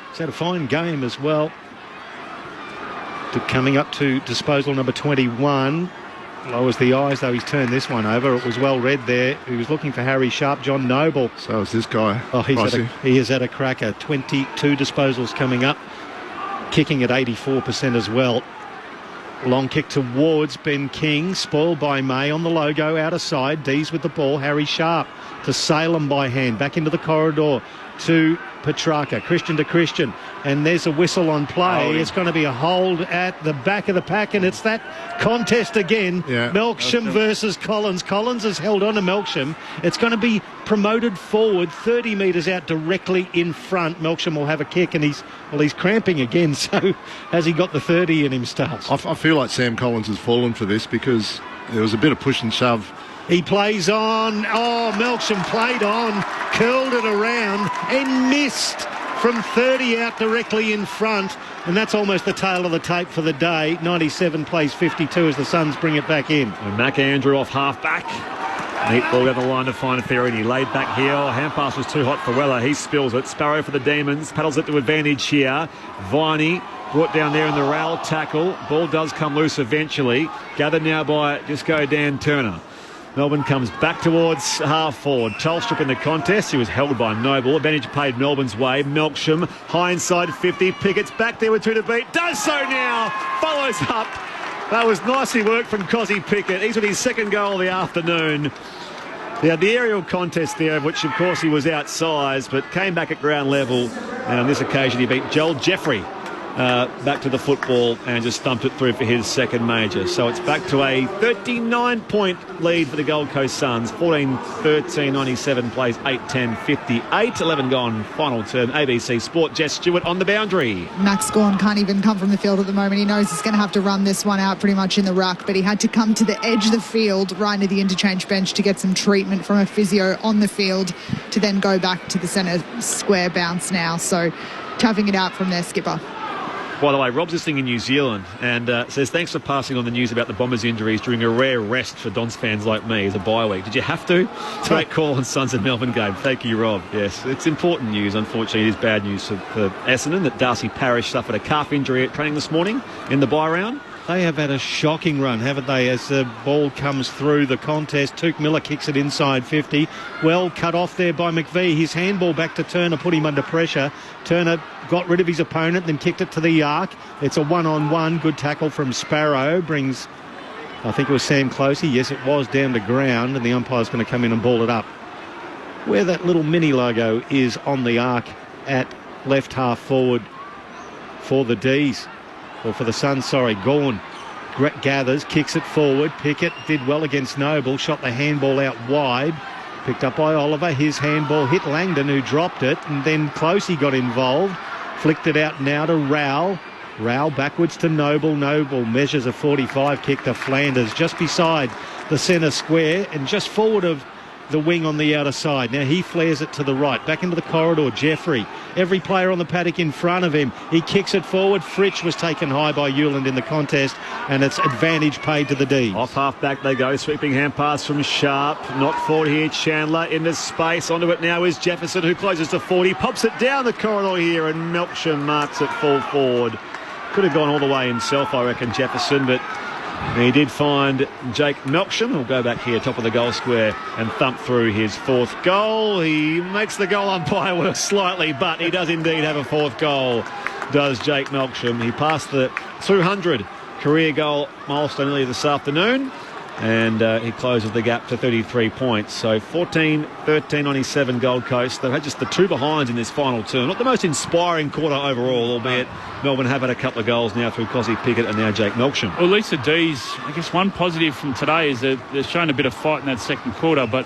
He's had a fine game as well. Coming up to disposal number 21. Lowers the eyes, though he's turned this one over. It was well read there. He was looking for Harry Sharp, John Noble. So is this guy. Oh, he has had a cracker. 22 disposals coming up. Kicking at 84% as well. Long kick towards Ben King. Spoiled by May on the logo. Out of side. D's with the ball. Harry Sharp to Salem by hand. Back into the corridor to Petrarca. Christian to Christian. And there's a whistle on play. It's going to be a hold at the back of the pack, and it's that contest again. Yeah, Melksham versus Collins. Collins has held on to Melksham. It's going to be promoted forward 30 metres out directly in front. Melksham will have a kick, and he's cramping again. So has he got the 30 in him, Stubbs? I feel like Sam Collins has fallen for this because there was a bit of push and shove. He plays on. Oh, Melksham played on, curled it around and missed from 30 out directly in front. And that's almost the tail of the tape for the day. 97 plays 52 as the Suns bring it back in. And McAndrew off half-back. Neat ball down the line to find Ferrini. Laid back here. Hand pass was too hot for Weller. He spills it. Sparrow for the Demons. Paddles it to advantage here. Viney brought down there in the rail tackle. Ball does come loose eventually. Gathered now by Disco Dan Turner. Melbourne comes back towards half forward. Tolstrup in the contest. He was held by Noble. Advantage paid Melbourne's way. Melksham, high inside 50. Pickett's back there with 2 to beat. Does so now. Follows up. That was nicely worked from Cozzy Pickett. He's with his second goal of the afternoon. They had the aerial contest there, of which, of course, he was outsized, but came back at ground level. And on this occasion, he beat Joel Jeffrey back to the football and just thumped it through for his second major. So it's back to a 39-point lead for the Gold Coast Suns. 14-13, 97 plays, 8-10, 58, 11 gone, final term. ABC Sport, Jess Stewart on the boundary. Max Gawn can't even come from the field at the moment. He knows he's going to have to run this one out pretty much in the ruck, but he had to come to the edge of the field, right near the interchange bench, to get some treatment from a physio on the field to then go back to the centre square bounce now. So toughing it out from their skipper. By the way, Rob's listening in New Zealand and says, thanks for passing on the news about the Bombers' injuries during a rare rest for Don's fans like me as a bye week. Did you have to? Great call on Suns and Melbourne game. Thank you, Rob. Yes, it's important news. Unfortunately, it is bad news for Essendon that Darcy Parish suffered a calf injury at training this morning in the bye round. They have had a shocking run, haven't they, as the ball comes through the contest. Tuke Miller kicks it inside 50. Well cut off there by McVie. His handball back to Turner, put him under pressure. Turner got rid of his opponent, then kicked it to the arc. It's a one-on-one. Good tackle from Sparrow. Brings, I think it was Sam Closey. Yes, it was down to ground, and the umpire's going to come in and ball it up. Where that little mini logo is on the arc at left half forward for the D's. Or for the Suns, sorry. Gawn gathers, kicks it forward. Pickett did well against Noble, shot the handball out wide. Picked up by Oliver. His handball hit Langdon, who dropped it, and then Closey got involved. Flicked it out now to Rowell. Rowell backwards to Noble. Noble measures a 45 kick to Flanders, just beside the centre square and just forward of the wing on the outer side. Now he flares it to the right, back into the corridor. Jeffrey, every player on the paddock in front of him. He kicks it forward. Fritsch was taken high by Hewland in the contest, and it's advantage paid to the D. Off half back they go, sweeping hand pass from Sharp. Not forward here, Chandler into space. Onto it now is Jefferson, who closes to 40. Pops it down the corridor here, and Melksham marks it full forward. Could have gone all the way himself, I reckon, Jefferson, but he did find Jake Melksham. He'll go back here, top of the goal square, and thump through his fourth goal. He makes the goal umpire work slightly, but he does indeed have a fourth goal, does Jake Melksham. He passed the 200 career goal milestone earlier this afternoon. and he closes the gap to 33 points. So 14-13 on his 7 Gold Coast. They've had just the 2 behinds in this final term. Not the most inspiring quarter overall, albeit Melbourne have had a couple of goals now through Cozzy Pickett and now Jake Melksham. Well, at least the D's, I guess one positive from today is that they're showing a bit of fight in that second quarter, but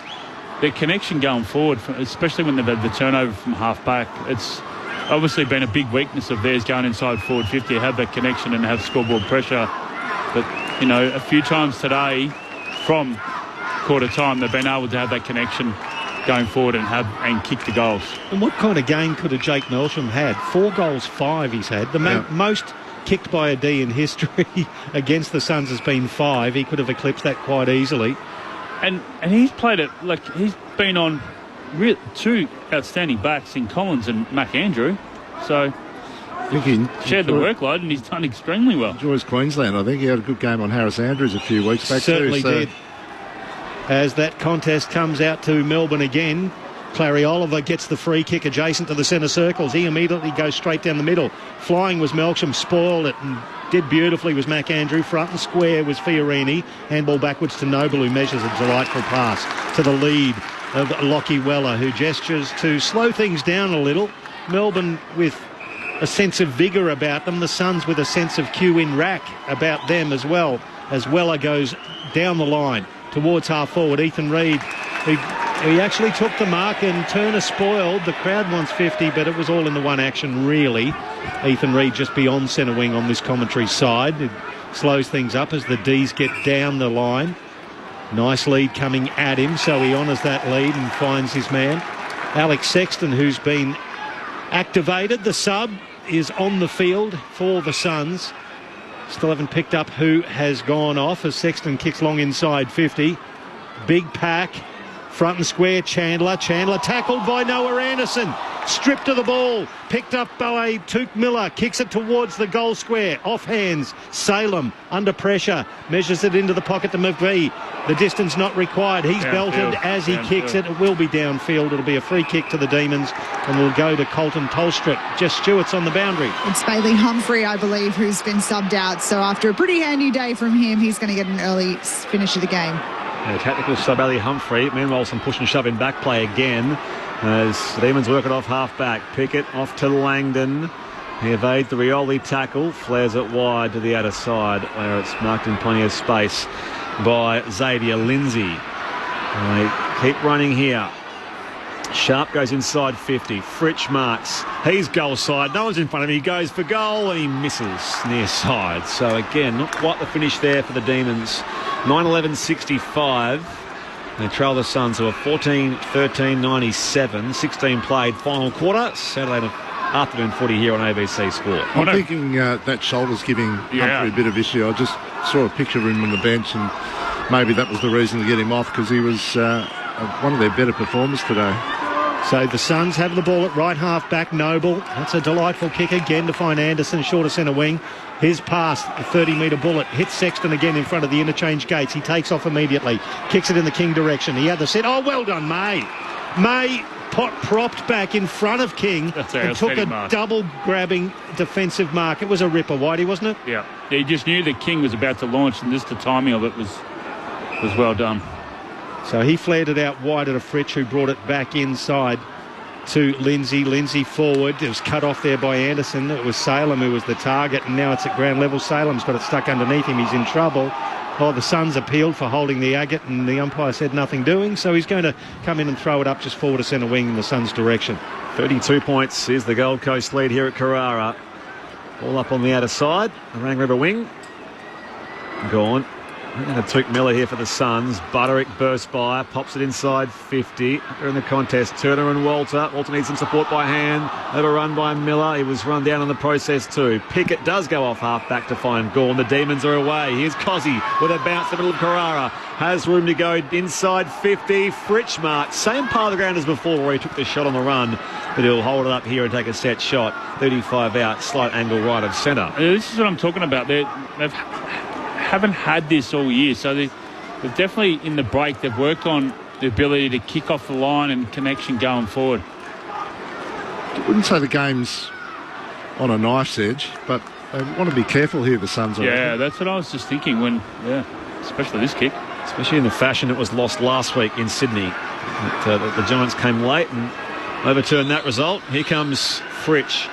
their connection going forward, especially when they've had the turnover from half-back, it's obviously been a big weakness of theirs going inside forward 50, have that connection and have scoreboard pressure. But, you know, a few times today from quarter time, they've been able to have that connection going forward and kick the goals. And what kind of game could a Jake Melksham had? 4 goals, 5 he's had. The most kicked by a D in history against the Suns has been 5. He could have eclipsed that quite easily. And he's played it, like, he's been on 2 outstanding backs in Collins and McAndrew. So he shared the workload and he's done extremely well. Enjoys Queensland. I think he had a good game on Harris Andrews a few weeks back. Certainly did. As that contest comes out to Melbourne again, Clary Oliver gets the free kick adjacent to the centre circles. He immediately goes straight down the middle. Flying was Melksham, spoiled it and did beautifully was McAndrew. Front and square was Fiorini. Handball backwards to Noble, who measures a delightful pass to the lead of Lockie Weller, who gestures to slow things down a little. Melbourne with a sense of vigour about them. The Suns with a sense of cue in rack about them as well, as Weller goes down the line towards half forward. Ethan Reid, he actually took the mark, and Turner spoiled. The crowd wants 50, but it was all in the one action, really. Ethan Reid just beyond centre wing on this commentary side. It slows things up as the D's get down the line. Nice lead coming at him, so he honours that lead and finds his man. Alex Sexton, who's been activated, the sub, is on the field for the Suns. Still haven't picked up who has gone off as Sexton kicks long inside 50. Big pack. Front and square, Chandler. Chandler tackled by Noah Anderson. Stripped of the ball. Picked up by Touk Miller. Kicks it towards the goal square. Off hands. Salem under pressure. Measures it into the pocket to McVie. The distance not required. He's belted as he kicks it. It will be downfield. It'll be a free kick to the Demons and will go to Colton Tolstrup. Jess Stewart's on the boundary. It's Bailey Humphrey, I believe, who's been subbed out. So after a pretty handy day from him, he's going to get an early finish of the game. Tactical sub Ali Humphrey. Meanwhile, some push and shove in back play again as the Demons work it off half back. Pickett off to Langdon. He evades the Rioli tackle, flares it wide to the outer side where it's marked in plenty of space by Xavier Lindsay. They keep running here. Sharp goes inside 50. Fritsch marks. He's goal side. No one's in front of him. He goes for goal and he misses near side. So again, not quite the finish there for the Demons. 9-11-65. They trail the Suns, who are 14-13-97. 16 played final quarter. Saturday afternoon footy here on ABC Sport. I'm thinking that shoulder's giving Humphrey a bit of issue. I just saw a picture of him on the bench and maybe that was the reason to get him off, because he was one of their better performers today. So the Suns have the ball at right half back. Noble. That's a delightful kick again to find Anderson, shorter centre wing. His pass, the 30-metre bullet, hits Sexton again in front of the interchange gates. He takes off immediately, kicks it in the King direction. He had the set. Oh, well done, May. May propped back in front of King and took a double-grabbing defensive mark. It was a ripper, Whitey, wasn't it? Yeah. He just knew that King was about to launch, and just the timing of it was well done. So he flared it out wide at a Fritsch, who brought it back inside to Lindsay. Lindsay forward. It was cut off there by Anderson. It was Salem who was the target, and now it's at ground level. Salem's got it stuck underneath him. He's in trouble. Oh, the Suns appealed for holding the agate, and the umpire said nothing doing, so he's going to come in and throw it up just forward to centre wing in the Suns' direction. 32 points is the Gold Coast lead here at Carrara. All up on the outer side. The Rang River wing. Gone. And Touk Miller here for the Suns. Butterick bursts by, pops it inside 50. They're in the contest. Turner and Walter. Walter needs some support by hand. Overrun by Miller. He was run down in the process too. Pickett does go off half back to find Gawn. The Demons are away. Here's Cozzy with a bounce in the middle of Carrara. Has room to go inside 50. Fritsch mark. Same part of the ground as before where he took the shot on the run. But he'll hold it up here and take a set shot. 35 out. Slight angle right of centre. This is what I'm talking about. They've haven't had this all year, so they've definitely in the break they've worked on the ability to kick off the line and connection going forward. I wouldn't say the game's on a knife's edge, but they want to be careful here, the Suns. Yeah, that's what I was just thinking when, especially this kick. especially in the fashion it was lost last week in Sydney. The Giants came late and overturned that result. Here comes Fritsch.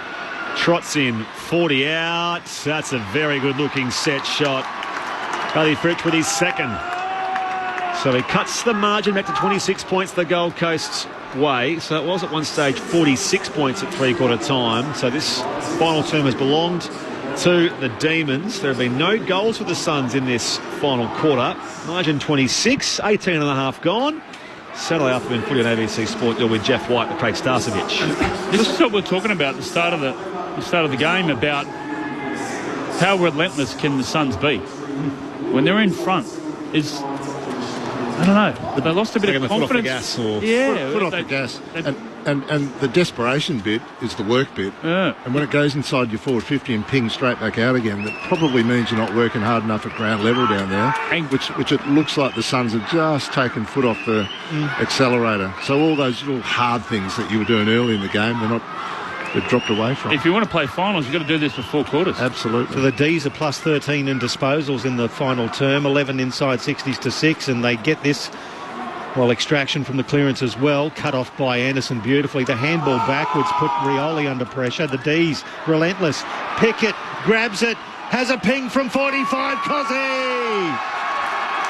Trots in, 40 out. That's a very good-looking set shot. Paddy Fritsch with his second. So he cuts the margin back to 26 points the Gold Coast's way. So it was at one stage 46 points at three-quarter time. So this final term has belonged to the Demons. There have been no goals for the Suns in this final quarter. Margin 26, 18 and a half gone. Saturday afternoon footy on ABC Sport. You're with Jeff White and Craig Starcevich. This is what we're talking about at the start of the game, about how relentless can the Suns be when they're in front. I don't know, but they lost a bit of confidence. Foot off the gas, or foot off the gas. And the desperation bit is the work bit. Yeah. And when it goes inside your forward 50 and pings straight back out again, that probably means you're not working hard enough at ground level down there, which it looks like the Suns have just taken foot off the accelerator. So all those little hard things that you were doing early in the game, they've dropped away from. If you want to play finals, you've got to do this for 4 quarters. Absolutely. So the D's are plus 13 in disposals in the final term, 11 inside 60s to 6, and they get this, extraction from the clearance as well, cut off by Anderson beautifully. The handball backwards put Rioli under pressure. The D's relentless. Pickett grabs it, has a ping from 45. Cozzy!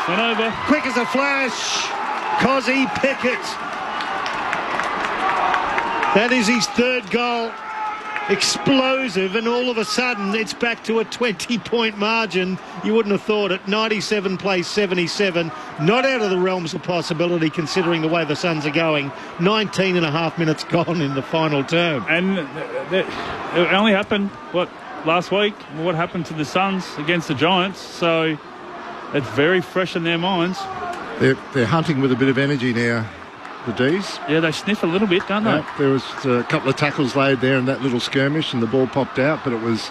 Went over. Quick as a flash. Cozzy Pickett. That is his third goal. Explosive, and all of a sudden it's back to a 20-point margin. You wouldn't have thought it. 97 plays 77. Not out of the realms of possibility considering the way the Suns are going. 19 and a half minutes gone in the final term. And it only happened, last week? What happened to the Suns against the Giants? So it's very fresh in their minds. They're hunting with a bit of energy now, the D's. Yeah, they sniff a little bit, don't they? There was a couple of tackles laid there in that little skirmish and the ball popped out, but it was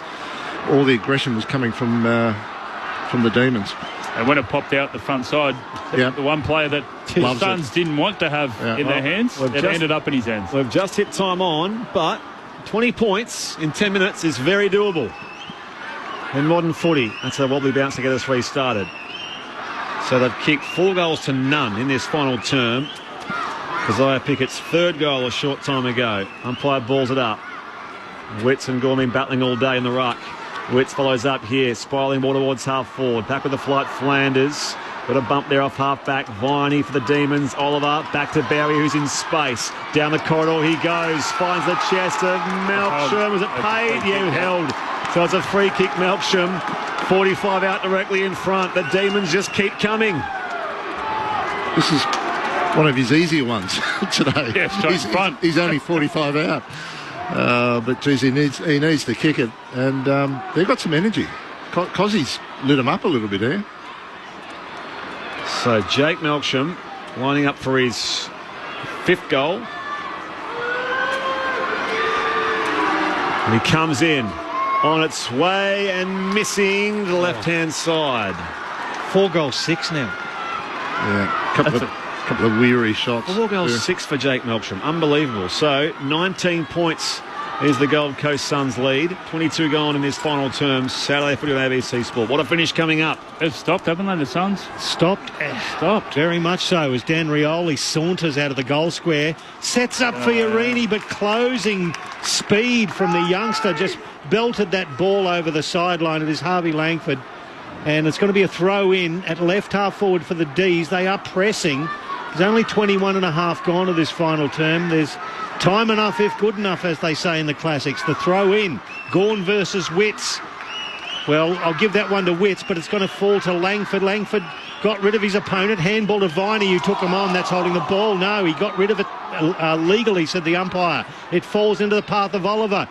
all the aggression was coming from the Demons. And when it popped out the front side, the one player that the Suns didn't want to have in their hands, it ended up in his hands. We've just hit time on, but 20 points in 10 minutes is very doable. In modern footy, that's a wobbly bounce to get us restarted. So they've kicked 4 goals to none in this final term. Keziah Pickett's third goal a short time ago. Umpire balls it up. Witts and Gorman battling all day in the ruck. Witts follows up here, spiralling more towards half forward. Back with the flight, Flanders. Got a bump there off half back. Viney for the Demons. Oliver back to Barry, who's in space. Down the corridor he goes. Finds the chest of Melksham. Was it paid? Yeah, held. So it's a free kick, Melksham. 45 out directly in front. The Demons just keep coming. This is one of his easier ones today. Yeah, he's only 45 out. But geez, he needs to kick it. And they've got some energy. Cozzy's lit him up a little bit there. So Jake Melksham lining up for his 5th goal. And he comes in on its way and missing the left-hand side. 4 goals, 6 now. Yeah, couple of weary shots. 4 goals, 6 for Jake Melksham. Unbelievable. So 19 points is the Gold Coast Suns lead. 22 gone in this final term. Saturday footy on ABC Sport. What a finish coming up. They've stopped, haven't they, the Suns? Stopped, very much so, as Dan Rioli saunters out of the goal square. Sets up for Urini, but closing speed from the youngster. Just belted that ball over the sideline. It is Harvey Langford. And it's going to be a throw in at left half forward for the D's. They are pressing. There's only 21 and a half gone to this final term. There's time enough, if good enough, as they say in the classics. The throw in. Gawn versus Witts. Well, I'll give that one to Witts, but it's going to fall to Langford. Langford got rid of his opponent. Handball to Viney, who took him on. That's holding the ball. No, he got rid of it legally, said the umpire. It falls into the path of Oliver,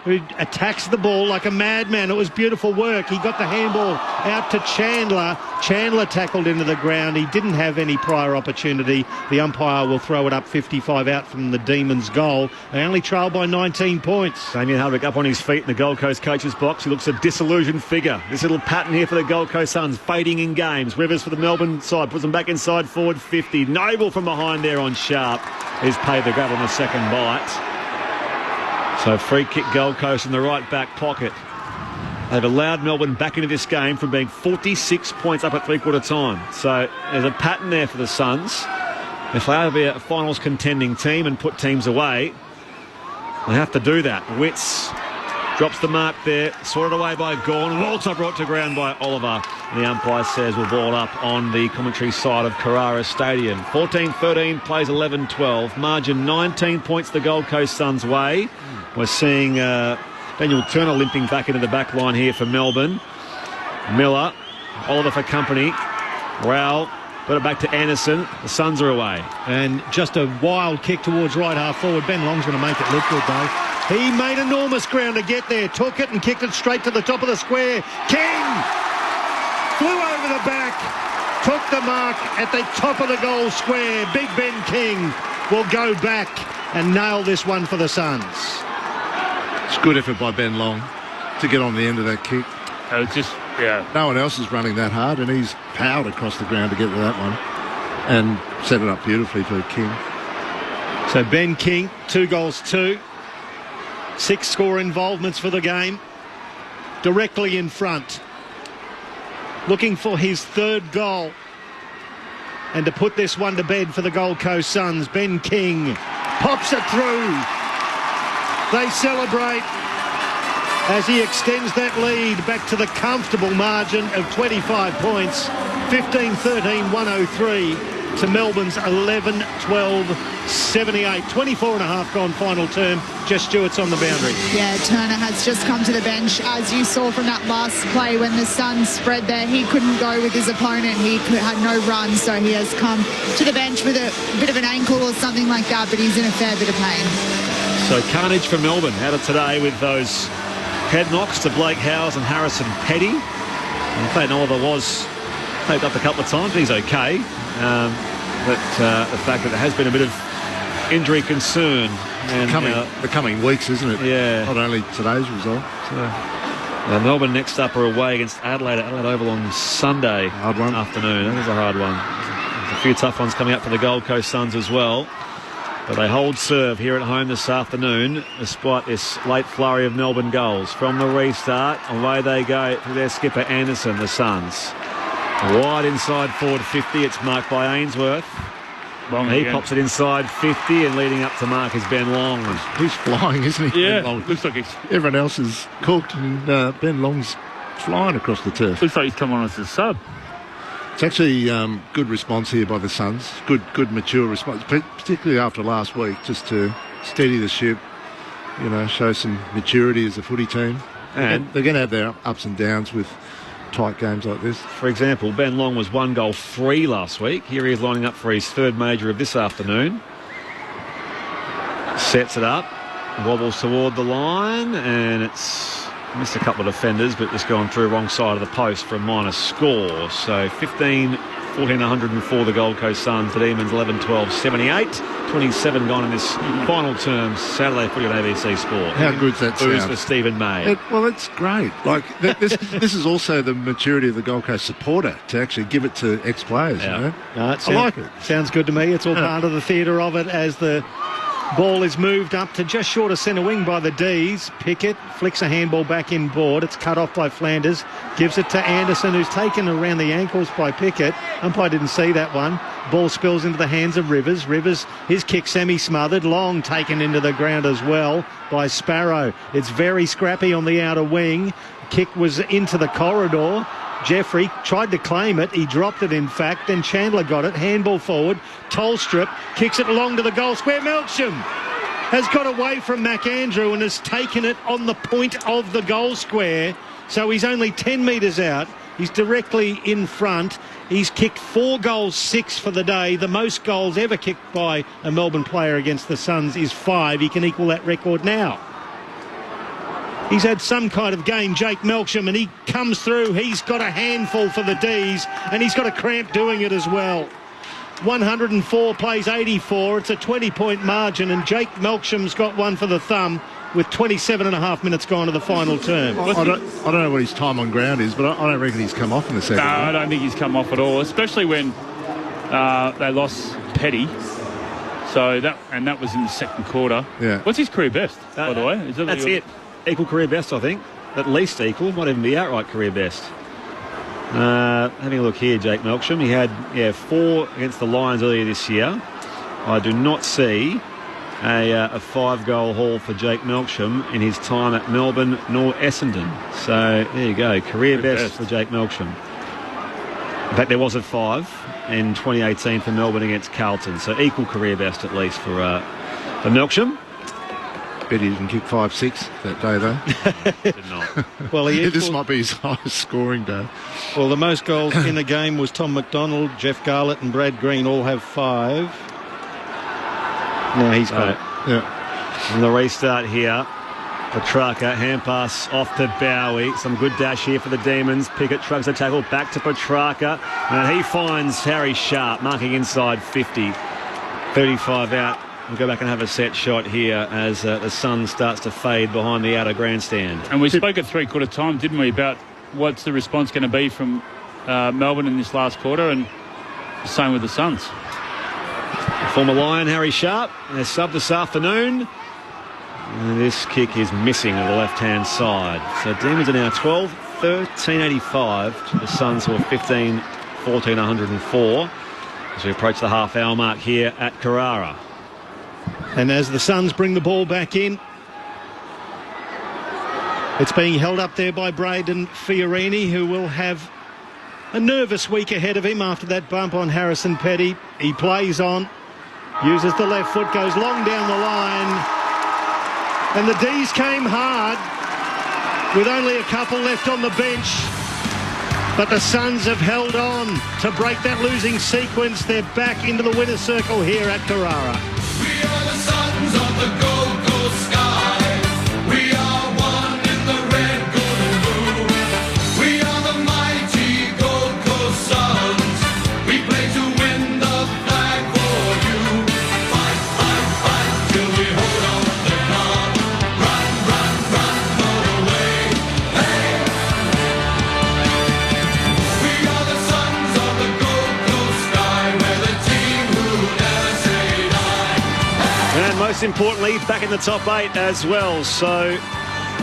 who attacks the ball like a madman. It was beautiful work. He got the handball out to Chandler. Chandler tackled into the ground. He didn't have any prior opportunity. The umpire will throw it up 55 out from the Demons' goal. They only trail by 19 points. Damien Hardwick up on his feet in the Gold Coast coach's box. He looks a disillusioned figure. This little pattern here for the Gold Coast Suns, fading in games. Rivers for the Melbourne side, puts them back inside forward 50. Noble from behind there on Sharp is paid the grab on the second bite. So free kick Gold Coast in the right back pocket. They've allowed Melbourne back into this game from being 46 points up at three-quarter time. So there's a pattern there for the Suns. If they are to be a finals contending team and put teams away, they have to do that. Witts drops the mark there, sorted away by Gawn, and also brought to ground by Oliver. And the umpire says we'll ball up on the commentary side of Carrara Stadium. 14-13, plays 11-12. Margin 19 points the Gold Coast Suns' way. We're seeing Daniel Turner limping back into the back line here for Melbourne. Miller, Oliver for company. Rowell, put it back to Anderson. The Suns are away. And just a wild kick towards right half forward. Ben Long's going to make it look good, though. He made enormous ground to get there. Took it and kicked it straight to the top of the square. King flew over the back. Took the mark at the top of the goal square. Big Ben King will go back and nail this one for the Suns. It's good effort by Ben Long to get on the end of that kick. It's just, yeah. No one else is running that hard, and he's powered across the ground to get to that one and set it up beautifully for King. So Ben King, 2 goals, 2. 6 score involvements for the game. Directly in front. Looking for his 3rd goal. And to put this one to bed for the Gold Coast Suns, Ben King pops it through. They celebrate as he extends that lead back to the comfortable margin of 25 points. 15-13, 103 to Melbourne's 11-12-78. 24 and a half gone final term. Jess Stewart's on the boundary. Yeah, Turner has just come to the bench. As you saw from that last play when the Suns spread there, he couldn't go with his opponent. He had no run, so he has come to the bench with a bit of an ankle or something like that, but he's in a fair bit of pain. So carnage for Melbourne out of today with those head knocks to Blake Howes and Harrison Petty. And Clayton Oliver was taped up a couple of times, but he's okay. But the fact that there has been a bit of injury concern. And, the coming weeks, isn't it? Yeah. Not only today's result. So, Melbourne next up are away against Adelaide at Adelaide Oval on Sunday afternoon. That is a hard one. There's a few tough ones coming up for the Gold Coast Suns as well. But they hold serve here at home this afternoon, despite this late flurry of Melbourne goals. From the restart, away they go to their skipper Anderson, the Suns. Wide inside forward 50, it's marked by Ainsworth. He pops it inside 50, and leading up to mark is Ben Long. He's flying, isn't he? Yeah, Ben Long. looks like he's... Everyone else is cooked, and Ben Long's flying across the turf. Looks like he's come on as a sub. It's actually good response here by the Suns. Good mature response, particularly after last week, just to steady the ship, show some maturity as a footy team. And they're going to have their ups and downs with tight games like this. For example, Ben Long was 1 goal free last week. Here he is lining up for his 3rd major of this afternoon. Sets it up, wobbles toward the line, and it's missed a couple of defenders, but just gone through wrong side of the post for a minor score. So 15-14, 104 the Gold Coast Suns. The Demons 11-12-78. 27 gone in this final term. Saturday footy on ABC Sport. How good's that sound? Booze for Stephen May. Well, it's great. Like this is also the maturity of the Gold Coast supporter to actually give it to ex-players. No, I like it. Sounds good to me. It's all part of the theatre of it as the ball is moved up to just short of centre wing by the D's. Pickett flicks a handball back in board. It's cut off by Flanders. Gives it to Anderson, who's taken around the ankles by Pickett. Umpire didn't see that one. Ball spills into the hands of Rivers. Rivers, his kick semi-smothered. Long taken into the ground as well by Sparrow. It's very scrappy on the outer wing. Kick was into the corridor. Jeffrey tried to claim it. He dropped it, in fact. Then Chandler got it. Handball forward. Tolstrip kicks it along to the goal square. Melksham has got away from McAndrew and has taken it on the point of the goal square. So he's only 10 metres out. He's directly in front. He's kicked 4 goals, 6 for the day. The most goals ever kicked by a Melbourne player against the Suns is 5. He can equal that record now. He's had some kind of game, Jake Melksham, and he comes through. He's got a handful for the D's, and he's got a cramp doing it as well. 104 plays 84. It's a 20-point margin, and Jake Melksham's got one for the thumb with 27 and a half minutes gone to the final term. I don't know what his time on ground is, but I don't reckon he's come off in the second. No, I don't think he's come off at all, especially when they lost Petty. So that was in the second quarter. Yeah. What's his career best, by the way? That's it. Equal career best, I think. at least equal, might even be outright career best. Having a look here, Jake Melksham. He had 4 against the Lions earlier this year. I do not see a 5-goal haul for Jake Melksham in his time at Melbourne nor Essendon. So there you go, career best for Jake Melksham. In fact, there was a 5 in 2018 for Melbourne against Carlton. So equal career best at least for Melksham. Bet he didn't kick 5-6 that day, though. Did not. Well, this might be his highest scoring day. Well, the most goals in a game was Tom McDonald, Jeff Garlett and Brad Green all have 5. Now he's got it. Yeah. On the restart here, Petrarca, hand pass off to Bowie. Some good dash here for the Demons. Pickett shrugs the tackle back to Petrarca. And he finds Harry Sharp, marking inside 50. 35 out. We'll go back and have a set shot here as the sun starts to fade behind the outer grandstand. And we spoke at three-quarter time, didn't we, about what's the response going to be from Melbourne in this last quarter, and the same with the Suns. Former Lion, Harry Sharp, they're subbed this afternoon. And this kick is missing on the left-hand side. So Demons are now 12, 13.85 to the Suns, who are 15, 14, 104 as we approach the half-hour mark here at Carrara. And as the Suns bring the ball back in, it's being held up there by Braden Fiorini, who will have a nervous week ahead of him after that bump on Harrison Petty. He plays on, uses the left foot, goes long down the line. And the D's came hard with only a couple left on the bench. But the Suns have held on to break that losing sequence. They're back into the winner's circle here at Carrara. We are the sons of the Gold Coast sky. We are one in the red, gold and blue. We are the mighty Gold Coast Suns. We play to win the flag for you. Fight, fight, fight till we hold on the cup. Run, run, run all the way. Hey! We are the sons of the Gold Coast sky. We're the team who never say die. And most importantly, back in the top 8 as well. So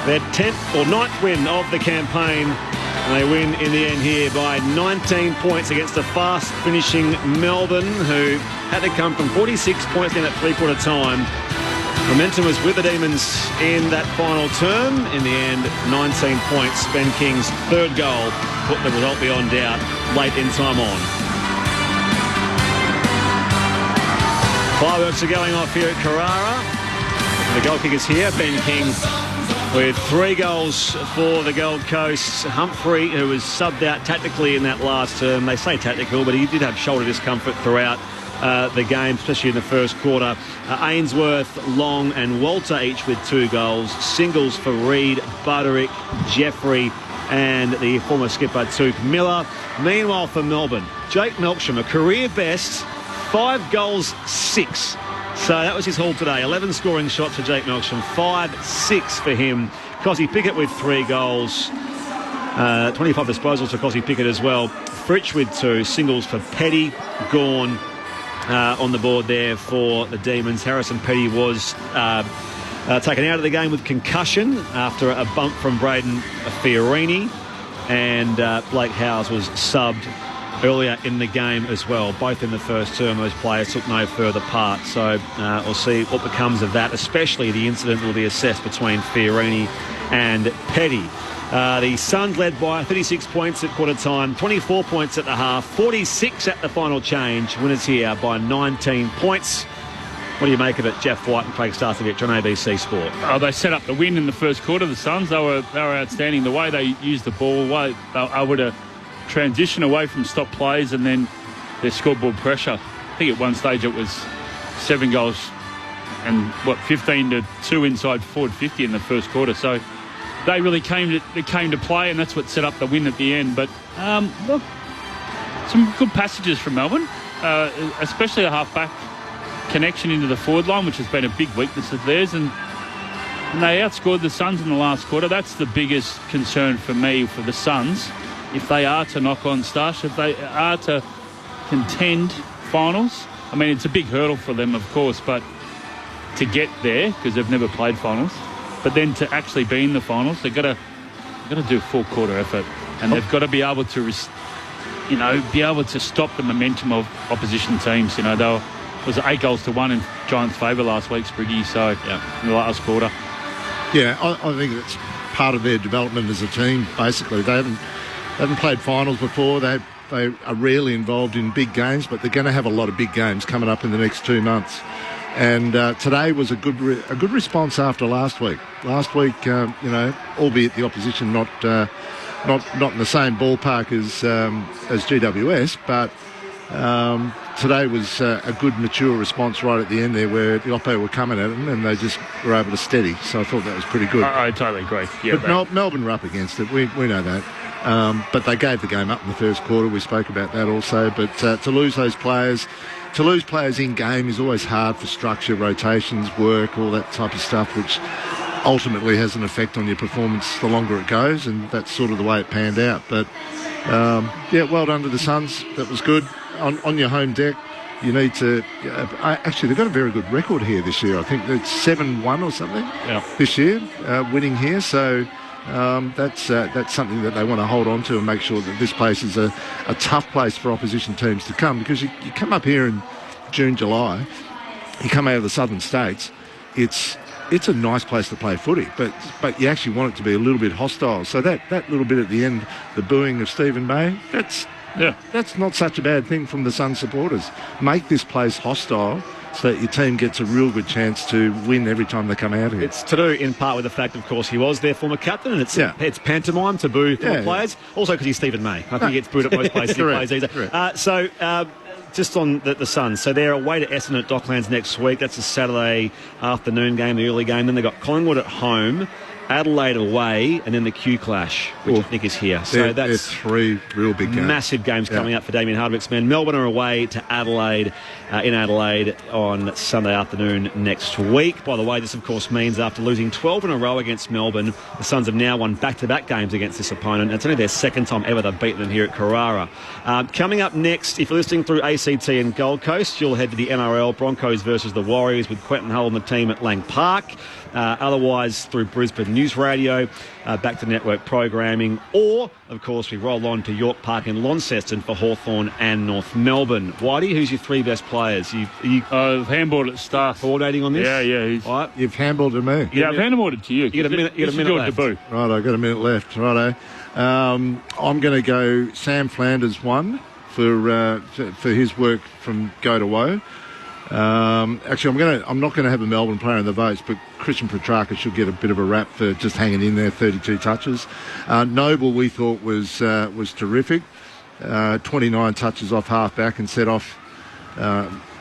their 10th or 9th win of the campaign. And they win in the end here by 19 points against a fast-finishing Melbourne, who had to come from 46 points in at three-quarter time. Momentum was with the Demons in that final term. In the end, 19 points. Ben King's 3rd goal put the result beyond doubt late in time on. Fireworks are going off here at Carrara. The goal kickers here, Ben King with 3 goals for the Gold Coast. Humphrey, who was subbed out tactically in that last term. They say tactical, but he did have shoulder discomfort throughout the game, especially in the first quarter. Ainsworth, Long and Walter each with 2 goals. Singles for Reid, Butterick, Jeffrey and the former skipper Tuke Miller. Meanwhile for Melbourne, Jake Melksham, a career best, 5 goals, 6. So that was his haul today. 11 scoring shots for Jake Melksham, 5-6 for him. Cosy Pickett with 3 goals. 25 disposals for Cosy Pickett as well. Fritsch with 2. Singles for Petty, Gawn on the board there for the Demons. Harrison Petty was taken out of the game with concussion after a bump from Braden Fiorini. And Blake Howes was subbed earlier in the game as well. Both in the first term, those players took no further part. So we'll see what becomes of that, especially the incident will be assessed between Fiorini and Petty. The Suns led by 36 points at quarter time, 24 points at the half, 46 at the final change. Winners here by 19 points. What do you make of it, Jeff White and Craig Starcevich on ABC Sport? Oh, they set up the win in the first quarter, the Suns. They were outstanding. The way they used the ball, they were able to transition away from stop plays and then their scoreboard pressure. I think at one stage it was 7 goals and 15-2 inside forward 50 in the first quarter. So they really came to play, and that's what set up the win at the end. But look, some good passages from Melbourne, especially a half-back connection into the forward line, which has been a big weakness of theirs, and they outscored the Suns in the last quarter. That's the biggest concern for me for the Suns. If they are to knock on Stash, if they are to contend finals, I mean, it's a big hurdle for them, of course, but to get there, because they've never played finals, but then to actually be in the finals, they've got to They've got to do a full quarter effort, and they've got to be able to, be able to stop the momentum of opposition teams. It was 8-1 in Giants' favour last week, Spriggy. So in the last quarter. Yeah, I think that's part of their development as a team. Basically, they haven't played finals before. They are rarely involved in big games, but they're going to have a lot of big games coming up in the next 2 months. And today was a good response after last week. Last week, albeit the opposition not in the same ballpark as GWS, but today was a good mature response right at the end there, where the Oppo were coming at them and they just were able to steady. So I thought that was pretty good. I totally agree. Yeah, but Melbourne were up against it. We know that. But they gave the game up in the first quarter. We spoke about that also. But to lose those players. To lose players in game is always hard for structure, rotations, work, all that type of stuff, which ultimately has an effect on your performance the longer it goes, and that's sort of the way it panned out. But, well done to the Suns. That was good. On your home deck, you need to... actually, they've got a very good record here this year. I think it's 7-1 or something this year, winning here. So... that's something that they want to hold on to and make sure that this place is a tough place for opposition teams to come, because you come up here in June, July, you come out of the southern states, it's a nice place to play footy, but you actually want it to be a little bit hostile. So that little bit at the end, the booing of Stephen May, that's not such a bad thing from the Sun supporters. Make this place hostile, so that your team gets a real good chance to win every time they come out here. It's to do in part with the fact, of course, he was their former captain, and it's pantomime to boo former players. Also because he's Stephen May. I think he gets booed at most places he plays either. Just on the Suns. So they're away to Essendon at Docklands next week. That's a Saturday afternoon game, the early game. Then they've got Collingwood at home, Adelaide away, and then the Q Clash, which I think is here. So that's 3 real big games. Massive games coming up for Damien Hardwick's men. Melbourne are away to Adelaide, in Adelaide on Sunday afternoon next week. By the way, this of course means after losing 12 in a row against Melbourne, the Suns have now won back-to-back games against this opponent. It's only their second time ever they've beaten them here at Carrara. Coming up next, if you're listening through ACT and Gold Coast, you'll head to the NRL, Broncos versus the Warriors, with Quentin Hull and the team at Lang Park. Otherwise, through Brisbane News Radio, back to network programming, or, of course, we roll on to York Park in Launceston for Hawthorn and North Melbourne. Whitey, who's your 3 best players? I've handballed at start. Coordinating on this? Yeah. All right. You've handballed to me. Yeah, I've handballed it to you. You got a minute left. Debut. Right, I've got a minute left. Righto. I'm going to go Sam Flanders 1 for his work from Go to Woe. Actually, I'm not going to have a Melbourne player in the votes, but Christian Petrarca should get a bit of a rap for just hanging in there, 32 touches. Noble, we thought was terrific. 29 touches off half back and set off.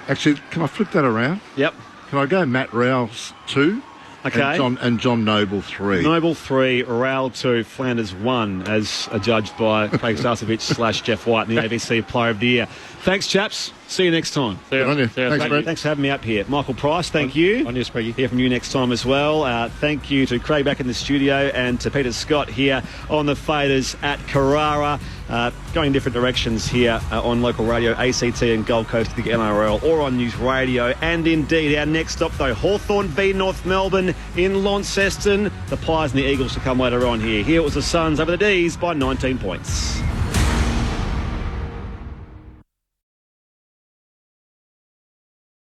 Actually, can I flip that around? Yep. Can I go Matt Rouse 2? Okay. And John Noble 3. Noble 3, Rowell 2, Flanders 1, as adjudged by Craig Starcevich / Jeff White in the ABC Player of the Year. Thanks, chaps. See you next time. Thanks, Brett. Thanks for having me up here. Michael Price, thank you. On you, Spriggy. Hear from you next time as well. Thank you to Craig back in the studio and to Peter Scott here on the Faders at Carrara. Going in different directions here on local radio, ACT and Gold Coast, the NRL, or on News Radio. And indeed, our next stop, though, Hawthorn v North Melbourne in Launceston. The Pies and the Eagles to come later on here. Here it was the Suns over the D's by 19 points.